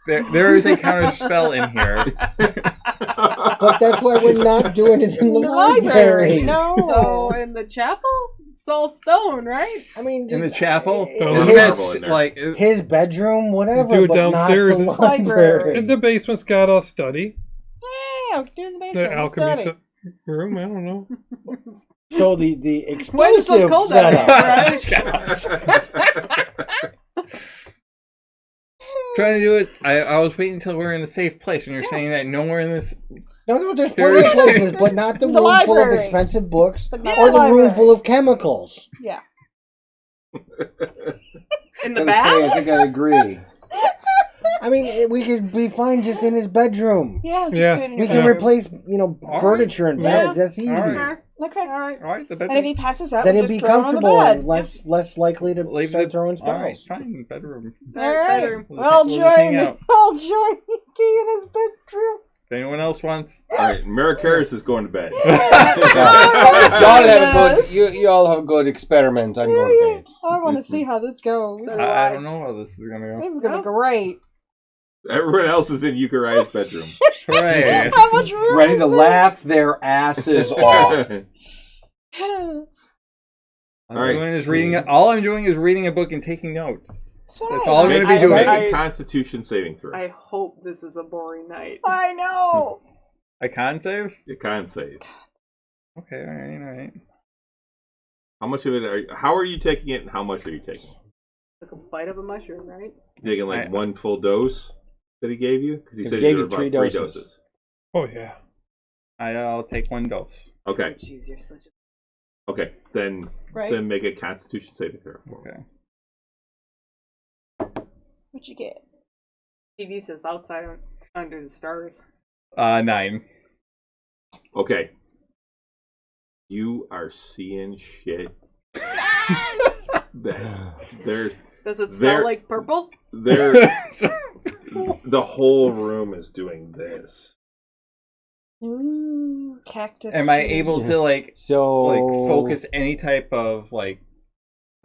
There is a counter spell in here. But that's why we're not doing it in the library. No. So in the chapel, it's all stone, right? I mean, In the just- chapel? There's That's marble in there. like his bedroom, whatever. Do it but downstairs. Not the library. And the basement's got a study. Yeah, we can do it in the The basement. alchemy Study. room. I don't know. So the Why is it so explosive cold out there, setup. right? trying to do it. I was waiting until we were in a safe place, and you're saying that nowhere in this. No, there's plenty of places, but not the The room full of library. expensive books But not or the the room library. full of chemicals. Yeah. In the I gotta say, I bath? think I agree. I mean, we could be fine just in his bedroom. Yeah. Just Yeah. do it in We your can bedroom. replace, All furniture and right. beds. That's easy. All right. Okay. All right. All right, the And if bedroom. he passes out, Then we it'd be just throw him on the comfortable bed. and less likely to Leave start the- throwing All right, spells. fine, bedroom. All right. Bedroom. I'll We'll just hang join. out. I'll join Mickey in his bedroom. If anyone else wants. All right, Maricaris is going to bed. You all have a good experiment. I'm going to bed. I want to see how this goes. So- I don't know how this is gonna This go. is gonna be great. Everyone else is in Yukarai's bedroom. Hooray! How much room Ready is to there? laugh their asses off. All right. doing is reading. All I'm doing is reading a book and taking notes. That's fine. That's all I'm Make- gonna be doing. Make a Constitution saving throw. I hope this is a boring night. I know. I can't save. You can't save. Okay, all right. How much of it are? How are you taking it, and how much are you taking? Like a bite of a mushroom, right? You taking like I- one full dose that he gave you? Because he He said gave you you were about 3 three doses. doses. Oh yeah. I'll take one dose. Okay, Jeez, you're such a... okay. Then Right. make a Constitution saving throw. Okay. What'd you get? TV says outside under the stars. 9. Okay. You are seeing shit that there. Does it smell There- like purple? There. The whole room is doing this. Ooh, cactus. Am I trees. able to like So focus any type of like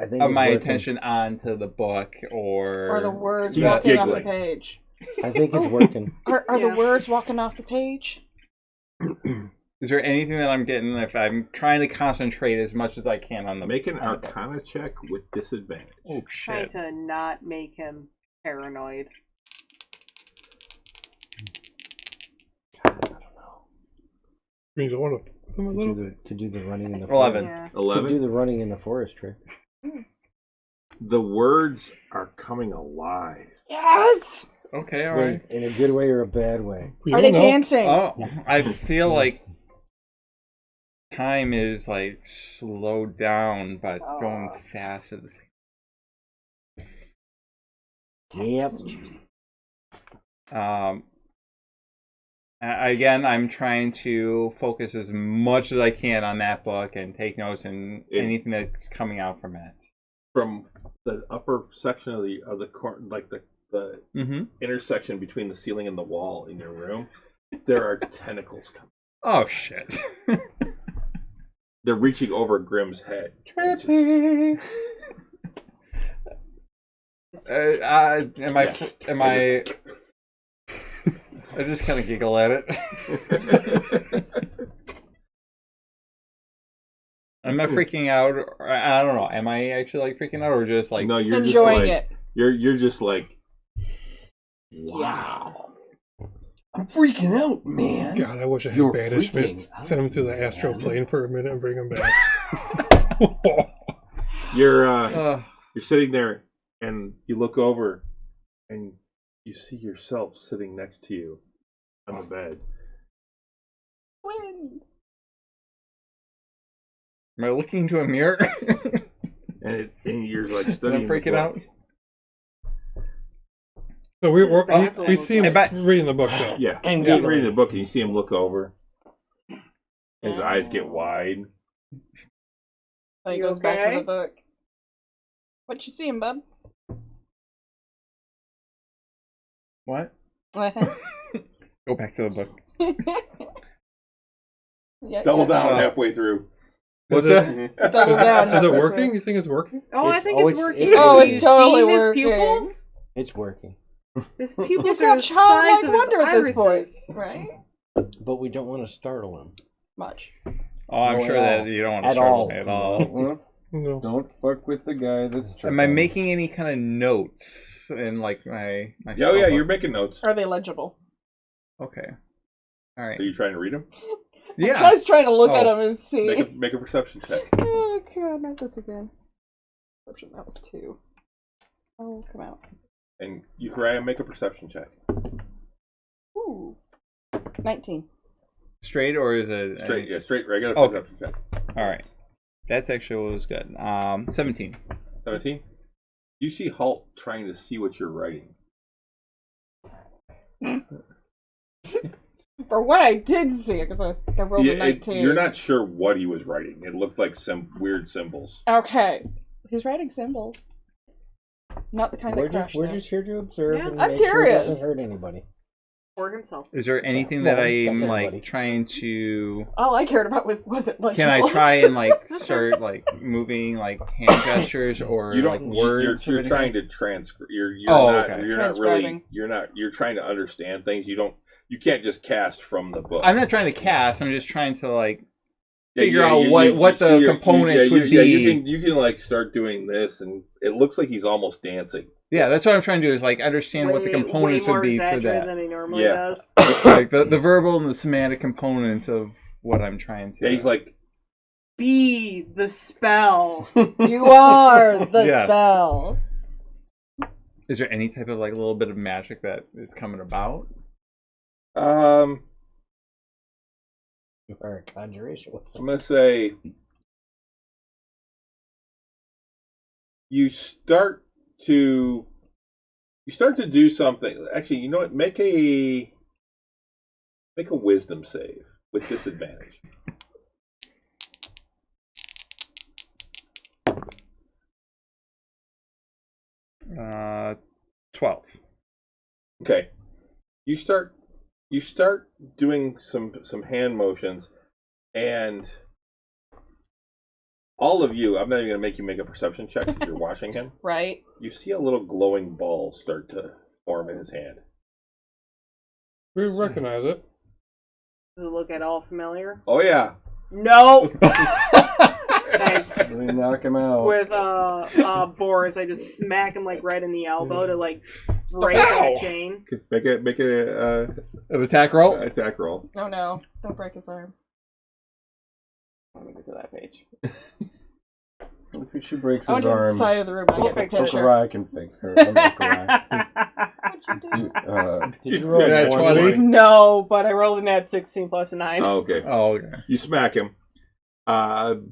I think of it's my working. attention onto the book Or the words He's walking off giggling. the page? I think it's working. Are Yeah. the words walking off the page? Is there anything that I'm getting if I'm trying to concentrate as much as I can on the Make an on the book? Arcana check with disadvantage. Oh Trying shit! to not make him paranoid. Brings one of them a little. Could do the running in the 11. Yeah. Could 11. do the running in the forest trick. The words are coming alive. Yes. Okay, all right. Wait, in a good way or a bad way? We Are don't they know. dancing? Oh, I feel like time is like slowed down, but going fast at the same. Yep. Again, I'm trying to focus as much as I can on that book and take notes and anything that's coming out from it. From the upper section of the corner, like the Mm-hmm. intersection between the ceiling and the wall in your room, there are tentacles coming. Oh shit! They're reaching over Grimm's head. Am I? I just kind of giggle at it. I'm not freaking out. I don't know. Am I actually like freaking out, or just like No, you're Enjoying just like, it. You're just like, wow. I'm freaking out, man. God, I wish I had You're banishment. freaking out, Send him to the astral man. plane for a minute and bring him back. You're sitting there and you look over and you see yourself sitting next to you on the bed. Twins. Am I looking into a mirror? And you're like And studying. I'm the freaking book. out. So we see him Hey, back- reading the book though. Yeah, And he's giggling. reading the book and you see him look over. His eyes get wide. So he You goes back to okay? the book. What you seeing, bub? What? Yeah, Go back to the book. Double down Uh, halfway through. What's Is that? Double down. Is it working? You think it's working? Oh, I It's- think oh, it's it's- working. it's Oh, Have it's you totally seen his working. pupils? It's working. His pupils He's are got the size childlike of his wonder at this point, irises. right? But we don't want to startle him. Much. Oh, I'm No, sure at that all. you don't want to At startle all. me at all. No. Don't fuck with the guy that's tripping. Am I making any kind of notes in like my Yeah, spell yeah, book? you're making notes. Are they legible? Okay. All right. Are you trying to read them? Yeah. I was trying to look at Oh. them and see. Make a perception check. Oh god, not this again. Perception, that was 2. Oh, come out. And Uriah, make a perception check. Ooh. 19. Straight or is it Straight, yeah, straight, regular Okay. perception check. All right. That's actually what was good. 17. 17. You see Halt trying to see what you're writing. For what I did see, because I rolled a Yeah, 19. you're not sure what he was writing. It looked like some weird symbols. Okay. He's writing symbols. Not the kind We're that crashed. we're though. just here to observe Yeah, and I'm make sure it curious. doesn't hurt anybody. For himself. Is there anything Well, that that's I'm like everybody. trying to? All I cared about was it legible? Can I try and like start like moving like hand gestures or You like don't. words? You're or trying anything? to transcribe. You're Oh, not. okay. You're not really. Transcribing. You're not. You're trying to understand things. You don't. You can't just cast from the book. I'm not trying to cast. I'm just trying to like Yeah, figure yeah, out you- what you- what you the see components would be. Yeah, you can like start doing this, and it looks like he's almost dancing. Yeah, that's what I'm trying to do is like understand what the Way components more would be for exaggerated that. than he normally Yeah. does. Like the verbal and the semantic components of what I'm trying to. Yeah, he's like, Be the spell. You are the Yes. spell. Is there any type of like little bit of magic that is coming about? I'm Or a conjuration. gonna say, you start to do something. Actually, you know what? Make a wisdom save with disadvantage. 12. Okay. You start doing some hand motions, and all of you, I'm not even gonna make you make a perception check if you're watching him. Right? You see a little glowing ball start to form in his hand. We recognize it. Does it look at all familiar? Oh yeah. No. Nice. Really knock him out. With Boris, I just smack him like right in the elbow to like break Ow. that chain. Make a Of attack roll? attack roll. Oh no. Don't break his arm. Let me get to that page. If she breaks I his went to the arm, side of the room and I We'll get the fix it. picture. Okarai can fix her. I'm Okarai. What'd you do? Did you roll Yeah, a 20. No, but I rolled in that 16 plus a 9. Oh, okay. Oh, okay. You smack him.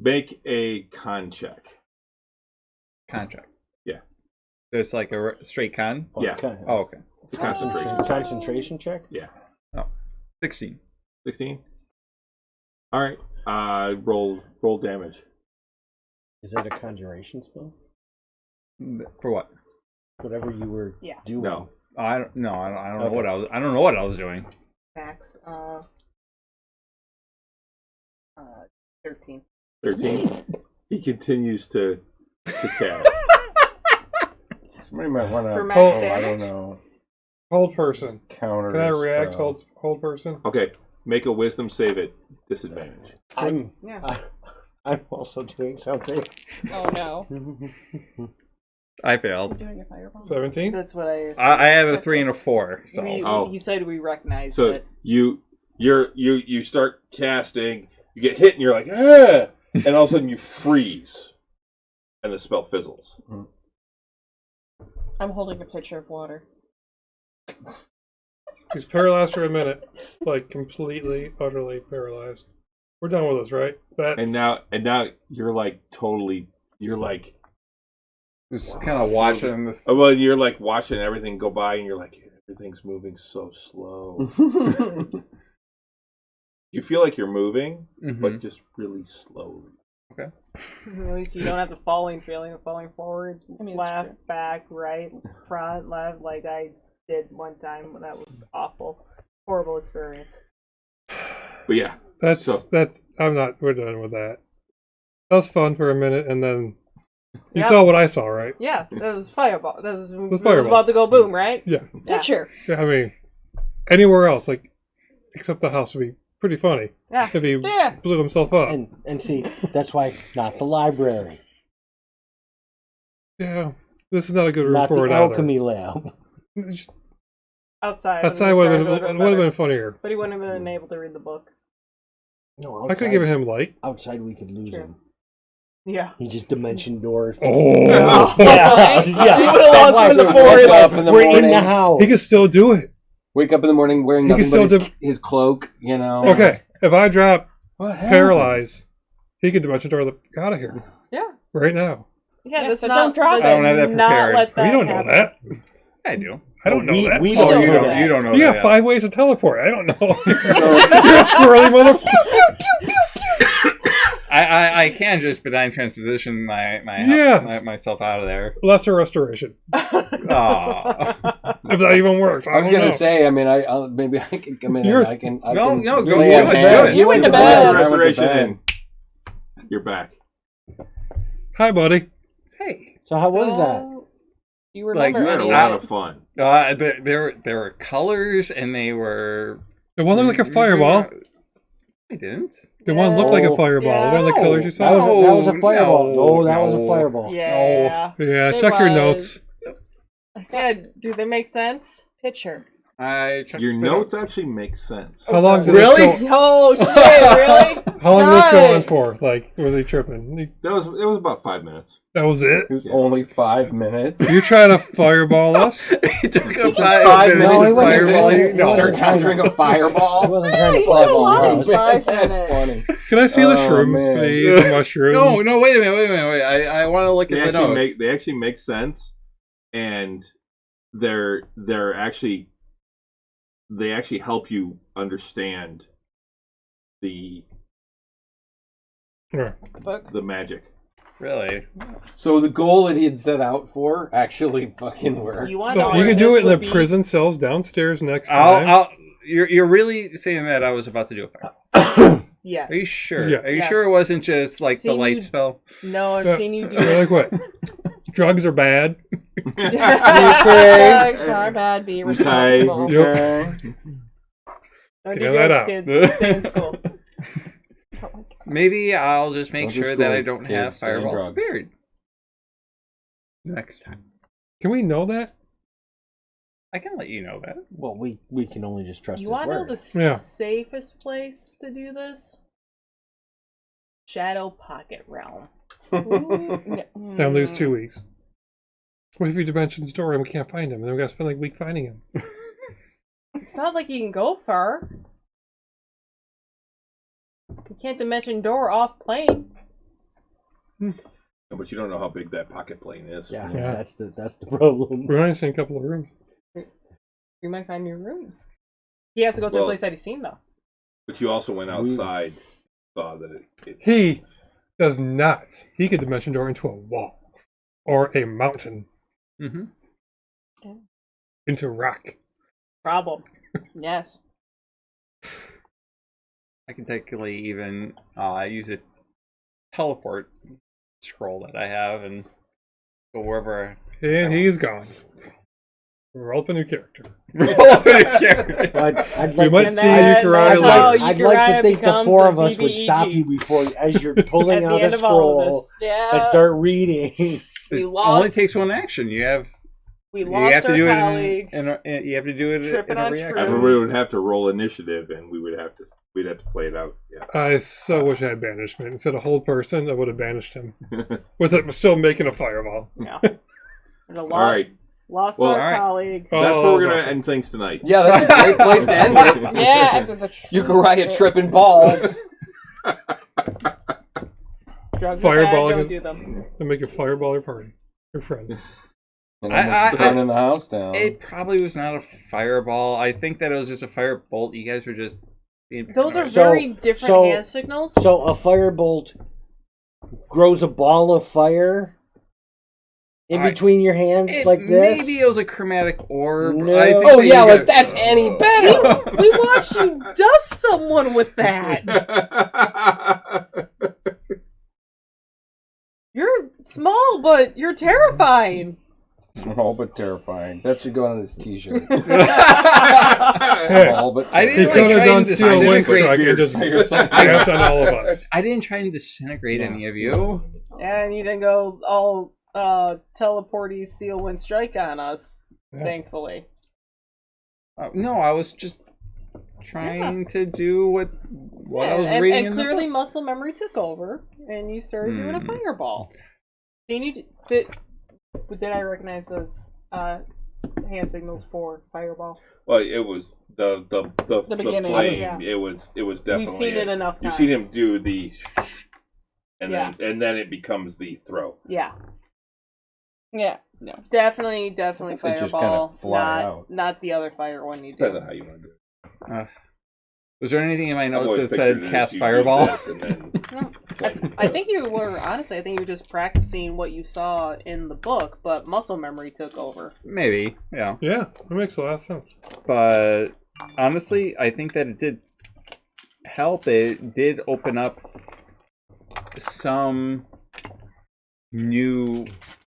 Make a con check. Contract. Yeah. There's like a straight con? Yeah. Okay. Oh, okay. It's a concentration. Concentration check? 16. 16. All right. Roll damage. Is that a conjuration spell? For what? Whatever you were Yeah. doing. No. I don't know Okay. what I don't know what I was doing. Max. 13. 13. He continues to cast. Somebody might want to. For max I damage? don't know. Hold person. Counter. Can I his react? spell. Hold person. Okay. Make a wisdom save at disadvantage. I'm Yeah. I'm also doing something. Oh no. I I'm failed. doing a fireball. 17. That's what I. I have a 3 and a 4. So He said we recognized So it. you start casting. You get hit, and you're like, ah! And all of a sudden you freeze, and the spell fizzles. I'm holding a pitcher of water. He's paralyzed for a minute, like completely, utterly paralyzed. We're done with this, right? And now you're like totally. You're like, just kind of watching this. well, you're like watching everything go by, and you're like, everything's moving so slow. You feel like you're moving, but just really slowly. At least you don't have the falling feeling of falling forward, I mean, it's left, true. back, right, front, left, like I did one time when that was awful. Horrible experience. But yeah, That's So- I'm not. We're done with that. That was fun for a minute, and then You Yep. saw what I saw, right? Yeah, that was fireball. That was, it was fireball. about to go boom, right? Yeah. Picture. Yeah, I mean, anywhere else, like, except the house would be pretty funny Yeah. if he Yeah. blew himself up. And see, that's why not the library, Yeah, this is not a good room not for the it alchemy lab. either. Just, Outside. outside would have been funnier. But he wouldn't have been able to read the book. No, I could outside, have given him light. outside we could lose True. him. Yeah. He just dimension doors. Oh, yeah, Right? yeah. You would've lost That's him in the why forest. Wake up in the We're morning. in the house. he could still do it. Wake up in the morning wearing He nothing can but still his cloak, you know. Okay, if I drop What happened? paralyze, he could dimension door the out of here Yeah. right now. Yeah, Yeah, that's so not. don't drop let's it. I don't have that not prepared. let that you don't know happen. that. I do. I don't know that. We Oh, don't you know don't. that. You don't know You got that. 5 ways to teleport. I don't know. You're a squirrely motherfucker. I can just benign transposition Yes. myself out of there. Lesser restoration. Aw. If that even works. I was don't gonna know. say. I mean, I'll maybe I can come in. Yours- And I can. No, go lay do on it, bed. do it. You went to bed. I went to Restoration bed. in. You're back. Hi, buddy. Hey. So how was that? You Like, remember You had a any lot of of fun. There were colors, and they were. The one looked like a fireball. I didn't. The one looked like a Oh. fireball. The one of the No. colors you That saw. was a fireball. No, that was a no. fireball. Yeah. Yeah, It check your was. notes. Yeah. Do they make sense? picture? I checked Your the notes actually make sense. How long did Really? this go? Oh shit! Really? How long did this go on Nice. for? Like, was he tripping? It was about 5 minutes. That was it? It was only 5 minutes. You trying to fireball us? It took It up took 5 5 minutes. No, he minutes. wasn't- Fireball. he wasn't- No. Start conjuring a He fireball. wasn't trying to He fly did a lot in balls. 5 That's minutes. funny. Can I see the Oh, shrooms, man. please? The mushrooms. No, wait a minute. I want to look They at the actually notes. make sense, and they're actually they actually help you understand the Yeah. Book. the magic. Really? So the goal that he had set out for actually fucking worked. You want So to know you where can do this it in the would be? prison cells downstairs next time. I'll. You're really saying that I was about to do a fire? Yes. Are you sure? Yeah. Are you Yes. sure it wasn't just like the Seen light you- spell? No, I've Yeah. seen you do You're it. like what? Drugs are bad. Drugs are bad. Be responsible. Yep. Don't Figure do that drugs, out. kids. Stay in school. Maybe I'll just make Don't sure just that go, I don't kids, have stay on fireball drugs. beard next time. Can we know that? I can let you know that. Well, we can only just trust You his want to know word. the Yeah. safest place to do this? Shadow Pocket Realm. Now lose 2 weeks. What if you dimension the door and we can't find him? And then we gotta spend like a week finding him. It's not like you can go far. You can't dimension door off plane. But you don't know how big that pocket plane is. Yeah, Yeah. that's the problem. We're only seeing a couple of rooms. You might find new rooms. He has to go to Well- a place that he's seen though. But you also went outside, saw that it He does not. He could dimension door into a wall or a mountain Mm-hmm. into rock. Problem. Yes. I can technically even use a teleport scroll that I have and go wherever. And he's gone. Roll up a new character. I'd We like might to, see then Uriah that's how later. I'd like to Uriah think the becomes four a of us would stop BBEG. you before, as you're pulling At out the end a of all of scroll, this. Yeah. and start reading. We It lost. only takes one action. You have We you lost have to our do it colleague. you have to do it Tripping in a on reaction. shrooms. everybody would have to roll initiative, and we'd have to play it out. Yeah. I so wish I had banishment. Instead of hold person, I would have banished him. With it still making a fireball. Yeah. All right. Lost Well, our all right. colleague. Oh, That's where we're that's gonna awesome. end things tonight. Yeah, that's a great place to end it. Yeah. It's a Uriah tripping balls. Drugs Fireball are bad, don't again. do them. And make a fireball your party. Your friends. And I- almost burning the house down. It probably was not a fireball. I think that it was just a firebolt. You guys were just being Those are paranoid. very different so- hand signals. So a firebolt grows a ball of fire in between your hands like this. Maybe it was a chromatic orb. No. I think Oh that yeah, you like guys- that's any better. We watched you dust someone with that. small, but you're terrifying. Small but terrifying. That should go on his t-shirt. Hey, Small but I he didn't terrifying. could have done to Steel Wind disintegrate Strike and just Fierce. stamped on all of us. I didn't try and disintegrate any of you. And you didn't go all teleporty seal wind strike on us, Yeah. thankfully. No, I was just trying to do what I was and, reading and in the clearly book. muscle memory took over, and you started doing a fireball. Can you did I recognize those hand signals for fireball? Well, it was the beginning, flame. yeah. It was definitely. We've seen it enough You've times. seen him do the, and Yeah. then it becomes the throw. Yeah, Yeah. No. definitely They just kinda fireball. fly out. Not the other fire one you Depends do. on how you want to do it. Was there anything in my I've notes always that pictured said it as cast you do fireball? this and then flame. I think you were honestly. I think you were just practicing what you saw in the book, but muscle memory took over. Maybe, yeah. Yeah, that makes a lot of sense. But honestly, I think that it did help. It did open up some new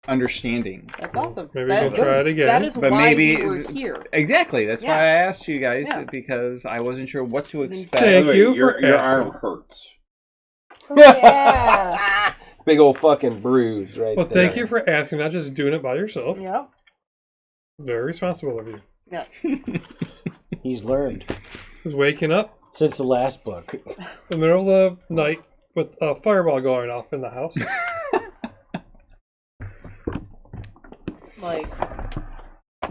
understanding. That's awesome. Maybe That- we'll try it again. That is But why maybe- you were here. Exactly. That's Yeah. why I asked you guys Yeah. because I wasn't sure what to expect. By Thank the way, you your for your asking. arm hurts. Yeah. Big old fucking bruise right Well, there. thank you for asking, not just doing it by yourself. Yep. Very responsible of you. Yes. He's learned Just waking up since the last book. in the middle of the night with a fireball going off in the house. Like, you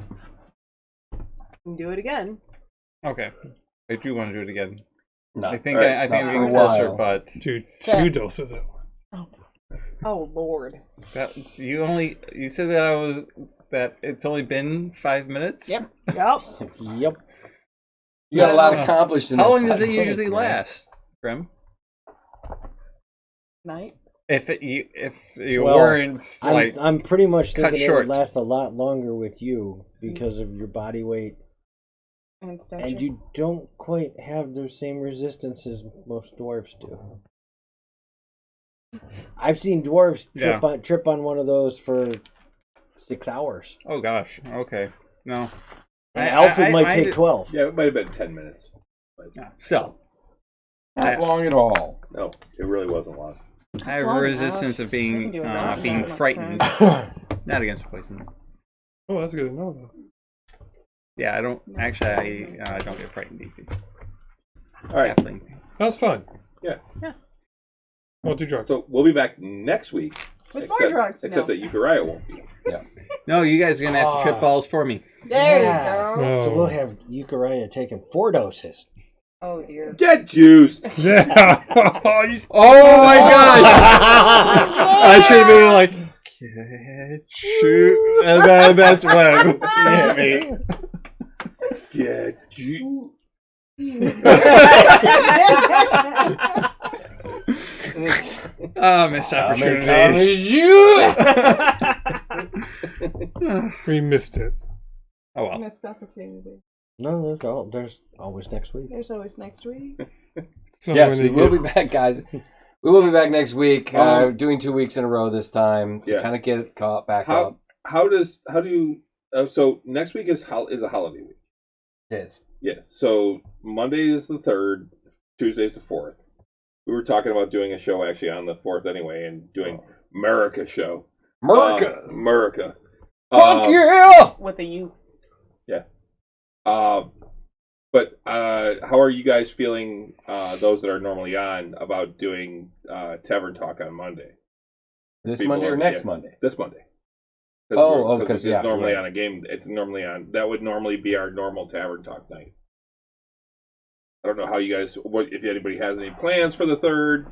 can do it again. Okay. I do want to do it again. No. I think All right, I think not I'm for a getting closer, while. but Two Yeah. doses at once. Oh Lord. that you said that it's only been 5 minutes? Yep. Yep. Yep. You got a lot accomplished in How that long does 5 it minutes, usually man. last, Grim? Night. If you Well, weren't like I'm pretty much cut thinking it short. would last a lot longer with you because of your body weight, And stature. and you don't quite have the same resistance as most dwarves do. I've seen dwarves trip on one of those for 6 hours. oh gosh, okay, no, An elf it might take did- 12. Yeah, it might have been 10 minutes. no, so Not long at all. No, it really wasn't long. I have a long resistance of We can being do it now. being Not frightened, not against poisons. Oh, that's good to know, though. Yeah, I don't actually. I don't get frightened easy. All right. Halfling. That was fun. Yeah. Yeah. Won't do drugs. So we'll be back next week. With more drugs. Except No. that Uriah won't be. No, you guys are gonna have to trip balls for me. There Yeah. you go. No. So we'll have Eucharia taking 4 doses. Oh dear. Get juiced! Yeah. Oh my god! I should have been like, shoot, and then that's when he hit me. Get juiced. Oh, missed opportunity. We missed it. Oh well. Missed opportunity. No, there's always next week. There's always next week. So Yes, when we you will get- be back, guys. We will be back next week. Um, Doing 2 weeks in a row this time to Yeah. kind of get it caught back How up. how do you so next week is a holiday week. It is. Yes. So Monday is the 3rd, Tuesday is the 4th. We were talking about doing a show actually on the 4th anyway, and doing America show. America. America. Fuck yeah! With a U. But how are you guys feeling, those that are normally on, about doing Tavern Talk on Monday? This People Monday or on- next yeah, Monday? This Monday. Because it's normally on a game. It's normally on. That would normally be our normal Tavern Talk night. I don't know how you guys. If anybody has any plans for the 3rd?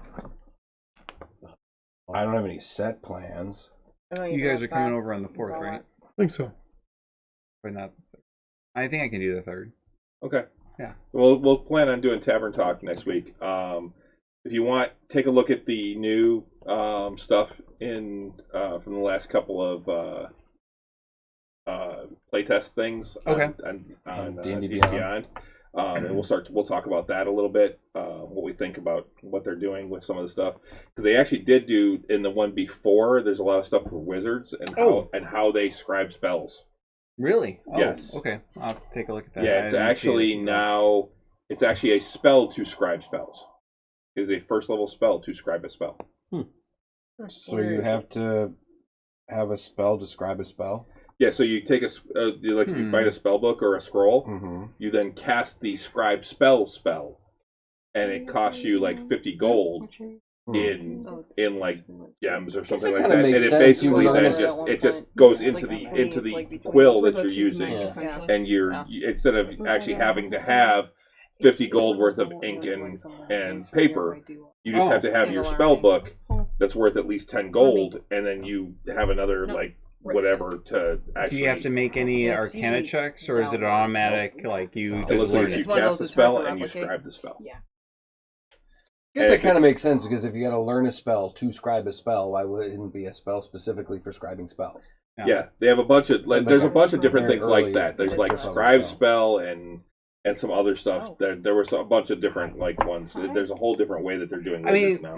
I don't have any set plans. You guys are coming over on the 4th, right? I think so. But not. I think I can do the 3rd. Okay. Yeah. We'll plan on doing Tavern Talk next week. If you want, take a look at the new stuff in from the last couple of playtest things. Okay. On D&D D&D Beyond. Beyond. And we'll talk about that a little bit, what we think about what they're doing with some of the stuff, because they actually did do in the one before. There's a lot of stuff for wizards and how they scribe spells. Really? Oh, Yes. Okay, I'll take a look at that. Yeah, it's actually now it's actually a spell to scribe spells. It is a first level spell to scribe a spell. So you have to have a spell describe a spell. Yeah, so you take if you find a spell book or a scroll, Mm-hmm. you then cast the scribe spell, and it costs you like 50 gold in like gems or something like kinda that, and makes it sense. basically You then learn it just goes into the quill that you're using, Yeah. and instead of actually having to have 50 gold worth of ink and paper, you just have to have your spell book that's worth at least 10 gold, and then you have another like whatever to actually. Do you have to make any Arcana checks, or is it automatic? Like you It just looks learn like it? you cast the spell and you scribe the spell. Yeah. I guess that kind of makes sense, because if you got to learn a spell to scribe a spell, why wouldn't it be a spell specifically for scribing spells? Yeah, they have a bunch of there's a bunch of different very things like early that. There's like first level scribe spell. spell and some other stuff. There was a bunch of different like ones. There's a whole different way that they're doing wizards now.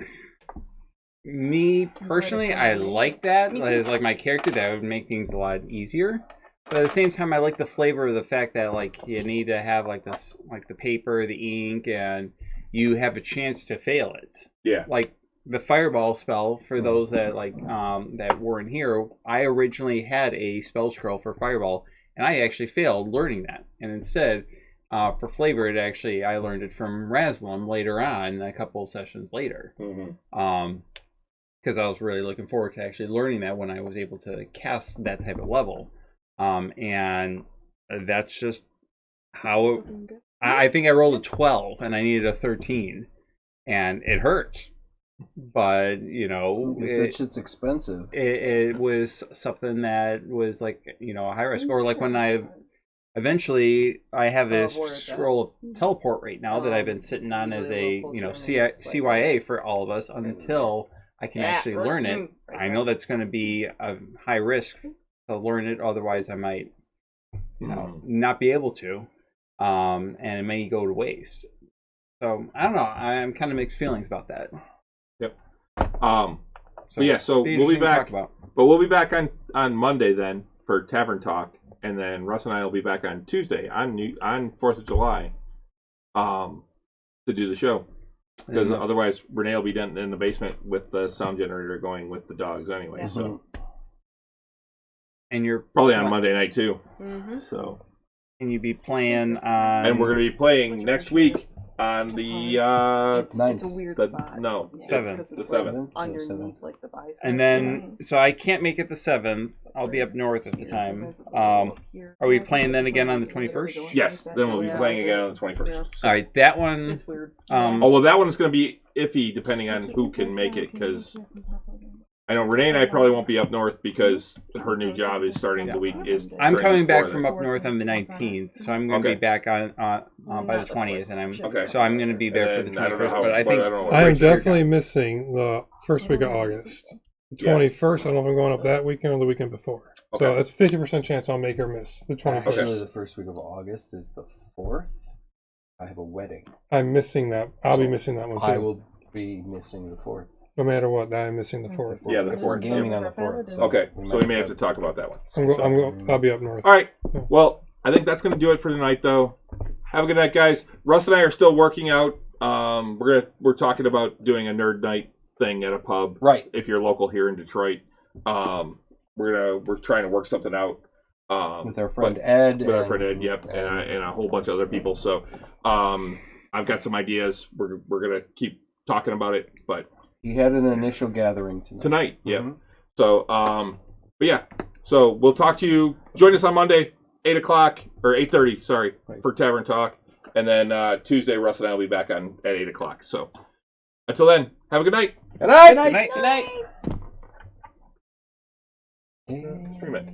Me personally, I like that. As like my character, that would make things a lot easier. But at the same time, I like the flavor of the fact that like you need to have like this, like the paper, the ink, and you have a chance to fail it. Yeah. Like the fireball spell, for those that like that weren't here, I originally had a spell scroll for fireball, and I actually failed learning that. And instead, for flavor, I learned it from Raslam later on, a couple of sessions later. Because I was really looking forward to actually learning that when I was able to cast that type of level. And that's just how I think I rolled a 12 and I needed a 13, and it hurts. But That shit's expensive. It was something that was like a high risk, or like when I eventually I have this scroll of teleport right now that I've been sitting on as a CYA for all of us until I can actually learn it. I know that's going to be a high risk to learn it, otherwise I might not be able to, and it may go to waste. So I don't know, I'm kind of mixed feelings about that. Yep. So we'll be back, but we'll be back on Monday then for Tavern Talk, and then Russ and I will be back on Tuesday on 4th of July to do the show. Because otherwise, Renee will be down in the basement with the sound generator going with the dogs anyway. Yeah. So, and you're probably on Monday night too. Mm-hmm. So, and you'd be playing on. And we're going to be playing next week on the it's a weird spot. No, Seventh. It's the 7th. Underneath like the bison. And then, so I can't make it the 7th. I'll be up north at the time. Are we playing then again on the 21st? Yes, then we'll be playing again on the 21st. All right, that one. It's weird. Well, that one is going to be iffy depending on who can make it, because I know Renee and I probably won't be up north because her new job is starting the week. I'm coming back from up north on the 19th, so I'm going to be back on by the 20th, and so I'm going to be there for the 21st. But I think I am definitely missing the first week of August. The 21st, I don't know if I'm going up that weekend or the weekend before. So that's 50% chance I'll make or miss the 21st. Actually, the first week of August is the 4th. I have a wedding. I'm missing that. I'll be missing that one too. I will be missing the 4th. No matter what, I'm missing the 4th. Yeah, the We're 4th. gaming on the 4th. So Okay, so we may have to talk about that one. I'll be up north. All right. Well, I think that's going to do it for tonight, though. Have a good night, guys. Russ and I are still working out. We're talking about doing a nerd night thing at a pub. Right. If you're local here in Detroit, we're trying to work something out. With our friend Ed. Yep, and a whole bunch of other people. So, I've got some ideas. We're gonna keep talking about it, but he had an initial gathering tonight. Yeah. Mm-hmm. So, but yeah. So we'll talk to you. Join us on Monday, 8 o'clock or 8:30. Sorry, for Tavern Talk, and then Tuesday, Russ and I will be back at 8 o'clock. So until then, have a good night. Good night. Good night. Good night. Stream it.